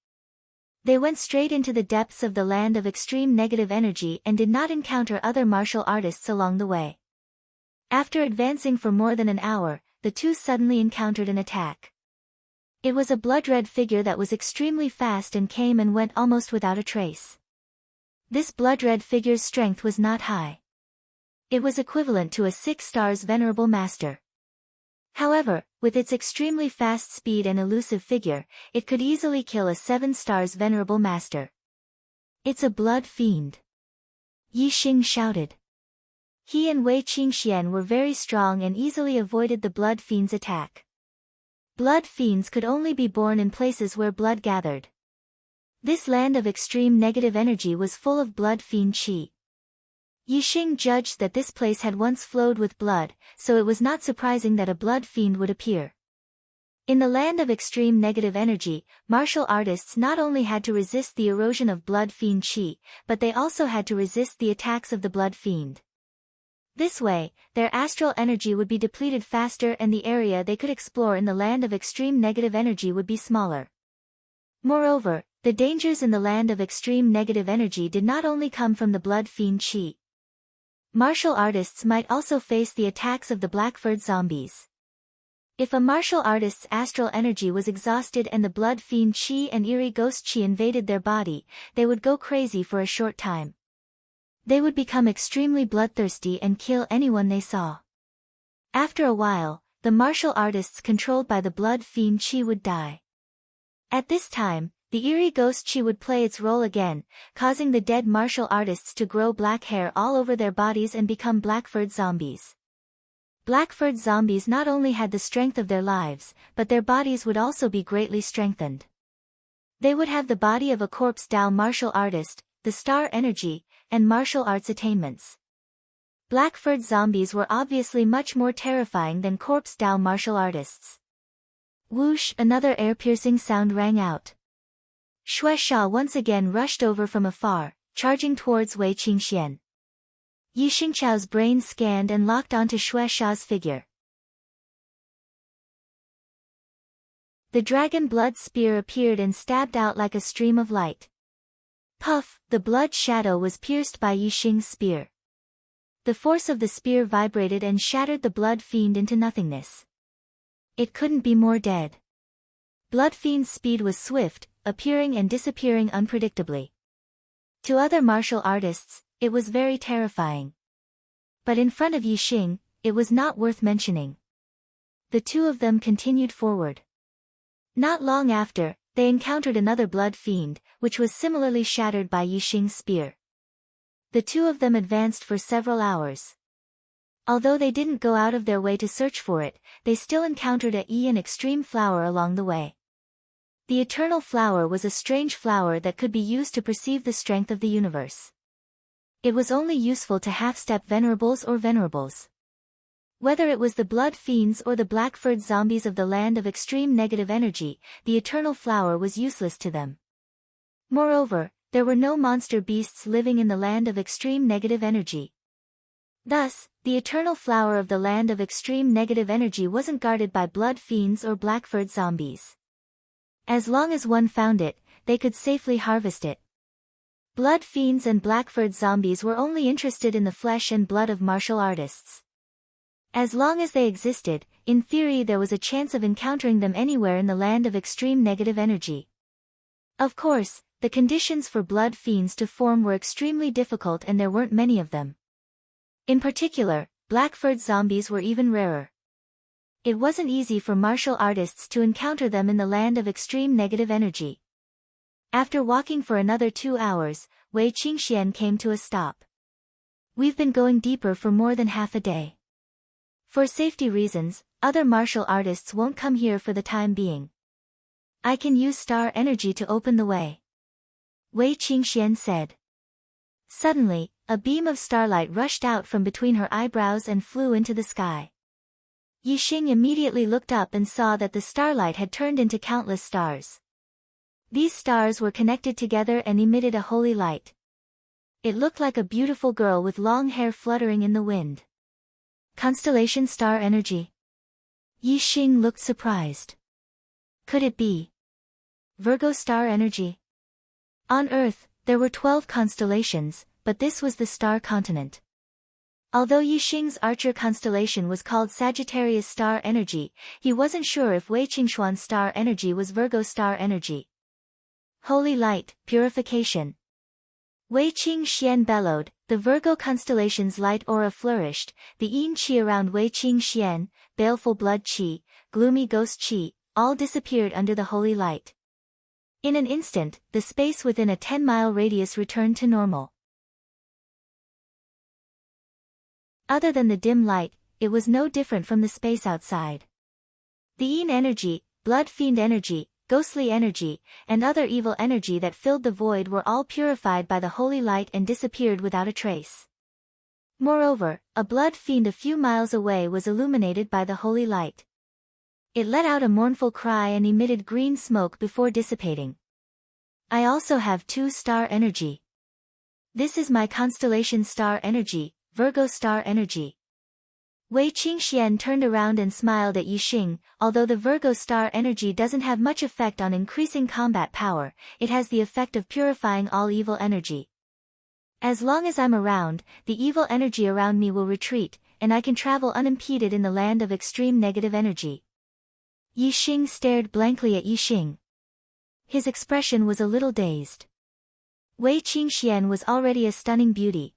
They went straight into the depths of the land of extreme negative energy and did not encounter other martial artists along the way. After advancing for more than an hour, the two suddenly encountered an attack. It was a blood-red figure that was extremely fast and came and went almost without a trace. This blood-red figure's strength was not high. It was equivalent to a 6 stars venerable master. However, with its extremely fast speed and elusive figure, it could easily kill a 7 stars venerable master. It's a blood fiend. Yi Xing shouted. He and Wei Qingxian were very strong and easily avoided the blood fiend's attack. Blood fiends could only be born in places where blood gathered. This land of extreme negative energy was full of blood fiend qi. Yi Xing judged that this place had once flowed with blood, so it was not surprising that a blood fiend would appear. In the land of extreme negative energy, martial artists not only had to resist the erosion of blood fiend qi, but they also had to resist the attacks of the blood fiend. This way, their astral energy would be depleted faster and the area they could explore in the land of extreme negative energy would be smaller. Moreover, the dangers in the land of extreme negative energy did not only come from the blood fiend qi. Martial artists might also face the attacks of the black-furred zombies. If a martial artist's astral energy was exhausted and the blood fiend qi and eerie ghost qi invaded their body, they would go crazy for a short time. They would become extremely bloodthirsty and kill anyone they saw. After a while, the martial artists controlled by the blood fiend qi would die. At this time, the eerie ghost qi would play its role again, causing the dead martial artists to grow black hair all over their bodies and become black-furred zombies. Black-furred zombies not only had the strength of their lives, but their bodies would also be greatly strengthened. They would have the body of a corpse Dao martial artist, the star energy, and martial arts attainments. Black-furred zombies were obviously much more terrifying than corpse Dao martial artists. Whoosh! Another air-piercing sound rang out. Xue Sha once again rushed over from afar, charging towards Wei Qingxian. Yi Xingchao's brain scanned and locked onto Xue Sha's figure. The dragon blood spear appeared and stabbed out like a stream of light. Puff! The blood shadow was pierced by Yi Xing's spear. The force of the spear vibrated and shattered the blood fiend into nothingness. It couldn't be more dead. Blood fiend's speed was swift, appearing and disappearing unpredictably. To other martial artists, it was very terrifying. But in front of Yi Xing, it was not worth mentioning. The two of them continued forward. Not long after, they encountered another blood fiend, which was similarly shattered by Yi Xing's spear. The two of them advanced for several hours. Although they didn't go out of their way to search for it, they still encountered a Yi and extreme flower along the way. The eternal flower was a strange flower that could be used to perceive the strength of the universe. It was only useful to half-step venerables or venerables. Whether it was the blood fiends or the black-furred zombies of the land of extreme negative energy, the eternal flower was useless to them. Moreover, there were no monster beasts living in the land of extreme negative energy. Thus, the eternal flower of the land of extreme negative energy wasn't guarded by blood fiends or black-furred zombies. As long as one found it, they could safely harvest it. Blood fiends and black-furred zombies were only interested in the flesh and blood of martial artists. As long as they existed, in theory there was a chance of encountering them anywhere in the land of extreme negative energy. Of course, the conditions for blood fiends to form were extremely difficult and there weren't many of them. In particular, black-furred zombies were even rarer. It wasn't easy for martial artists to encounter them in the land of extreme negative energy. After walking for another 2 hours, Wei Qingxian came to a stop. We've been going deeper for more than half a day. For safety reasons, other martial artists won't come here for the time being. I can use star energy to open the way. Wei Qingxian said. Suddenly, a beam of starlight rushed out from between her eyebrows and flew into the sky. Yixing immediately looked up and saw that the starlight had turned into countless stars. These stars were connected together and emitted a holy light. It looked like a beautiful girl with long hair fluttering in the wind. Constellation star energy. Yixing looked surprised. Could it be Virgo star energy? On Earth, there were 12 constellations, but this was the star continent. Although Yixing's Archer constellation was called Sagittarius star energy, he wasn't sure if Wei Qingxuan's star energy was Virgo star energy. Holy light, purification. Wei Qingxian bellowed, the Virgo constellation's light aura flourished, the yin qi around Wei Qingxian, baleful blood qi, gloomy ghost qi, all disappeared under the holy light. In an instant, the space within a 10-mile radius returned to normal. Other than the dim light, it was no different from the space outside. The yin energy, blood fiend energy, ghostly energy, and other evil energy that filled the void were all purified by the holy light and disappeared without a trace. Moreover, a blood fiend a few miles away was illuminated by the holy light. It let out a mournful cry and emitted green smoke before dissipating. I also have 2 star energy. This is my constellation star energy, Virgo star energy. Wei Qingxian turned around and smiled at Yixing. Although the Virgo star energy doesn't have much effect on increasing combat power, it has the effect of purifying all evil energy. As long as I'm around, the evil energy around me will retreat, and I can travel unimpeded in the land of extreme negative energy. Yixing stared blankly at Yixing. His expression was a little dazed. Wei Qingxian was already a stunning beauty.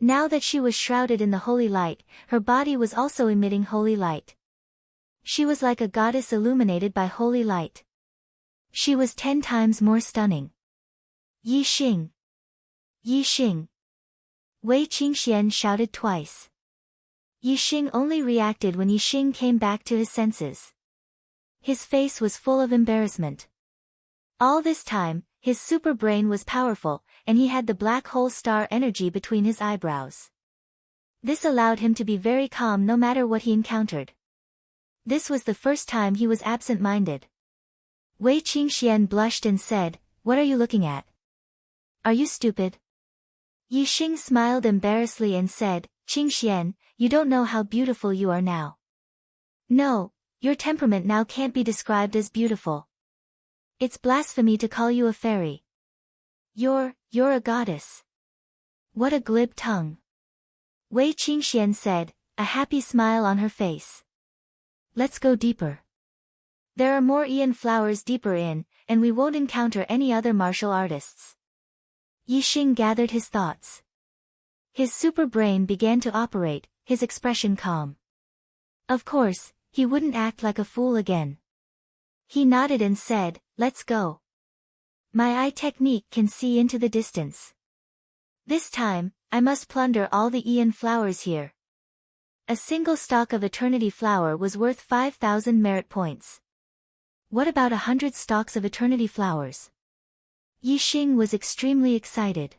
Now that she was shrouded in the holy light, her body was also emitting holy light. She was like a goddess illuminated by holy light. She was 10 times more stunning. Yixing! Yixing! Wei Qingxian shouted twice. Yixing only reacted when Yixing came back to his senses. His face was full of embarrassment. All this time, his super brain was powerful, and he had the black hole star energy between his eyebrows. This allowed him to be very calm no matter what he encountered. This was the first time he was absent-minded. Wei Qingxian blushed and said, "What are you looking at? Are you stupid?" Yixing smiled embarrassedly and said, "Qingxian, you don't know how beautiful you are now. No, your temperament now can't be described as beautiful. It's blasphemy to call you a fairy. You're a goddess." What a glib tongue. Wei Qingxian said, a happy smile on her face. Let's go deeper. There are more Ian flowers deeper in, and we won't encounter any other martial artists. Yixing gathered his thoughts. His super brain began to operate, his expression calm. Of course, he wouldn't act like a fool again. He nodded and said, "Let's go. My eye technique can see into the distance. This time, I must plunder all the Ian flowers here." A single stalk of eternity flower was worth 5,000 merit points. What about 100 stalks of eternity flowers? Yixing was extremely excited.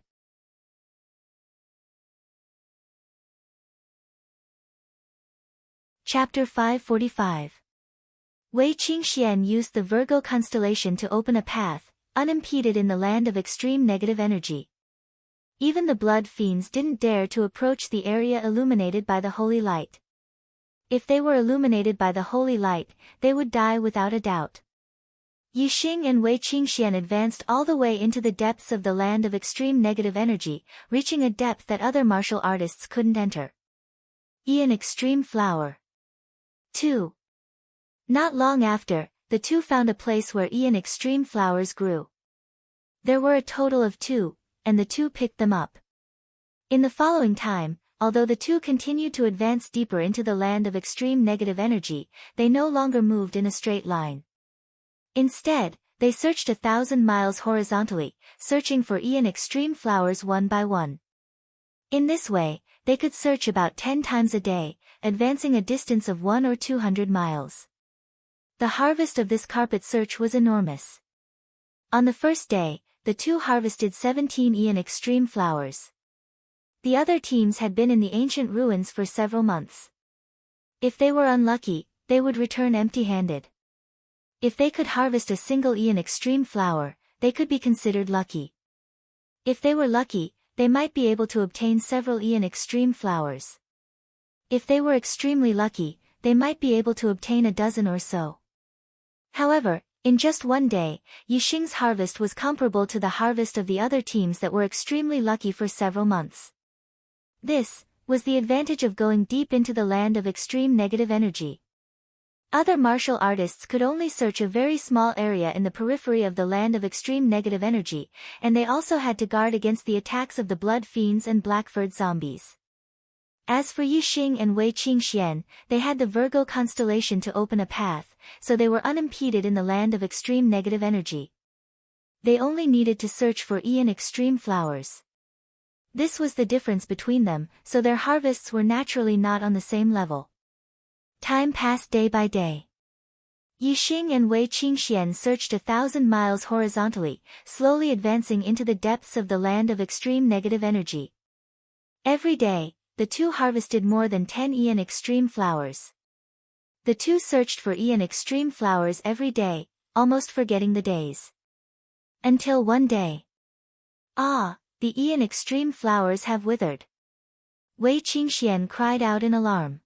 Chapter 545. Wei Qingxian used the Virgo constellation to open a path, unimpeded in the land of extreme negative energy. Even the blood fiends didn't dare to approach the area illuminated by the holy light. If they were illuminated by the holy light, they would die without a doubt. Yixing and Wei Qingxian advanced all the way into the depths of the land of extreme negative energy, reaching a depth that other martial artists couldn't enter. An extreme flower. 2. Not long after, the two found a place where extreme flowers grew. There were a total of 2, and the two picked them up. In the following time, although the two continued to advance deeper into the land of extreme negative energy, they no longer moved in a straight line. Instead, they searched 1,000 miles horizontally, searching for extreme flowers one by one. In this way, they could search about 10 times a day, advancing a distance of 100 or 200 miles. The harvest of this carpet search was enormous. On the first day, the two harvested 17 extreme flowers. The other teams had been in the ancient ruins for several months. If they were unlucky, they would return empty-handed. If they could harvest a single extreme flower, they could be considered lucky. If they were lucky, they might be able to obtain several extreme flowers. If they were extremely lucky, they might be able to obtain a dozen or so. However, in just one day, Yixing's harvest was comparable to the harvest of the other teams that were extremely lucky for several months. This was the advantage of going deep into the land of extreme negative energy. Other martial artists could only search a very small area in the periphery of the land of extreme negative energy, and they also had to guard against the attacks of the blood fiends and black-furred zombies. As for Yixing and Wei Qingxian, they had the Virgo constellation to open a path, so they were unimpeded in the land of extreme negative energy. They only needed to search for extreme flowers. This was the difference between them, so their harvests were naturally not on the same level. Time passed day by day. Yixing and Wei Qingxian searched 1,000 miles horizontally, slowly advancing into the depths of the land of extreme negative energy. Every day, the two harvested more than 10 extreme flowers. The two searched for extreme flowers every day, almost forgetting the days. Until one day. Ah, the extreme flowers have withered. Wei Qingxian cried out in alarm.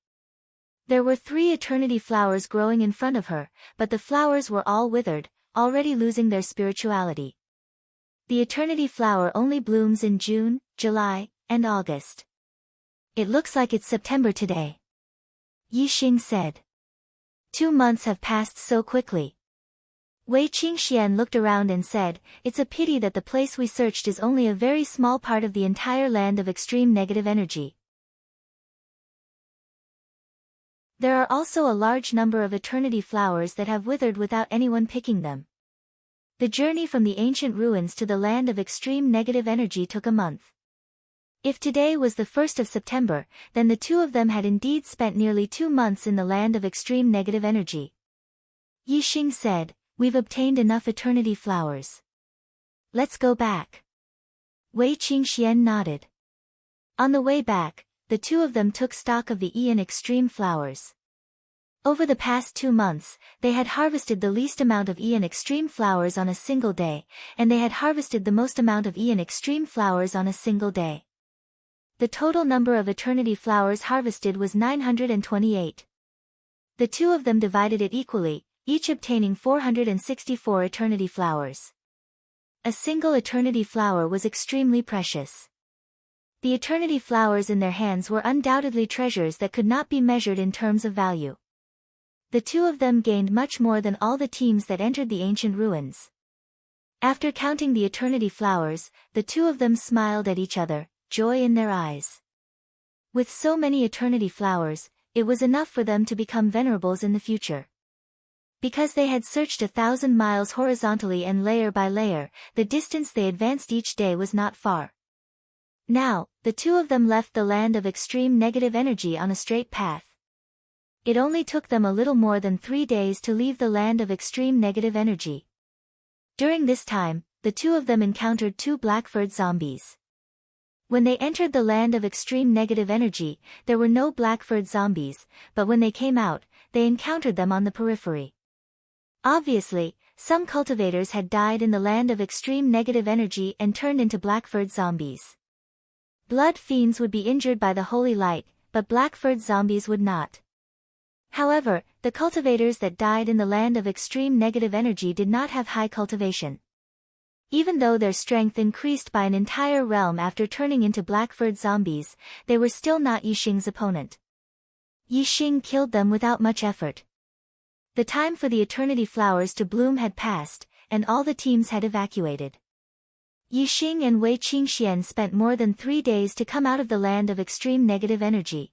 There were 3 eternity flowers growing in front of her, but the flowers were all withered, already losing their spirituality. The eternity flower only blooms in June, July, and August. It looks like it's September today. Yixing said. 2 months have passed so quickly. Wei Qingxian looked around and said, "It's a pity that the place we searched is only a very small part of the entire land of extreme negative energy. There are also a large number of eternity flowers that have withered without anyone picking them." The journey from the ancient ruins to the land of extreme negative energy took a month. If today was the 1st of September, then the two of them had indeed spent nearly 2 months in the land of extreme negative energy. Yixing said, "We've obtained enough eternity flowers. Let's go back." Wei Qingxian nodded. On the way back, the two of them took stock of the extreme flowers. Over the past 2 months, they had harvested the least amount of extreme flowers on a single day, and they had harvested the most amount of extreme flowers on a single day. The total number of eternity flowers harvested was 928. The two of them divided it equally, each obtaining 464 eternity flowers. A single eternity flower was extremely precious. The eternity flowers in their hands were undoubtedly treasures that could not be measured in terms of value. The two of them gained much more than all the teams that entered the ancient ruins. After counting the eternity flowers, the two of them smiled at each other, joy in their eyes. With so many eternity flowers, it was enough for them to become venerables in the future. Because they had searched 1,000 miles horizontally and layer by layer, the distance they advanced each day was not far. Now, the two of them left the land of extreme negative energy on a straight path. It only took them a little more than 3 days to leave the land of extreme negative energy. During this time, the two of them encountered 2 black-furred zombies. When they entered the land of extreme negative energy, there were no black-furred zombies, but when they came out, they encountered them on the periphery. Obviously, some cultivators had died in the land of extreme negative energy and turned into black-furred zombies. Blood fiends would be injured by the holy light, but black-furred zombies would not. However, the cultivators that died in the land of extreme negative energy did not have high cultivation. Even though their strength increased by an entire realm after turning into black-furred zombies, they were still not Yixing's opponent. Yixing killed them without much effort. The time for the eternity flowers to bloom had passed, and all the teams had evacuated. Yixing and Wei Qingxian spent more than 3 days to come out of the land of extreme negative energy.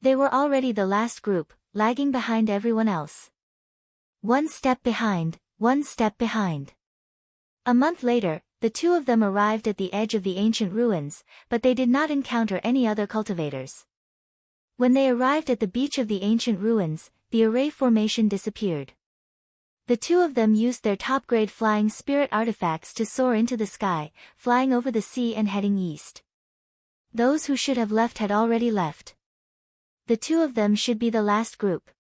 They were already the last group, lagging behind everyone else. One step behind, one step behind. A month later, the two of them arrived at the edge of the ancient ruins, but they did not encounter any other cultivators. When they arrived at the beach of the ancient ruins, the array formation disappeared. The two of them used their top-grade flying spirit artifacts to soar into the sky, flying over the sea and heading east. Those who should have left had already left. The two of them should be the last group.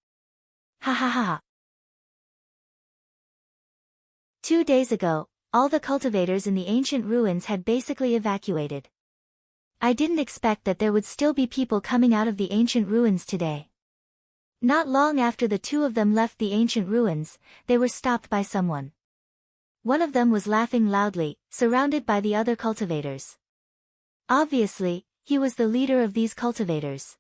Ha ha ha. 2 days ago, all the cultivators in the ancient ruins had basically evacuated. I didn't expect that there would still be people coming out of the ancient ruins today. Not long after the two of them left the ancient ruins, they were stopped by someone. One of them was laughing loudly, surrounded by the other cultivators. Obviously, he was the leader of these cultivators.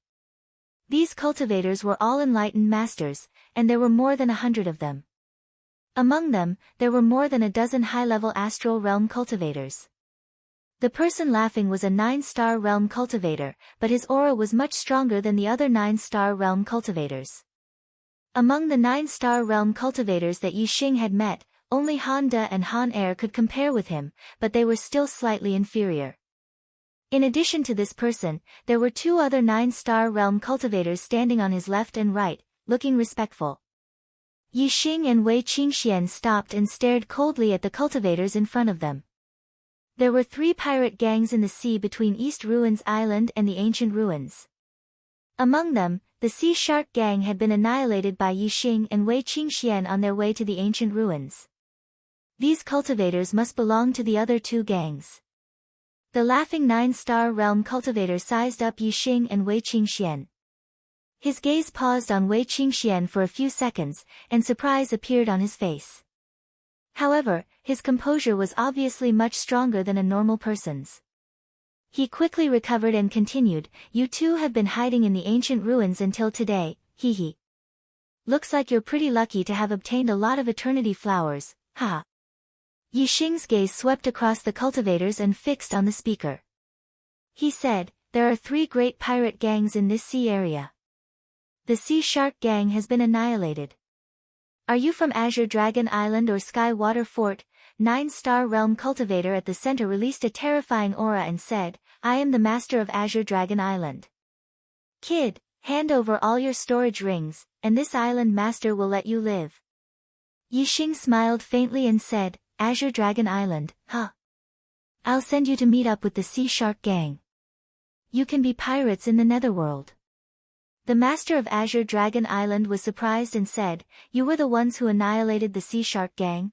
These cultivators were all enlightened masters, and there were more than 100 of them. Among them, there were more than a dozen high-level astral realm cultivators. The person laughing was a 9-star realm cultivator, but his aura was much stronger than the other 9-star realm cultivators. Among the 9-star realm cultivators that Yixing had met, only Han De and Han Er could compare with him, but they were still slightly inferior. In addition to this person, there were 2 other 9-star realm cultivators standing on his left and right, looking respectful. Yixing and Wei Qingxian stopped and stared coldly at the cultivators in front of them. There were 3 pirate gangs in the sea between East Ruins Island and the ancient ruins. Among them, the Sea Shark gang had been annihilated by Yixing and Wei Qingxian on their way to the ancient ruins. These cultivators must belong to the other 2 gangs. The laughing 9-star realm cultivator sized up Yixing and Wei Qingxian. His gaze paused on Wei Qingxian for a few seconds, and surprise appeared on his face. However, his composure was obviously much stronger than a normal person's. He quickly recovered and continued, "You two have been hiding in the ancient ruins until today, hee hee. Looks like you're pretty lucky to have obtained a lot of eternity flowers, ha." Yixing's gaze swept across the cultivators and fixed on the speaker. He said, "There are 3 great pirate gangs in this sea area. The Sea Shark gang has been annihilated. Are you from Azure Dragon Island or Sky Water Fort?" 9-star realm cultivator at the center released a terrifying aura and said, "I am the master of Azure Dragon Island. Kid, hand over all your storage rings, and this island master will let you live." Yixing smiled faintly and said, "Azure Dragon Island, huh? I'll send you to meet up with the Sea Shark gang. You can be pirates in the Netherworld." The master of Azure Dragon Island was surprised and said, "You were the ones who annihilated the Sea Shark gang?"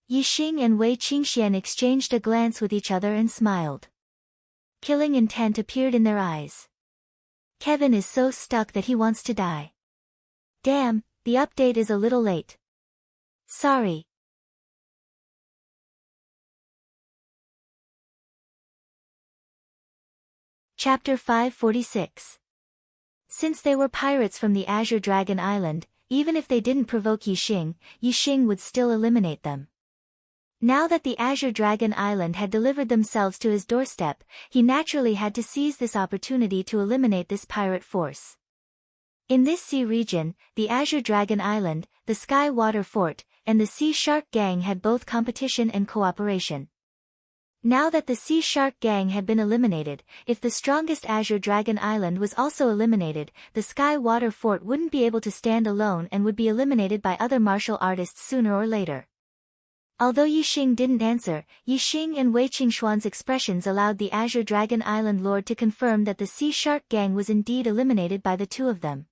Yixing and Wei Qingxian exchanged a glance with each other and smiled. Killing intent appeared in their eyes. Kevin is so stuck that he wants to die. Damn, the update is a little late. Sorry. Chapter 546. Since they were pirates from the Azure Dragon Island, even if they didn't provoke Yixing, Yixing would still eliminate them. Now that the Azure Dragon Island had delivered themselves to his doorstep, he naturally had to seize this opportunity to eliminate this pirate force. In this sea region, the Azure Dragon Island, the Sky Water Fort, and the Sea Shark gang had both competition and cooperation. Now that the Sea Shark gang had been eliminated, if the strongest Azure Dragon Island was also eliminated, the Sky Water Fort wouldn't be able to stand alone and would be eliminated by other martial artists sooner or later. Although Yixing didn't answer, Yixing and Wei Qingshuan's expressions allowed the Azure Dragon Island Lord to confirm that the Sea Shark Gang was indeed eliminated by the two of them.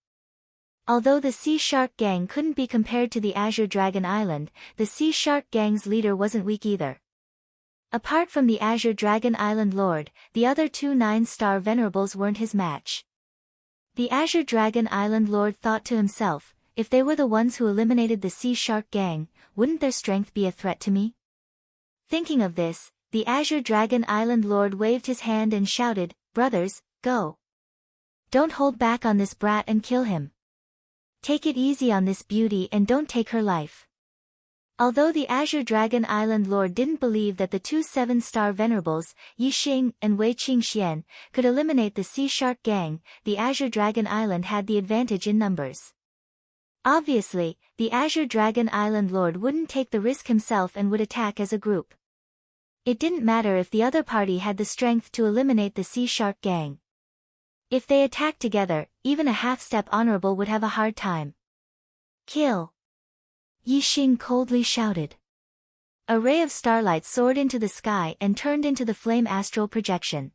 Although the Sea Shark Gang couldn't be compared to the Azure Dragon Island, the Sea Shark Gang's leader wasn't weak either. Apart from the Azure Dragon Island Lord, the other two 9-star venerables weren't his match. The Azure Dragon Island Lord thought to himself, if they were the ones who eliminated the Sea Shark Gang, wouldn't their strength be a threat to me? Thinking of this, the Azure Dragon Island Lord waved his hand and shouted, "Brothers, go! Don't hold back on this brat and kill him. Take it easy on this beauty and don't take her life." Although the Azure Dragon Island Lord didn't believe that the two 7-star venerables, Yixing and Wei Qingxian, could eliminate the Sea Shark Gang, the Azure Dragon Island had the advantage in numbers. Obviously, the Azure Dragon Island Lord wouldn't take the risk himself and would attack as a group. It didn't matter if the other party had the strength to eliminate the Sea Shark Gang. If they attacked together, even a half-step honorable would have a hard time. "Kill!" Yixing coldly shouted. A ray of starlight soared into the sky and turned into the flame astral projection.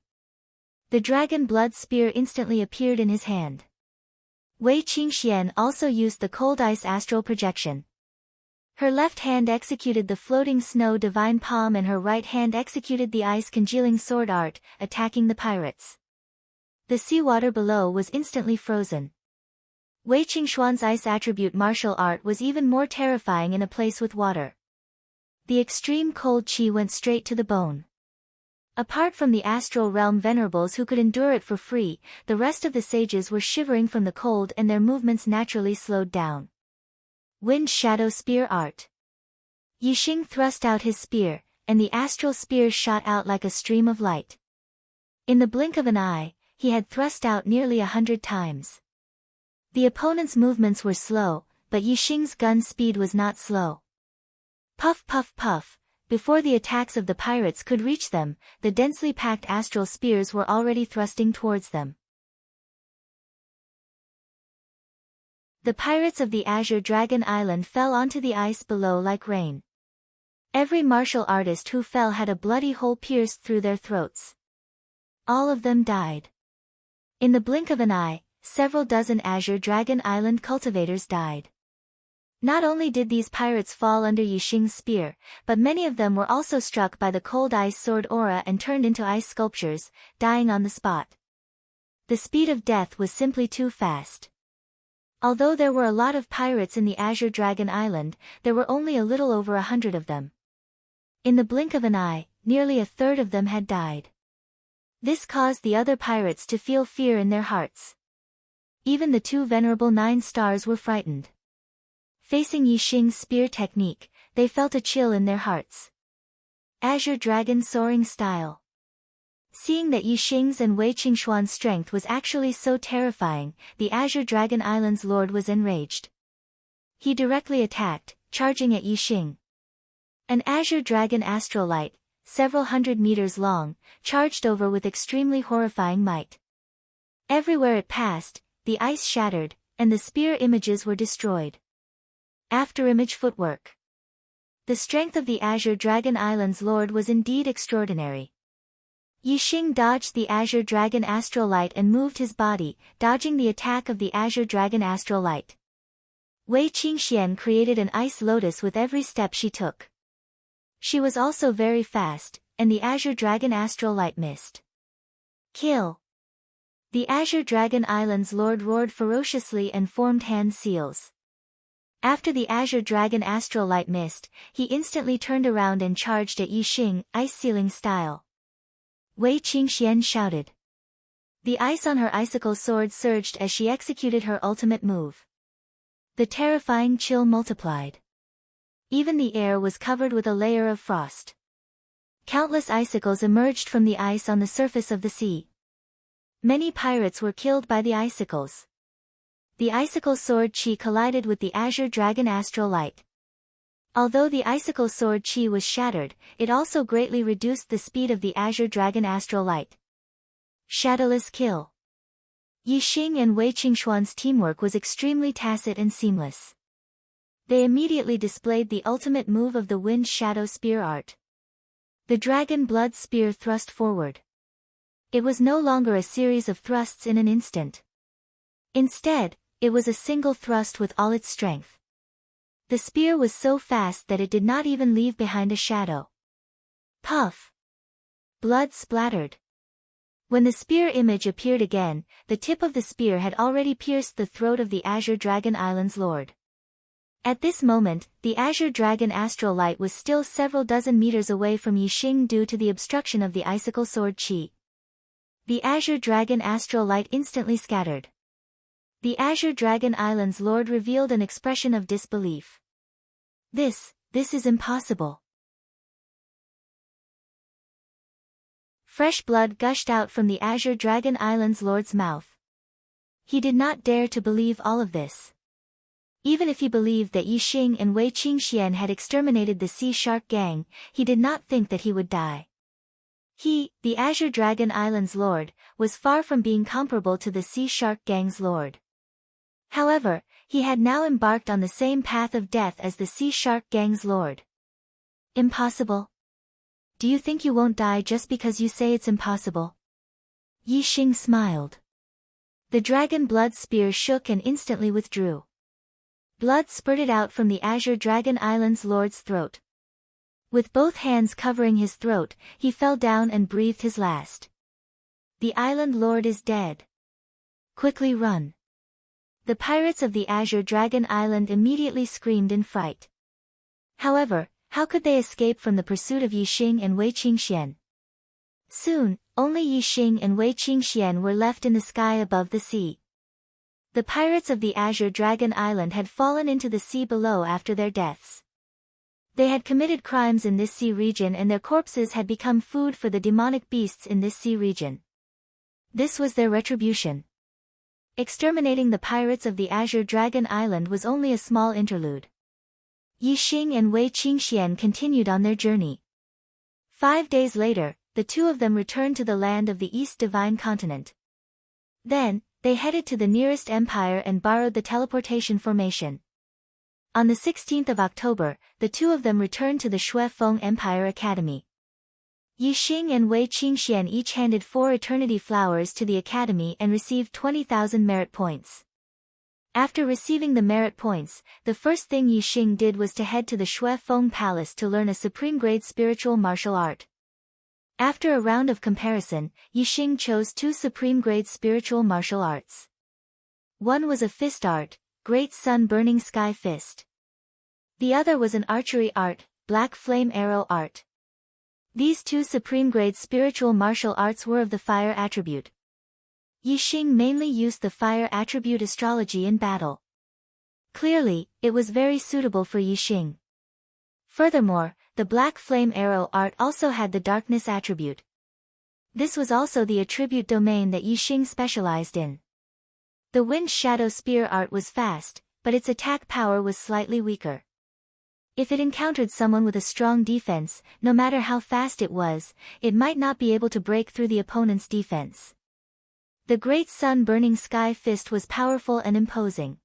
The dragon blood spear instantly appeared in his hand. Wei Qingxian also used the cold ice astral projection. Her left hand executed the floating snow divine palm and her right hand executed the ice congealing sword art, attacking the pirates. The seawater below was instantly frozen. Wei Qingshuan's ice attribute martial art was even more terrifying in a place with water. The extreme cold qi went straight to the bone. Apart from the astral realm venerables who could endure it for free, the rest of the sages were shivering from the cold and their movements naturally slowed down. Wind Shadow Spear Art. Yixing thrust out his spear, and the astral spear shot out like a stream of light. In the blink of an eye, he had thrust out nearly 100 times. The opponent's movements were slow, but Yixing's gun speed was not slow. Puff puff puff. Before the attacks of the pirates could reach them, the densely packed astral spears were already thrusting towards them. The pirates of the Azure Dragon Island fell onto the ice below like rain. Every martial artist who fell had a bloody hole pierced through their throats. All of them died. In the blink of an eye, several dozen Azure Dragon Island cultivators died. Not only did these pirates fall under Yixing's spear, but many of them were also struck by the cold ice sword aura and turned into ice sculptures, dying on the spot. The speed of death was simply too fast. Although there were a lot of pirates in the Azure Dragon Island, there were only a little over 100 of them. In the blink of an eye, nearly a third of them had died. This caused the other pirates to feel fear in their hearts. Even the two venerable 9 stars were frightened. Facing Yixing's spear technique, they felt a chill in their hearts. Azure Dragon Soaring Style. Seeing that Yixing's and Wei Qingshuan's strength was actually so terrifying, the Azure Dragon Island's lord was enraged. He directly attacked, charging at Yixing. An Azure Dragon Astral Light, several hundred meters long, charged over with extremely horrifying might. Everywhere it passed, the ice shattered, and the spear images were destroyed. Afterimage footwork. The strength of the Azure Dragon Island's lord was indeed extraordinary. Yixing dodged the Azure Dragon Astral Light and moved his body, dodging the attack of the Azure Dragon Astral Light. Wei Qingxian created an ice lotus with every step she took. She was also very fast, and the Azure Dragon Astral Light missed. Kill! The Azure Dragon Island's lord roared ferociously and formed hand seals. After the Azure Dragon Astral Light missed, he instantly turned around and charged at Yixing, ice sealing style. Wei Qingxian shouted. The ice on her icicle sword surged as she executed her ultimate move. The terrifying chill multiplied. Even the air was covered with a layer of frost. Countless icicles emerged from the ice on the surface of the sea. Many pirates were killed by the icicles. The icicle sword chi collided with the Azure Dragon Astral Light. Although the icicle sword chi was shattered, it also greatly reduced the speed of the Azure Dragon Astral Light. Shadowless kill. Yixing and Wei Qingshuan's teamwork was extremely tacit and seamless. They immediately displayed the ultimate move of the wind shadow spear art. The dragon blood spear thrust forward. It was no longer a series of thrusts in an instant. Instead, it was a single thrust with all its strength. The spear was so fast that it did not even leave behind a shadow. Puff! Blood splattered. When the spear image appeared again, the tip of the spear had already pierced the throat of the Azure Dragon Island's lord. At this moment, the Azure Dragon astral light was still several dozen meters away from Yixing due to the obstruction of the icicle sword chi. The Azure Dragon astral light instantly scattered. The Azure Dragon Island's lord revealed an expression of disbelief. This is impossible. Fresh blood gushed out from the Azure Dragon Island's lord's mouth. He did not dare to believe all of this. Even if he believed that Yixing and Wei Qingxian had exterminated the Sea Shark Gang, he did not think that he would die. He, the Azure Dragon Island's lord, was far from being comparable to the Sea Shark Gang's lord. However, he had now embarked on the same path of death as the Sea Shark Gang's lord. Impossible? Do you think you won't die just because you say it's impossible? Yixing smiled. The dragon blood spear shook and instantly withdrew. Blood spurted out from the Azure Dragon Island's lord's throat. With both hands covering his throat, he fell down and breathed his last. The island lord is dead. Quickly run. The pirates of the Azure Dragon Island immediately screamed in fright. However, how could they escape from the pursuit of Yixing and Wei Qingxian? Soon, only Yixing and Wei Qingxian were left in the sky above the sea. The pirates of the Azure Dragon Island had fallen into the sea below after their deaths. They had committed crimes in this sea region and their corpses had become food for the demonic beasts in this sea region. This was their retribution. Exterminating the pirates of the Azure Dragon Island was only a small interlude. Yixing and Wei Qingxian continued on their journey. 5 days later, the two of them returned to the land of the East Divine Continent. Then, they headed to the nearest empire and borrowed the teleportation formation. On the 16th of October, the two of them returned to the Shui Feng Empire Academy. Yixing and Wei Qingxian each handed 4 eternity flowers to the academy and received 20,000 merit points. After receiving the merit points, the first thing Yixing did was to head to the Shui Feng Palace to learn a supreme-grade spiritual martial art. After a round of comparison, Yixing chose 2 supreme-grade spiritual martial arts. One was a fist art, Great Sun Burning Sky Fist. The other was an archery art, Black Flame Arrow art. These 2 supreme-grade spiritual martial arts were of the fire attribute. Yixing mainly used the fire attribute astrology in battle. Clearly, it was very suitable for Yixing. Furthermore, the Black Flame Arrow art also had the darkness attribute. This was also the attribute domain that Yixing specialized in. The Wind Shadow Spear art was fast, but its attack power was slightly weaker. If it encountered someone with a strong defense, no matter how fast it was, it might not be able to break through the opponent's defense. The Great Sun Burning Sky Fist was powerful and imposing.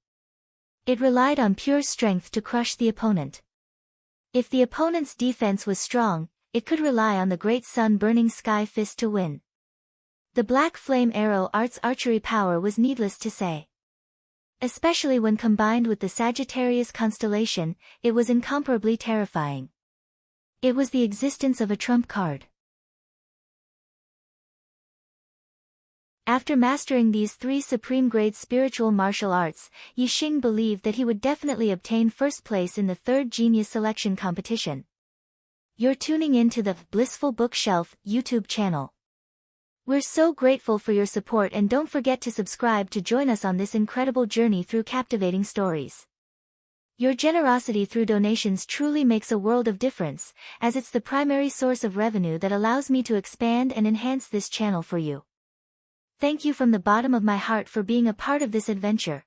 It relied on pure strength to crush the opponent. If the opponent's defense was strong, it could rely on the Great Sun Burning Sky Fist to win. The Black Flame Arrow art's archery power was needless to say. Especially when combined with the Sagittarius constellation, it was incomparably terrifying. It was the existence of a trump card. After mastering these 3 supreme-grade spiritual martial arts, Yixing believed that he would definitely obtain first place in the 3rd Genius Selection competition. You're tuning in to the Blissful Bookshelf YouTube channel. We're so grateful for your support and don't forget to subscribe to join us on this incredible journey through captivating stories. Your generosity through donations truly makes a world of difference, as it's the primary source of revenue that allows me to expand and enhance this channel for you. Thank you from the bottom of my heart for being a part of this adventure.